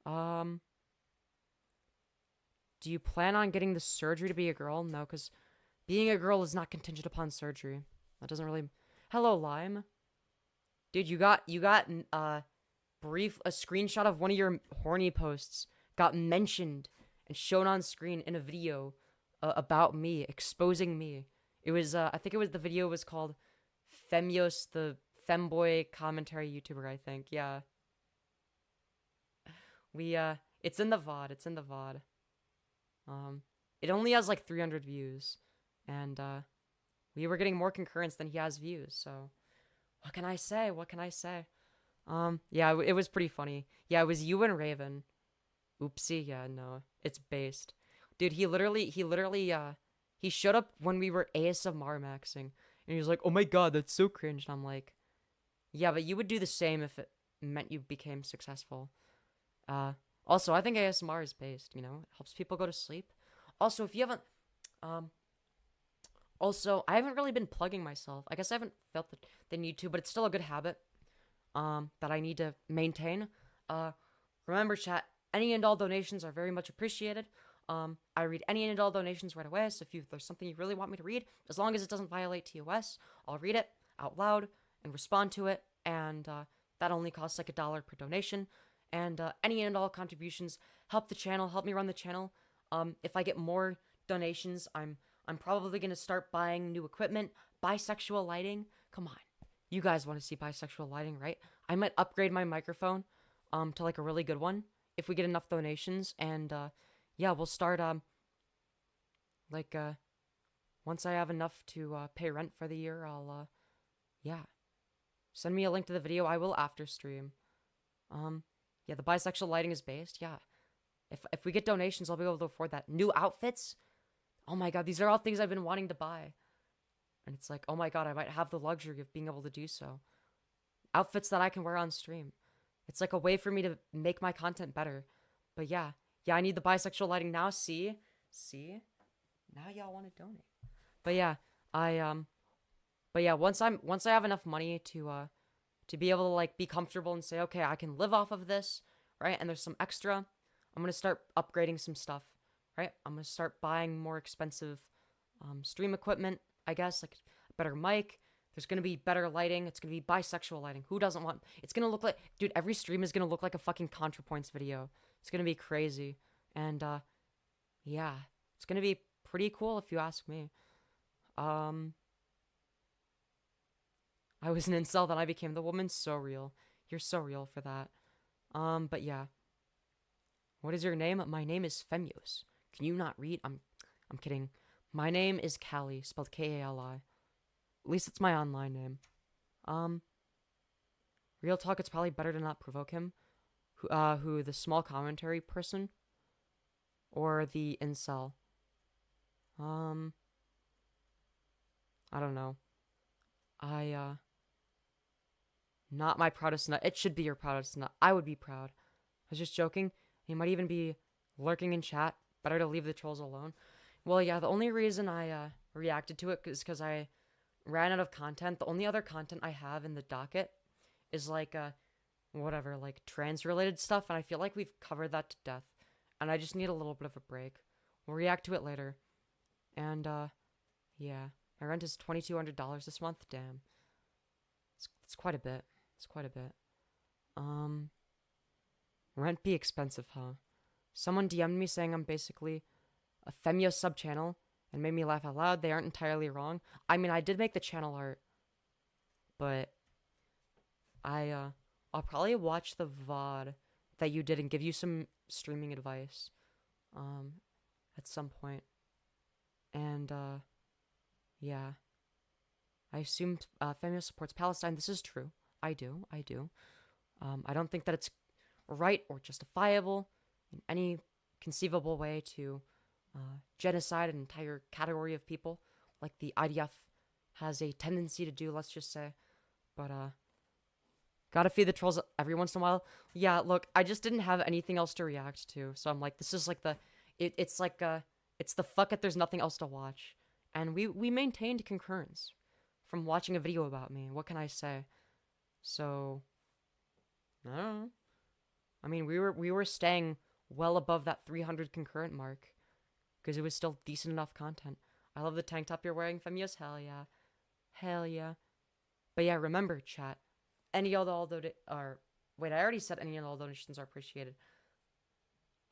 Do you plan on getting the surgery to be a girl? No, because being a girl is not contingent upon surgery. That doesn't really... Hello, Lime. Dude, you got, a screenshot of one of your horny posts got mentioned and shown on screen in a video about me, exposing me. It was, I think the video was called Femyoz, the Femboy commentary YouTuber, I think. Yeah. It's in the VOD. It's in the VOD. It only has like 300 views, and we were getting more concurrence than he has views. So, what can I say? What can I say? Yeah, it was pretty funny. Yeah, it was you and Raven. Oopsie. Yeah, no, it's based. Dude, he literally, he showed up when we were ASMR maxing, and he was like, "Oh my god, that's so cringe." And I'm like, "Yeah, but you would do the same if it meant you became successful." Also, I think ASMR is based, you know? It helps people go to sleep. Also, if you haven't... Also, I haven't really been plugging myself. I guess I haven't felt the need to, but it's still a good habit that I need to maintain. Remember, chat, any and all donations are very much appreciated. I read any and all donations right away, so if there's something you really want me to read, as long as it doesn't violate TOS, I'll read it out loud and respond to it, and that only costs like $1 per donation. And any and all contributions help the channel, help me run the channel. If I get more donations, I'm probably gonna start buying new equipment, bisexual lighting. Come on, you guys want to see bisexual lighting, right? I might upgrade my microphone, to like a really good one if we get enough donations. And yeah, we'll start once I have enough to pay rent for the year, I'll yeah, send me a link to the video. I will after stream. Yeah, the bisexual lighting is based. Yeah. If we get donations, I'll be able to afford that. New outfits? Oh my god, these are all things I've been wanting to buy. And it's like, oh my god, I might have the luxury of being able to do so. Outfits that I can wear on stream. It's like a way for me to make my content better. But yeah. Yeah, I need the bisexual lighting now. See? Now y'all want to donate. But yeah, but yeah, once I have enough money to be able to like be comfortable and say, okay, I can live off of this, right? And there's some extra, I'm gonna start upgrading some stuff, right? I'm gonna start buying more expensive stream equipment, I guess, like a better mic. There's gonna be better lighting. It's gonna be bisexual lighting. Who doesn't want? It's gonna look like, dude, every stream is gonna look like a fucking ContraPoints video. It's gonna be crazy, and yeah, it's gonna be pretty cool if you ask me. I was an incel, then I became the woman. So real. You're so real for that. But yeah. What is your name? My name is Femyoz. Can you not read? I'm kidding. My name is Kali, spelled K-A-L-I. At least it's my online name. Real talk, it's probably better to not provoke him. Who, the small commentary person? Or the incel? I don't know. Not my proudest nut. It should be your proudest nut. I would be proud. I was just joking. He might even be lurking in chat. Better to leave the trolls alone. Well, yeah, the only reason I reacted to it is because I ran out of content. The only other content I have in the docket is like, whatever, like trans-related stuff, and I feel like we've covered that to death. And I just need a little bit of a break. We'll react to it later. And, yeah. My rent is $2,200 this month. Damn. It's quite a bit. It's quite a bit. Rent be expensive, huh? Someone DM'd me saying I'm basically a Femyoz sub-channel and made me laugh out loud. They aren't entirely wrong. I mean, I did make the channel art, but I'll probably watch the VOD that you did and give you some streaming advice, at some point. And, yeah. I assume Femyoz supports Palestine. This is true. I do. I don't think that it's right or justifiable in any conceivable way to genocide an entire category of people, like the IDF has a tendency to do, let's just say. But, gotta feed the trolls every once in a while. Yeah, look, I just didn't have anything else to react to, so I'm like, this is like the... It's the fuck it, there's nothing else to watch. And we maintained concurrence from watching a video about me. What can I say? So, I don't know. mean, we were staying well above that 300 concurrent mark because it was still decent enough content. I love the tank top you're wearing, Femyoz. Hell yeah. Hell yeah. But yeah, remember, chat, any of all wait, I already said any and all donations are appreciated.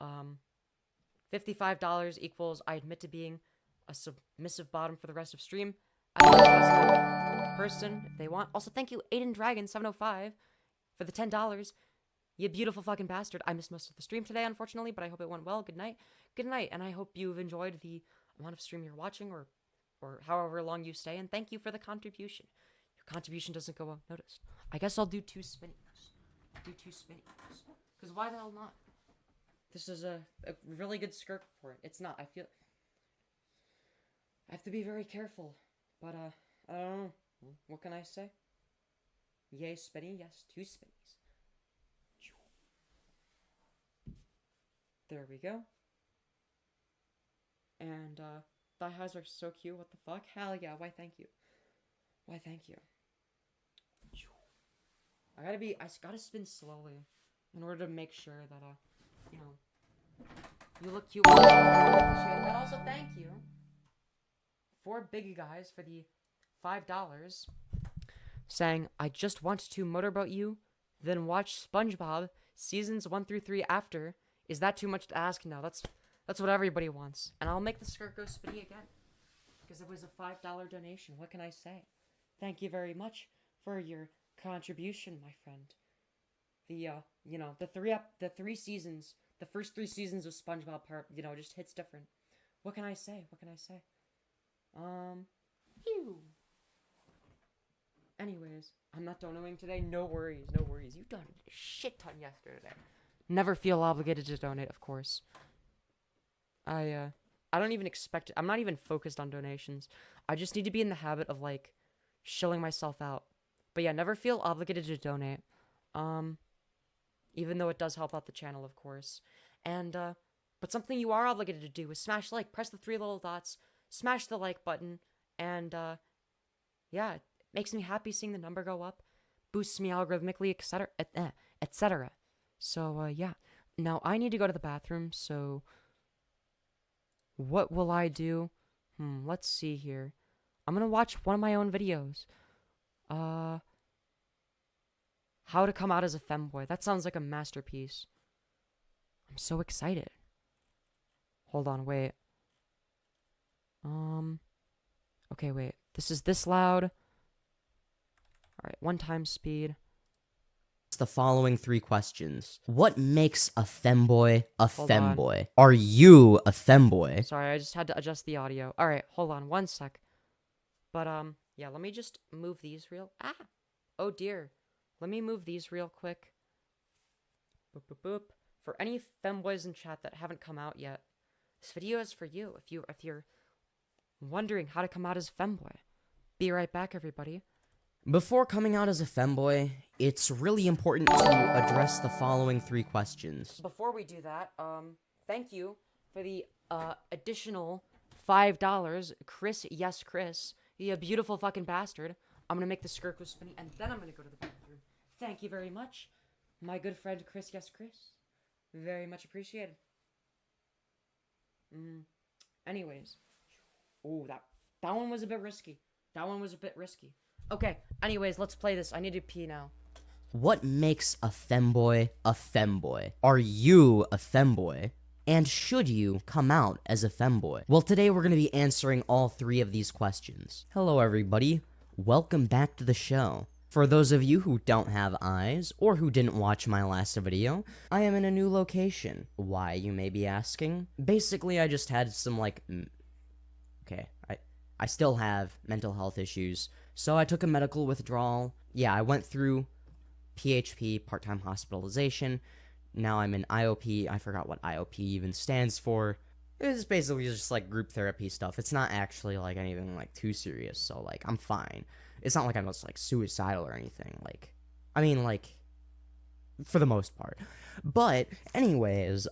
$55 equals I admit to being a submissive bottom for the rest of stream. I love the person if they want. Also, thank you, Aiden Dragon 705 for the $10. You beautiful fucking bastard. I missed most of the stream today, unfortunately, but I hope it went well. Good night. Good night, and I hope you've enjoyed the amount of stream you're watching or however long you stay, and thank you for the contribution. Your contribution doesn't go unnoticed. I guess I'll do 2 spinnies. Because why the hell not? This is a really good skirt for it. It's not. I have to be very careful. But, I don't know. What can I say? Yay, spinny. Yes, 2 spinnies. There we go. And, thigh highs are so cute. What the fuck? Hell yeah. Why thank you. Why thank you. I gotta spin slowly in order to make sure that, you know, you look cute. And also thank you for Big Guys for the $5 saying, I just want to motorboat you, then watch SpongeBob seasons 1 through 3 after. Is that too much to ask? No, that's what everybody wants. And I'll make the skirt go spinny again. Because it was a $5 donation. What can I say? Thank you very much for your contribution, my friend. The, you know, the 3 seasons, the first 3 seasons of SpongeBob you know, just hits different. What can I say? What can I say? Ew. Anyways, I'm not donating today. No worries, no worries. You donated a shit ton yesterday. Never feel obligated to donate, of course. I don't even expect it. I'm not even focused on donations. I just need to be in the habit of, like, shilling myself out. But yeah, never feel obligated to donate. Even though it does help out the channel, of course. And, but something you are obligated to do is smash like, press the 3 little dots, smash the like button, and, yeah, it makes me happy seeing the number go up, boosts me algorithmically, etc., etc. So, yeah. Now, I need to go to the bathroom, so what will I do? Let's see here. I'm gonna watch one of my own videos. How to come out as a femboy. That sounds like a masterpiece. I'm so excited. Hold on, wait. Okay, wait. This is this loud. Alright, 1 times speed. The following 3 questions. What makes a femboy a Hold femboy? Are you a femboy? Sorry, I just had to adjust the audio. Alright, hold on 1 sec. But, yeah, let me just move these real... Oh, dear. Let me move these real quick. Boop, boop, boop. For any femboys in chat that haven't come out yet, this video is for you. If you're wondering how to come out as a femboy. Be right back, everybody. Before coming out as a femboy, it's really important to address the following 3 questions. Before we do that, thank you for the, additional $5. Chris, yes, Chris. You beautiful fucking bastard. I'm gonna make the skirt go spinny, and then I'm gonna go to the bathroom. Thank you very much, my good friend Chris, yes, Chris. Very much appreciated. Anyways. Ooh, that one was a bit risky. Okay, anyways, let's play this. I need to pee now. What makes a femboy a femboy? Are you a femboy? And should you come out as a femboy? Well, today we're going to be answering all 3 of these questions. Hello, everybody. Welcome back to the show. For those of you who don't have eyes, or who didn't watch my last video, I am in a new location. Why, you may be asking? Basically, I just had some, like... Okay, I still have mental health issues, so I took a medical withdrawal. Yeah, I went through PHP, part-time hospitalization. Now I'm in IOP. I forgot what IOP even stands for. It's basically just, like, group therapy stuff. It's not actually, like, anything, like, too serious, so, like, I'm fine. It's not like I'm just, like, suicidal or anything, like... I mean, like... For the most part. But, anyways,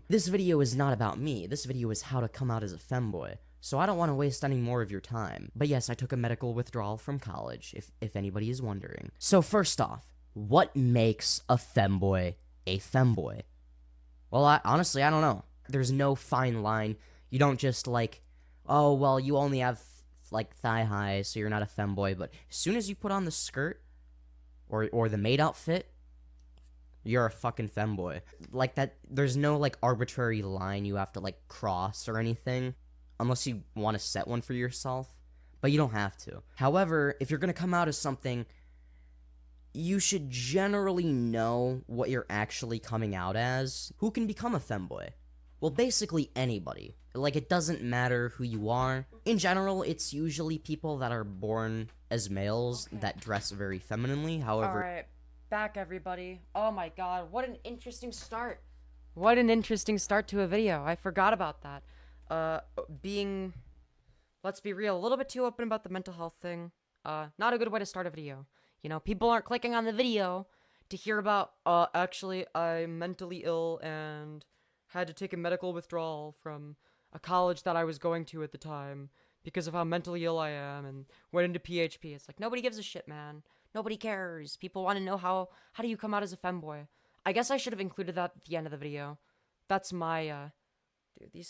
this video is not about me. This video is how to come out as a femboy. So I don't want to waste any more of your time. But yes, I took a medical withdrawal from college, if anybody is wondering. So first off, what makes a femboy a femboy? Well, honestly, I don't know. There's no fine line. You don't just like, oh, well, you only have like thigh highs, so you're not a femboy. But as soon as you put on the skirt or the maid outfit, you're a fucking femboy. Like that, there's no like arbitrary line you have to like cross or anything, unless you want to set one for yourself. But you don't have to. However, if you're gonna come out as something, you should generally know what you're actually coming out as. Who can become a femboy? Well, basically anybody. Like, it doesn't matter who you are. In general, it's usually people that are born as males that dress very femininely. However, Alright, back everybody. Oh my god, what an interesting start. What an interesting start to a video. I forgot about that. Let's be real, a little bit too open about the mental health thing. Not a good way to start a video. You know, people aren't clicking on the video to hear about, actually, I'm mentally ill and had to take a medical withdrawal from a college that I was going to at the time because of how mentally ill I am and went into PHP. It's like, nobody gives a shit, man. Nobody cares. People want to know how do you come out as a femboy? I guess I should have included that at the end of the video. That's my, dude,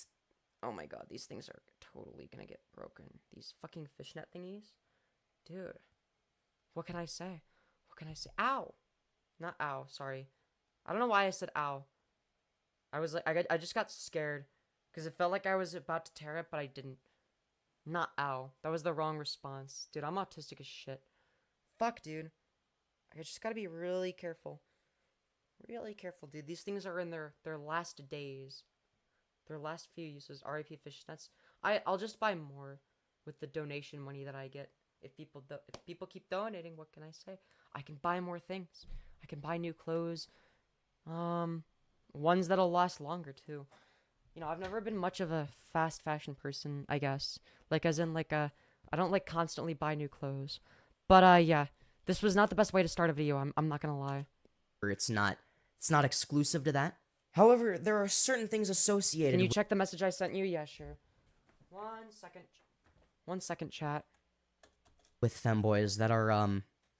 oh my god, these things are totally gonna get broken. These fucking fishnet thingies. Dude. What can I say? What can I say? Ow! Not ow, sorry. I don't know why I said ow. I was like, I just got scared. Because it felt like I was about to tear it, but I didn't. Not ow. That was the wrong response. Dude, I'm autistic as shit. Fuck, dude. I just gotta be really careful. Really careful, dude. These things are in their last days. Their last few uses. RIP fishnets. I'll just buy more with the donation money that I get. If people keep donating, what can I say? I can buy more things. I can buy new clothes. Ones that'll last longer too. You know, I've never been much of a fast fashion person, I guess. Like, as in, like, I don't, like, constantly buy new clothes. But, yeah. This was not the best way to start a video, I'm not gonna lie. it's not exclusive to that. However, there are certain things associated Can you check the message I sent you? Yeah, sure. 1 second. 1 second, chat. with femboys that are,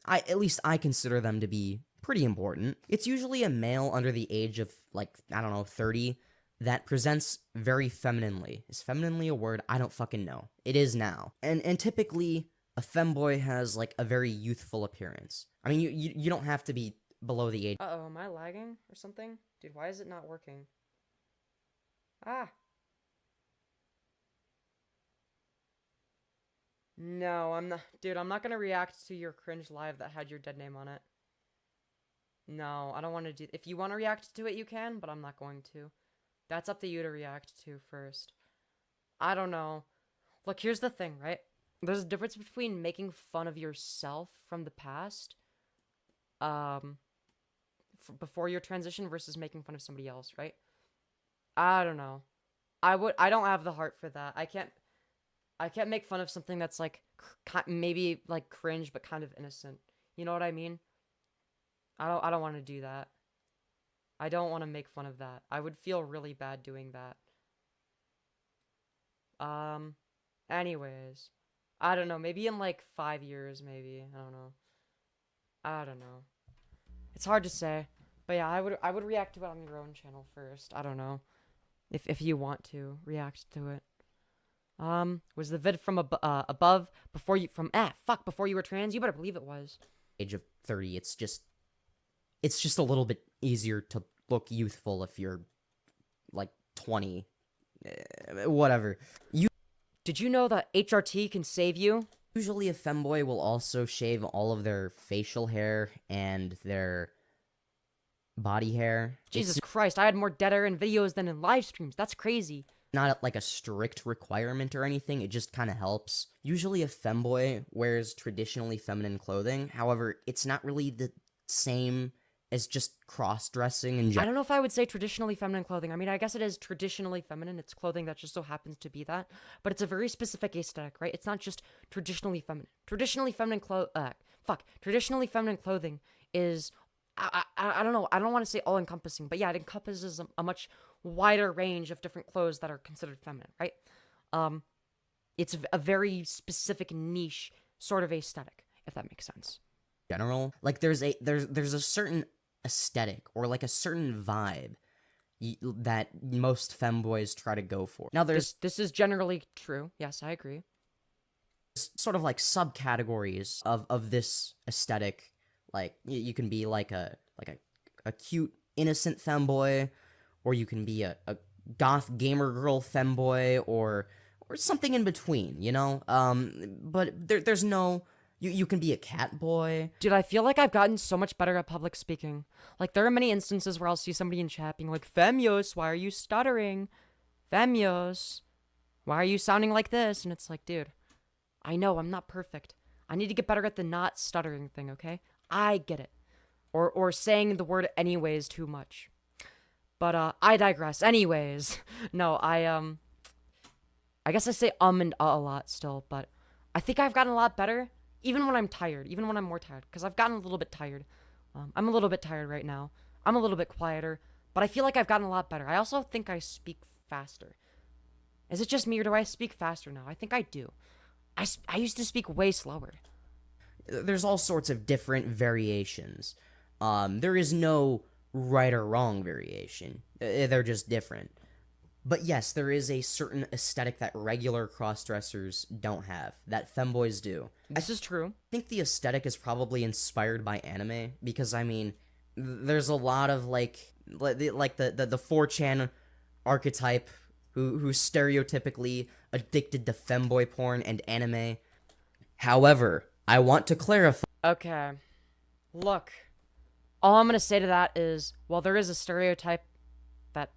at least I consider them to be pretty important. It's usually a male under the age of, like, I don't know, 30, that presents very femininely. Is femininely a word? I don't fucking know. It is now. And typically, a femboy has, like, a very youthful appearance. I mean, you don't have to be below the age. Uh-oh, am I lagging or something? Dude, why is it not working? Ah. No, I'm not. Dude, I'm not gonna react to your cringe live that had your dead name on it. No, I don't want to do. If you want to react to it, you can, but I'm not going to. That's up to you to react to first. I don't know. Look, here's the thing, right? There's a difference between making fun of yourself from the past, before your transition versus making fun of somebody else, right? I don't know. I don't have the heart for that. I can't make fun of something that's like maybe like cringe but kind of innocent. You know what I mean? I don't want to do that. I don't want to make fun of that. I would feel really bad doing that. Anyways, I don't know. Maybe in like 5 years, maybe. I don't know. It's hard to say. But yeah, I would react to it on your own channel first. I don't know. If you want to react to it. Was the vid from above before you before you were trans? You better believe it was. Age of 30, it's just a little bit easier to look youthful if you're like 20, whatever. Did you know that HRT can save you? Usually a femboy will also shave all of their facial hair and their body hair. Jesus Christ, I had more dead air in videos than in live streams. That's crazy. Not like a strict requirement or anything, it just kind of helps. Usually a femboy wears traditionally feminine clothing, however, it's not really the same as just cross-dressing and I don't know if I would say traditionally feminine clothing. I mean, I guess it is traditionally feminine. It's clothing that just so happens to be that. But it's a very specific aesthetic, right? It's not just traditionally feminine. Traditionally feminine clothing is... I don't know. I don't want to say all-encompassing. But yeah, it encompasses a much wider range of different clothes that are considered feminine, right? It's a very specific niche sort of aesthetic, if that makes sense. General, like there's a certain aesthetic or like a certain vibe that most femboys try to go for. Now there's This is generally true. Yes, I agree. sort of like subcategories of this aesthetic. Like you can be like a cute innocent femboy, or you can be a goth gamer girl femboy, or something in between, you know? But there's no... You can be a cat boy. Dude, I feel like I've gotten so much better at public speaking. Like, there are many instances where I'll see somebody in chat being like, Femyoz, why are you stuttering? Femyoz, why are you sounding like this? And it's like, dude, I know, I'm not perfect. I need to get better at the not stuttering thing, okay? I get it. Or saying the word anyways too much. But, I digress. Anyways. No, I guess I say and a lot still, but I think I've gotten a lot better. Even when I'm tired, even when I'm more tired, because I've gotten a little bit tired. I'm a little bit tired right now. I'm a little bit quieter, but I feel like I've gotten a lot better. I also think I speak faster. Is it just me, or do I speak faster now? I think I do. I used to speak way slower. There's all sorts of different variations. There is no right or wrong variation. They're just different. But yes, there is a certain aesthetic that regular crossdressers don't have, that femboys do. This is true. I think the aesthetic is probably inspired by anime, because, I mean, there's a lot of, like the 4chan archetype who's stereotypically addicted to femboy porn and anime. However, I want to clarify... Okay. Look, all I'm going to say to that is, while there is a stereotype that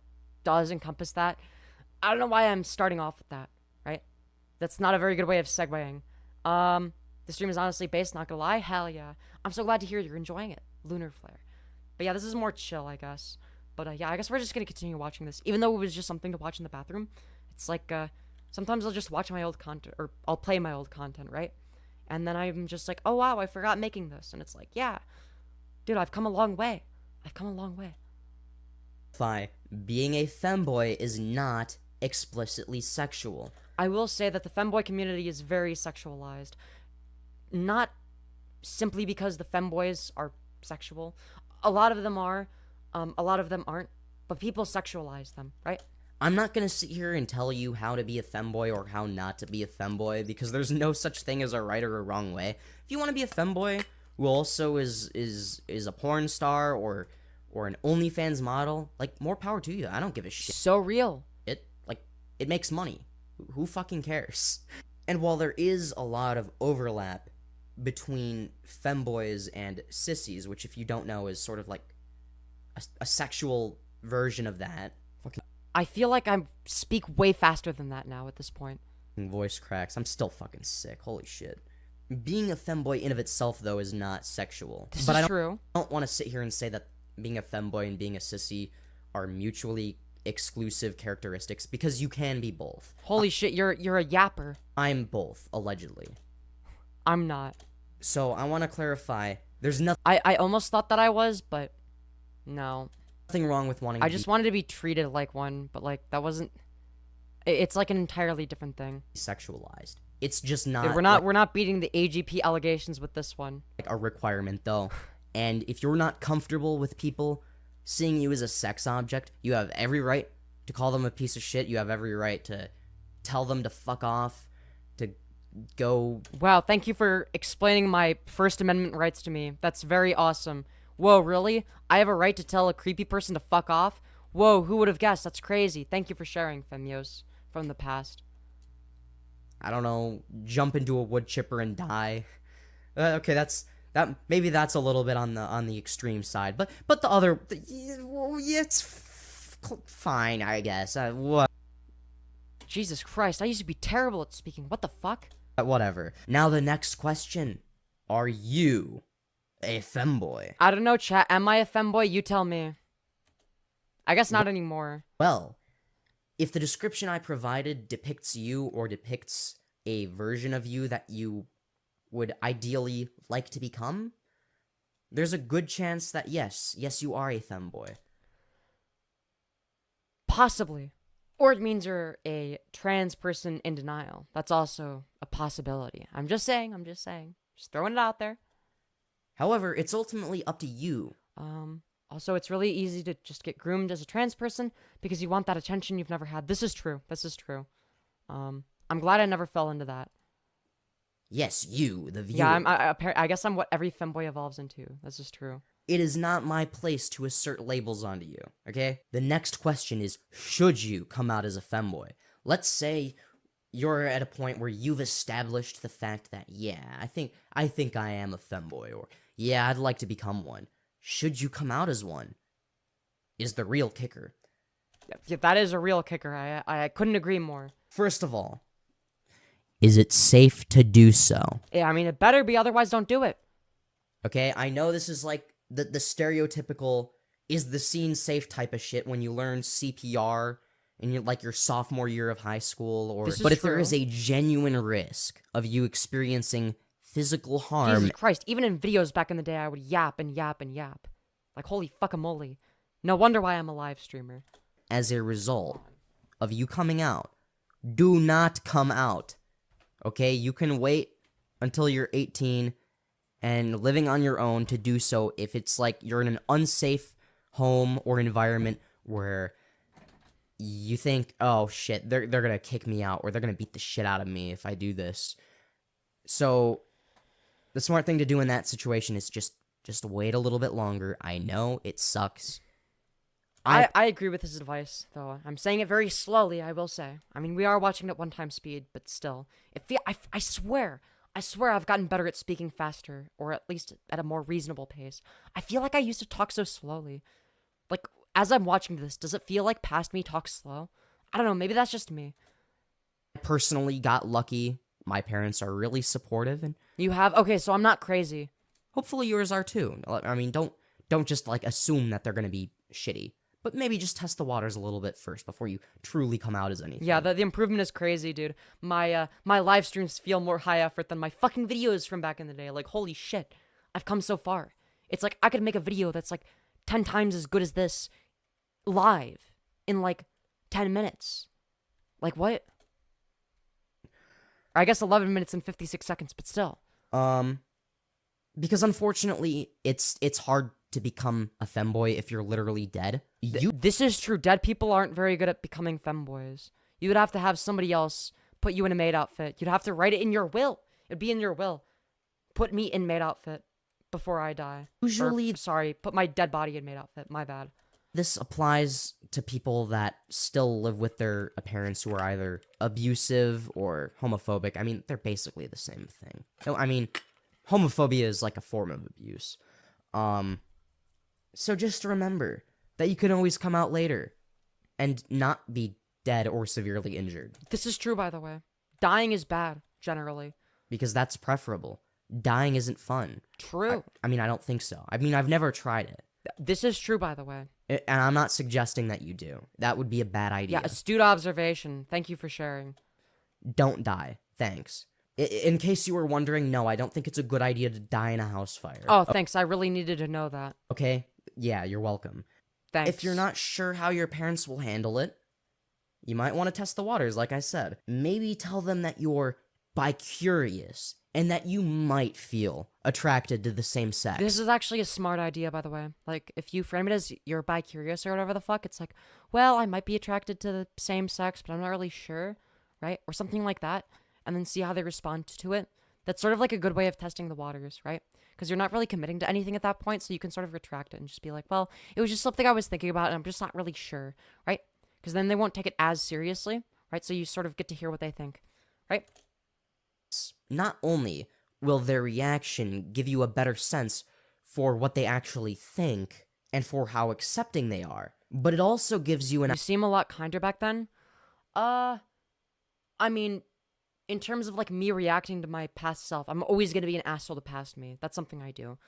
does encompass that, I don't know why I'm starting off with that, right? That's not a very good way of segueing. The stream is honestly based, not gonna lie, hell yeah. I'm so glad to hear you're enjoying it, Lunar Flare. But yeah, this is more chill, I guess. But yeah, I guess we're just gonna continue watching this, even though it was just something to watch in the bathroom. It's like, sometimes I'll just watch my old content, or I'll play my old content, right? And then I'm just like, oh wow, I forgot making this. And it's like, yeah, dude, I've come a long way. I've come a long way. Being a femboy is not explicitly sexual. I will say that the femboy community is very sexualized. Not simply because the femboys are sexual. A lot of them are, a lot of them aren't, but people sexualize them, right? I'm not gonna sit here and tell you how to be a femboy or how not to be a femboy, because there's no such thing as a right or a wrong way. If you want to be a femboy who also is a porn star or an OnlyFans model, like, more power to you. I don't give a shit. So real. It makes money. Who fucking cares? And while there is a lot of overlap between femboys and sissies, which, if you don't know, is sort of like a sexual version of that. I feel like I speak way faster than that now at this point. Voice cracks. I'm still fucking sick. Holy shit. Being a femboy in of itself, though, is not sexual. This is true. I don't want to sit here and say that being a femboy and being a sissy are mutually exclusive characteristics, because you can be both. Holy shit, you're a yapper. I'm both, allegedly. I'm not. So I want to clarify, there's nothing I almost thought that I was, but no. wrong with wanting I to just be wanted to be treated like one, but like that wasn't. It's like an entirely different thing. sexualized. It's just not. Dude, we're not beating the AGP allegations with this one. Like a requirement, though. And if you're not comfortable with people seeing you as a sex object, you have every right to call them a piece of shit. You have every right to tell them to fuck off, to go... Wow, thank you for explaining my First Amendment rights to me. That's very awesome. Whoa, really? I have a right to tell a creepy person to fuck off? Whoa, who would have guessed? That's crazy. Thank you for sharing, Femyoz, from the past. I don't know, jump into a wood chipper and die. Okay, maybe that's a little bit on the extreme side, but the other, it's fine, I guess. What? Jesus Christ, I used to be terrible at speaking. What the fuck? Whatever. Now the next question: are you a femboy? I don't know, chat. Am I a femboy? You tell me. I guess not anymore. Well, if the description I provided depicts you or depicts a version of you that you would ideally like to become, there's a good chance that yes, you are a femboy. Possibly. Or it means you're a trans person in denial. That's also a possibility. I'm just saying. Just throwing it out there. However, it's ultimately up to you. Also, it's really easy to just get groomed as a trans person because you want that attention you've never had. This is true. This is true. I'm glad I never fell into that. Yes, you, the viewer. Yeah, I guess I'm what every femboy evolves into. This is true. It is not my place to assert labels onto you, okay? The next question is, should you come out as a femboy? Let's say you're at a point where you've established the fact that, yeah, I think I am a femboy, or yeah, I'd like to become one. Should you come out as one? Is the real kicker. Yeah, that is a real kicker. I couldn't agree more. First of all, is it safe to do so? Yeah, I mean, it better be, otherwise don't do it. Okay, I know this is like the stereotypical is the scene safe type of shit when you learn CPR in your sophomore year of high school, or but if there is a genuine risk of you experiencing physical harm. Jesus Christ, even in videos back in the day I would yap and yap and yap. Like holy fuckamole. No wonder why I'm a live streamer. As a result of you coming out, do not come out. Okay, you can wait until you're 18 and living on your own to do so if it's like you're in an unsafe home or environment where you think, oh shit, they're gonna kick me out or they're gonna beat the shit out of me if I do this. So the smart thing to do in that situation is just wait a little bit longer. I know it sucks. I agree with his advice, though. I'm saying it very slowly, I will say. I mean, we are watching at 1x speed, but still. I swear I've gotten better at speaking faster, or at least at a more reasonable pace. I feel like I used to talk so slowly. Like, as I'm watching this, does it feel like past me talks slow? I don't know, maybe that's just me. I personally got lucky. My parents are really supportive, and you have? Okay, so I'm not crazy. Hopefully yours are too. I mean, don't just like assume that they're gonna be shitty. But maybe just test the waters a little bit first before you truly come out as anything. Yeah, the improvement is crazy, dude. My live streams feel more high effort than my fucking videos from back in the day. Like, holy shit, I've come so far. It's like I could make a video that's like 10 times as good as this live in like 10 minutes. Like, what? Or I guess 11 minutes and 56 seconds, but still. Because unfortunately, it's hard to become a femboy if you're literally dead. This is true. Dead people aren't very good at becoming femboys. You would have to have somebody else put you in a maid outfit. You'd have to write it in your will. It'd be in your will. Put me in maid outfit before I die. Usually, put my dead body in maid outfit. My bad. This applies to people that still live with their parents who are either abusive or homophobic. I mean, they're basically the same thing. No, I mean, homophobia is like a form of abuse. So just remember that you can always come out later and not be dead or severely injured. This is true, by the way. Dying is bad, generally. Because that's preferable. Dying isn't fun. True. I mean, I don't think so. I mean, I've never tried it. This is true, by the way. And I'm not suggesting that you do. That would be a bad idea. Yeah, astute observation. Thank you for sharing. Don't die. Thanks. In case you were wondering, no, I don't think it's a good idea to die in a house fire. Oh, thanks. I really needed to know that. Okay. Yeah, you're welcome. Thanks. If you're not sure how your parents will handle it, you might want to test the waters, like I said. Maybe tell them that you're bi-curious and that you might feel attracted to the same sex. This is actually a smart idea, by the way. Like, if you frame it as you're bi-curious or whatever the fuck, it's like, well, I might be attracted to the same sex, but I'm not really sure, right? Or something like that. And then see how they respond to it. That's sort of like a good way of testing the waters, right? Because you're not really committing to anything at that point, so you can sort of retract it and just be like, well, it was just something I was thinking about, and I'm just not really sure, right? Because then they won't take it as seriously, right? So you sort of get to hear what they think, right? Not only will their reaction give you a better sense for what they actually think and for how accepting they are, but it also gives you You seem a lot kinder back then. I mean, in terms of, like, me reacting to my past self, I'm always gonna be an asshole to past me. That's something I do.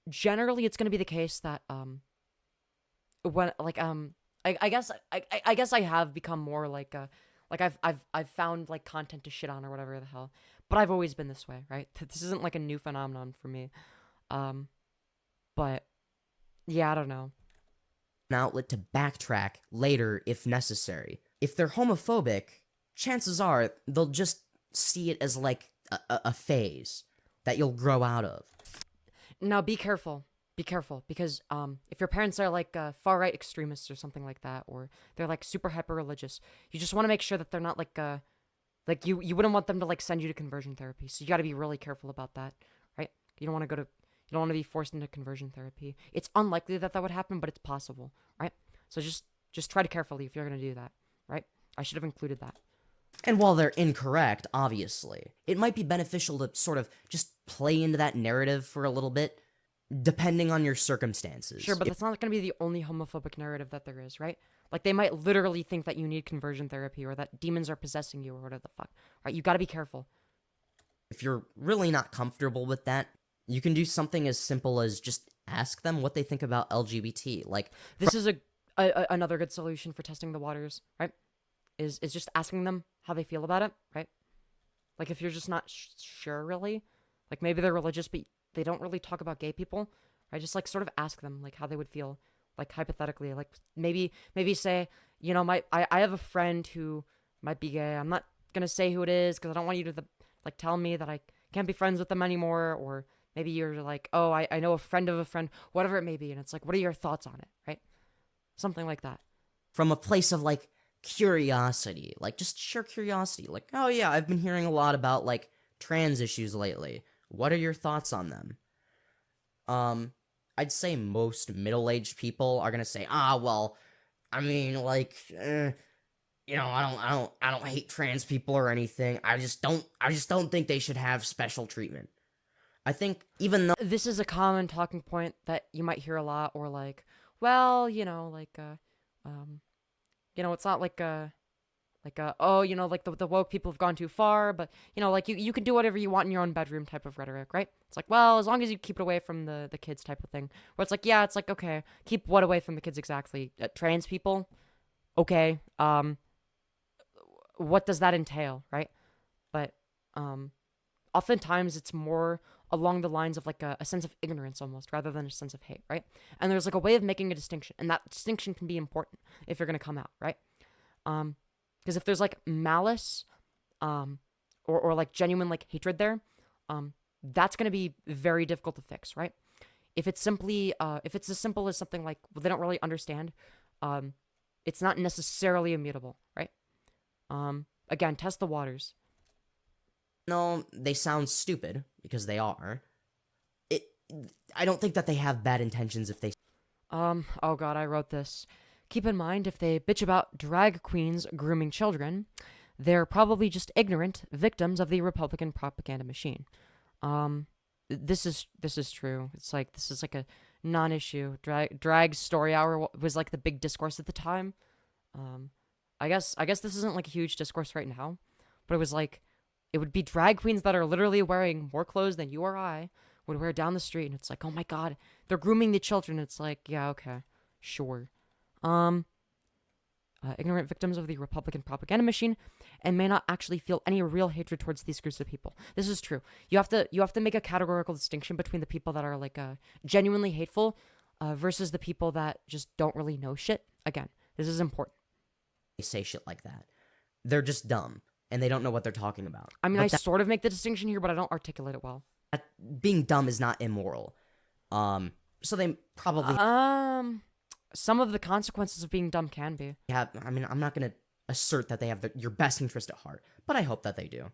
Generally, it's gonna be the case that, when, like, I guess I have become more, like I've found, like, content to shit on or whatever the hell. But I've always been this way, right? This isn't, like, a new phenomenon for me. But, yeah, I don't know. An outlet to backtrack later if necessary. If they're homophobic, chances are they'll just see it as like a phase that you'll grow out of. Now be careful, be careful because if your parents are like far right extremists or something like that, or they're like super hyper religious, you just want to make sure that they're not like you wouldn't want them to like send you to conversion therapy. So you got to be really careful about that, right? You don't want to be forced into conversion therapy. It's unlikely that would happen, but it's possible, right? So just try to carefully if you're gonna do that, right? I should have included that. And while they're incorrect, obviously, it might be beneficial to sort of just play into that narrative for a little bit, depending on your circumstances. Sure, but that's not going to be the only homophobic narrative that there is, right? Like, they might literally think that you need conversion therapy or that demons are possessing you or whatever the fuck, right? You got to be careful. If you're really not comfortable with that, you can do something as simple as just ask them what they think about LGBT. Like, This is another good solution for testing the waters, right? Is just asking them how they feel about it, right? Like, if you're just not sure, really, like, maybe they're religious, but they don't really talk about gay people, right? Just, like, sort of ask them, like, how they would feel, like, hypothetically. Like, maybe say, you know, I have a friend who might be gay. I'm not gonna say who it is, because I don't want you to, like, tell me that I can't be friends with them anymore, or maybe you're like, oh, I know a friend of a friend, whatever it may be, and it's like, what are your thoughts on it, right? Something like that. from a place of, like, curiosity. Like, just sheer curiosity. Like, oh yeah, I've been hearing a lot about, like, trans issues lately. What are your thoughts on them? I'd say most middle-aged people are gonna say, well, I mean, like, you know, I don't hate trans people or anything. I just don't think they should have special treatment. I think even though This is a common talking point that you might hear a lot, or like, well, you know, like, you know, it's not like oh, you know, like the woke people have gone too far, but, you know, like you can do whatever you want in your own bedroom type of rhetoric, right? It's like, well, as long as you keep it away from the kids type of thing. Where it's like, yeah, it's like, okay, keep what away from the kids exactly? Trans people? Okay. What does that entail, right? But, oftentimes it's more along the lines of like a sense of ignorance almost, rather than a sense of hate, right? And there's like a way of making a distinction, and that distinction can be important if you're going to come out, right? Because if there's like malice, or like genuine like hatred there, that's going to be very difficult to fix, right? If it's simply, if it's as simple as something like, well, they don't really understand, it's not necessarily immutable, right? Again, test the waters. no, they sound stupid, because they are, I don't think that they have bad intentions if they Oh god, I wrote this. Keep in mind, if they bitch about drag queens grooming children, they're probably just ignorant victims of the Republican propaganda machine. This is true. It's like, this is like a non-issue. Drag story hour was like the big discourse at the time. I guess this isn't like a huge discourse right now, but it was like, it would be drag queens that are literally wearing more clothes than you or I would wear down the street, and it's like, oh my god, they're grooming the children. It's like, yeah, okay, sure. Ignorant victims of the Republican propaganda machine, and may not actually feel any real hatred towards these groups of people. This is true. You have to make a categorical distinction between the people that are like genuinely hateful, versus the people that just don't really know shit. Again, this is important. say shit like that. They're just dumb, and they don't know what they're talking about. I mean, But I that- sort of make the distinction here, but I don't articulate it well. being dumb is not immoral. So they probably Some of the consequences of being dumb can be. have, I mean, I'm not gonna assert that they have your best interest at heart, but I hope that they do.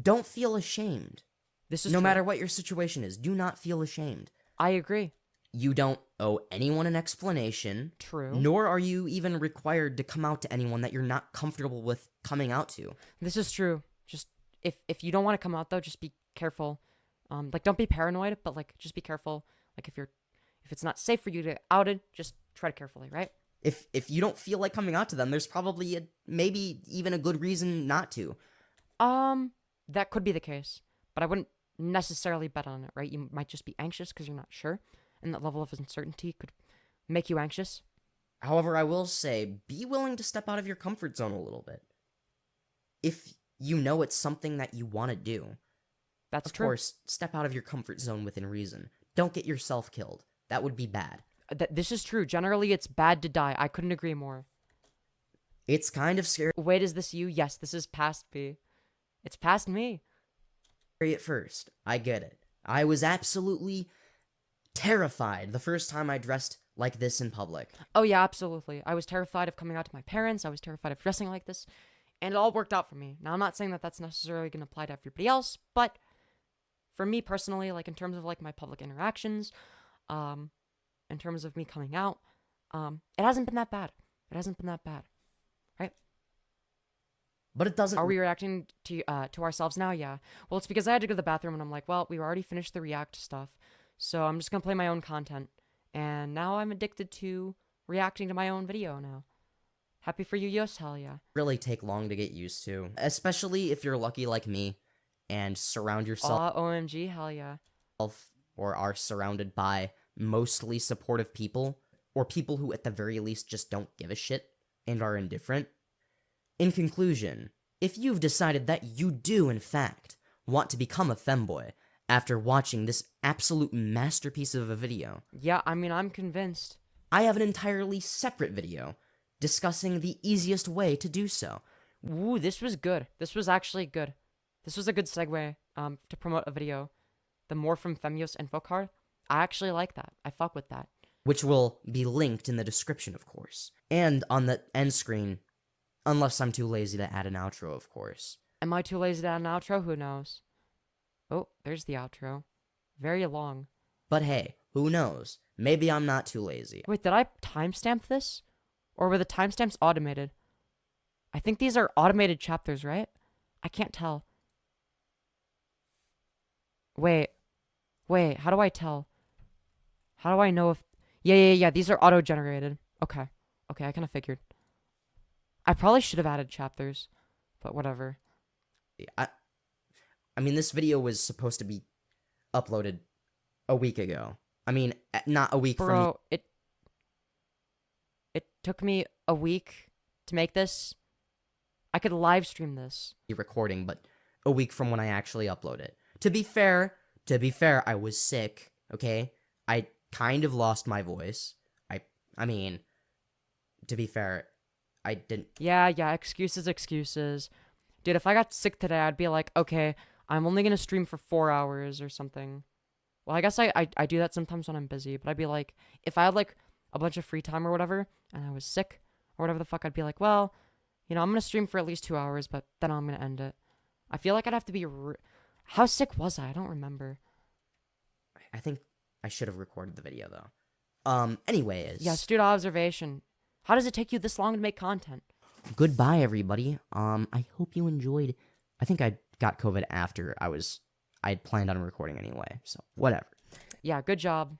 Don't feel ashamed. This is No true. matter what your situation is, do not feel ashamed. I agree. You don't owe anyone an explanation. True. Nor are you even required to come out to anyone that you're not comfortable with coming out to. This is true. Just if you don't want to come out though, just be careful. Like, don't be paranoid, but like, just be careful. Like, if it's not safe for you to get outed, just tread carefully, right? If you don't feel like coming out to them, there's probably maybe even a good reason not to. That could be the case, but I wouldn't necessarily bet on it, right? You might just be anxious because you're not sure, and that level of uncertainty could make you anxious. However, I will say, be willing to step out of your comfort zone a little bit. If you know it's something that you want to do, That's of true. course, step out of your comfort zone within reason. Don't get yourself killed. That would be bad. This is true. Generally, it's bad to die. I couldn't agree more. It's kind of scary Wait, is this you? Yes, this is past me. It's past me. at first. I get it. I was absolutely terrified the first time I dressed like this in public. Oh yeah, absolutely. I was terrified of coming out to my parents. I was terrified of dressing like this, and it all worked out for me. Now, I'm not saying that that's necessarily going to apply to everybody else, but for me personally, like in terms of like my public interactions, in terms of me coming out, it hasn't been that bad. It hasn't been that bad, right? But it doesn't. Are we reacting to ourselves now? Yeah. Well, it's because I had to go to the bathroom, and I'm like, well, we already finished the React stuff, so I'm just gonna play my own content. And now I'm addicted to reacting to my own video now. Happy for you, Yos, hell yeah. really take long to get used to, especially if you're lucky like me and surround yourself OMG, hell yeah. or are surrounded by mostly supportive people, or people who at the very least just don't give a shit and are indifferent. In conclusion, if you've decided that you do in fact want to become a femboy after watching this absolute masterpiece of a video, Yeah, I mean, I'm convinced. I have an entirely separate video discussing the easiest way to do so. Ooh, this was good. This was actually good. This was a good segue to promote a video. The More from Femyoz info card. I actually like that. I fuck with that. Which will be linked in the description, of course. And on the end screen, unless I'm too lazy to add an outro, of course. Am I too lazy to add an outro? Who knows? Oh, there's the outro. Very long. But hey, who knows? Maybe I'm not too lazy. Wait, did I timestamp this? Or were the timestamps automated? I think these are automated chapters, right? I can't tell. Wait, how do I tell? How do I know if... Yeah, these are auto-generated. Okay, I kind of figured. I probably should have added chapters, but whatever. I mean, this video was supposed to be uploaded a week ago. I mean, not a week from... Bro, it took me a week to make this. I could live stream this. recording, but a week from when I actually upload it. To be fair, I was sick, okay? I kind of lost my voice. I mean, to be fair, I didn't... Yeah, excuses. Dude, if I got sick today, I'd be like, okay, I'm only gonna stream for 4 hours or something. Well, I guess I do that sometimes when I'm busy, but I'd be like, if I had like a bunch of free time or whatever, and I was sick, or whatever the fuck, I'd be like, well, you know, I'm gonna stream for at least 2 hours, but then I'm gonna end it. I feel like I'd have to be... How sick was I? I don't remember. I think I should have recorded the video, though. Anyways. Yeah, student observation. How does it take you this long to make content? Goodbye, everybody. I hope you enjoyed. I think I got COVID after I had planned on recording anyway, so whatever. Yeah, good job.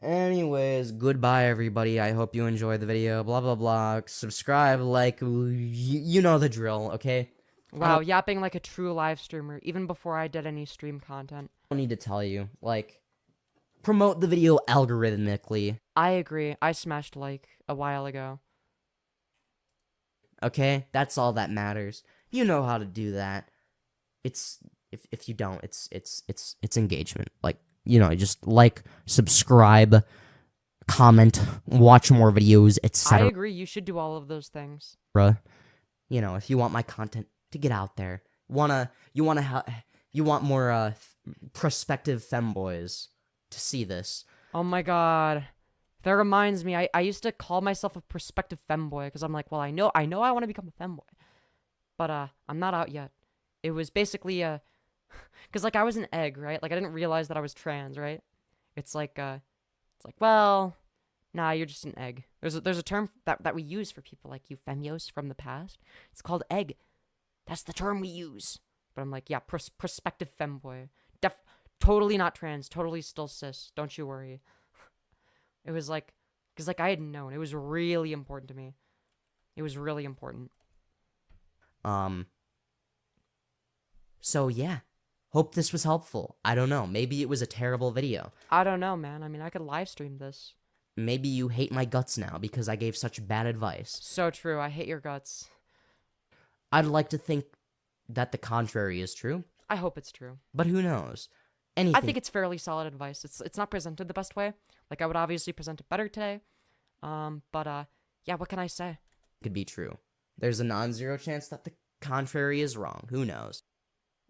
Anyways, goodbye, everybody. I hope you enjoyed the video. Blah, blah, blah. Subscribe, like, you know the drill, okay? Wow, yapping like a true live streamer, even before I did any stream content. I don't need to tell you, like, promote the video algorithmically. I agree. I smashed like a while ago. Okay? That's all that matters. You know how to do that. It's if you don't, it's engagement. Like, you know, just like, subscribe, comment, watch more videos, I etc. agree. You should do all of those things. You know, if you want my content to get out there, you want more prospective femboys to see this. Oh my god. That reminds me, I used to call myself a prospective femboy because I'm like, well, I know I want to become a femboy. But I'm not out yet. It was basically cuz like I was an egg, right? Like I didn't realize that I was trans, right? It's like well, nah, you're just an egg. There's a term that we use for people like you Femyoz from the past. It's called egg. That's the term we use. But I'm like, yeah, prospective femboy. Totally not trans, totally still cis. Don't you worry. It was like, because like I had known. It was really important to me. It was really important. So yeah. Hope this was helpful. I don't know. Maybe it was a terrible video. I don't know, man. I mean, I could live stream this. Maybe you hate my guts now because I gave such bad advice. So true. I hate your guts. I'd like to think that the contrary is true. I hope it's true. But who knows? Anything. I think it's fairly solid advice. It's not presented the best way. Like I would obviously present it better today. But yeah, what can I say? Could be true. There's a non-zero chance that the contrary is wrong. Who knows?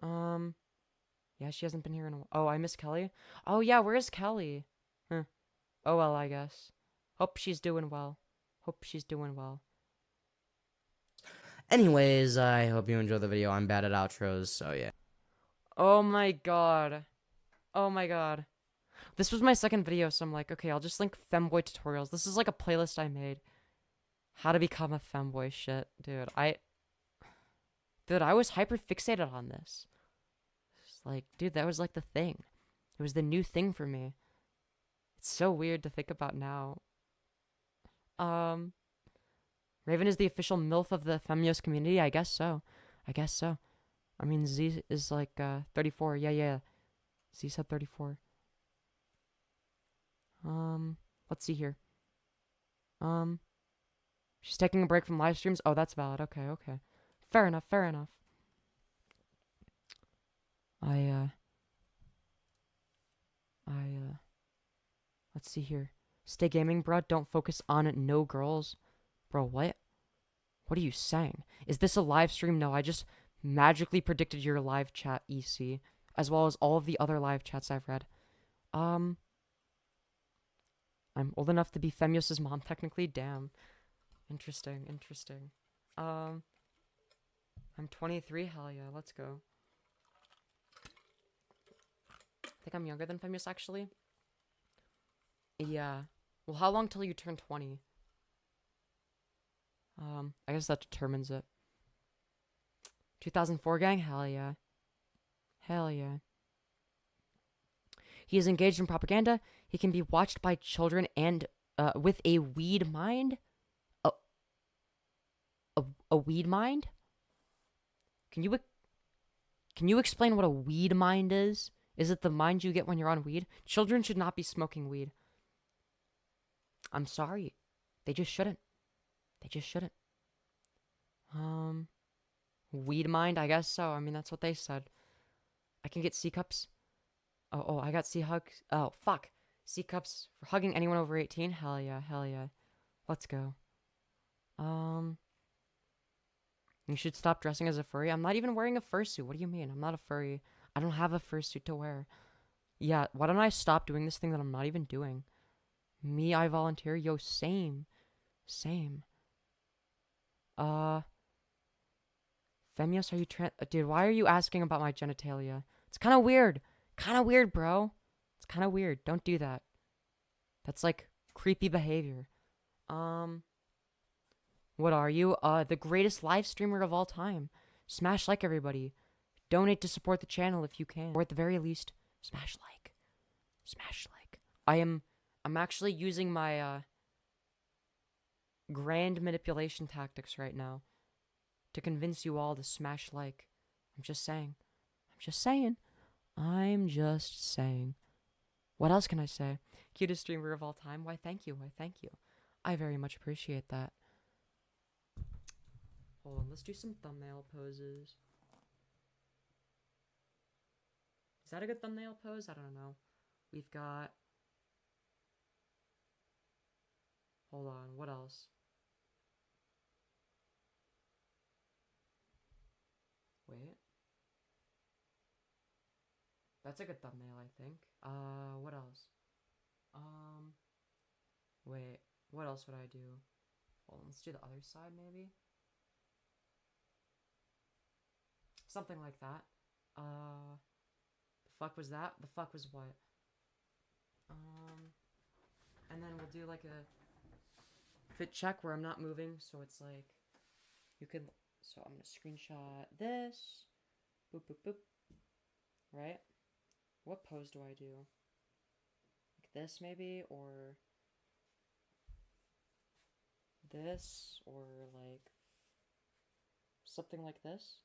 Yeah, she hasn't been here in a while. Oh, I miss Kelly. Oh yeah, where is Kelly? Oh well, I guess. Hope she's doing well. Hope she's doing well. Anyways, I hope you enjoyed the video. I'm bad at outros, so yeah. Oh my god. Oh my god. This was my second video, so I'm like, okay, I'll just link femboy tutorials. This is like a playlist I made. How to become a femboy shit. Dude, I was hyper fixated on this. It's like, dude, that was like the thing. It was the new thing for me. It's so weird to think about now. Raven is the official MILF of the Femyoz community? I guess so. I guess so. I mean, Z is like, 34. Yeah. Z said 34. Let's see here. She's taking a break from live streams? Oh, that's valid. Okay. Fair enough. Let's see here. Stay gaming, bro. Don't focus on no girls. Bro, what? What are you saying? Is this a live stream? No, I just magically predicted your live chat, EC, as well as all of the other live chats I've read. I'm old enough to be Femyoz's mom, technically. Damn. Interesting. I'm 23. Hell yeah, let's go. I think I'm younger than Femyoz, actually. Yeah. Well, how long till you turn 20? I guess that determines it. 2004 gang? Hell yeah. He is engaged in propaganda. He can be watched by children and, with a weed mind? A weed mind? Can you explain what a weed mind is? Is it the mind you get when you're on weed? Children should not be smoking weed. I'm sorry. They just shouldn't. Weed mind? I guess so. I mean, that's what they said. I can get C cups. Oh, I got C hugs. Oh, fuck. C cups for hugging anyone over 18? Hell yeah. Let's go. You should stop dressing as a furry. I'm not even wearing a fursuit. What do you mean? I'm not a furry. I don't have a fursuit to wear. Yeah, why don't I stop doing this thing that I'm not even doing? Me, I volunteer? Yo, same. Femyoz, are you dude, why are you asking about my genitalia? It's kind of weird. Bro. It's kind of weird. Don't do that. That's like creepy behavior. What are you? The greatest live streamer of all time. Smash like, everybody. Donate to support the channel if you can. Or at the very least, smash like. I'm actually using my, grand manipulation tactics right now to convince you all to smash like. I'm just saying. What else can I say? Cutest streamer of all time. Why, thank you. I very much appreciate that. Hold on, let's do some thumbnail poses. Is that a good thumbnail pose? I don't know. We've got... Hold on, what else? Wait. That's a good thumbnail, I think. What else? Wait, what else would I do? Hold on, let's do the other side, maybe? Something like that. The fuck was that? The fuck was what? And then we'll do like a fit check where I'm not moving, so it's like, you could, so I'm gonna screenshot this, boop, boop, boop, right? What pose do I do? Like this, maybe, or this, or like, something like this?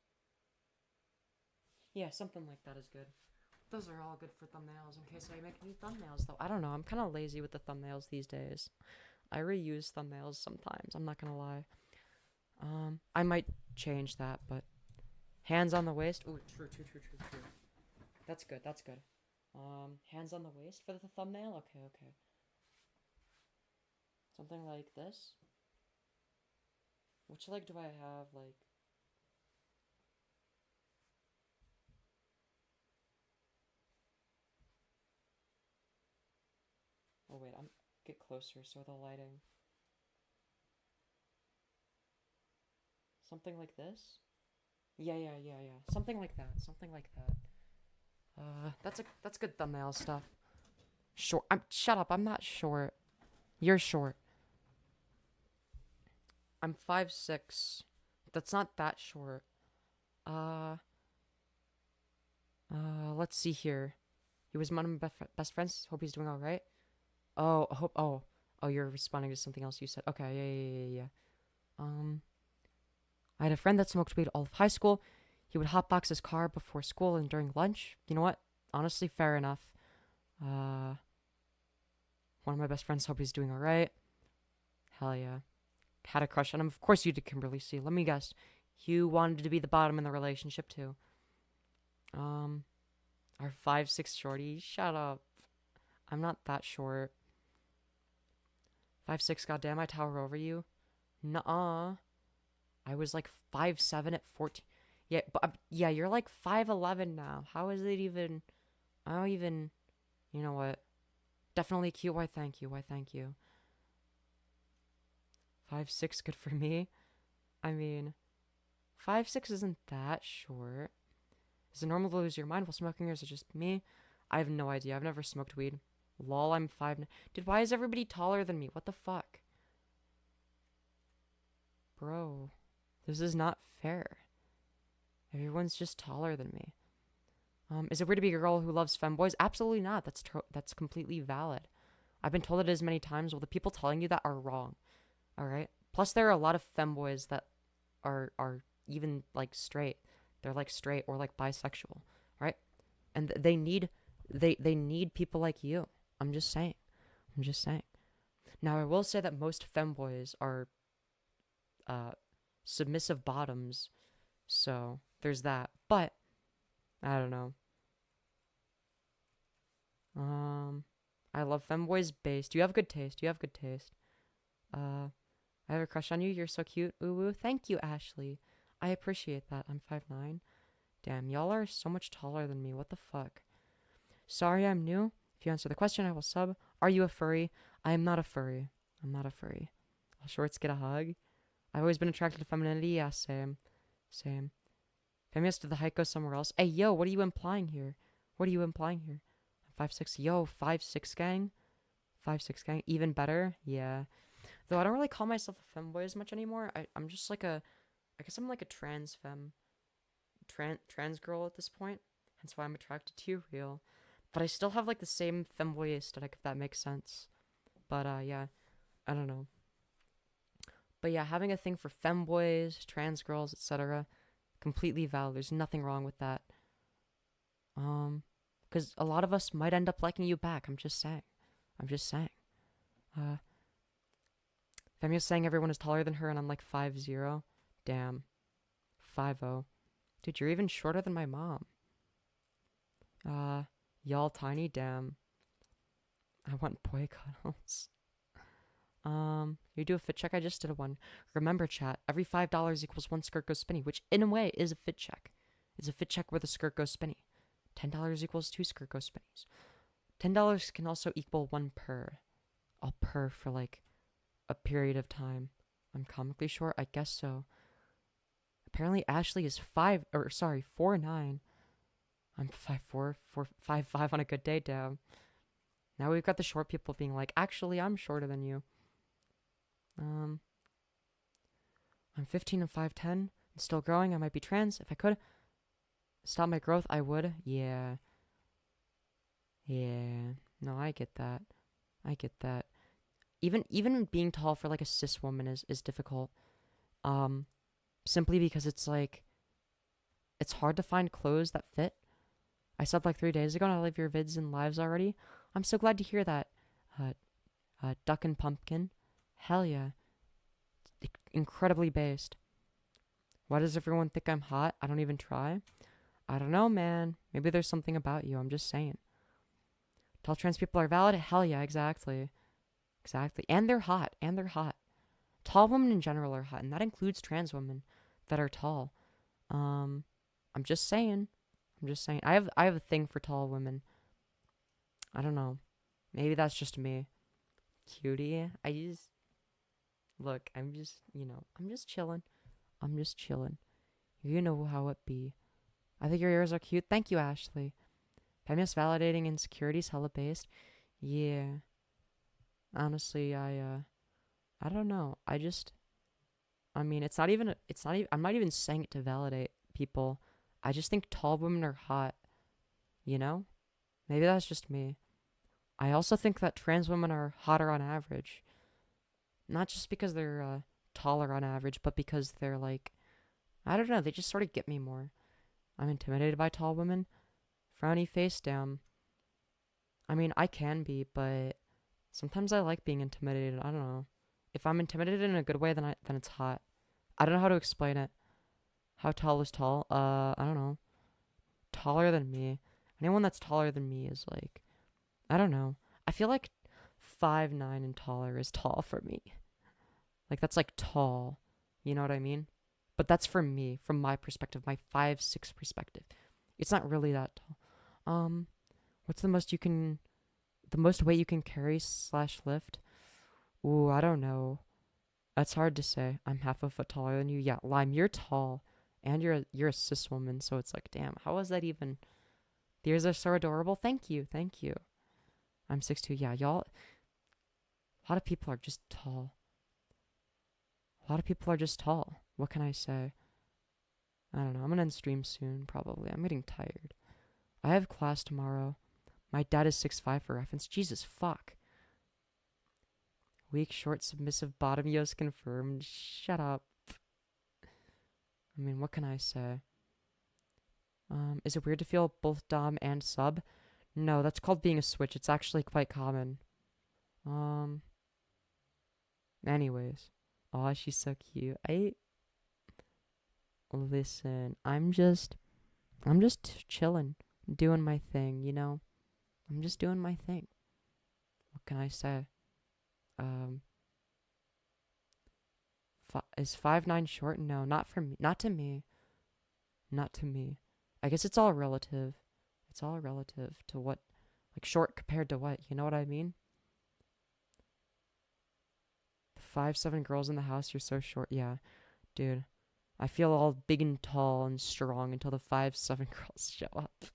Yeah, something like that is good. Those are all good for thumbnails in case I make new thumbnails, though. I don't know, I'm kind of lazy with the thumbnails these days. I reuse thumbnails sometimes, I'm not gonna lie. I might change that, but hands on the waist. Ooh, true. That's good. Hands on the waist for the thumbnail? Okay. Something like this. Which leg do I have, like... Oh, wait, get closer so the lighting. Something like this? Yeah. Something like that. Something like that. That's good thumbnail stuff. Short. Shut up. I'm not short. You're short. I'm 5'6". That's not that short. Let's see here. He was one of my best friends. Hope he's doing all right. Oh, you're responding to something else you said. Okay, yeah. I had a friend that smoked weed all of high school. He would hotbox his car before school and during lunch. You know what? Honestly, fair enough. One of my best friends. Hope he's doing all right. Hell yeah. Had a crush on him. Of course you did, Kimberly C. Let me guess. You wanted to be the bottom in the relationship too. Our 5'6" shorty. Shut up. I'm not that short. 5'6", goddamn, I tower over you. Nuh-uh. I was like 5'7" at 14. Yeah, but yeah, you're like 5'11" now. How is it even? I don't even. You know what? Definitely cute. Why thank you. 5'6", good for me. I mean, 5'6" isn't that short. Is it normal to lose your mind while smoking, or is it just me? I have no idea. I've never smoked weed. Lol, I'm 5'9". Dude, why is everybody taller than me? What the fuck? Bro, this is not fair. Everyone's just taller than me. Is it weird to be a girl who loves femboys? Absolutely not. That's completely valid. I've been told it as many times. Well, the people telling you that are wrong. All right. Plus, there are a lot of femboys that are even like straight. They're like straight or like bisexual, right? And they need people like you. I'm just saying. Now, I will say that most femboys are submissive bottoms, so there's that. But I don't know. I love femboys based. You have good taste. I have a crush on you. You're so cute. Ooh, ooh. Thank you, Ashley. I appreciate that. I'm 5'9". Damn, y'all are so much taller than me. What the fuck? Sorry, I'm new. If you answer the question, I will sub. Are you a furry? I am not a furry. All shorts get a hug. I've always been attracted to femininity. Yeah, same. Femyoz, did the hike go somewhere else? Hey, yo, what are you implying here? I'm 5'6". Yo, 5'6" gang? 5'6" gang? Even better? Yeah. Though I don't really call myself a femboy as much anymore. I'm just like I guess I'm like a transfem. Trans girl at this point. Hence why I'm attracted to you, real. But I still have like the same femboy aesthetic, if that makes sense. But yeah, I don't know. But yeah, having a thing for femboys, trans girls, etc., completely valid. There's nothing wrong with that. Because a lot of us might end up liking you back. I'm just saying. Femyoz saying everyone is taller than her, and I'm like 5'0". Damn. 5'0". Dude, you're even shorter than my mom. Y'all tiny, damn. I want boy cuddles. You do a fit check? I just did one. Remember, chat, every $5 equals one skirt goes spinny, which in a way is a fit check. It's a fit check where the skirt goes spinny. $10 equals 2 skirt goes spinnies. $10 can also equal 1 purr. I'll purr for like a period of time. I'm comically short? I guess so. Apparently Ashley is 4'9". I'm 5'4", 5'5" on a good day, damn. Now we've got the short people being like, actually, I'm shorter than you. I'm 15 and 5'10". I'm still growing. I might be trans. If I could stop my growth, I would. Yeah. No, I get that. Even being tall for like a cis woman is difficult. Simply because it's like, it's hard to find clothes that fit. I subbed like 3 days ago and I love your vids and lives already. I'm so glad to hear that. Duck and Pumpkin. Hell yeah. Incredibly based. Why does everyone think I'm hot? I don't even try. I don't know, man. Maybe there's something about you. I'm just saying. Tall trans people are valid? Hell yeah, exactly. And they're hot. Tall women in general are hot, and that includes trans women that are tall. I'm just saying. I have a thing for tall women. I don't know. Maybe that's just me. Cutie. Look, I'm just, I'm just chilling. I'm just chilling. You know how it be. I think your ears are cute. Thank you, Ashley. Femyoz validating insecurities, hella based. Yeah. Honestly, I don't know. I mean, I'm not even saying it to validate people. I just think tall women are hot. You know? Maybe that's just me. I also think that trans women are hotter on average. Not just because they're taller on average, but because they're like, I don't know, they just sort of get me more. I'm intimidated by tall women. Frowny face down. I mean, I can be, but sometimes I like being intimidated. I don't know. If I'm intimidated in a good way, then it's hot. I don't know how to explain it. How tall is tall? I don't know. Taller than me. Anyone that's taller than me is like, I don't know. I feel like 5'9" and taller is tall for me. Like, that's like tall. You know what I mean? But that's for me, from my perspective, my 5'6" perspective. It's not really that tall. What's the most weight you can carry / lift? Ooh, I don't know. That's hard to say. I'm half a foot taller than you. Yeah, Lime, you're tall. And you're a cis woman, so it's like, damn, how was that even? The ears are so adorable. Thank you. I'm 6'2". Yeah, y'all. A lot of people are just tall. What can I say? I don't know. I'm gonna end stream soon, probably. I'm getting tired. I have class tomorrow. My dad is 6'5" for reference. Jesus, fuck. Weak, short, submissive, bottom Yo's confirmed. Shut up. I mean, what can I say? Is it weird to feel both dom and sub? No, that's called being a switch. It's actually quite common. Anyways. Aw, she's so cute. Listen, I'm just chilling, doing my thing, you know? I'm just doing my thing. What can I say? Is 5'9" short? No, not for me. Not to me. I guess it's all relative. It's all relative to what, like, short compared to what, you know what I mean? The 5'7" girls in the house, you're so short. Yeah, dude. I feel all big and tall and strong until the 5'7" girls show up.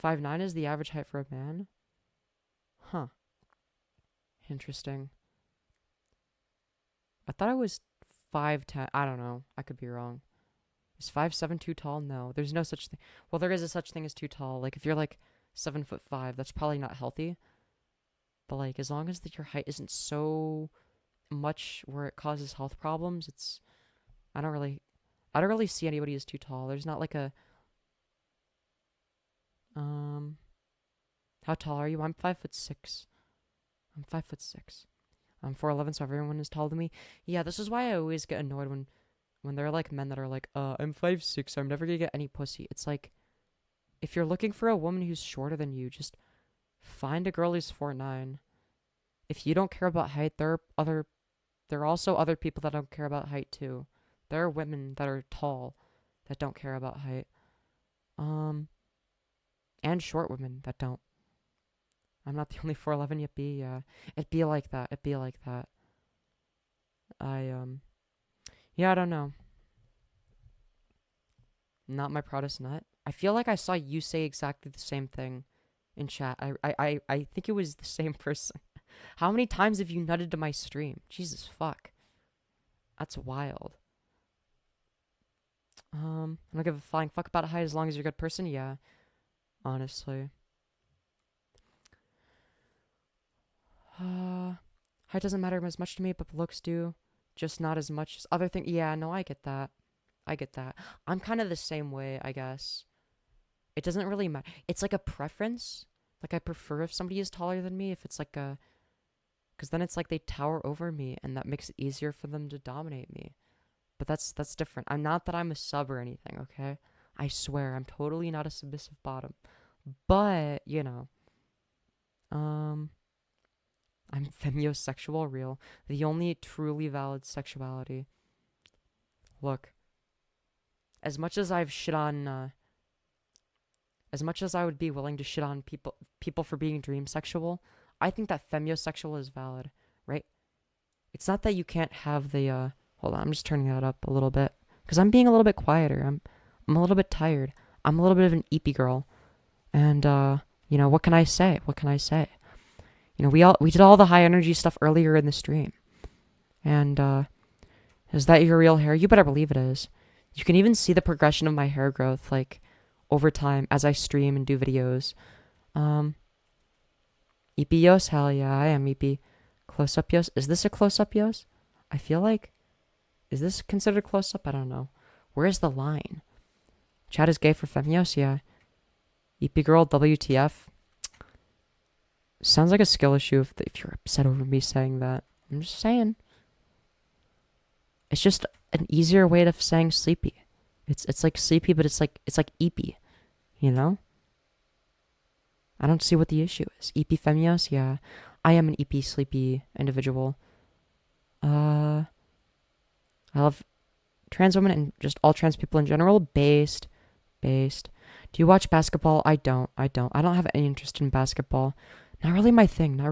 5'9" is the average height for a man? Huh. Interesting. I thought I was 5'10". I don't know. I could be wrong. Is 5'7" too tall? No. There's no such thing. Well, there is a such thing as too tall. Like, if you're like 7'5", that's probably not healthy. But like, as long as your height isn't so much where it causes health problems, I don't really see anybody as too tall. There's not like a how tall are you? I'm 5'6". I'm 5'6". I'm 4'11", so everyone is taller than me. Yeah, this is why I always get annoyed when there are like men that are like, I'm 5'6", I'm never gonna get any pussy. It's like, if you're looking for a woman who's shorter than you, just find a girl who's 4'9". If you don't care about height, there are also other people that don't care about height too. There are women that are tall that don't care about height. And short women that don't. I'm not the only 4'11", yet be, yeah. It'd be like that. Yeah, I don't know. Not my proudest nut. I feel like I saw you say exactly the same thing in chat. I think it was the same person. How many times have you nutted to my stream? Jesus fuck. That's wild. I don't give a flying fuck about height as long as you're a good person. Yeah. Honestly. Height doesn't matter as much to me, but looks do. Just not as much as other things. Yeah, no, I get that. I'm kind of the same way, I guess. It doesn't really matter. It's like a preference. Like, I prefer if somebody is taller than me, if it's like a... Because then it's like they tower over me, and that makes it easier for them to dominate me. But that's different. I'm not that I'm a sub or anything, okay? I swear, I'm totally not a submissive bottom. But, you know. I'm femiosexual, real. The only truly valid sexuality. Look. As much as I've shit on, as much as I would be willing to shit on people for being dream sexual, I think that femiosexual is valid, right? It's not that you can't have the hold on, I'm just turning that up a little bit because I'm being a little bit quieter. I'm a little bit tired. I'm a little bit of an eepy girl, and you know, what can I say? What can I say? You know, we did all the high energy stuff earlier in the stream, and is that your real hair? You better believe it is. You can even see the progression of my hair growth, like over time as I stream and do videos. Eepyos, hell yeah, I am eepy. Close up yos. Is this a close up yos? I feel like, is this considered close up? I don't know. Where is the line? Chat is gay for Femyoz, yeah. EP girl, WTF. Sounds like a skill issue if you're upset over me saying that. I'm just saying. It's just an easier way of saying sleepy. It's like sleepy, but it's like EP, you know? I don't see what the issue is. EP Femyoz, yeah. I am an EP sleepy individual. I love trans women and just all trans people in general. Based. Do you watch basketball? I don't. I don't have any interest in basketball. Not really my thing. Not